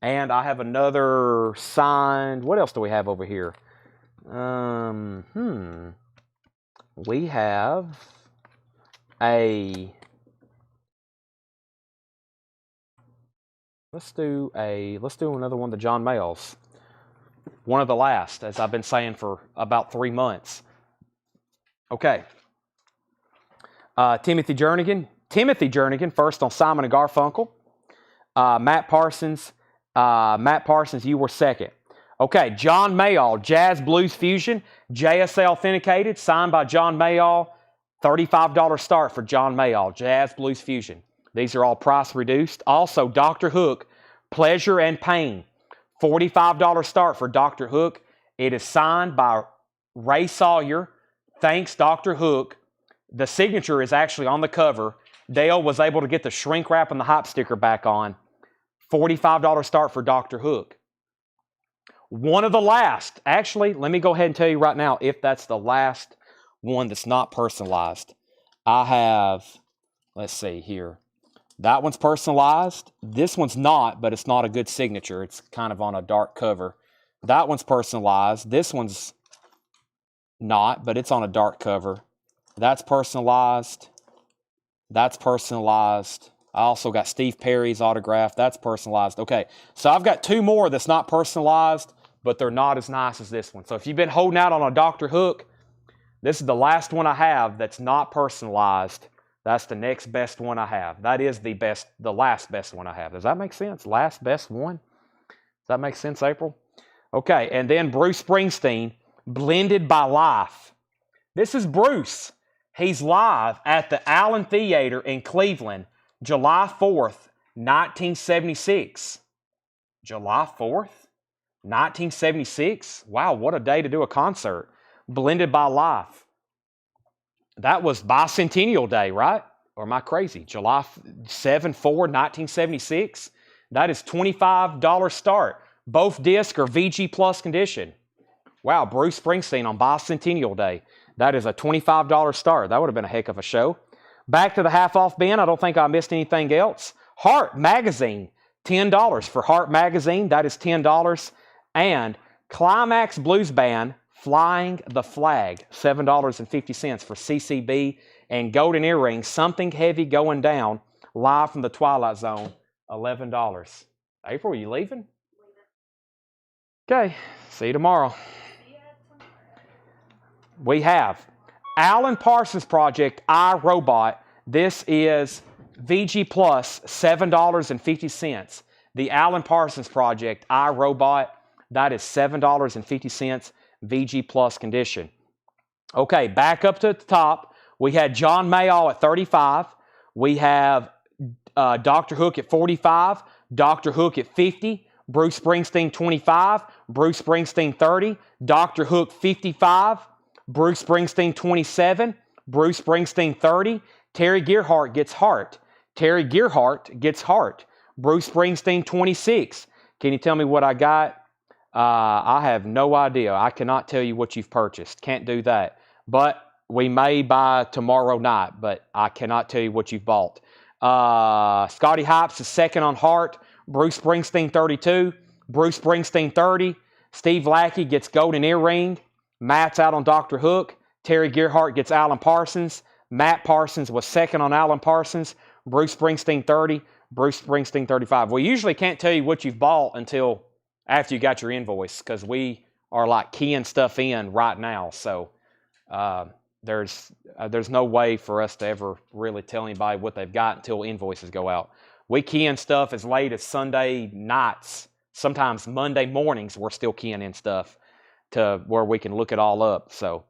Speaker 1: And I have another signed, what else do we have over here? We have let's do another one, the John Mayall's. One of the last, as I've been saying for about 3 months. Okay. Timothy Jernigan, first on Simon & Garfunkel. Matt Parsons, you were second. Okay, John Mayall, Jazz Blues Fusion, JSA authenticated, signed by John Mayall. $35 start for John Mayall, Jazz Blues Fusion. These are all price reduced. Also, Dr. Hook, Pleasure and Pain, $45 start for Dr. Hook. It is signed by Ray Sawyer. Thanks, Dr. Hook. The signature is actually on the cover. Dale was able to get the shrink wrap and the hop sticker back on. $45 start for Dr. Hook. One of the last. Actually, let me go ahead and tell you right now if that's the last one that's not personalized. I have, let's see here. That one's personalized. This one's not, but it's not a good signature. It's kind of on a dark cover. That one's personalized. This one's not, but it's on a dark cover. That's personalized. That's personalized. I also got Steve Perry's autograph. That's personalized. Okay, so I've got two more that's not personalized, but they're not as nice as this one. So if you've been holding out on a Dr. Hook, this is the last one I have that's not personalized. That's the next best one I have. That is the last best one I have. Does that make sense? Last best one? Does that make sense, April? Okay, and then Bruce Springsteen, Blended by Life. This is Bruce. He's live at the Allen Theater in Cleveland, July 4th, 1976. July 4th, 1976? Wow, what a day to do a concert. Blended by Life. That was Bicentennial Day, right? Or am I crazy? July 7/4/1976. That is $25 start. Both discs are VG Plus condition. Wow, Bruce Springsteen on Bicentennial Day. That is a $25 start. That would have been a heck of a show. Back to the half-off bin. I don't think I missed anything else. Heart Magazine, $10 for Heart Magazine. That is $10. And Climax Blues Band, Flying the Flag, $7.50 for CCB. And Golden Earrings, Something Heavy Going Down, live from the Twilight Zone, $11. April, are you leaving? Okay, see you tomorrow. We have Alan Parsons Project, iRobot. This is VG Plus, $7.50. The Alan Parsons Project, iRobot, that is $7.50, VG Plus condition. Okay, back up to the top. We had John Mayall at 35. We have Dr. Hook at 45. Dr. Hook at 50. Bruce Springsteen 25. Bruce Springsteen 30. Dr. Hook 55. Bruce Springsteen 27. Bruce Springsteen 30. Terry Gearhart gets Heart. Terry Gearhart gets Heart. Bruce Springsteen 26. Can you tell me what I got? I have no idea. I cannot tell you what you've purchased. Can't do that. But we may buy tomorrow night, but I cannot tell you what you've bought. Scotty Hypes is second on Heart. Bruce Springsteen 32. Bruce Springsteen 30. Steve Lackey gets Golden Earring. Matt's out on Dr. Hook. Terry Gearhart gets Alan Parsons. Matt Parsons was second on Alan Parsons. Bruce Springsteen 30. Bruce Springsteen 35. We usually can't tell you what you've bought until after you got your invoice, because we are like keying stuff in right now. So there's no way for us to ever really tell anybody what they've got until invoices go out. We key in stuff as late as Sunday nights. Sometimes Monday mornings we're still keying in stuff to where we can look it all up. So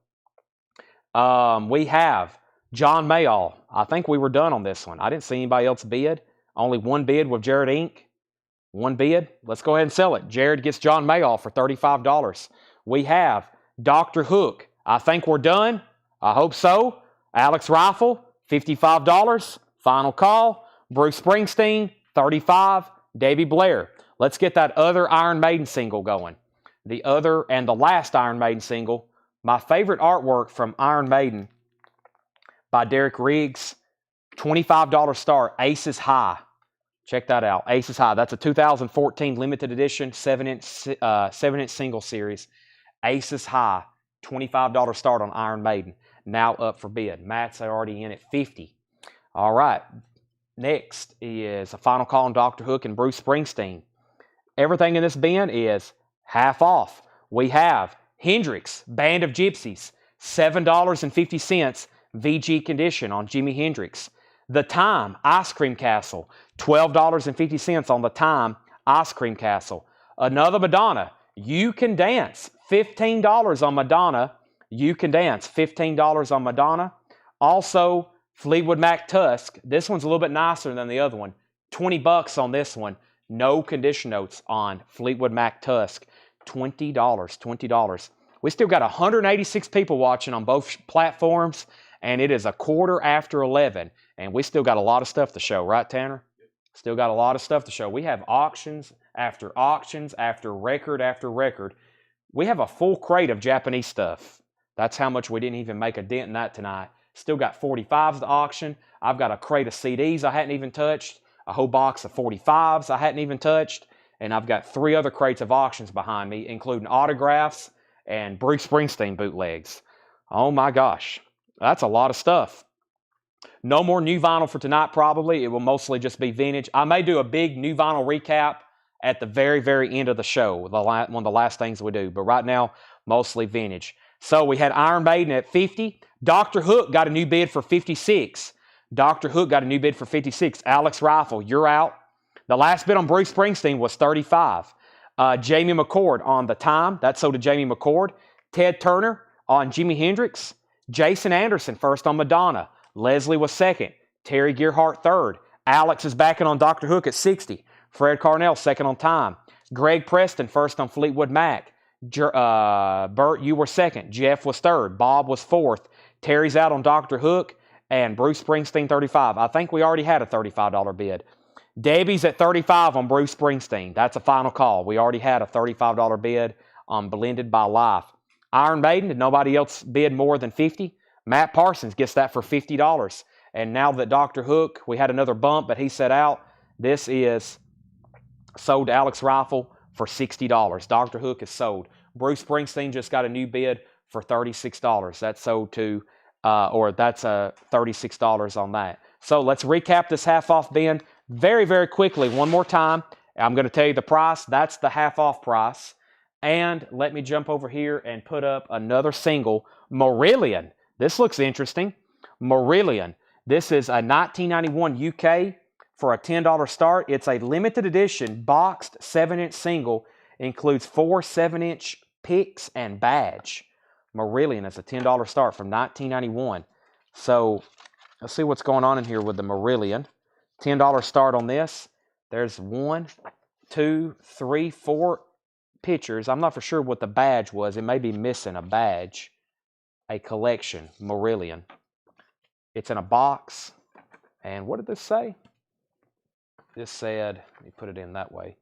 Speaker 1: we have John Mayall. I think we were done on this one. I didn't see anybody else bid. Only one bid with Jared Inc. One bid. Let's go ahead and sell it. Jared gets John Mayall for $35. We have Dr. Hook. I think we're done. I hope so. Alex Rifle, $55. Final call. Bruce Springsteen, $35. Davey Blair. Let's get that other Iron Maiden single going. The other and the last Iron Maiden single. My favorite artwork from Iron Maiden by Derek Riggs. $25 start. Aces High. Check that out. Aces High. That's a 2014 limited edition 7-inch single series. Aces High. $25 start on Iron Maiden. Now up for bid. Matt's already in at 50. All right. Next is a final call on Dr. Hook and Bruce Springsteen. Everything in this bin is half off. We have Hendrix, Band of Gypsies, $7.50 VG condition on Jimi Hendrix. The Time, Ice Cream Castle, $12.50 on The Time, Ice Cream Castle. Another Madonna, You Can Dance, $15 on Madonna. You Can Dance, $15 on Madonna. Also, Fleetwood Mac Tusk. This one's a little bit nicer than the other one. $20 on this one. No condition notes on Fleetwood Mac Tusk. $20. We still got 186 people watching on both platforms, and it is 11:15, and we still got a lot of stuff to show, right, Tanner? Still got a lot of stuff to show. We have auctions after record after record. We have a full crate of Japanese stuff. That's how much we didn't even make a dent in that tonight. Still got 45s to auction. I've got a crate of CDs I hadn't even touched, a whole box of 45s I hadn't even touched, and I've got 3 other crates of auctions behind me, including autographs and Bruce Springsteen bootlegs. Oh my gosh, that's a lot of stuff. No more new vinyl for tonight, probably. It will mostly just be vintage. I may do a big new vinyl recap at the very, very end of the show, one of the last things we do. But right now, mostly vintage. So we had Iron Maiden at 50. Dr. Hook got a new bid for 56. Dr. Hook got a new bid for 56. Alex Rifle, you're out. The last bid on Bruce Springsteen was 35. Jamie McCord on The Time. That sold to Jamie McCord. Ted Turner on Jimi Hendrix. Jason Anderson, first on Madonna. Leslie was second. Terry Gearhart, third. Alex is backing on Dr. Hook at 60. Fred Carnell, second on Time. Greg Preston, first on Fleetwood Mac. Bert, you were second. Jeff was third. Bob was fourth. Terry's out on Dr. Hook. And Bruce Springsteen, 35. I think we already had a $35 bid. Debbie's at 35 on Bruce Springsteen. That's a final call. We already had a $35 bid on Blended by Life. Iron Maiden, did nobody else bid more than 50? Matt Parsons gets that for $50. And now that Dr. Hook, we had another bump, but he set out. This is sold to Alex Rifle for $60. Dr. Hook is sold. Bruce Springsteen just got a new bid for $36. That's sold to, that's $36 on that. So let's recap this half-off bin very, very quickly one more time. I'm going to tell you the price. That's the half-off price. And let me jump over here and put up another single, Marillion. This looks interesting. Marillion. This is a 1991 UK for a $10 start. It's a limited edition boxed 7-inch single. Includes 4 7-inch picks and badge. Marillion is a $10 start from 1991. So let's see what's going on in here with the Marillion. $10 start on this. There's 1, 2, 3, 4 pictures. I'm not for sure what the badge was. It may be missing a badge. A collection, Marillion. It's in a box. And what did this say? This said, let me put it in that way.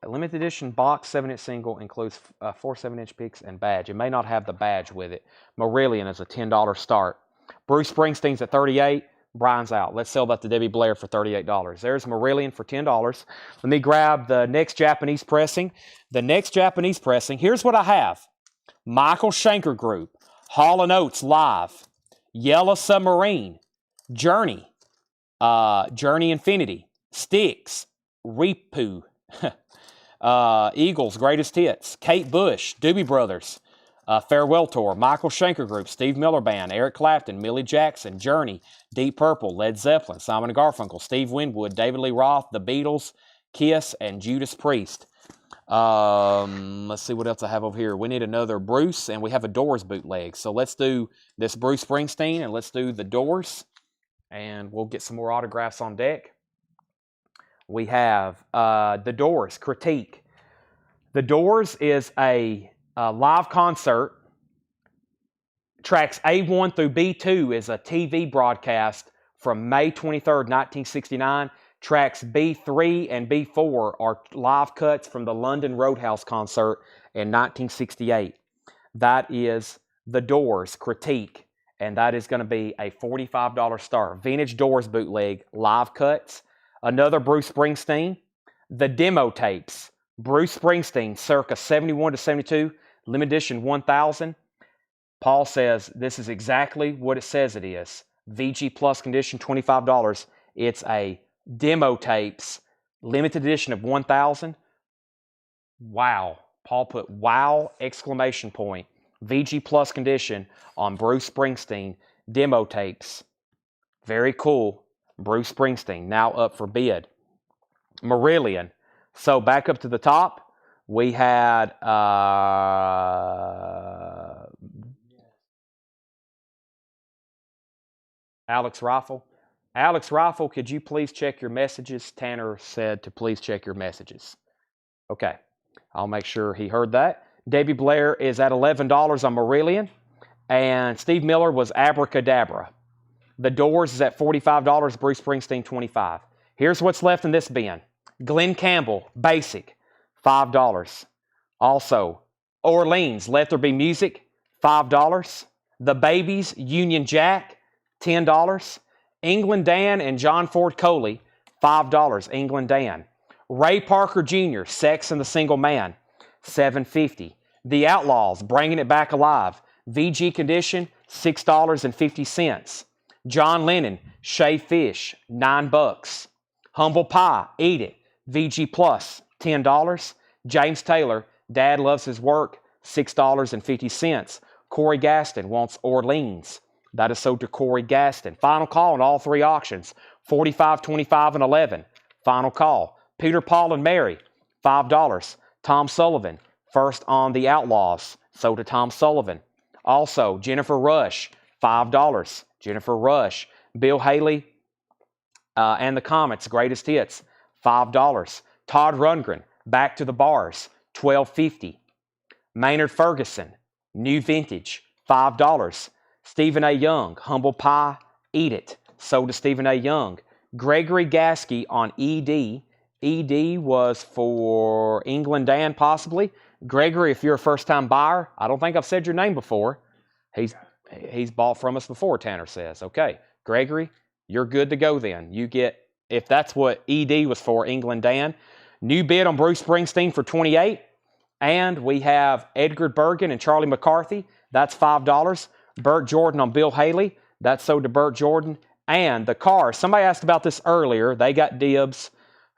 Speaker 1: A limited edition box 7-inch single includes 4 7-inch picks and badge. It may not have the badge with it. Marillion is a $10 start. Bruce Springsteen's at $38. Brian's out. Let's sell that to Debbie Blair for $38. There's Marillion for $10. Let me grab the next Japanese pressing. The next Japanese pressing, here's what I have. Michael Schenker Group, Hall & Oates Live, Yellow Submarine, Journey, Journey Infinity, Styx, Repu, Eagles Greatest Hits, Kate Bush, Doobie Brothers, Farewell Tour, Michael Schenker Group, Steve Miller Band, Eric Clapton, Millie Jackson, Journey, Deep Purple, Led Zeppelin, Simon & Garfunkel, Steve Winwood, David Lee Roth, The Beatles, Kiss, and Judas Priest. Let's see what else I have over here. We need another Bruce, and we have a Doors bootleg. So let's do this Bruce Springsteen, and let's do the Doors, and we'll get some more autographs on deck. We have the Doors, Critique. The Doors is a live concert. Tracks A1 through B2 is a TV broadcast from May 23rd, 1969. Tracks B3 and B4 are live cuts from the London Roadhouse concert in 1968. That is the Doors, Critique, and that is going to be a $45 start. Vintage Doors bootleg, live cuts. Another Bruce Springsteen, the demo tapes. Bruce Springsteen, circa 71 to 72, limited edition 1000. Paul says this is exactly what it says it is. VG Plus condition, $25. It's a demo tapes, limited edition of 1000. Wow. Paul put wow, exclamation point. VG Plus condition on Bruce Springsteen demo tapes. Very cool. Bruce Springsteen, now up for bid. Marillion. So back up to the top, we had Alex Rifle. Alex Rifle, could you please check your messages? Tanner said to please check your messages. Okay, I'll make sure he heard that. Debbie Blair is at $11 on Marillion, and Steve Miller was Abracadabra. The Doors is at $45, Bruce Springsteen $25. Here's what's left in this bin. Glenn Campbell, Basic, $5. Also, Orleans, Let There Be Music, $5. The Babies, Union Jack, $10. England Dan and John Ford Coley, $5. England Dan. Ray Parker Jr., Sex and the Single Man, $7.50. The Outlaws, Bringing It Back Alive, VG condition, $6.50. John Lennon, Shaved Fish, $9. Humble Pie, Eat It, VG Plus, $10. James Taylor, Dad Loves His Work, $6.50. Corey Gaston wants Orleans. That is sold to Corey Gaston. Final call on all three auctions, 45, 25, and 11. Final call. Peter, Paul, and Mary, $5. Tom Sullivan, first on the Outlaws, sold to Tom Sullivan. Also, Jennifer Rush, $5. Jennifer Rush. Bill Haley and the Comets, Greatest Hits, $5. Todd Rundgren, Back to the Bars, $12.50. Maynard Ferguson, New Vintage, $5. Stephen A. Young, Humble Pie, Eat It, sold to Stephen A. Young. Gregory Gasky on ED. ED was for England Dan, possibly. Gregory, if you're a first-time buyer, I don't think I've said your name before. He's bought from us before, Tanner says. Okay, Gregory, you're good to go then. You get, if that's what ED was for, England Dan. New bid on Bruce Springsteen for $28. And we have Edgar Bergen and Charlie McCarthy. That's $5. Burt Jordan on Bill Haley. That's sold to Burt Jordan. And the Cars. Somebody asked about this earlier. They got dibs.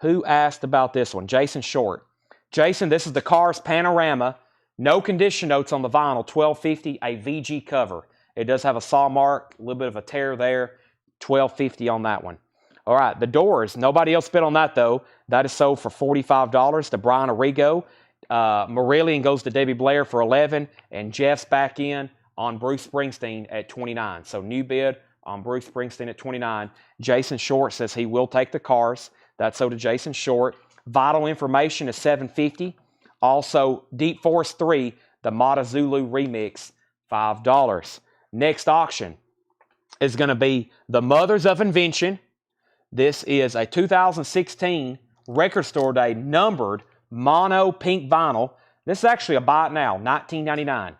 Speaker 1: Who asked about this one? Jason Short. Jason, this is the Cars Panorama. No condition notes on the vinyl. $12.50. A VG cover. It does have a saw mark. A little bit of a tear there. $12.50 on that one. All right. The Doors. Nobody else bid on that, though. That is sold for $45 to Brian Arrigo. Marillion goes to Debbie Blair for $11, and Jeff's back in on Bruce Springsteen at $29. So new bid on Bruce Springsteen at $29. Jason Short says he will take the Cars. That's so to Jason Short. Vital Information is $7.50. Also, Deep Force 3, the Mata Zulu remix, $5. Next auction is going to be the Mothers of Invention. This is a 2016 Record Store Day numbered mono pink vinyl. This is actually a buy it now, $19.99.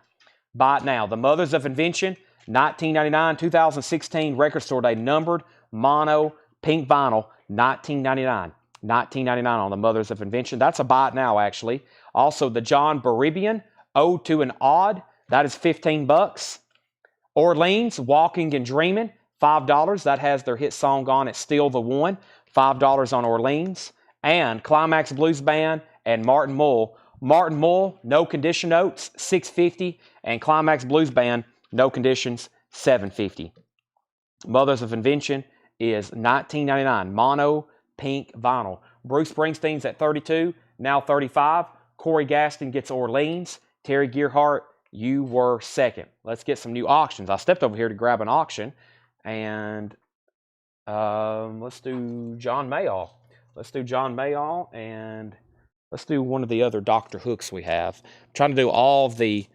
Speaker 1: Buy it now. The Mothers of Invention, $19.99. 2016 Record Store Day numbered mono pink vinyl, $19.99. $19.99 on the Mothers of Invention. That's a buy it now, actually. Also, the John Baribian, Ode to an Odd. That is $15. Orleans, Walking and Dreaming, $5. That has their hit song on it, Still the One. $5 on Orleans. And Climax Blues Band and Martin Mull. Martin Mull, no condition notes, $6.50. And Climax Blues Band, no conditions, $7.50. Mothers of Invention is $19.99. Mono pink vinyl. Bruce Springsteen's at $32, now $35. Corey Gaston gets Orleans. Terry Gearhart, you were second. Let's get some new auctions. I stepped over here to grab an auction. And let's do John Mayall. Let's do John Mayall, and let's do one of the other Dr. Hooks we have. I'm trying to do all of the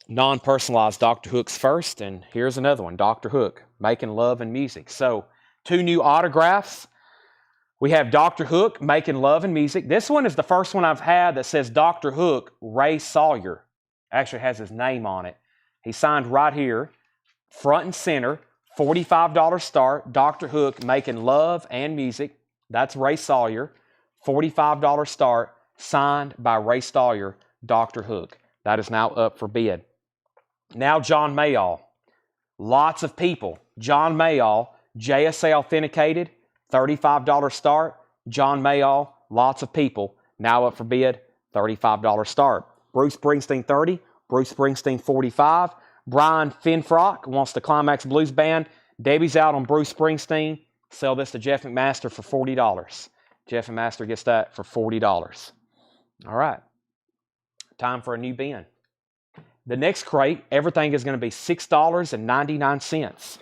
Speaker 1: non-personalized Dr. Hooks first, and here's another one, Dr. Hook, Making Love and Music. So, two new autographs. We have Dr. Hook, Making Love and Music. This one is the first one I've had that says Dr. Hook, Ray Sawyer. Actually has his name on it. He signed right here, front and center. $45 start, Dr. Hook, Making Love and Music. That's Ray Sawyer. $45 start, signed by Ray Sawyer, Dr. Hook. That is now up for bid. Now John Mayall. Lots of people. John Mayall, JSA authenticated, $35 start. John Mayall, lots of people. Now up for bid, $35 start. Bruce Springsteen, $30. Bruce Springsteen, $45. Brian Finfrock wants the Climax Blues Band. Debbie's out on Bruce Springsteen. Sell this to Jeff McMaster for $40. Jeff McMaster gets that for $40. All right. Time for a new bin. The next crate, everything is going to be $6.99.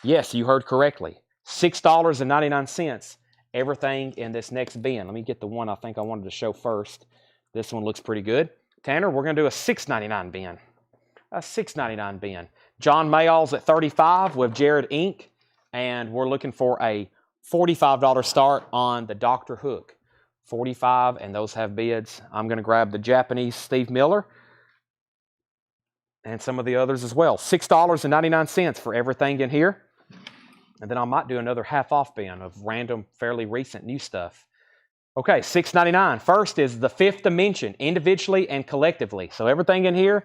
Speaker 1: Yes, you heard correctly. $6.99. Everything in this next bin. Let me get the one I think I wanted to show first. This one looks pretty good. Tanner, we're going to do a $6.99 bin. A $6.99 bin. John Mayall's at $35 with Jared Inc. And we're looking for a $45 start on the Dr. Hook. $45, and those have bids. I'm going to grab the Japanese Steve Miller and some of the others as well. $6.99 for everything in here. And then I might do another half-off bin of random, fairly recent new stuff. Okay, $6.99. First is the Fifth Dimension, individually and collectively. So everything in here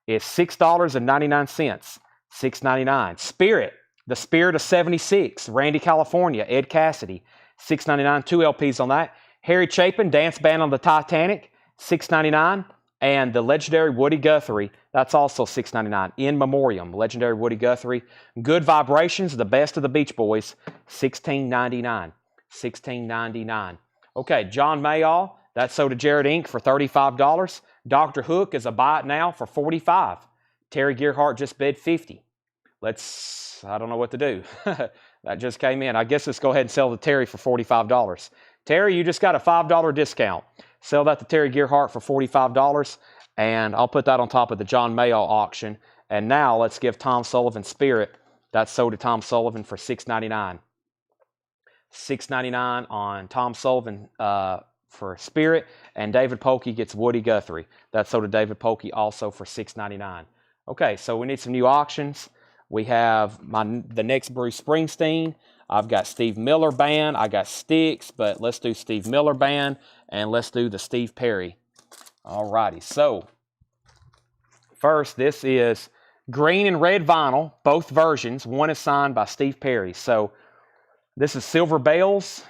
Speaker 1: is $6.99. $6.99. Spirit, the Spirit of 76, Randy California, Ed Cassidy, $6.99. 2 LPs on that. Harry Chapin, Dance Band on the Titanic, $6.99. And the legendary Woody Guthrie, that's also $6.99. In Memoriam, legendary Woody Guthrie. Good Vibrations, the best of the Beach Boys, $16.99. $16.99. Okay, John Mayall, that's sold to Jared Inc. for $35. Dr. Hook is a buy it now for $45. Terry Gearhart just bid $50. I don't know what to do. That just came in. I guess let's go ahead and sell to Terry for $45. Terry, you just got a $5 discount. Sell that to Terry Gearhart for $45, and I'll put that on top of the John Mayo auction. And now let's give Tom Sullivan Spirit. That's sold to Tom Sullivan for $6.99. $6.99 on Tom Sullivan for Spirit, and David Polkey gets Woody Guthrie. That's sold to David Polkey also for $6.99. Okay, so we need some new auctions. We have the next Bruce Springsteen. I've got Steve Miller Band. I got Styx, but let's do Steve Miller Band, and let's do the Steve Perry. All righty, so first, this is green and red vinyl, both versions. One is signed by Steve Perry. So this is Silver Bells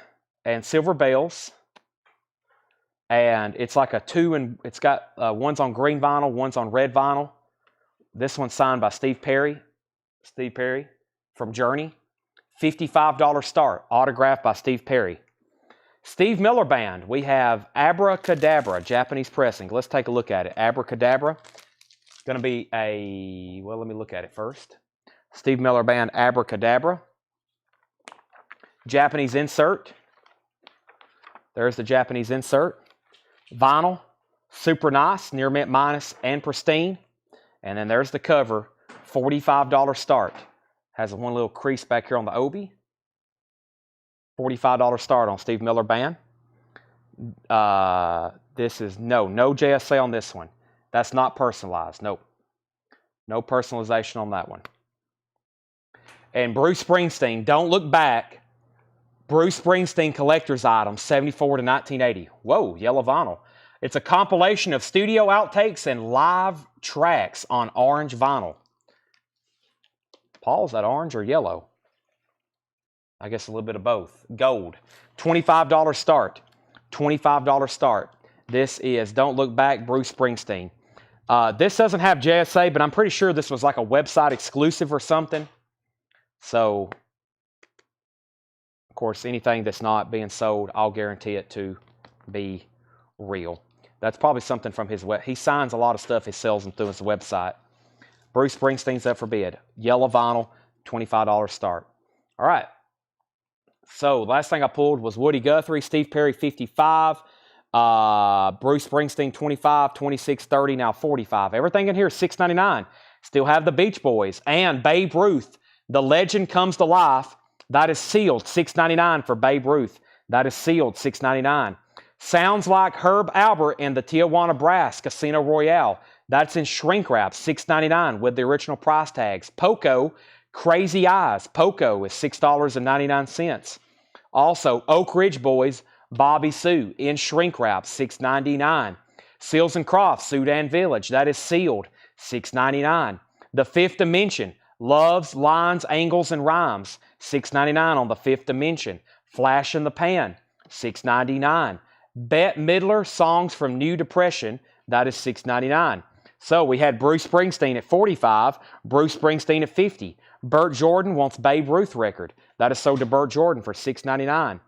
Speaker 1: and Silver Bells. And it's like a it's got one's on green vinyl, one's on red vinyl. This one's signed by Steve Perry from Journey. $55 start, autographed by Steve Perry. Steve Miller Band, we have Abracadabra, Japanese pressing. Let's take a look at it. Abracadabra. It's going to be let me look at it first. Steve Miller Band, Abracadabra. Japanese insert. There's the Japanese insert. Vinyl, super nice, near mint minus and pristine. And then there's the cover, $45 start. Has one little crease back here on the obi. $45 start on Steve Miller Band. This is no JSA on this one. That's not personalized. Nope. No personalization on that one. And Bruce Springsteen, Don't Look Back. Bruce Springsteen collector's item, 74 to 1980. Whoa, yellow vinyl. It's a compilation of studio outtakes and live tracks on orange vinyl. Paul, is that orange or yellow? I guess a little bit of both. Gold. $25 start. $25 start. This is Don't Look Back, Bruce Springsteen. This doesn't have JSA, but I'm pretty sure this was like a website exclusive or something. So, of course, anything that's not being sold, I'll guarantee it to be real. That's probably something from his web. He signs a lot of stuff he sells through his website. Bruce Springsteen's up for bid. Yellow vinyl, $25 start. All right. So, last thing I pulled was Woody Guthrie, Steve Perry, 55. Bruce Springsteen, 25, 26, 30, now 45. Everything in here is $6.99. Still have the Beach Boys. And Babe Ruth, The Legend Comes to Life. That is sealed, $6.99 for Babe Ruth. That is sealed, $6.99. Sounds Like Herb Albert and the Tijuana Brass, Casino Royale. That's in shrink wrap, $6.99 with the original price tags. Poco, Crazy Eyes. Poco is $6.99. Also, Oak Ridge Boys, Bobby Sue in shrink wrap, $6.99. Seals and Crofts, Sudan Village. That is sealed, $6.99. The Fifth Dimension, Loves, Lines, Angles, and Rhymes, $6.99 on the Fifth Dimension. Flash in the Pan, $6.99. Bette Midler, Songs from New Depression, that is $6.99. So we had Bruce Springsteen at 45, Bruce Springsteen at 50. Burt Jordan wants Babe Ruth record. That is sold to Burt Jordan for $6.99.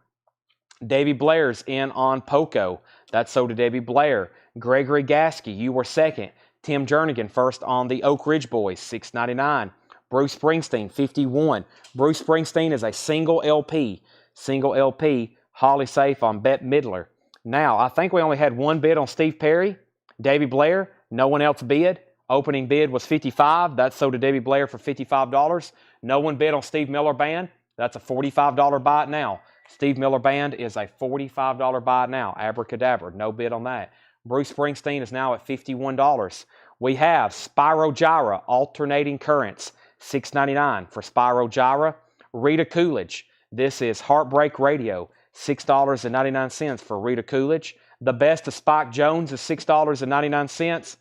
Speaker 1: Davy Blair's in on Poco. That's sold to Davy Blair. Gregory Gasky, You Were Second. Tim Jernigan first on the Oak Ridge Boys, $6.99. Bruce Springsteen, 51. Bruce Springsteen is a single LP. Single LP, Holly Safe on Bette Midler. Now, I think we only had one bid on Steve Perry. Davy Blair, no one else bid. Opening bid was $55. That's sold to Davy Blair for $55. No one bid on Steve Miller Band. That's a $45 buy it now. Steve Miller Band is a $45 buy it now. Abracadabra, no bid on that. Bruce Springsteen is now at $51. We have Spyro Gyra, Alternating Currents, $6.99 for Spyro Gyra. Rita Coolidge, this is Heartbreak Radio, $6.99 for Rita Coolidge. The Best of Spike Jones is $6.99.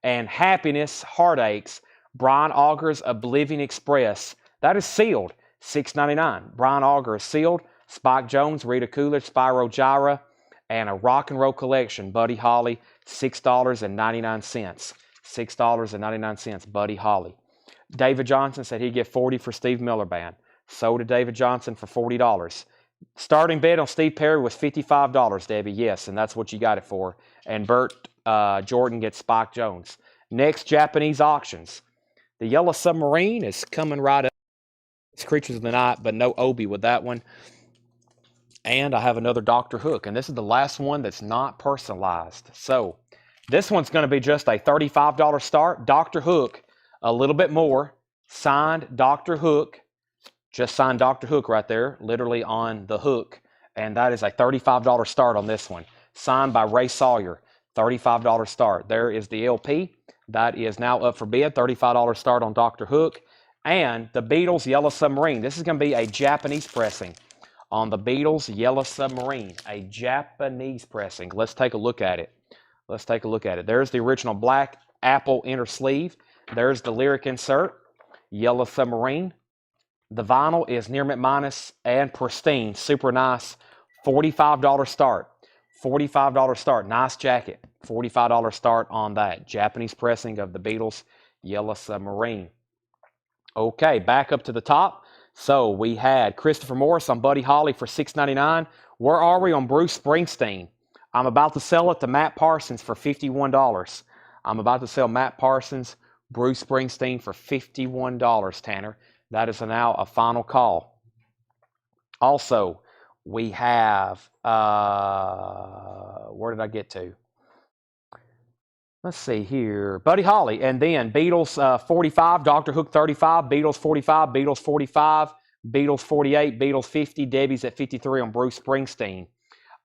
Speaker 1: And Happiness, Heartaches, Brian Auger's Oblivion Express. That is sealed, $6.99. Brian Auger is sealed. Spike Jones, Rita Coolidge, Spyro Gyra, and a Rock and Roll Collection, Buddy Holly, $6.99. $6.99, Buddy Holly. David Johnson said he'd get $40 for Steve Miller Band. Sold to David Johnson for $40. Starting bid on Steve Perry was $55, Debbie. Yes, and that's what you got it for. And Burt Jordan gets Spike Jones. Next, Japanese auctions. The Yellow Submarine is coming right up. It's Creatures of the Night, but no Obi with that one. And I have another Dr. Hook, and this is the last one that's not personalized. So this one's going to be just a $35 start. Dr. Hook, a little bit more. Signed Dr. Hook. Just signed Dr. Hook right there, literally on the hook. And that is a $35 start on this one. Signed by Ray Sawyer, $35 start. There is the LP. That is now up for bid, $35 start on Dr. Hook. And the Beatles Yellow Submarine. This is going to be a Japanese pressing on the Beatles Yellow Submarine. A Japanese pressing. Let's take a look at it. Let's take a look at it. There's the original black apple inner sleeve. There's the lyric insert. Yellow Submarine. The vinyl is near mint minus and pristine. Super nice. $45 start. $45 start. Nice jacket. $45 start on that. Japanese pressing of the Beatles Yellow Submarine. Okay, back up to the top. So we had Christopher Morris on Buddy Holly for $6.99. Where are we on Bruce Springsteen? I'm about to sell it to Matt Parsons for $51. I'm about to sell Matt Parsons, Bruce Springsteen for $51, Tanner. That is now a final call. Also, we have, where did I get to? Let's see here. Buddy Holly, and then Beatles 45, Dr. Hook 35, Beatles 45, Beatles 45, Beatles 48, Beatles 50, Debbie's at 53 on Bruce Springsteen.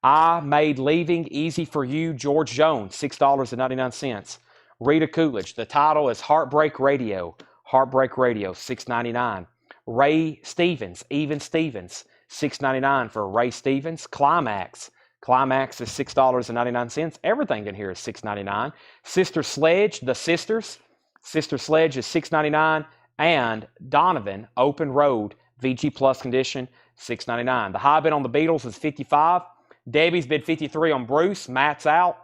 Speaker 1: I Made Leaving Easy for You, George Jones, $6.99. Rita Coolidge, the title is Heartbreak Radio. Heartbreak Radio, $6.99. Ray Stevens, Even Stevens, $6.99 for Ray Stevens. Climax. Climax is $6.99. Everything in here is $6.99. Sister Sledge, The Sisters. Sister Sledge is $6.99. And Donovan, Open Road, VG Plus condition, $6.99. The high bid on the Beatles is $55. Debbie's bid $53 on Bruce. Matt's out.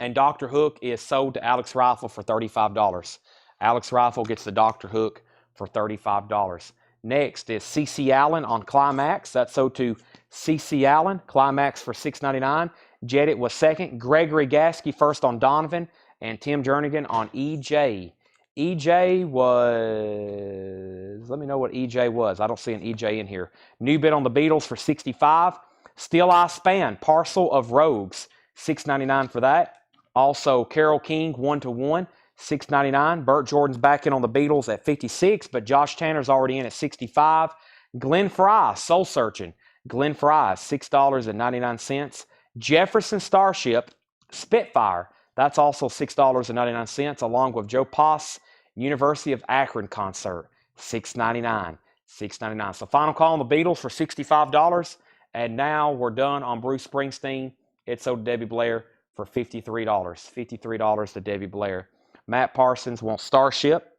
Speaker 1: And Dr. Hook is sold to Alex Rifle for $35. Alex Rifle gets the Dr. Hook for $35. Next is C.C. Allen on Climax. That's sold to C.C. Allen. Climax for $6.99. Jedit was second. Gregory Gasky first on Donovan. And Tim Jernigan on E.J. E.J. was... Let me know what E.J. was. I don't see an E.J. in here. New bid on the Beatles for $65. Still I Span. Parcel of Rogues. $6.99 for that. Also, Carole King, 1-to-1. $6.99. Burt Jordan's back in on the Beatles at $56, but Josh Tanner's already in at $65. Glenn Fry, Soul Searching. Glenn Fry, $6.99. Jefferson Starship, Spitfire. That's also $6.99, along with Joe Pass, University of Akron concert, $6.99. $6.99. So final call on the Beatles for $65. And now we're done on Bruce Springsteen. It's sold to Debbie Blair for $53. $53 to Debbie Blair. Matt Parsons wants Starship.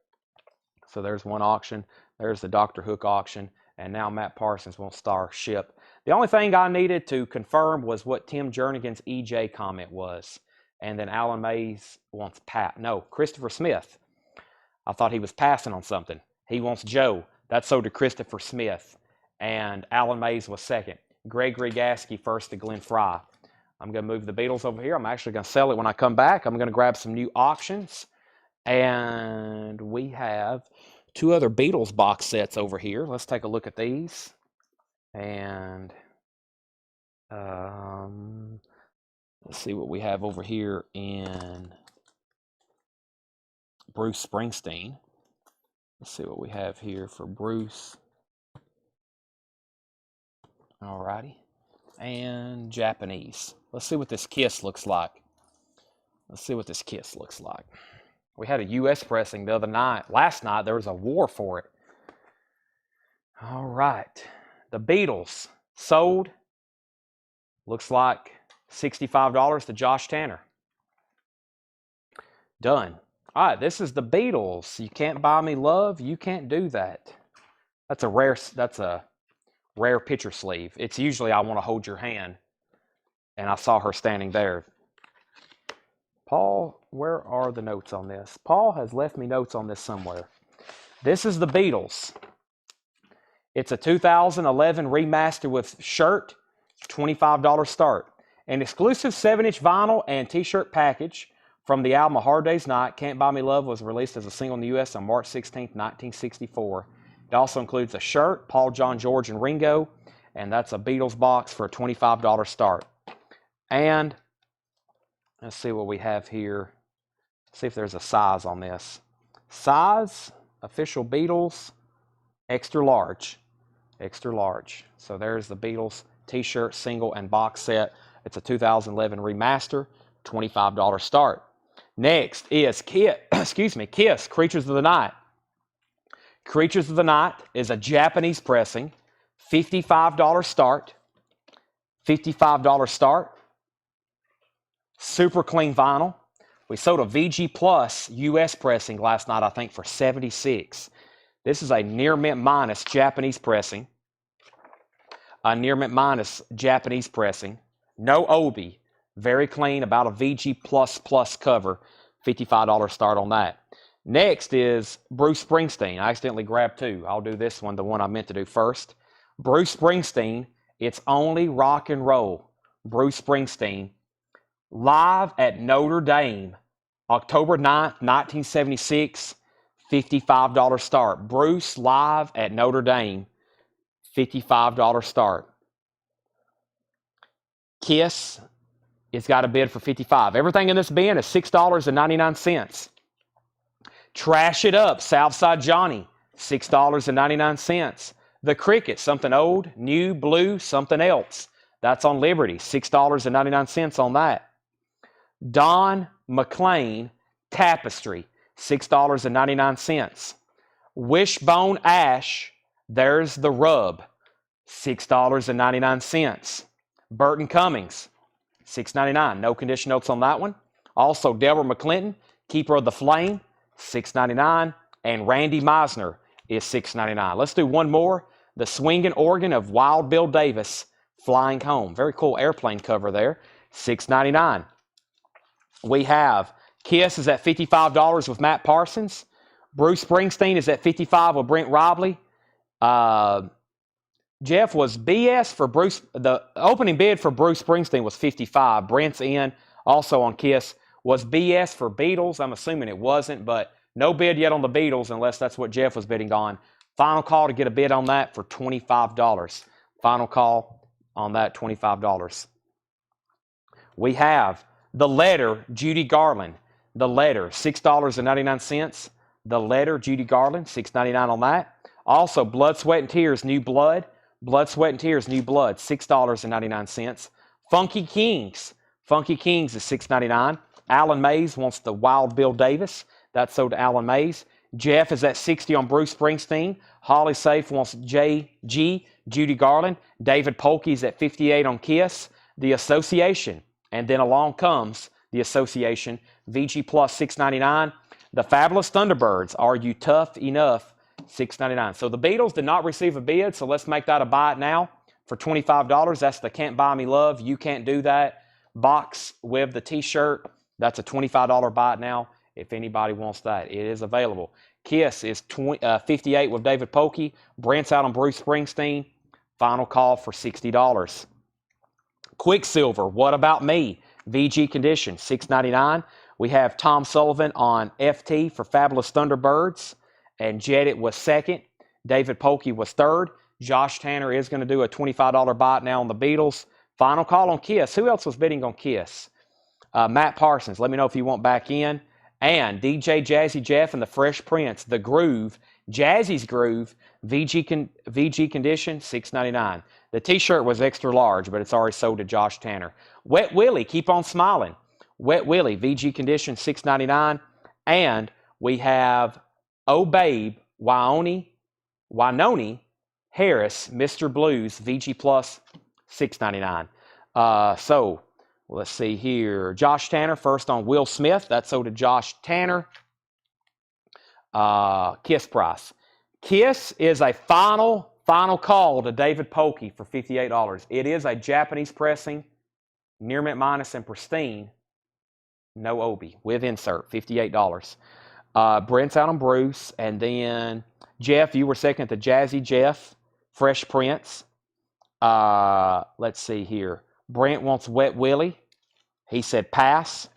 Speaker 1: So there's one auction. There's the Dr. Hook auction. And now Matt Parsons wants Starship. The only thing I needed to confirm was what Tim Jernigan's EJ comment was. And then Alan Mays wants Christopher Smith. I thought he was passing on something. He wants Joe. That's sold to Christopher Smith. And Alan Mays was second. Gregory Gasky first to Glenn Fry. I'm going to move the Beatles over here. I'm actually going to sell it when I come back. I'm going to grab some new auctions. And we have two other Beatles box sets over here. Let's take a look at these. And let's see what we have over here in Bruce Springsteen. Let's see what we have here for Bruce. Alrighty. And Japanese. Let's see what this Kiss looks like. We had a U.S. pressing the other night. Last night, there was a war for it. All right. The Beatles sold. Looks like $65 to Josh Tanner. Done. All right, this is the Beatles. You Can't Buy Me Love. You Can't Do That. That's a rare picture sleeve. It's usually I Want to Hold Your Hand. And I saw her standing there. Paul, where are the notes on this? Paul has left me notes on this somewhere. This is the Beatles. It's a 2011 remaster with shirt, $25 start. An exclusive 7-inch vinyl and t-shirt package from the album A Hard Day's Night, Can't Buy Me Love, was released as a single in the U.S. on March 16, 1964. It also includes a shirt, Paul, John, George, and Ringo, and that's a Beatles box for a $25 start. And let's see what we have here. See if there's a size on this. Size, official Beatles, extra large. Extra large. So there's the Beatles t-shirt, single, and box set. It's a 2011 remaster, $25 start. Next is Kiss, Creatures of the Night. Creatures of the Night is a Japanese pressing, $55 start. $55 start. Super clean vinyl. We sold a VG Plus US pressing last night, I think, for $76. This is a near mint minus Japanese pressing. A near mint minus Japanese pressing. No obi. Very clean, about a VG Plus cover. $55 start on that. Next is Bruce Springsteen. I accidentally grabbed two. I'll do this one, the one I meant to do first. Bruce Springsteen, It's Only Rock and Roll. Bruce Springsteen. Live at Notre Dame, October 9th, 1976, $55 start. Bruce live at Notre Dame, $55 start. Kiss, it's got a bid for $55. Everything in this bin is $6.99. Trash It Up, Southside Johnny, $6.99. The Cricket, something old, new, blue, something else. That's on Liberty, $6.99 on that. Don McLean, Tapestry, $6.99. Wishbone Ash, There's the Rub, $6.99. Burton Cummings, $6.99. No condition notes on that one. Also, Deborah McClinton, Keeper of the Flame, $6.99. And Randy Meisner is $6.99. Let's do one more. The Swingin' Organ of Wild Bill Davis, Flying Home. Very cool airplane cover there, $6.99. We have Kiss is at $55 with Matt Parsons. Bruce Springsteen is at $55 with Brent Robley. Jeff, was BS for Bruce. The opening bid for Bruce Springsteen was $55. Brent's in. Also on Kiss. Was BS for Beatles? I'm assuming it wasn't, but no bid yet on the Beatles unless that's what Jeff was bidding on. Final call to get a bid on that for $25. Final call on that, $25. We have The Letter, Judy Garland. The Letter, $6.99. The Letter, Judy Garland, $6.99 on that. Also, Blood, Sweat, and Tears, New Blood. Blood, Sweat, and Tears, New Blood, $6.99. Funky Kings. Funky Kings is $6.99. Alan Mays wants the Wild Bill Davis. That's sold to Alan Mays. Jeff is at $60 on Bruce Springsteen. Holly Safe wants JG, Judy Garland. David Polkey's at $58 on Kiss. The Association. And then along comes The Association. VG Plus, $6.99. The Fabulous Thunderbirds, Are You Tough Enough? $6.99. So the Beatles did not receive a bid, so let's make that a buy it now for $25. That's the Can't Buy Me Love, You Can't Do That box with the t-shirt. That's a $25 buy it now if anybody wants that. It is available. Kiss is $58 with David Polkey. Brent's out on Bruce Springsteen. Final call for $60. Quicksilver, What About Me? VG condition, $6.99. We have Tom Sullivan on FT for Fabulous Thunderbirds. And Jedit was second. David Polkey was third. Josh Tanner is going to do a $25 buy it now on the Beatles. Final call on Kiss. Who else was bidding on Kiss? Matt Parsons. Let me know if you want back in. And DJ Jazzy Jeff and the Fresh Prince. The Groove. Jazzy's Groove. VG condition, $6.99. The t-shirt was extra large, but it's already sold to Josh Tanner. Wet Willie, Keep On Smiling. Wet Willie, VG condition, $6.99. And we have Oh Babe, Wyonee Harris, Mr. Blues, VG Plus, $6.99. So let's see here. Josh Tanner first on Will Smith. That's sold to Josh Tanner. Kiss price. Kiss is a final call to David Polkey for $58. It is a Japanese pressing, near mint minus and pristine. No obi with insert, $58. Brent's out on Bruce, and then Jeff, you were second to Jazzy Jeff, Fresh Prince. Let's see here. Brent wants Wet Willie. He said pass.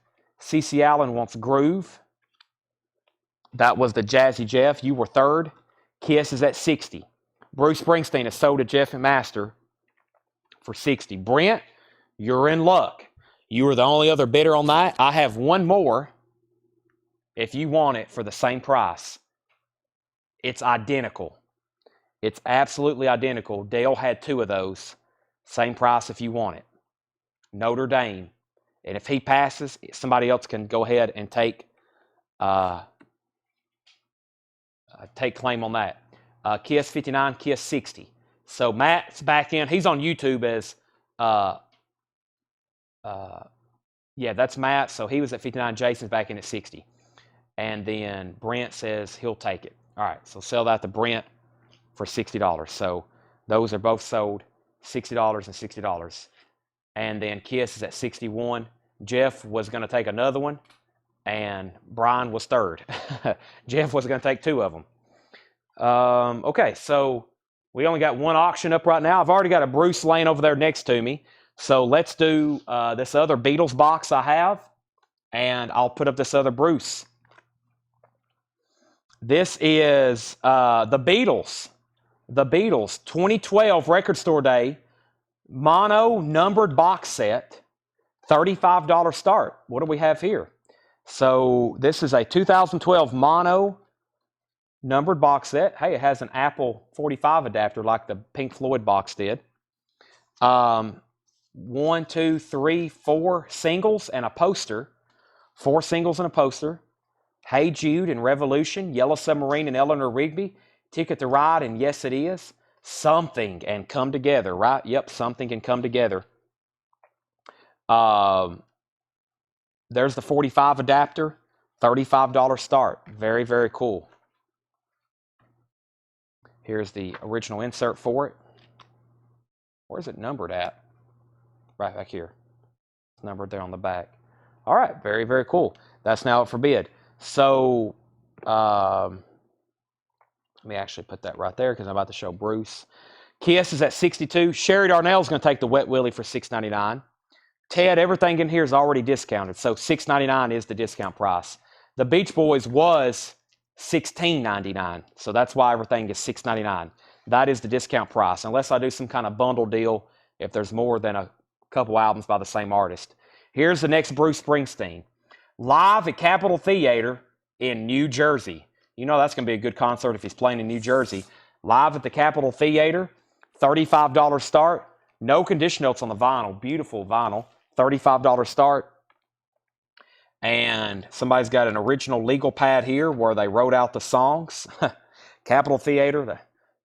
Speaker 1: CC Allen wants Groove. That was the Jazzy Jeff. You were third. Kiss is at 60. Bruce Springsteen has sold to Jeff and Master for 60. Brent, you're in luck. You were the only other bidder on that. I have one more if you want it for the same price. It's identical. It's absolutely identical. Dale had two of those. Same price if you want it. Notre Dame. And if he passes, somebody else can go ahead and take claim on that. Kiss 59, Kiss 60. So Matt's back in. He's on YouTube as, yeah, that's Matt. So he was at 59. Jason's back in at 60. And then Brent says he'll take it. All right, so sell that to Brent for $60. So those are both sold, $60 and $60. And then Kiss is at 61. Jeff was going to take another one, and Brian was third. Jeff was going to take two of them. Okay, so we only got one auction up right now. I've already got a Bruce laying over there next to me. So let's do this other Beatles box I have, and I'll put up this other Bruce. This is the Beatles. The Beatles 2012 Record Store Day mono numbered box set, $35 start. What do we have here? So this is a 2012 mono numbered box set. Hey, it has an Apple 45 adapter like the Pink Floyd box did. 1, 2, 3, 4 singles and a poster. 4 singles and a poster. Hey Jude and Revolution, Yellow Submarine and Eleanor Rigby, Ticket to Ride and Yes It Is, Something and Come Together, right? Yep, Something and Come Together. There's the 45 adapter, $35 start. Very, very cool. Here's the original insert for it. Where's it numbered at? Right back here. It's numbered there on the back. All right, very, very cool. That's now up for bid. So let me actually put that right there because I'm about to show Bruce. Kiss is at 62. Sherry Darnell is going to take the Wet Willie for $6.99. Ted, everything in here is already discounted, so $6.99 is the discount price. The Beach Boys was $16.99, so that's why everything is $6.99. That is the discount price, unless I do some kind of bundle deal if there's more than a couple albums by the same artist. Here's the next Bruce Springsteen. Live at Capitol Theater in New Jersey. You know that's going to be a good concert if he's playing in New Jersey. Live at the Capitol Theater, $35 start. No condition notes on the vinyl. Beautiful vinyl. $35 start. And somebody's got an original legal pad here where they wrote out the songs. Capitol Theater,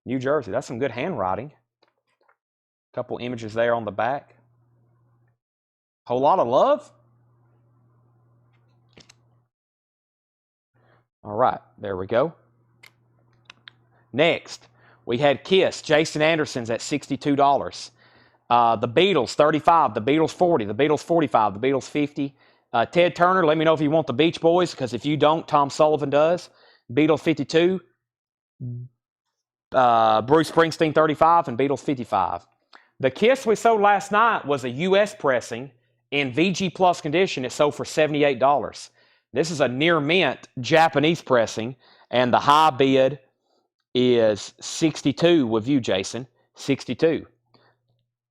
Speaker 1: New Jersey. That's some good handwriting. A couple images there on the back. Whole lot of love. All right, there we go. Next, we had Kiss. Jason Anderson's at $62. The Beatles, $35. The Beatles, $40. The Beatles, $45. The Beatles, $50. Ted Turner, let me know if you want the Beach Boys, because if you don't, Tom Sullivan does. Beatles, $52. Bruce Springsteen, $35. And Beatles, $55. The Kiss we sold last night was a U.S. pressing in VG Plus condition. It sold for $78. This is a near mint Japanese pressing, and the high bid is $62 with you, Jason. $62.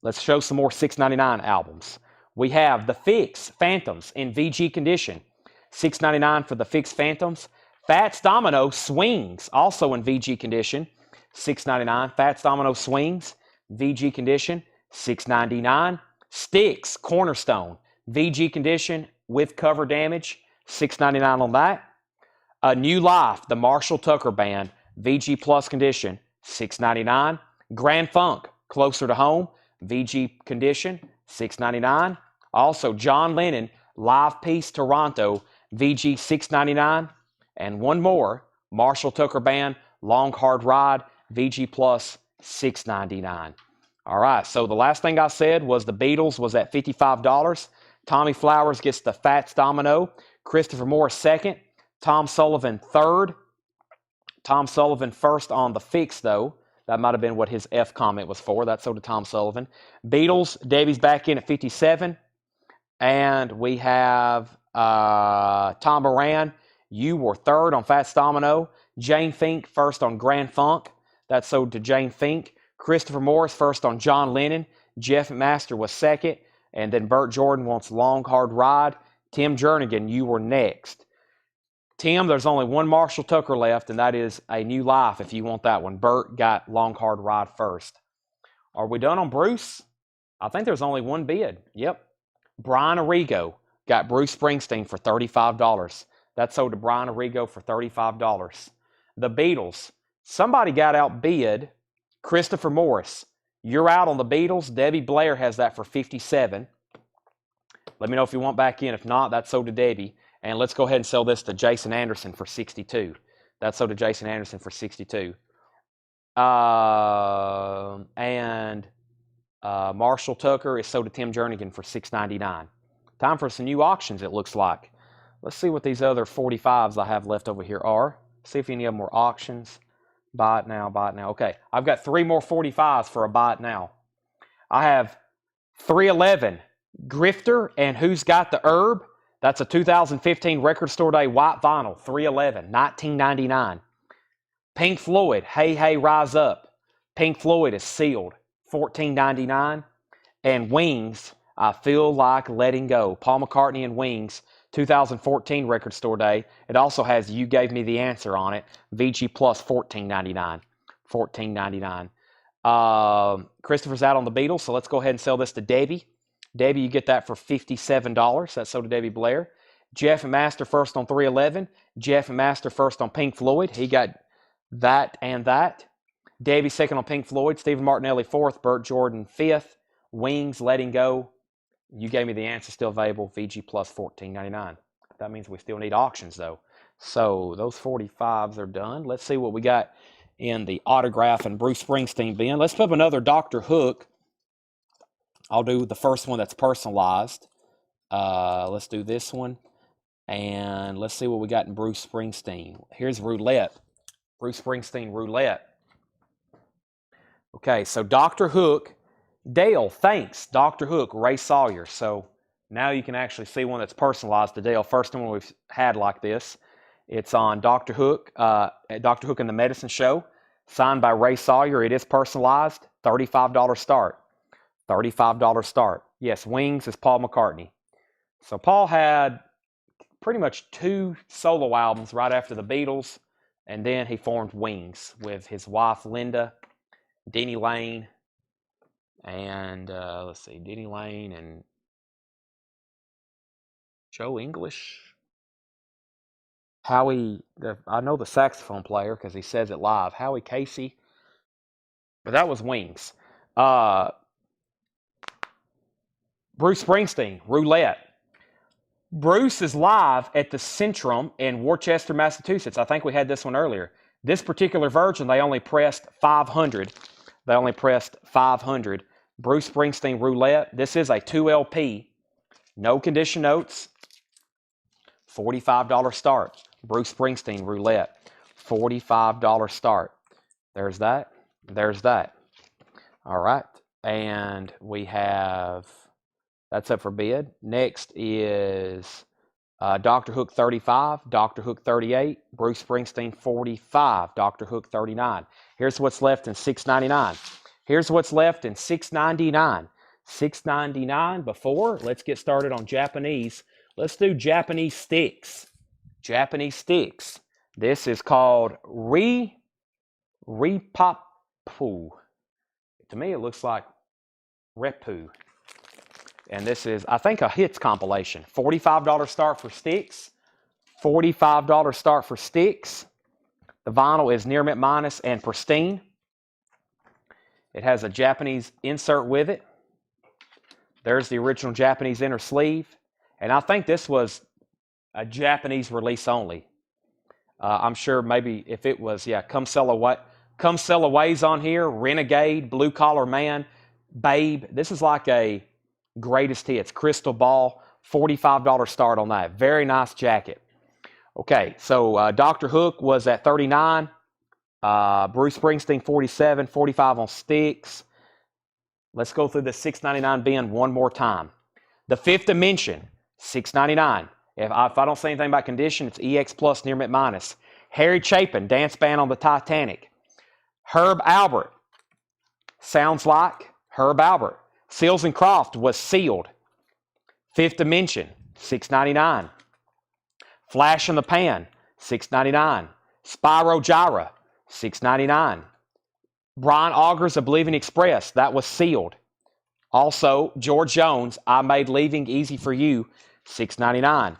Speaker 1: Let's show some more $6.99 albums. We have the Fix Phantoms in VG condition. $6.99 for the Fix Phantoms. Fats Domino Swings, also in VG condition. $6.99. Fats Domino Swings, VG condition. $6.99. Styx Cornerstone, VG condition with cover damage. $6.99 on that. A New Life, the Marshall Tucker Band, VG Plus condition. $6.99. Grand Funk, Closer to Home, VG condition. $6.99. Also, John Lennon, Live Piece Toronto, VG $6.99. And one more, Marshall Tucker Band, Long Hard Ride, VG Plus $6.99. All right, so the last thing I said was the Beatles was at $55. Tommy Flowers gets the Fats Domino. Christopher Moore second. Tom Sullivan third. Tom Sullivan first on the Fix, though. That might have been what his F comment was for. That's sold to Tom Sullivan. Beatles, Debbie's back in at 57. And we have Tom Moran. You were third on Fats Domino. Jane Fink first on Grand Funk. That's sold to Jane Fink. Christopher Morris first on John Lennon. Jeff McMaster was second. And then Bert Jordan wants Long Hard Ride. Tim Jernigan, you were next. Tim, there's only one Marshall Tucker left, and that is A New Life if you want that one. Bert got Long Hard Ride first. Are we done on Bruce? I think there's only one bid. Yep. Brian Arrigo got Bruce Springsteen for $35. That sold to Brian Arrigo for $35. The Beatles. Somebody got outbid. Christopher Morris. You're out on the Beatles. Debbie Blair has that for $57. Let me know if you want back in. If not, that's sold to Debbie. And let's go ahead and sell this to Jason Anderson for $62. That's sold to Jason Anderson for $62. Marshall Tucker is sold to Tim Jernigan for $6.99. Time for some new auctions, it looks like. Let's see what these other 45s I have left over here are. See if any of them are auctions. Buy it now, buy it now. Okay, I've got 3 more 45s for a buy it now. I have 311, Grifter and Who's Got the Herb. That's a 2015 Record Store Day white vinyl, 311, $19.99. Pink Floyd, Hey Hey Rise Up. Pink Floyd is sealed, $14.99. And Wings, I Feel Like Letting Go. Paul McCartney and Wings, 2014 Record Store Day. It also has You Gave Me the Answer on it. VG Plus, $14.99. $14.99. Christopher's out on the Beatles, so let's go ahead and sell this to Debbie. Debbie, you get that for $57. That's sold to Debbie Blair. Jeff and Master first on 311. Jeff and Master first on Pink Floyd. He got that and that. Debbie second on Pink Floyd. Stephen Martinelli fourth. Bert Jordan fifth. Wings, Letting Go. You Gave Me the Answer, still available. VG Plus, $14.99. That means we still need auctions, though. So those 45s are done. Let's see what we got in the autograph and Bruce Springsteen bin. Let's put up another Dr. Hook. I'll do the first one that's personalized. Let's do this one. And let's see what we got in Bruce Springsteen. Here's Roulette. Bruce Springsteen Roulette. Okay, so Dr. Hook. Dale, thanks. Dr. Hook, Ray Sawyer. So now you can actually see one that's personalized to Dale. First one we've had like this. It's on Dr. Hook, Dr. Hook and the Medicine Show. Signed by Ray Sawyer. It is personalized. $35 start. $35 start. Yes, Wings is Paul McCartney. So Paul had pretty much 2 solo albums right after the Beatles, and then he formed Wings with his wife Linda, Denny Lane, and let's see, Denny Lane and Joe English. Howie, I know the saxophone player because he says it live, Howie Casey. But that was Wings. Bruce Springsteen, Roulette. Bruce is live at the Centrum in Worcester, Massachusetts. I think we had this one earlier. This particular version, they only pressed 500. They only pressed 500. Bruce Springsteen, Roulette. This is a 2 LP. No condition notes. $45 start. Bruce Springsteen, Roulette. $45 start. There's that. There's that. All right. And we have... That's up for bid. Next is Dr. Hook 35, Dr. Hook 38, Bruce Springsteen 45, Dr. Hook 39. Here's what's left in $6.99. Here's what's left in $6.99. $6.99 before. Let's get started on Japanese. Let's do Japanese sticks. Japanese sticks. This is called Ripapu. To me, it looks like Repu. And this is, I think, a hits compilation. $45 start for sticks. $45 start for sticks. The vinyl is near mint minus and pristine. It has a Japanese insert with it. There's the original Japanese inner sleeve. And I think this was a Japanese release only. I'm sure maybe if it was, yeah, Come Sail Away's on here, Renegade, Blue Collar Man, Babe. This is like a greatest hits, Crystal Ball, $45 start on that. Very nice jacket. Okay, so Dr. Hook was at $39. Bruce Springsteen, 47, 45 on Sticks. Let's go through the $6.99 bin one more time. The Fifth Dimension, $6.99. If I don't say anything about condition, it's EX plus near mint minus. Harry Chapin, dance band on the Titanic. Herb Albert, sounds like Herb Albert. Seals and Croft was sealed. Fifth Dimension, $6.99. Flash in the Pan, $6.99. Spyro Gyra, $6.99. Brian Augers of Believing Express, that was sealed. Also, George Jones, I Made Leaving Easy for You, $6.99.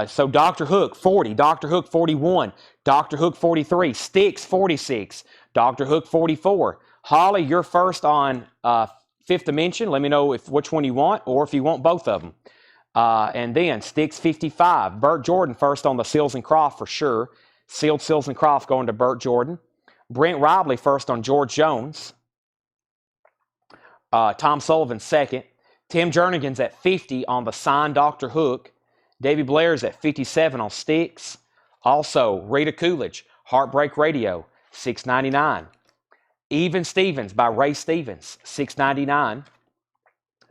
Speaker 1: So Dr. Hook, 40. Dr. Hook, 41. Dr. Hook, 43. Sticks, 46. Dr. Hook, 44. Holly, you're first on Fifth Dimension. Let me know which one you want or if you want both of them. And then Sticks, 55. Burt Jordan first on the Seals and Croft for sure. Sealed Seals and Croft going to Burt Jordan. Brent Robley first on George Jones. Tom Sullivan second. Tim Jernigan's at 50 on the signed Dr. Hook. Davey Blair's at 57 on Sticks. Also, Rita Coolidge, Heartbreak Radio, $6.99. Even Stevens by Ray Stevens, $6.99.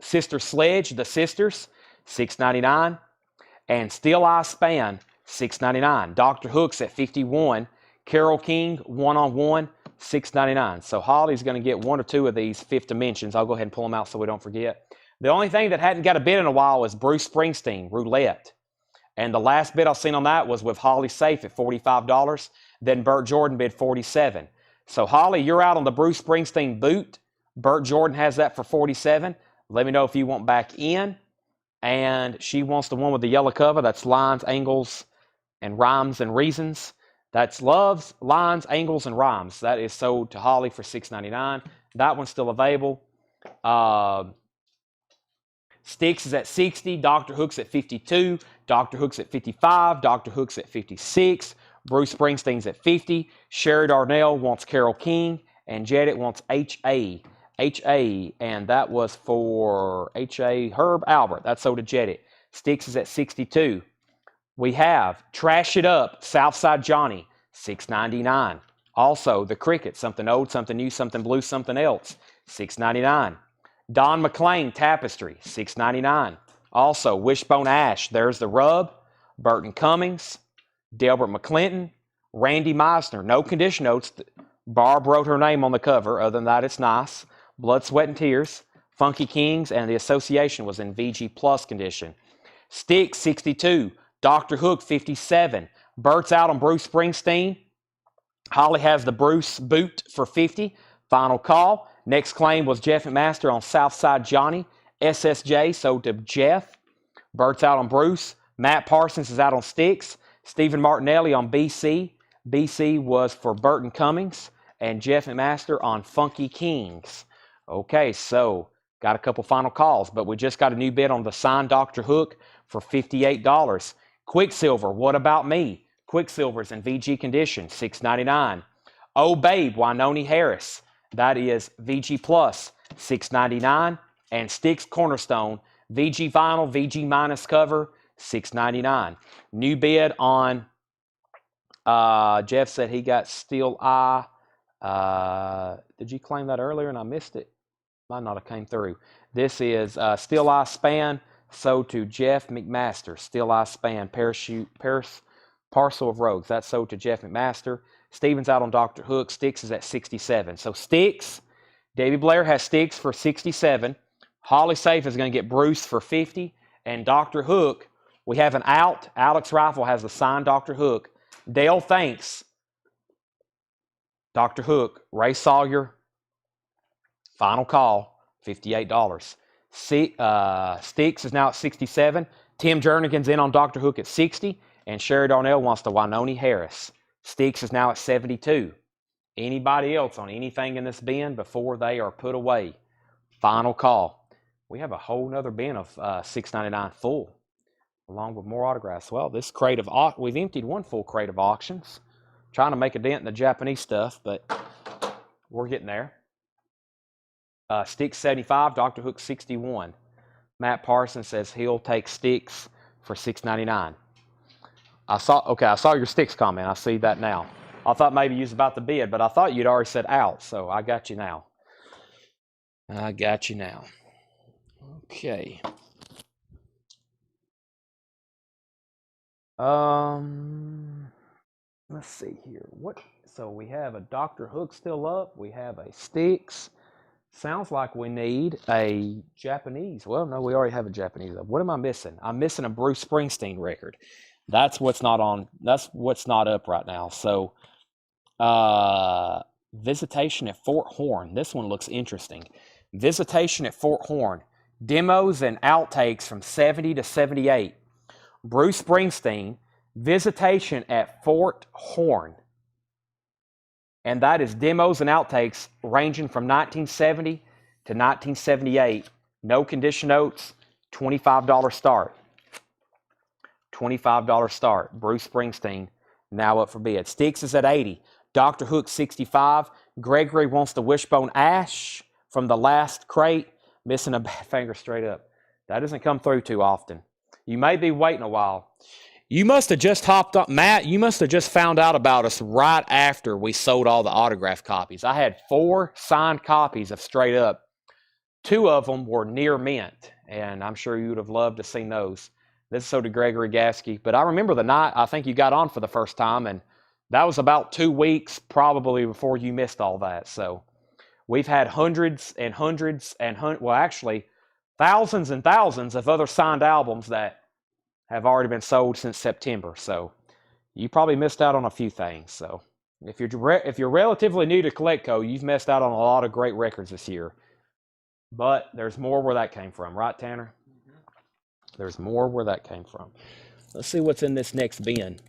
Speaker 1: Sister Sledge, The Sisters, $6.99. And Still I Span, $6.99. Dr. Hook's at 51. Carole King, one-on-one, $6.99. So Holly's going to get one or two of these Fifth Dimensions. I'll go ahead and pull them out so we don't forget. The only thing that hadn't got a bid in a while was Bruce Springsteen, Roulette. And the last bid I've seen on that was with Holly Safe at $45. Then Burt Jordan bid $47. So Holly, you're out on the Bruce Springsteen boot. Burt Jordan has that for $47. Let me know if you want back in. And she wants the one with the yellow cover. That's Lines, Angles, and Rhymes and Reasons. That's Loves, Lines, Angles, and Rhymes. That is sold to Holly for $6.99. That one's still available. Sticks is at 60. Dr. Hook's at 52. Dr. Hook's at 55. Dr. Hook's at 56. Bruce Springsteen's at 50. Sherry Darnell wants Carole King. And Jedit wants H.A. H.A. And that was for H.A. Herb Albert. That's sold to Jedit. Sticks is at 62. We have Trash It Up, Southside Johnny, $6.99. Also, The Cricket, something old, something new, something blue, something else, $6.99. Don McLean, Tapestry, $6.99. Also, Wishbone Ash, There's the Rub, Burton Cummings, Delbert McClinton, Randy Meisner, no condition notes. Barb wrote her name on the cover. Other than that, it's nice. Blood, Sweat, and Tears, Funky Kings, and the Association was in VG Plus condition. Sticks, 62. Dr. Hook, 57. Bert's out on Bruce Springsteen. Holly has the Bruce boot for 50. Final call. Next claim was Jeff McMaster on Southside Johnny. SSJ sold to Jeff. Bert's out on Bruce. Matt Parsons is out on Sticks. Stephen Martinelli on BC. BC was for Burton Cummings. And Jeff McMaster on Funky Kings. Okay, so got a couple final calls, but we just got a new bid on the signed Dr. Hook for $58. Quicksilver, What About Me? Quicksilver's in VG condition, $6.99. Oh Babe, Wynoni Harris. That is VG Plus, $6.99. And Sticks Cornerstone, VG Vinyl, VG minus cover, $6.99. New bid on, Jeff said he got Steel Eye. Did you claim that earlier and I missed it? Might not have came through. This is Steel Eye Span. Sold to Jeff McMaster. Steel Eye Span, Parcel of Rogues. That's sold to Jeff McMaster. Stevens out on Dr. Hook. Sticks is at 67. So Sticks, Davey Blair has Sticks for 67. Holly Safe is going to get Bruce for 50. And Dr. Hook, we have an out. Alex Rifle has the signed Dr. Hook. Dale Thanks, Dr. Hook. Ray Sawyer, final call, $58. Sticks is now at 67. Tim Jernigan's in on Dr. Hook at 60. And Sherry Darnell wants the Wynoni Harris. Sticks is now at 72. Anybody else on anything in this bin before they are put away? Final call. We have a whole nother bin of $6.99 full, along with more autographs. Well, this crate of we've emptied one full crate of auctions. Trying to make a dent in the Japanese stuff, but we're getting there. Sticks 75, Dr. Hook 61. Matt Parsons says he'll take Sticks for $6.99. I saw your Sticks comment. I see that now. I thought maybe you was about to bid, but I thought you'd already said out, so I got you now. I got you now. Okay. Let's see here. So we have a Dr. Hook still up. We have a Styx. Sounds like we need a Japanese. Well, no, we already have a Japanese. What am I missing? I'm missing a Bruce Springsteen record. That's what's not on. That's what's not up right now. So, Visitation at Fort Horn. This one looks interesting. Visitation at Fort Horn. Demos and outtakes from 70 to 78. Bruce Springsteen. Visitation at Fort Horn. And that is demos and outtakes ranging from 1970 to 1978. No condition notes, $25 start. $25 start. Bruce Springsteen now up for bid. Styx is at 80. Dr. Hook 65. Gregory wants the Wishbone Ash from the last crate. Missing a bad finger straight up. That doesn't come through too often. You may be waiting a while. You must have just hopped up, Matt. You must have just found out about us right after we sold all the autograph copies. I had 4 signed copies of Straight Up. 2 of them were near mint, and I'm sure you would have loved to see those. This is so did Gregory Gasky. But I remember the night I think you got on for the first time, and that was about 2 weeks probably before you missed all that. So we've had hundreds and hundreds and well, actually thousands and thousands of other signed albums that have already been sold since September. So you probably missed out on a few things. So if you're relatively new to Collectco, you've missed out on a lot of great records this year. But there's more where that came from, right, Tanner? There's more where that came from. Let's see what's in this next bin.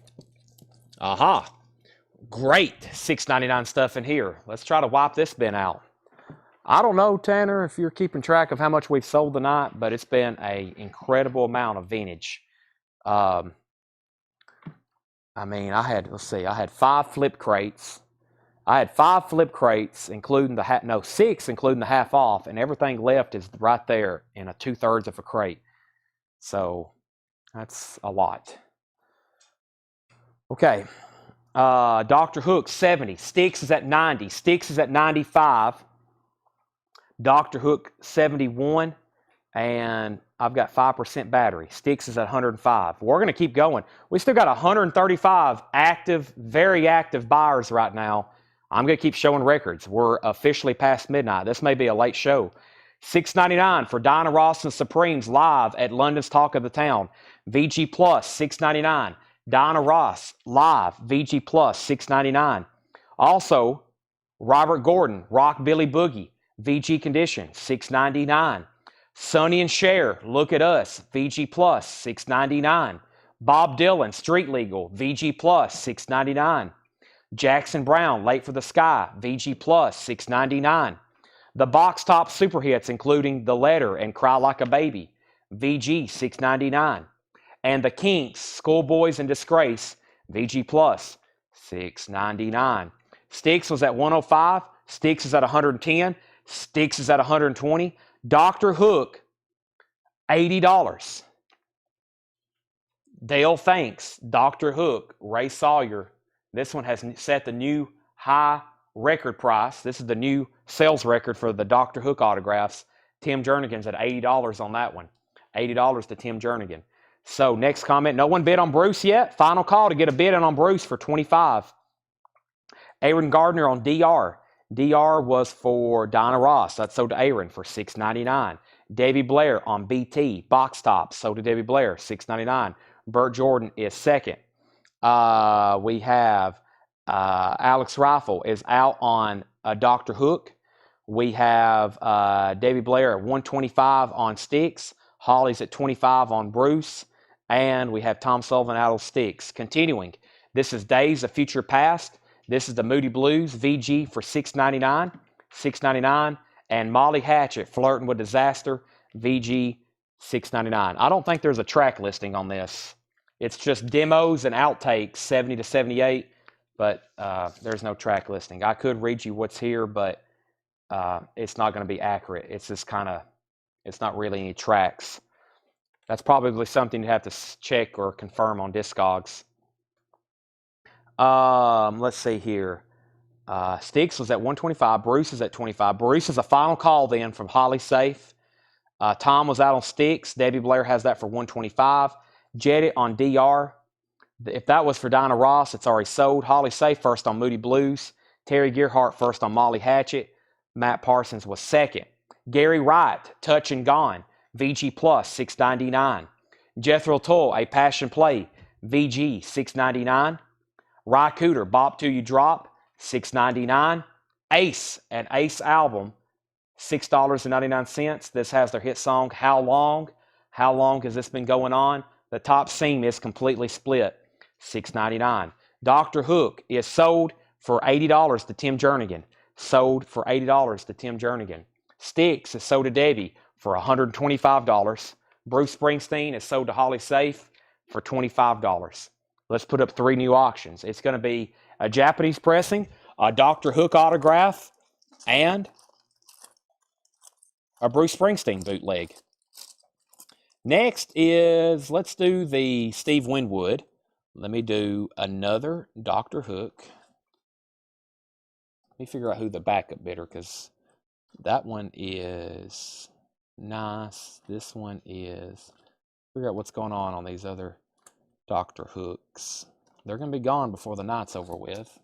Speaker 1: Aha! Great $6.99 stuff in here. Let's try to wipe this bin out. I don't know, Tanner, if you're keeping track of how much we've sold tonight, but it's been an incredible amount of vintage. I mean, I had 5 flip crates. I had 5 flip crates, including the 6, including the half off, and everything left is right there in a 2/3 of a crate. So that's a lot. Okay, Dr. Hook 70. Styx is at 90. Styx is at 95. Dr. Hook 71. And I've got 5% battery. Styx is at 105. We're going to keep going. We still got 135 active, very active buyers right now. I'm going to keep showing records. We're officially past midnight. This may be a late show. $6.99 for Diana Ross and Supremes live at London's Talk of the Town. VG Plus, $6.99. Diana Ross live, VG Plus, $6.99. Also, Robert Gordon, Rock Billy Boogie, VG Condition, $6.99. Sonny and Cher, Look at Us, VG Plus, $6.99. Bob Dylan, Street Legal, VG Plus, $6.99. Jackson Brown, Late for the Sky, VG Plus, $6.99. The Box Top Super Hits, including The Letter and Cry Like a Baby, VG, $6.99. And The Kinks, Schoolboys in Disgrace, VG Plus, $6.99. Styx was at 105. Styx is at 110. Styx is at 120. Dr. Hook, $80. Dale Thanks, Dr. Hook, Ray Sawyer. This one has set the new high record price. This is the new sales record for the Dr. Hook autographs. Tim Jernigan's at $80 on that one. $80 to Tim Jernigan. So next comment, no one bid on Bruce yet. Final call to get a bid in on Bruce for $25. Aaron Gardner on DR. DR was for Dinah Ross. That's sold to Aaron for $6.99. Debbie Blair on BT. Box Top. Sold to Debbie Blair, $6.99. Burt Jordan is second. We have Alex Rifle is out on Dr. Hook. We have Debbie Blair at $125 on Styx. Holly's at $25 on Bruce. And we have Tom Sullivan out on Styx. Continuing, this is Days of Future Past. This is the Moody Blues, VG for $6.99. $6.99. And Molly Hatchet, Flirting with Disaster, VG, $6.99. I don't think there's a track listing on this. It's just demos and outtakes, 70 to 78, but there's no track listing. I could read you what's here, but it's not going to be accurate. It's just kind of, it's not really any tracks. That's probably something you have to check or confirm on Discogs. Let's see here. Sticks was at 125. Bruce is at 25. Bruce is a final call then from Holly Safe. Tom was out on Sticks. Debbie Blair has that for 125. Jetty on DR. If that was for Dinah Ross, it's already sold. Holly Safe first on Moody Blues. Terry Gearhart first on Molly Hatchet. Matt Parsons was second. Gary Wright, Touch and Gone. VG Plus, $6.99. Jethro Tull, A Passion Play. VG, $6.99. Ry Cooter, Bop Till You Drop, $6.99. Ace, an Ace album, $6.99. This has their hit song, How Long? How long has this been going on? The top seam is completely split, $6.99. Dr. Hook is sold for $80 to Tim Jernigan. Sold for $80 to Tim Jernigan. Sticks is sold to Debbie for $125. Bruce Springsteen is sold to Holly Safe for $25. Let's put up 3 new auctions. It's going to be a Japanese pressing, a Dr. Hook autograph, and a Bruce Springsteen bootleg. Next is, let's do the Steve Winwood. Let me do another Dr. Hook. Let me figure out who the backup bidder, because that one is nice. This one is, figure out what's going on these other Dr. Hooks. They're going to be gone before the night's over with.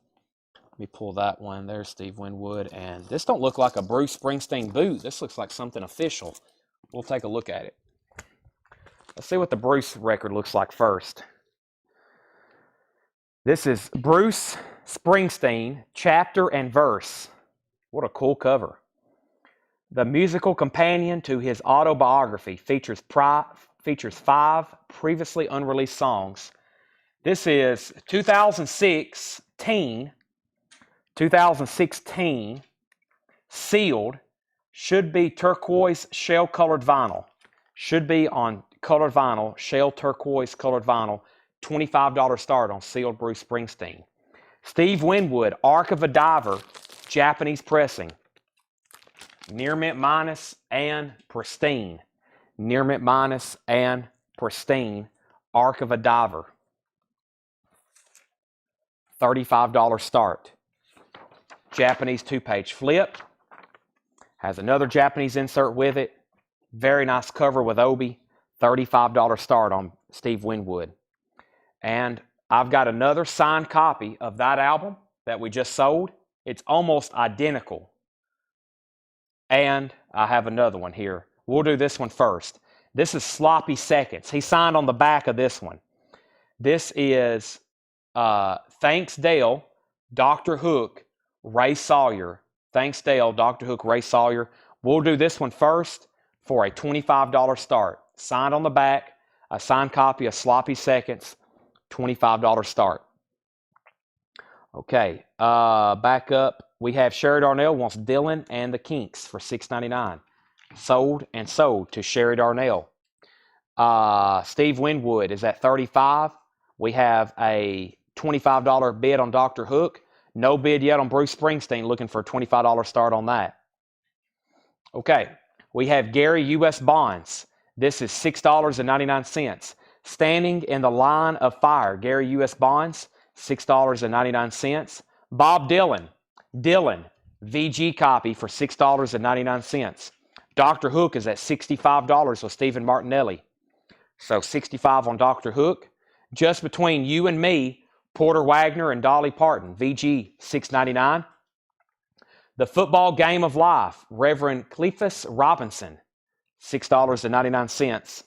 Speaker 1: Let me pull that one. There's Steve Winwood. And this don't look like a Bruce Springsteen boot. This looks like something official. We'll take a look at it. Let's see what the Bruce record looks like first. This is Bruce Springsteen, Chapter and Verse. What a cool cover. The musical companion to his autobiography features 5 previously unreleased songs. This is 2016, sealed, should be turquoise shell-colored vinyl. Should be on colored vinyl, shell turquoise colored vinyl, $25 start on sealed Bruce Springsteen. Steve Winwood, Arc of a Diver, Japanese pressing. Near mint minus and pristine. Near mint minus and pristine, Arc of a Diver. $35 start. Japanese 2-page flip. Has another Japanese insert with it. Very nice cover with Obi. $35 start on Steve Winwood. And I've got another signed copy of that album that we just sold. It's almost identical. And I have another one here. We'll do this one first. This is Sloppy Seconds. He signed on the back of this one. This is Thanks Dale, Dr. Hook, Ray Sawyer. Thanks Dale, Dr. Hook, Ray Sawyer. We'll do this one first for a $25 start. Signed on the back, a signed copy of Sloppy Seconds, $25 start. Okay, back up. We have Sherry Darnell wants Dylan and the Kinks for $6.99. Sold and sold to Sherry Darnell. Steve Winwood is at $35. We have a $25 bid on Dr. Hook. No bid yet on Bruce Springsteen, looking for a $25 start on that. Okay, we have Gary U.S. Bonds. This is $6.99. Standing in the Line of Fire, Gary U.S. Bonds, $6.99. Bob Dylan, VG copy for $6.99. Dr. Hook is at $65 with Stephen Martinelli. So $65 on Dr. Hook. Just Between You and Me, Porter Wagner and Dolly Parton, VG $6.99. The Football Game of Life, Reverend Cleophas Robinson, $6.99.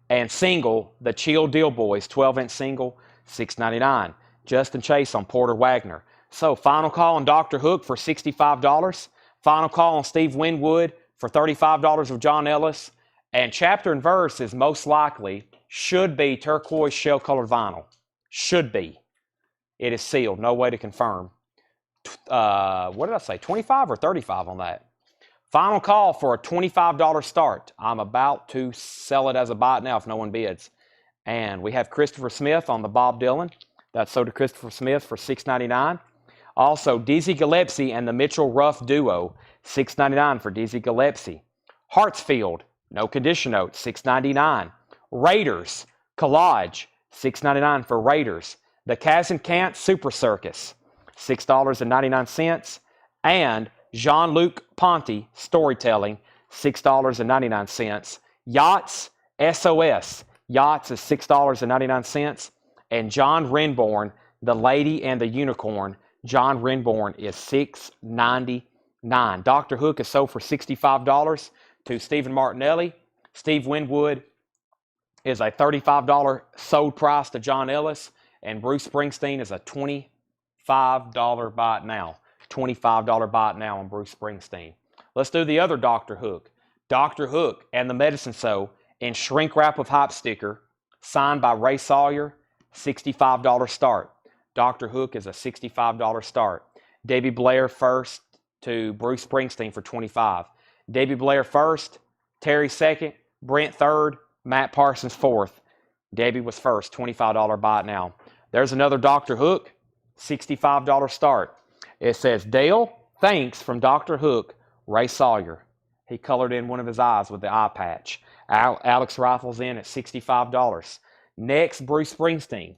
Speaker 1: And single, The Chill Deal Boys, 12-inch single, $6.99. Justin Chase on Porter Wagner. So final call on Dr. Hook for $65. Final call on Steve Winwood for $35 of John Ellis. And Chapter and Verse is most likely, should be turquoise shell-colored vinyl. Should be. It is sealed. No way to confirm. What did I say? 25 or 35 on that? Final call for a $25 start. I'm about to sell it as a buy it now if no one bids. And we have Christopher Smith on the Bob Dylan. That's sold to Christopher Smith for $6.99. Also, Dizzy Gillespie and the Mitchell Ruff Duo, $6.99 for Dizzy Gillespie. Hartsfield, No Condition Note, $6.99. Raiders, Collage, $6.99 for Raiders. The Kazan-Kant Super Circus, $6.99. And Jean-Luc Ponty Storytelling, $6.99. Yachts SOS. Yachts is $6.99. And John Renborn, The Lady and the Unicorn. John Renborn is $6.99. Dr. Hook is sold for $65 to Stephen Martinelli. Steve Winwood is a $35 sold price to John Ellis. And Bruce Springsteen is a $25 buy it now. $25 buy it now on Bruce Springsteen. Let's do the other Dr. Hook. Dr. Hook and the Medicine Show in shrink wrap with hype sticker, signed by Ray Sawyer, $65 start. Dr. Hook is a $65 start. Debbie Blair first to Bruce Springsteen for $25. Debbie Blair first, Terry second, Brent third, Matt Parsons fourth. Debbie was first, $25 buy it now. There's another Dr. Hook, $65 start. It says, Dale, thanks from Dr. Hook, Ray Sawyer. He colored in one of his eyes with the eye patch. Alex Rifles in at $65. Next, Bruce Springsteen.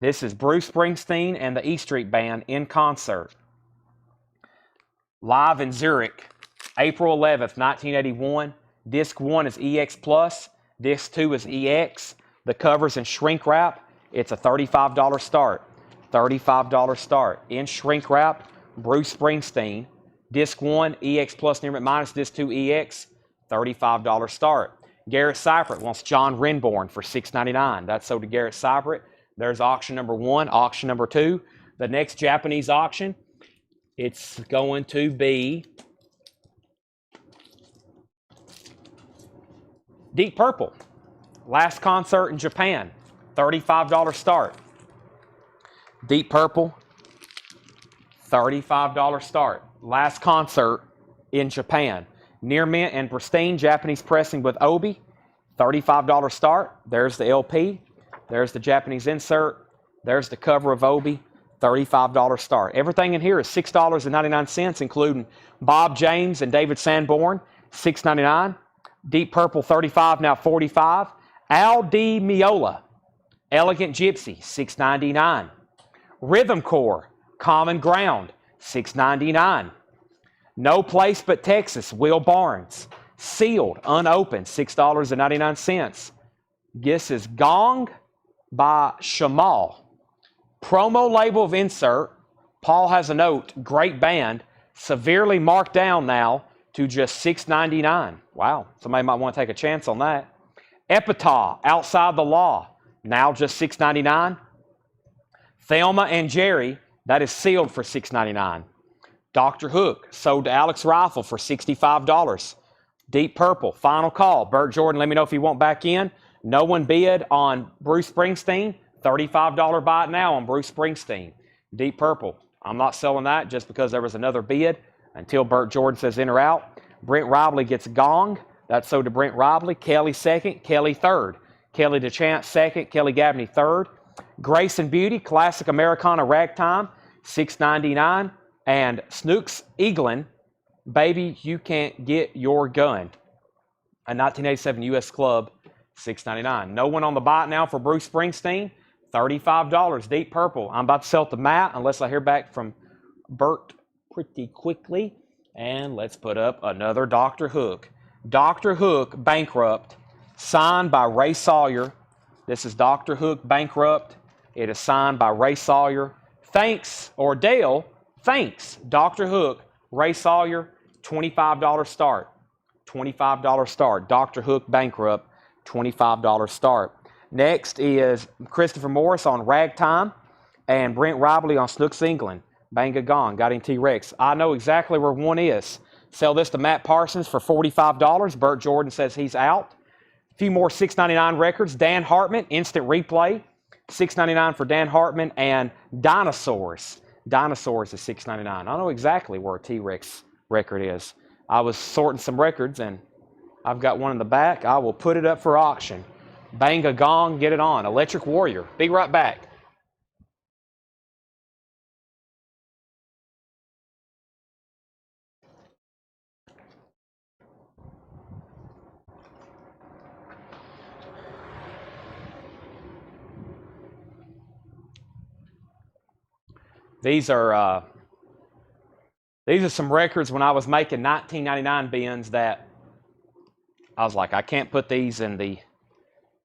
Speaker 1: This is Bruce Springsteen and the E Street Band in concert. Live in Zurich, April 11th, 1981. Disc 1 is EX Plus. Disc 2 is EX. The cover's in shrink wrap. It's a $35 start. $35 start. In shrink wrap, Bruce Springsteen. Disc 1, EX Plus Near Minus. Disc 2, EX. $35 start. Garrett Cypret wants John Renborn for $6.99. That's sold to Garrett Cypret. There's auction number 1, auction number 2. The next Japanese auction, it's going to be Deep Purple. Last concert in Japan, $35 start. Deep Purple, $35 start. Last concert in Japan. Near Mint and Pristine Japanese pressing with Obi, $35 start. There's the LP. There's the Japanese insert. There's the cover of Obi, $35 start. Everything in here is $6.99, including Bob James and David Sanborn, $6.99. Deep Purple, $35, now $45. Al Di Meola, Elegant Gypsy, $6.99. Rhythm Corps, Common Ground, $6.99. No Place But Texas, Will Barnes, sealed, unopened, $6.99. This is Gong by Shamal. Promo label of insert. Paul has a note, great band, severely marked down now to just $6.99. Wow, somebody might want to take a chance on that. Epitaph, Outside the Law, now just $6.99. Thelma and Jerry, that is sealed for $6.99. Dr. Hook, sold to Alex Rifle for $65. Deep Purple, Final Call. Burt Jordan, let me know if you want back in. No one bid on Bruce Springsteen. $35 buy it now on Bruce Springsteen. Deep Purple, I'm not selling that just because there was another bid until Burt Jordan says in or out. Brent Robley gets Gong. That's sold to Brent Robley. Kelly second, Kelly third. Kelly DeChant second, Kelly Gabney third. Grace and Beauty, Classic Americana Ragtime, $6.99. And Snooks Eaglin, Baby You Can't Get Your Gun, a 1987 U.S. Club, $6.99. No one on the buy now for Bruce Springsteen, $35. Deep Purple, I'm about to sell it to Matt unless I hear back from Bert pretty quickly. And let's put up another Dr. Hook. Dr. Hook, Bankrupt, signed by Ray Sawyer. This is Dr. Hook, Bankrupt. It is signed by Ray Sawyer. Thanks, or Dale, thanks, Dr. Hook, Ray Sawyer, $25 start. $25 start. Dr. Hook, Bankrupt, $25 start. Next is Christopher Morris on Ragtime and Brent Robley on Snooks England. Banga Gone, got him T-Rex. I know exactly where one is. Sell this to Matt Parsons for $45. Burt Jordan says he's out. A few more $6.99 records. Dan Hartman, Instant Replay, $6.99 for Dan Hartman. And Dinosaurs. Dinosaurs is $6.99. I know exactly where a T-Rex record is. I was sorting some records, and I've got one in the back. I will put it up for auction. Bang a gong, get it on. Electric Warrior. Be right back. These are some records when I was making 1999 bins that I was like, I can't put these in the.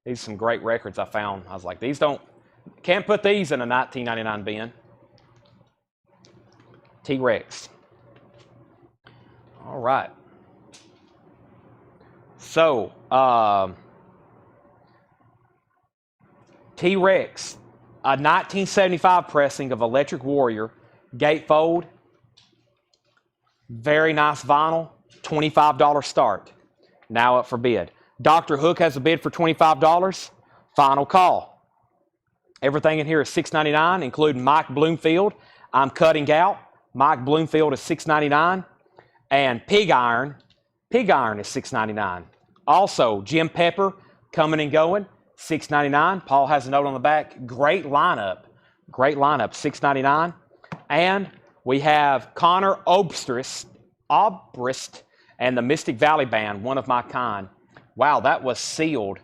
Speaker 1: These are some great records I found. I was like, can't put these in a 1999 bin. T-Rex. All right. So, T-Rex, a 1975 pressing of Electric Warrior, gatefold, very nice vinyl, $25 start. Now up for bid. Dr. Hook has a bid for $25. Final call. Everything in here is $6.99, including Mike Bloomfield. I'm cutting out. Mike Bloomfield is $6.99. And Pig Iron is $6.99. Also, Jim Pepper coming and going, $6.99. Paul has a note on the back. Great lineup, $6.99. And we have Connor Obrist and the Mystic Valley Band, one of my kind. Wow, that was sealed.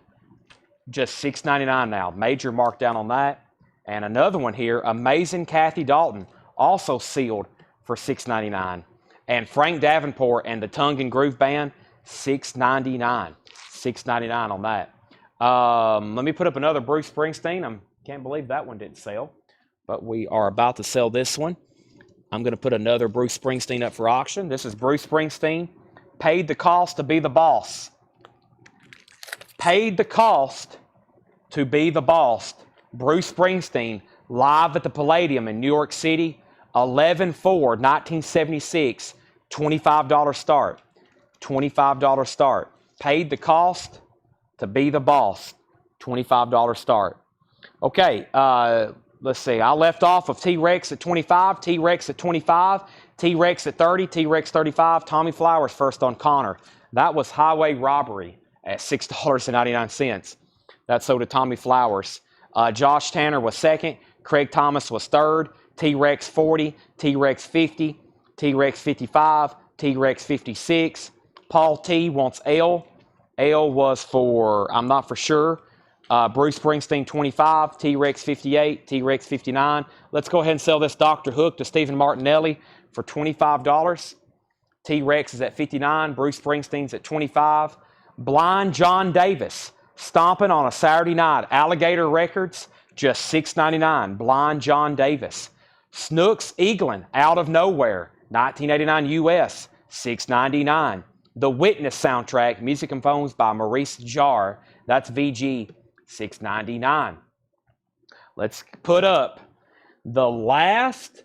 Speaker 1: Just $6.99 now. Major markdown on that. And another one here, Amazing Kathy Dalton, also sealed for $6.99. And Frank Davenport and the Tongue and Groove Band, $6.99. $6.99 on that. Let me put up another Bruce Springsteen. I can't believe that one didn't sell. But we are about to sell this one. I'm going to put another Bruce Springsteen up for auction. This is Bruce Springsteen. Paid the cost to be the boss. Paid the cost to be the boss. Bruce Springsteen, live at the Palladium in New York City, 11/4/1976, $25 start. $25 start. Paid the cost to be the boss. $25 start. Okay, let's see. I left off of T-Rex at 25, T-Rex at 25, T-Rex at 30, T-Rex 35, Tommy Flowers first on Connor. That was Highway Robbery at $6.99. That sold to Tommy Flowers. Josh Tanner was second. Craig Thomas was third. T-Rex 40, T-Rex 50, T-Rex 55, T-Rex 56. Paul T wants L. L was for, I'm not for sure. Bruce Springsteen 25, T-Rex 58, T-Rex 59. Let's go ahead and sell this Dr. Hook to Stephen Martinelli for $25. T-Rex is at 59, Bruce Springsteen's at 25. Blind John Davis, stomping on a Saturday night. Alligator Records, just $6.99. Blind John Davis. Snooks Eaglin, Out of Nowhere, 1989 US, $6.99. The Witness soundtrack, music composed by Maurice Jarre, that's VG, $6.99. Let's put up the last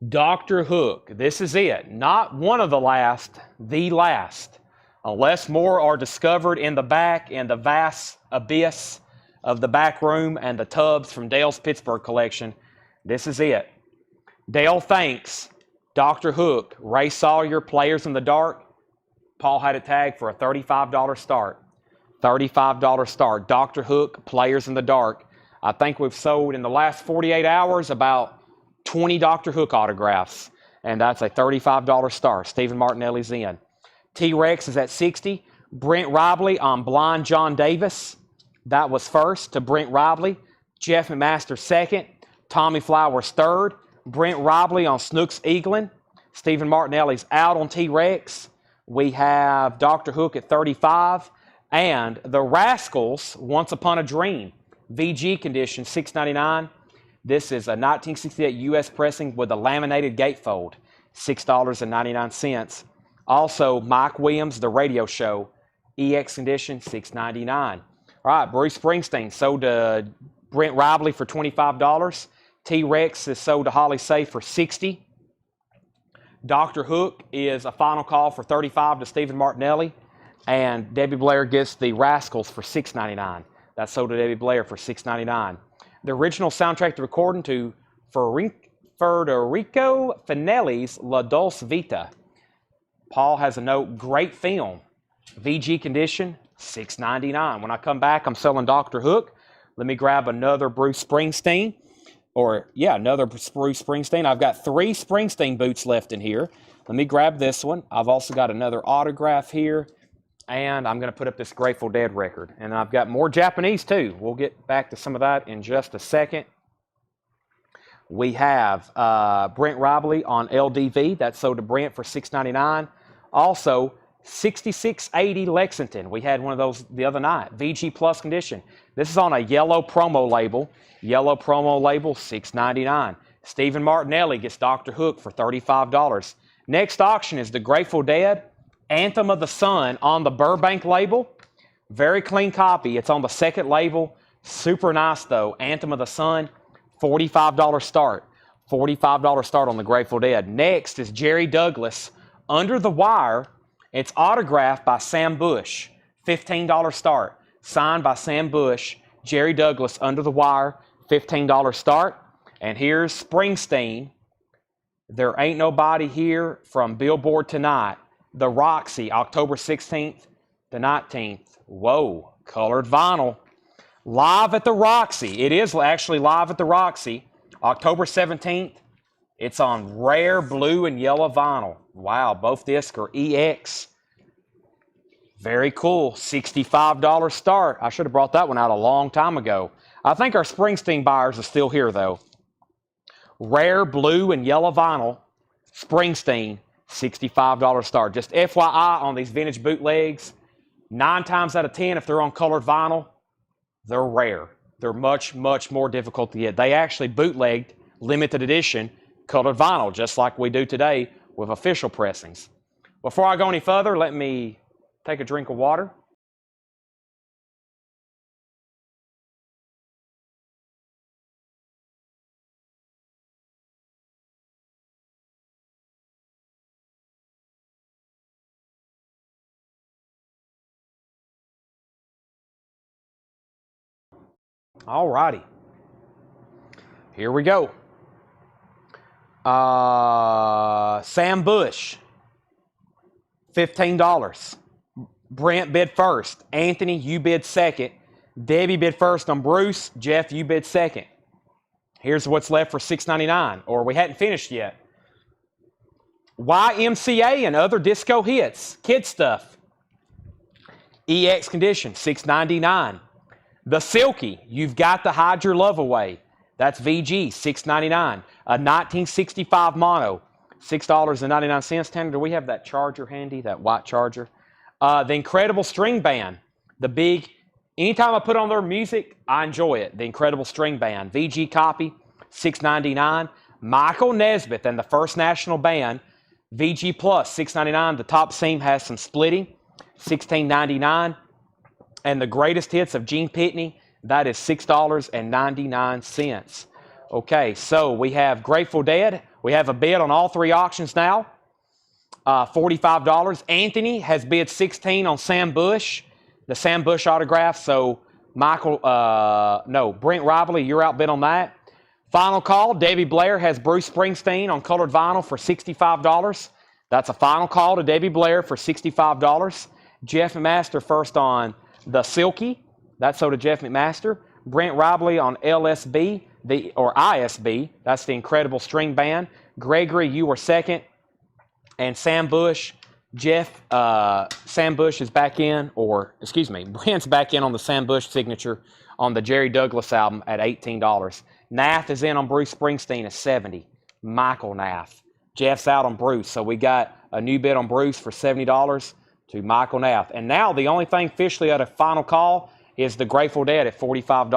Speaker 1: Dr. Hook. This is it. Not one of the last, the last. Unless more are discovered in the back, in the vast abyss of the back room and the tubs from Dale's Pittsburgh collection. This is it. Dale thanks Dr. Hook, Ray Sawyer, Players in the Dark. Paul had it tagged for a $35 start. $35 start. Dr. Hook, Players in the Dark. I think we've sold in the last 48 hours about 20 Dr. Hook autographs. And that's a $35 start. Stephen Martinelli's in. T-Rex is at 60. Brent Robley on Blind John Davis. That was first to Brent Robley. Jeff McMaster second. Tommy Flowers third. Brent Robley on Snooks Eaglin. Stephen Martinelli's out on T-Rex. We have Dr. Hook at 35. And the Rascals, Once Upon a Dream. VG condition, $6.99. This is a 1968 U.S. pressing with a laminated gatefold, $6.99. Also, Mike Williams, The Radio Show, EX condition, $6.99. All right, Bruce Springsteen sold to Brent Robley for $25. T-Rex is sold to Holly Safe for $60. Dr. Hook is a final call for $35 to Stephen Martinelli. And Debbie Blair gets the Rascals for $6.99. That's sold to Debbie Blair for $6.99. The original soundtrack to recording to Federico Finelli's La Dolce Vita. Paul has a note, great film. VG condition, $6.99. When I come back, I'm selling Dr. Hook. Let me grab another Bruce Springsteen. Another Bruce Springsteen. I've got 3 Springsteen boots left in here. Let me grab this one. I've also got another autograph here. And I'm going to put up this Grateful Dead record. And I've got more Japanese too. We'll get back to some of that in just a second. We have Brent Robley on LDV. That's sold to Brent for $6.99. Also, 6680 Lexington. We had one of those the other night. VG Plus condition. This is on a yellow promo label. Yellow promo label, $6.99. Stephen Martinelli gets Dr. Hook for $35. Next auction is the Grateful Dead, Anthem of the Sun on the Burbank label. Very clean copy. It's on the second label. Super nice, though. Anthem of the Sun, $45 start. $45 start on the Grateful Dead. Next is Jerry Douglas, Under the Wire. It's autographed by Sam Bush. $15 start. Signed by Sam Bush. Jerry Douglas, Under the Wire. $15 start. And here's Springsteen. There Ain't Nobody Here from Billboard Tonight. The Roxy, October 16th to 19th. Whoa, colored vinyl. Live at the Roxy. It is actually live at the Roxy. October 17th. It's on rare blue and yellow vinyl. Wow, both discs are EX. Very cool. $65 start. I should have brought that one out a long time ago. I think our Springsteen buyers are still here, though. Rare blue and yellow vinyl. Springsteen, $65 start. Just FYI on these vintage bootlegs, 9 times out of 10, if they're on colored vinyl, they're rare. They're much, much more difficult to get. They actually bootlegged limited edition colored vinyl, just like we do today with official pressings. Before I go any further, let me take a drink of water. All righty. Here we go. Sam Bush, $15. Brent bid first. Anthony, you bid second. Debbie bid first on Bruce. Jeff, you bid second. Here's what's left for $6.99, or we hadn't finished yet. YMCA and other disco hits. Kid stuff. EX condition, $6.99. The Silky, You've Got to Hide Your Love Away. That's VG, $6.99. A 1965 mono, $6.99. Tanner, do we have that charger handy, that white charger? The Incredible String Band. The big, anytime I put on their music, I enjoy it. The Incredible String Band. VG copy, $6.99. Michael Nesbitt and the First National Band. VG Plus, $6.99. The top seam has some splitting, $16.99. And the greatest hits of Gene Pitney, that is $6.99. Okay, so we have Grateful Dead. We have a bid on all 3 auctions now. $45. Anthony has bid $16 on Sam Bush, the Sam Bush autograph. So Brent Robley, you're outbid on that. Final call, Debbie Blair has Bruce Springsteen on colored vinyl for $65. That's a final call to Debbie Blair for $65. Jeff McMaster first on the Silky. That's sold to Jeff McMaster. Brent Robley on LSB, or ISB. That's the Incredible String Band. Gregory, you were second. And Sam Bush, Sam Bush is back in, Brent's back in on the Sam Bush signature on the Jerry Douglas album at $18. Nath is in on Bruce Springsteen at $70. Michael Nath. Jeff's out on Bruce, so we got a new bid on Bruce for $70 to Michael Nath. And now the only thing officially at a final call is the Grateful Dead at $45.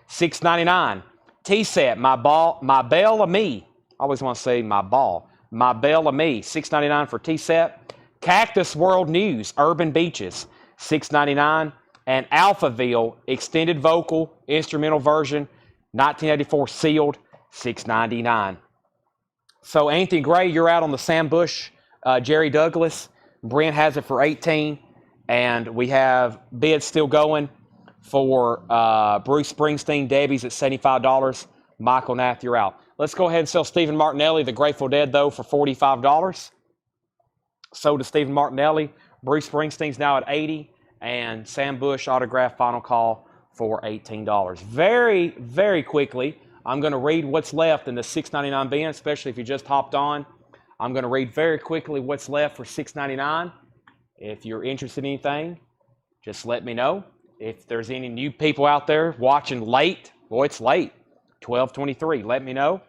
Speaker 1: $6.99. T-Set, My Belle of Me. I always want to say my ball. My Belle of Me, $6.99 for T-Set. Cactus World News, Urban Beaches, $6.99. And Alphaville, extended vocal, instrumental version, 1984 sealed, $6.99. So Anthony Gray, you're out on the Sam Bush, Jerry Douglas. Brent has it for $18. And we have bids still going for Bruce Springsteen. Debbie's at $75. Michael Nath, you're out. Let's go ahead and sell Stephen Martinelli, the Grateful Dead, though, for $45. Sold to Stephen Martinelli. Bruce Springsteen's now at $80. And Sam Bush autograph final call for $18. Very, very quickly, I'm going to read what's left in the $6.99 bin, especially if you just hopped on. I'm going to read very quickly what's left for $6.99. If you're interested in anything, just let me know. If there's any new people out there watching late, boy, it's late, 12:23, let me know.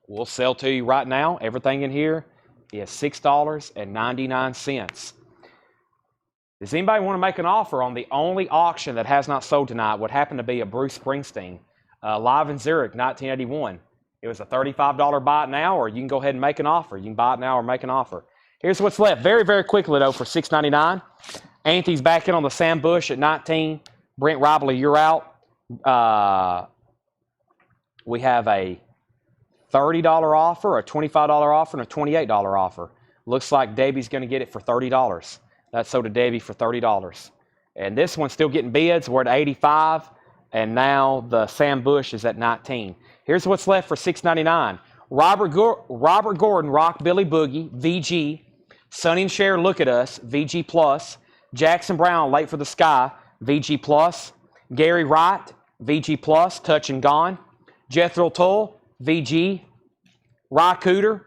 Speaker 1: we'll sell to you right now. Everything in here is $6.99. Does anybody want to make an offer on the only auction that has not sold tonight? Would happen to be a Bruce Springsteen, live in Zurich, 1981. It was a $35 buy it now, or you can go ahead and make an offer. You can buy it now or make an offer. Here's what's left. Very, very quickly, though, for $6.99. Anthony's back in on the Sam Bush at 19. Brent Robley, you're out. We have a $30 offer, a $25 offer, and a $28 offer. Looks like Debbie's going to get it for $30. That's sold to Debbie for $30. And this one's still getting bids. We're at 85, and now the Sam Bush is at 19. Here's what's left for $6.99. Robert Gordon, Rock Billy Boogie, VG. Sonny and Cher, Look at Us, VG Plus. Jackson Brown, Late for the Sky, VG Plus. Gary Wright, VG Plus, Touch and Gone. Jethro Tull, VG. Ry Cooter,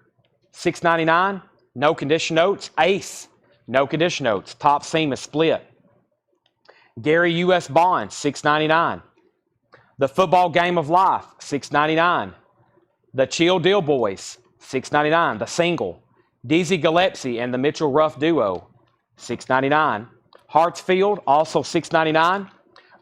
Speaker 1: $6.99. No Condition Notes. Ace, no Condition Notes. Top Seam is Split. Gary U.S. Bond, $6.99. The Football Game of Life, $6.99. The Chill Deal Boys, $6.99. The Single. Dizzy Gillespie and the Mitchell Ruff Duo, $6.99. Hartsfield, also $6.99.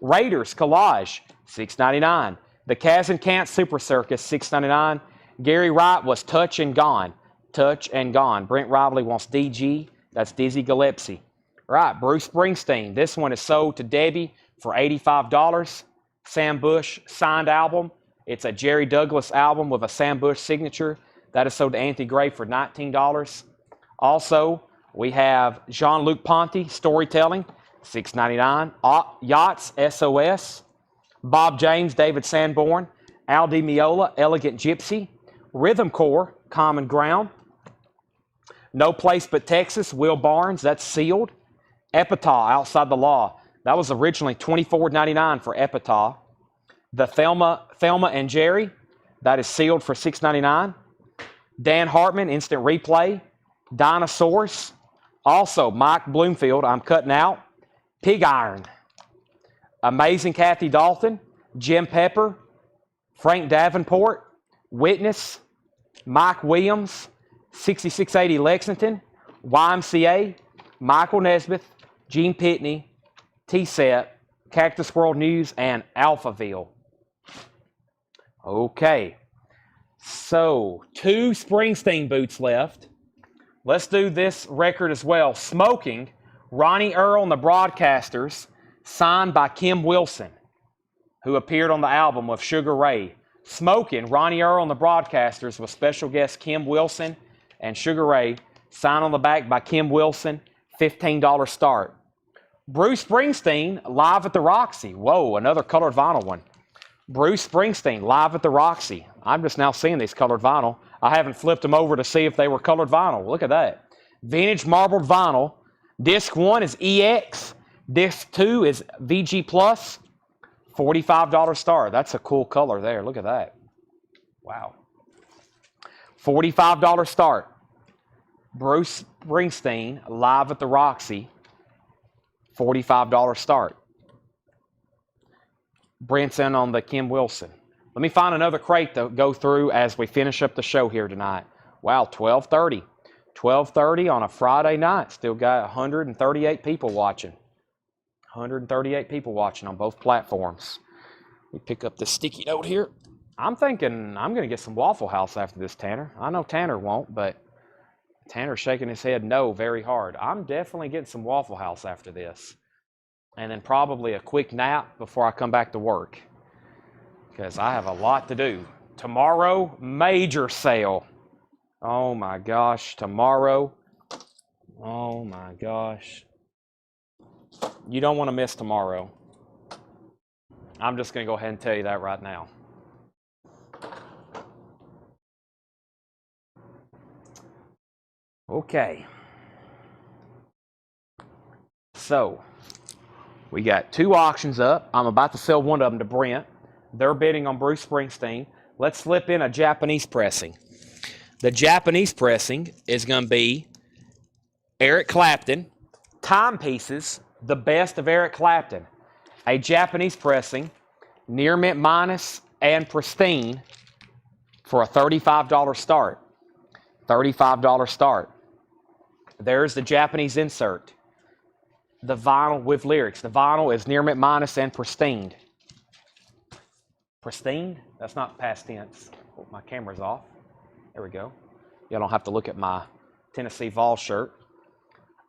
Speaker 1: Raiders Collage, $6.99. The Kaz and Kant Super Circus, $6.99. Gary Wright was Touch and Gone. Touch and Gone. Brent Robley wants DG. That's Dizzy Gillespie. All right, Bruce Springsteen. This one is sold to Debbie for $85. Sam Bush signed album. It's a Jerry Douglas album with a Sam Bush signature. That is sold to Anthony Gray for $19. Also, we have Jean-Luc Ponty, Storytelling, $6.99. Yachts, SOS. Bob James, David Sanborn. Al Di Meola, Elegant Gypsy. Rhythm Corps, Common Ground. No Place But Texas, Will Barnes, that's sealed. Epitaph, Outside the Law. That was originally $24.99 for Epitaph. The Thelma and Jerry, that is sealed for $6.99. Dan Hartman, Instant Replay. Dinosaurs. Also, Mike Bloomfield, I'm Cutting Out. Pig Iron. Amazing Kathy Dalton. Jim Pepper. Frank Davenport. Witness. Mike Williams. 6680 Lexington. YMCA. Michael Nesbitt. Gene Pitney. T-Set. Cactus World News, and Alphaville. Okay. So, 2 Springsteen boots left. Let's do this record as well. Smoking, Ronnie Earl and the Broadcasters, signed by Kim Wilson, who appeared on the album with Sugar Ray. Smoking, Ronnie Earl and the Broadcasters with special guest Kim Wilson and Sugar Ray, signed on the back by Kim Wilson, $15 start. Bruce Springsteen, Live at the Roxy. Whoa, another colored vinyl one. Bruce Springsteen, Live at the Roxy. I'm just now seeing these colored vinyl. I haven't flipped them over to see if they were colored vinyl. Look at that. Vintage marbled vinyl. Disc 1 is EX. Disc 2 is VG Plus. $45 star. That's a cool color there. Look at that. Wow. $45 start. Bruce Springsteen, Live at the Roxy. $45 start. Brent's in on the Kim Wilson. Let me find another crate to go through as we finish up the show here tonight. Wow, 12:30. 12:30 on a Friday night. Still got 138 people watching. 138 people watching on both platforms. Let me pick up this sticky note here. I'm thinking I'm going to get some Waffle House after this, Tanner. I know Tanner won't, but Tanner's shaking his head no very hard. I'm definitely getting some Waffle House after this. And then probably a quick nap before I come back to work, because I have a lot to do. Tomorrow, major sale. Oh my gosh, tomorrow. Oh my gosh. You don't want to miss tomorrow. I'm just going to go ahead and tell you that right now. Okay. So, we got 2 auctions up. I'm about to sell one of them to Brent. They're bidding on Bruce Springsteen. Let's slip in a Japanese pressing. The Japanese pressing is going to be Eric Clapton, Timepieces, the best of Eric Clapton. A Japanese pressing, near mint minus and pristine, for a $35 start. $35 start. There's the Japanese insert. The vinyl with lyrics. The vinyl is near mint minus and pristine. Pristine? That's not past tense. Oh, my camera's off. There we go. Y'all don't have to look at my Tennessee Vol shirt.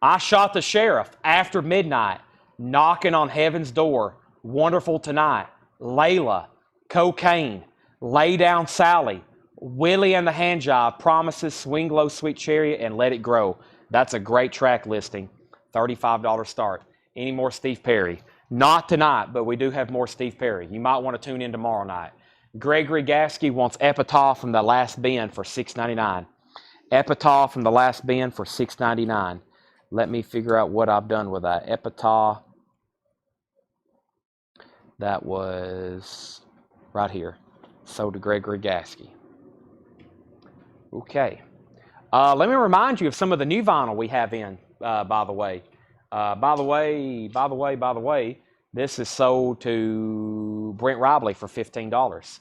Speaker 1: I Shot the Sheriff, After Midnight, Knocking on Heaven's Door, Wonderful Tonight, Layla, Cocaine, Lay Down Sally, Willie and the Handjob, Promises, Swing Low, Sweet Chariot, and Let It Grow. That's a great track listing. $35 start. Any more Steve Perry? Not tonight, but we do have more Steve Perry. You might want to tune in tomorrow night. Gregory Gasky wants Epitaph from the Last Bin for $6.99. Epitaph from the Last Bin for $6.99. Let me figure out what I've done with that. Epitaph. That was right here. Sold to Gregory Gasky. Okay. Let me remind you of some of the new vinyl we have in, by the way. By the way, this is sold to Brent Robley for $15.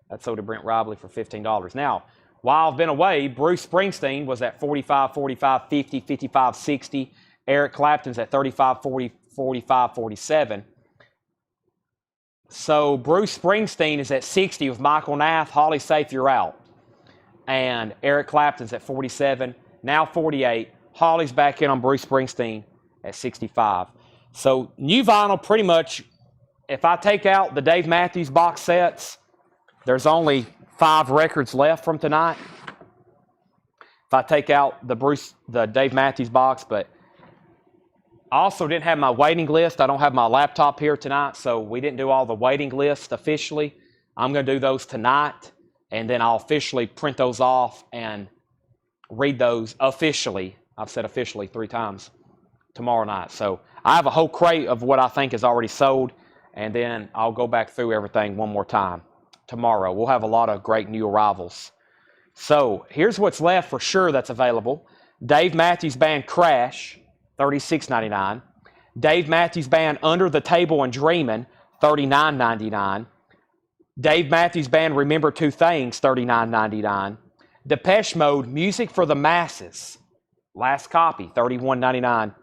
Speaker 1: That's sold to Brent Robley for $15. Now, while I've been away, Bruce Springsteen was at 45, 45, 50, 55, 60. Eric Clapton's at 35, 40, 45, 47. So Bruce Springsteen is at 60 with Michael Nath, Holly Safe, You're Out. And Eric Clapton's at 47, now 48. Holly's back in on Bruce Springsteen at 65. So new vinyl, pretty much, if I take out the Dave Matthews box sets, there's only 5 records left from tonight. If I take out the Dave Matthews box, but I also didn't have my waiting list. I don't have my laptop here tonight, so we didn't do all the waiting lists officially. I'm going to do those tonight, and then I'll officially print those off and read those officially. I've said officially 3 times tomorrow night. So I have a whole crate of what I think is already sold, and then I'll go back through everything one more time tomorrow. We'll have a lot of great new arrivals. So here's what's left for sure that's available. Dave Matthews Band Crash, $36.99. Dave Matthews Band Under the Table and Dreamin', $39.99. Dave Matthews Band Remember Two Things, $39.99. Depeche Mode Music for the Masses, last copy, $31.99.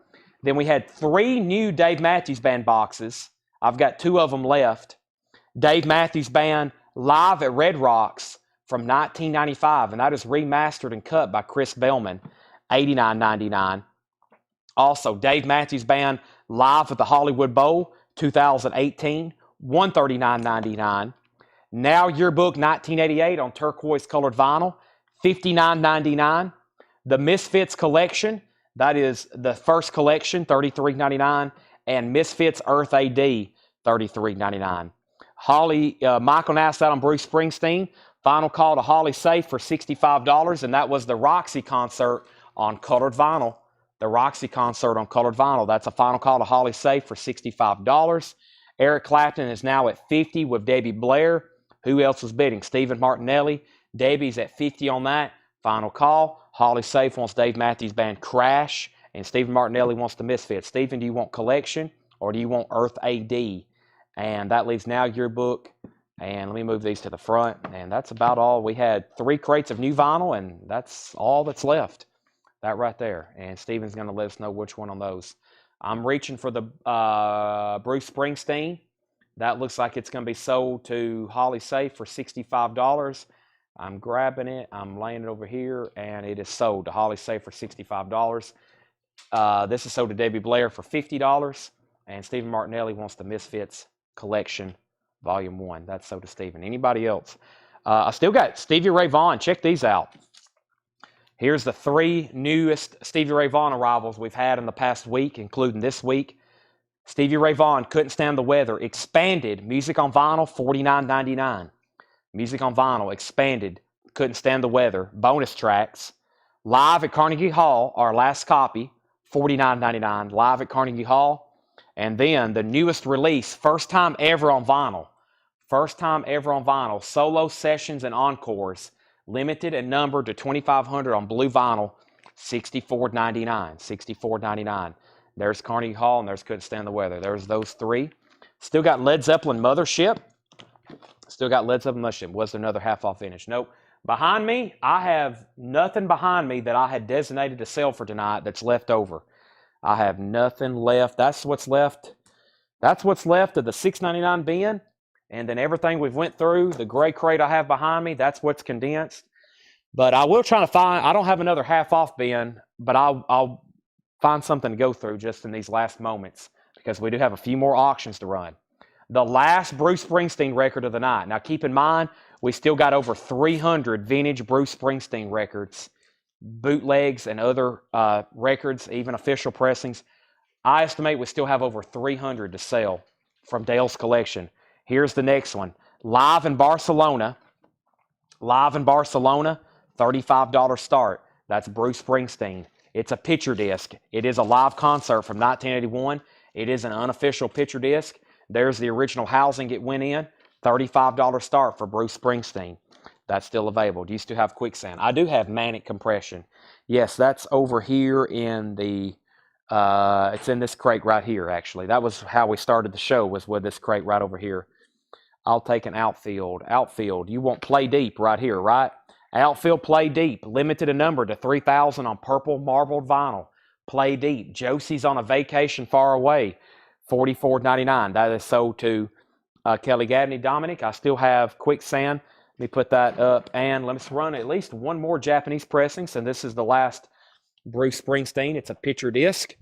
Speaker 1: Then we had 3 new Dave Matthews Band boxes. I've got 2 of them left. Dave Matthews Band Live at Red Rocks from 1995, and that is remastered and cut by Chris Bellman, $89.99. Also, Dave Matthews Band Live at the Hollywood Bowl, 2018, $139.99. Now Yearbook 1988 on turquoise colored vinyl, $59.99. The Misfits Collection, that is the first collection, $33.99. And Misfits Earth AD, $33.99. Michael Nass out on Bruce Springsteen. Final call to Holly Safe for $65, and that was the Roxy concert on colored vinyl. The Roxy concert on colored vinyl. That's a final call to Holly Safe for $65. Eric Clapton is now at 50 with Debbie Blair. Who else was bidding? Stephen Martinelli. Debbie's at 50 on that. Final call. Holly Safe wants Dave Matthews Band Crash, and Stephen Martinelli wants the Misfits. Stephen, do you want Collection or do you want Earth AD? And that leaves Now Yearbook. And let me move these to the front. And that's about all. We had 3 crates of new vinyl, and that's all that's left. That right there. And Stephen's going to let us know which one on those. I'm reaching for the Bruce Springsteen. That looks like it's going to be sold to Holly Safe for $65. I'm grabbing it. I'm laying it over here, and it is sold to Holly Safe for $65. This is sold to Debbie Blair for $50. And Stephen Martinelli wants the Misfits Collection Volume 1. That's sold to Stephen. Anybody else? I still got Stevie Ray Vaughan. Check these out. Here's the 3 newest Stevie Ray Vaughan arrivals we've had in the past week, including this week. Stevie Ray Vaughan, Couldn't Stand the Weather. Expanded, Music on Vinyl, $49.99. Music on Vinyl, expanded, Couldn't Stand the Weather. Bonus tracks. Live at Carnegie Hall, our last copy, $49.99. Live at Carnegie Hall. And then the newest release, first time ever on vinyl. First time ever on vinyl. Solo sessions and encores. Limited and numbered to 2,500 on blue vinyl. $64.99. $64.99. There's Carnegie Hall and there's Couldn't Stand the Weather. There's those 3. Still got Led Zeppelin Mothership. Still got Led Zeppelin Mothership. Was there another half off finish? Nope. Behind me, I have nothing behind me that I had designated to sell for tonight that's left over. I have nothing left. That's what's left. That's what's left of the $6.99 bin. And then everything we've went through, the gray crate I have behind me, that's what's condensed. But I will try to find, I don't have another half off bin, but I'll find something to go through just in these last moments because we do have a few more auctions to run. The last Bruce Springsteen record of the night. Now keep in mind, we still got over 300 vintage Bruce Springsteen records, bootlegs and other records, even official pressings. I estimate we still have over 300 to sell from Dale's collection. Here's the next one. Live in Barcelona, $35 start. That's Bruce Springsteen. It's a picture disc. It is a live concert from 1981. It is an unofficial picture disc. There's the original housing it went in. $35 start for Bruce Springsteen. That's still available. Do you still have quicksand? I do have manic compression. Yes, that's over here in the, it's in this crate right here, actually. That was how we started the show, was with this crate right over here. I'll take an outfield. Outfield, you want play deep right here, right? Outfield play deep, limited a number to 3,000 on purple marbled vinyl. Play deep. Josie's on a vacation far away, $44.99. That is sold to Kelly Gadney. Dominic, I still have quicksand. Let me put that up, and let's run at least one more Japanese pressing. So this is the last Bruce Springsteen. It's a picture disc.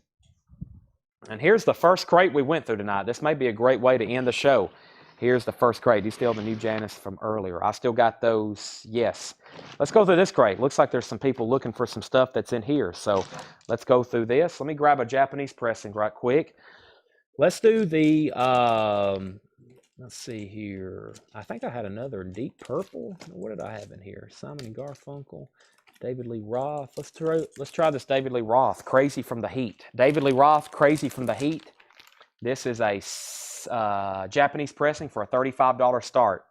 Speaker 1: And here's the first crate we went through tonight. This may be a great way to end the show. Here's the first crate. You still have the new Janice from earlier. I still got those. Yes. Let's go through this crate. Looks like there's some people looking for some stuff that's in here. So let's go through this. Let me grab a Japanese pressing right quick. Let's do the, let's see here. I think I had another deep purple. What did I have in here? Simon and Garfunkel. David Lee Roth. Let's try this David Lee Roth. Crazy from the Heat. David Lee Roth, Crazy from the Heat. This is a Japanese pressing for a $35 start.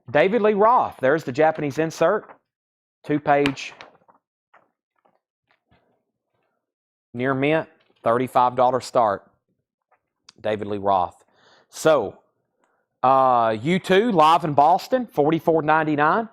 Speaker 1: David Lee Roth. There's the Japanese insert. 2-page. Near mint. $35 start. David Lee Roth. So, U2 live in Boston, $44.99.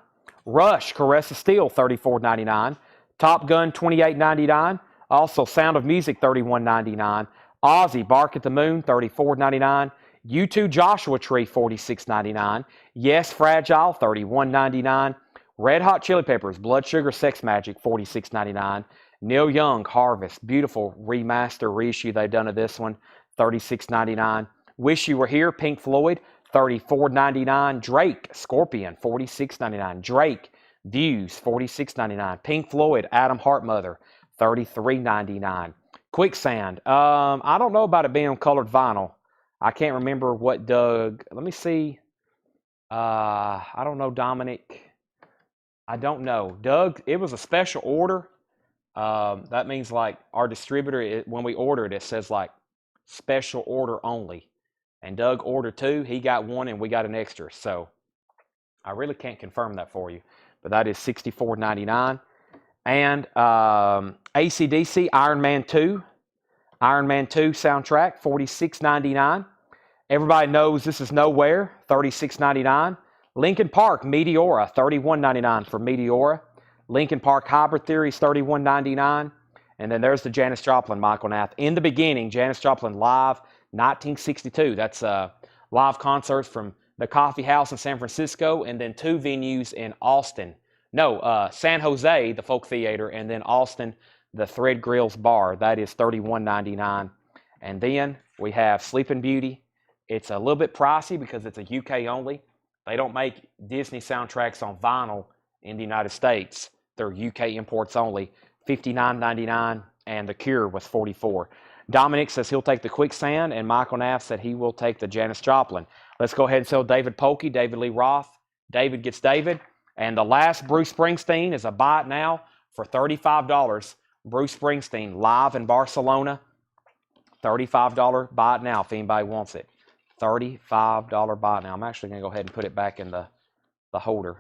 Speaker 1: Rush, Caress of Steel, $34.99. Top Gun, $28.99. Also, Sound of Music, $31.99. Ozzy, Bark at the Moon, $34.99. U2 Joshua Tree, $46.99. Yes, Fragile, $31.99. Red Hot Chili Peppers, Blood Sugar Sex Magic, $46.99. Neil Young, Harvest, beautiful remaster reissue they've done of this one, $36.99. Wish You Were Here, Pink Floyd, $34.99. Drake, Scorpion, $46.99. Drake, Views, $46.99. Pink Floyd, Adam Hartmother, $33.99. Quicksand, I don't know about it being on colored vinyl. I can't remember what Doug, let me see. I don't know, Dominic. I don't know. Doug, it was a special order. That means like our distributor, when we order it, it says like special order only. And Doug ordered 2. He got 1 and we got an extra. So I really can't confirm that for you. But that is $64.99. And AC/DC Iron Man 2. Iron Man 2 soundtrack, $46.99. Everybody knows this is Nowhere, $36.99. Linkin Park Meteora, $31.99 for Meteora. Linkin Park Hybrid Theory is $31.99. And then there's the Janis Joplin, Michael Nath. In the Beginning, Janis Joplin live, 1962. That's live concerts from the Coffee House in San Francisco, and then 2 venues in Austin. No, San Jose, the Folk Theater, and then Austin, the Thread Grills Bar. That is $31.99. And then we have Sleeping Beauty. It's a little bit pricey because it's a UK only. They don't make Disney soundtracks on vinyl in the United States. They're UK imports only. $59.99, and The Cure was $44. Dominic says he'll take the Quicksand, and Michael Naff said he will take the Janis Joplin. Let's go ahead and sell David Polkey, David Lee Roth. David gets David. And the last Bruce Springsteen is a buy it now for $35. Bruce Springsteen live in Barcelona. $35 buy it now if anybody wants it. $35 buy it now. I'm actually going to go ahead and put it back in the holder.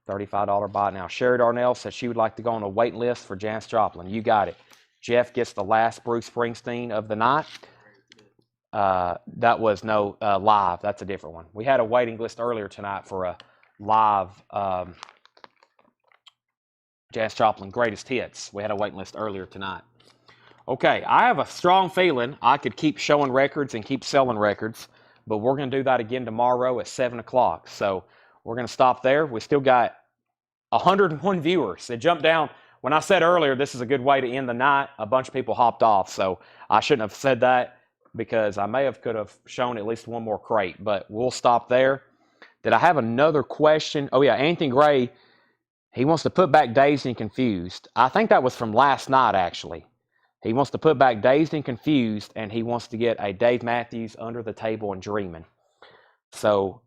Speaker 1: $35 buy it now. Sherry Darnell says she would like to go on a wait list for Janis Joplin. You got it. Jeff gets the last Bruce Springsteen of the night. That was no live. That's a different one. We had a waiting list earlier tonight for a live Janis Joplin, Greatest Hits. We had a waiting list earlier tonight. Okay, I have a strong feeling I could keep showing records and keep selling records, but we're going to do that again tomorrow at 7 o'clock. So we're going to stop there. We still got 101 viewers. It jumped down. When I said earlier this is a good way to end the night, a bunch of people hopped off. So I shouldn't have said that because I could have shown at least one more crate, but we'll stop there. Did I have another question? Oh, yeah, Anthony Gray, he wants to put back Dazed and Confused. I think that was from last night, actually. He wants to put back Dazed and Confused, and he wants to get a Dave Matthews Under the Table and Dreaming. So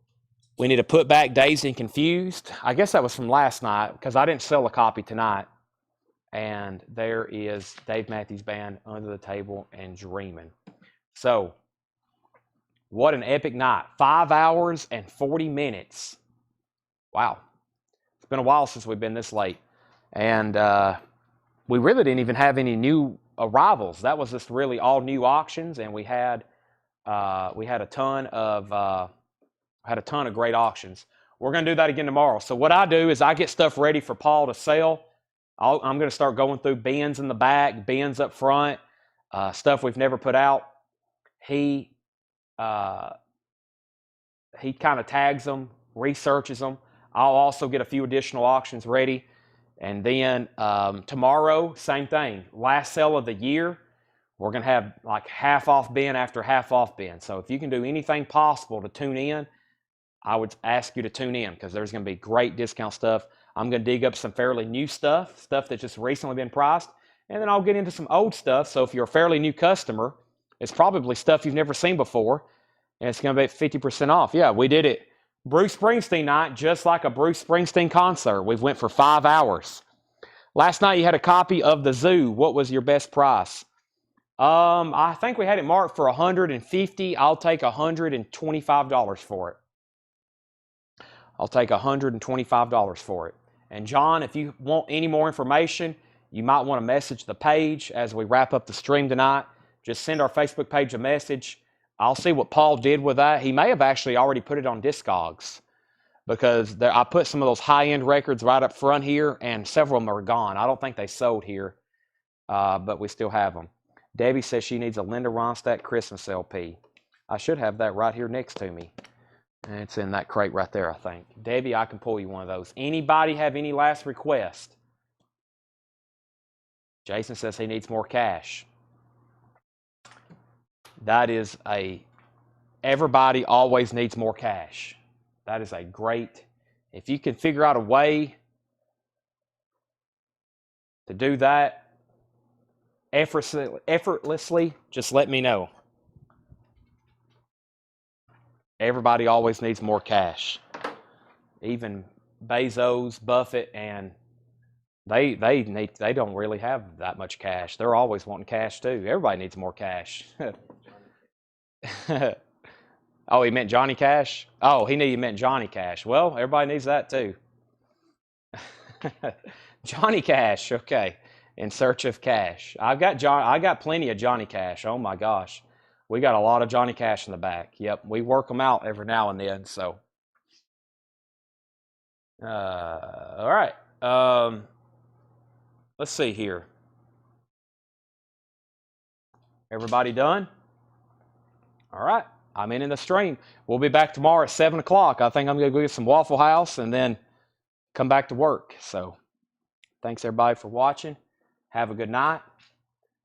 Speaker 1: we need to put back Dazed and Confused. I guess that was from last night because I didn't sell a copy tonight. And there is Dave Matthews Band Under the Table and Dreaming. So what an epic night. 5 hours and 40 minutes. Wow. It's been a while since we've been this late. And we really didn't even have any new arrivals. That was just really all new auctions, and we had a ton of great auctions. We're going to do that again tomorrow. So what I do is I get stuff ready for Paul to sell. I'm going to start going through bins in the back, bins up front, stuff we've never put out. He kind of tags them, researches them. I'll also get a few additional auctions ready. And then tomorrow, same thing. Last sale of the year, we're going to have like half off bin after half off bin. So if you can do anything possible to tune in, I would ask you to tune in because there's going to be great discount stuff. I'm going to dig up some fairly new stuff that's just recently been priced. And then I'll get into some old stuff. So if you're a fairly new customer, it's probably stuff you've never seen before. And it's going to be 50% off. Yeah, we did it. Bruce Springsteen night, just like a Bruce Springsteen concert. We went for 5 hours. Last night you had a copy of The Zoo. What was your best price? I think we had it marked for $150. I'll take $125 for it. I'll take $125 for it. And John, if you want any more information, you might want to message the page as we wrap up the stream tonight. Just send our Facebook page a message. I'll see what Paul did with that. He may have actually already put it on Discogs because I put some of those high-end records right up front here, and several of them are gone. I don't think they sold here, but we still have them. Debbie says she needs a Linda Ronstadt Christmas LP. I should have that right here next to me. And it's in that crate right there, I think. Debbie, I can pull you one of those. Anybody have any last request? Jason says he needs more cash. That is everybody always needs more cash. That is a great, if you can figure out a way to do that effortlessly, just let me know. Everybody always needs more cash. Even Bezos, Buffett, and they don't really have that much cash. They're always wanting cash too. Everybody needs more cash. Oh, he meant Johnny Cash? Oh, he knew you meant Johnny Cash. Well, everybody needs that too. Johnny Cash, okay. In search of cash. I got plenty of Johnny Cash. Oh my gosh. We got a lot of Johnny Cash in the back. Yep, we work them out every now and then. So, all right. Let's see here. Everybody done? All right. I'm in the stream. We'll be back tomorrow at 7 o'clock. I think I'm going to go get some Waffle House and then come back to work. So, thanks everybody for watching. Have a good night.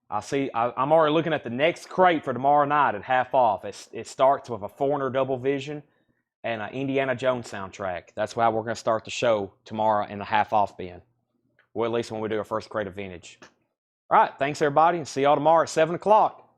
Speaker 1: I'm already looking at the next crate for tomorrow night at half off. It starts with a Foreigner double vision and an Indiana Jones soundtrack. That's why we're going to start the show tomorrow in the half off bin. Well, at least when we do our first crate of vintage. All right, thanks everybody, and see y'all tomorrow at 7 o'clock.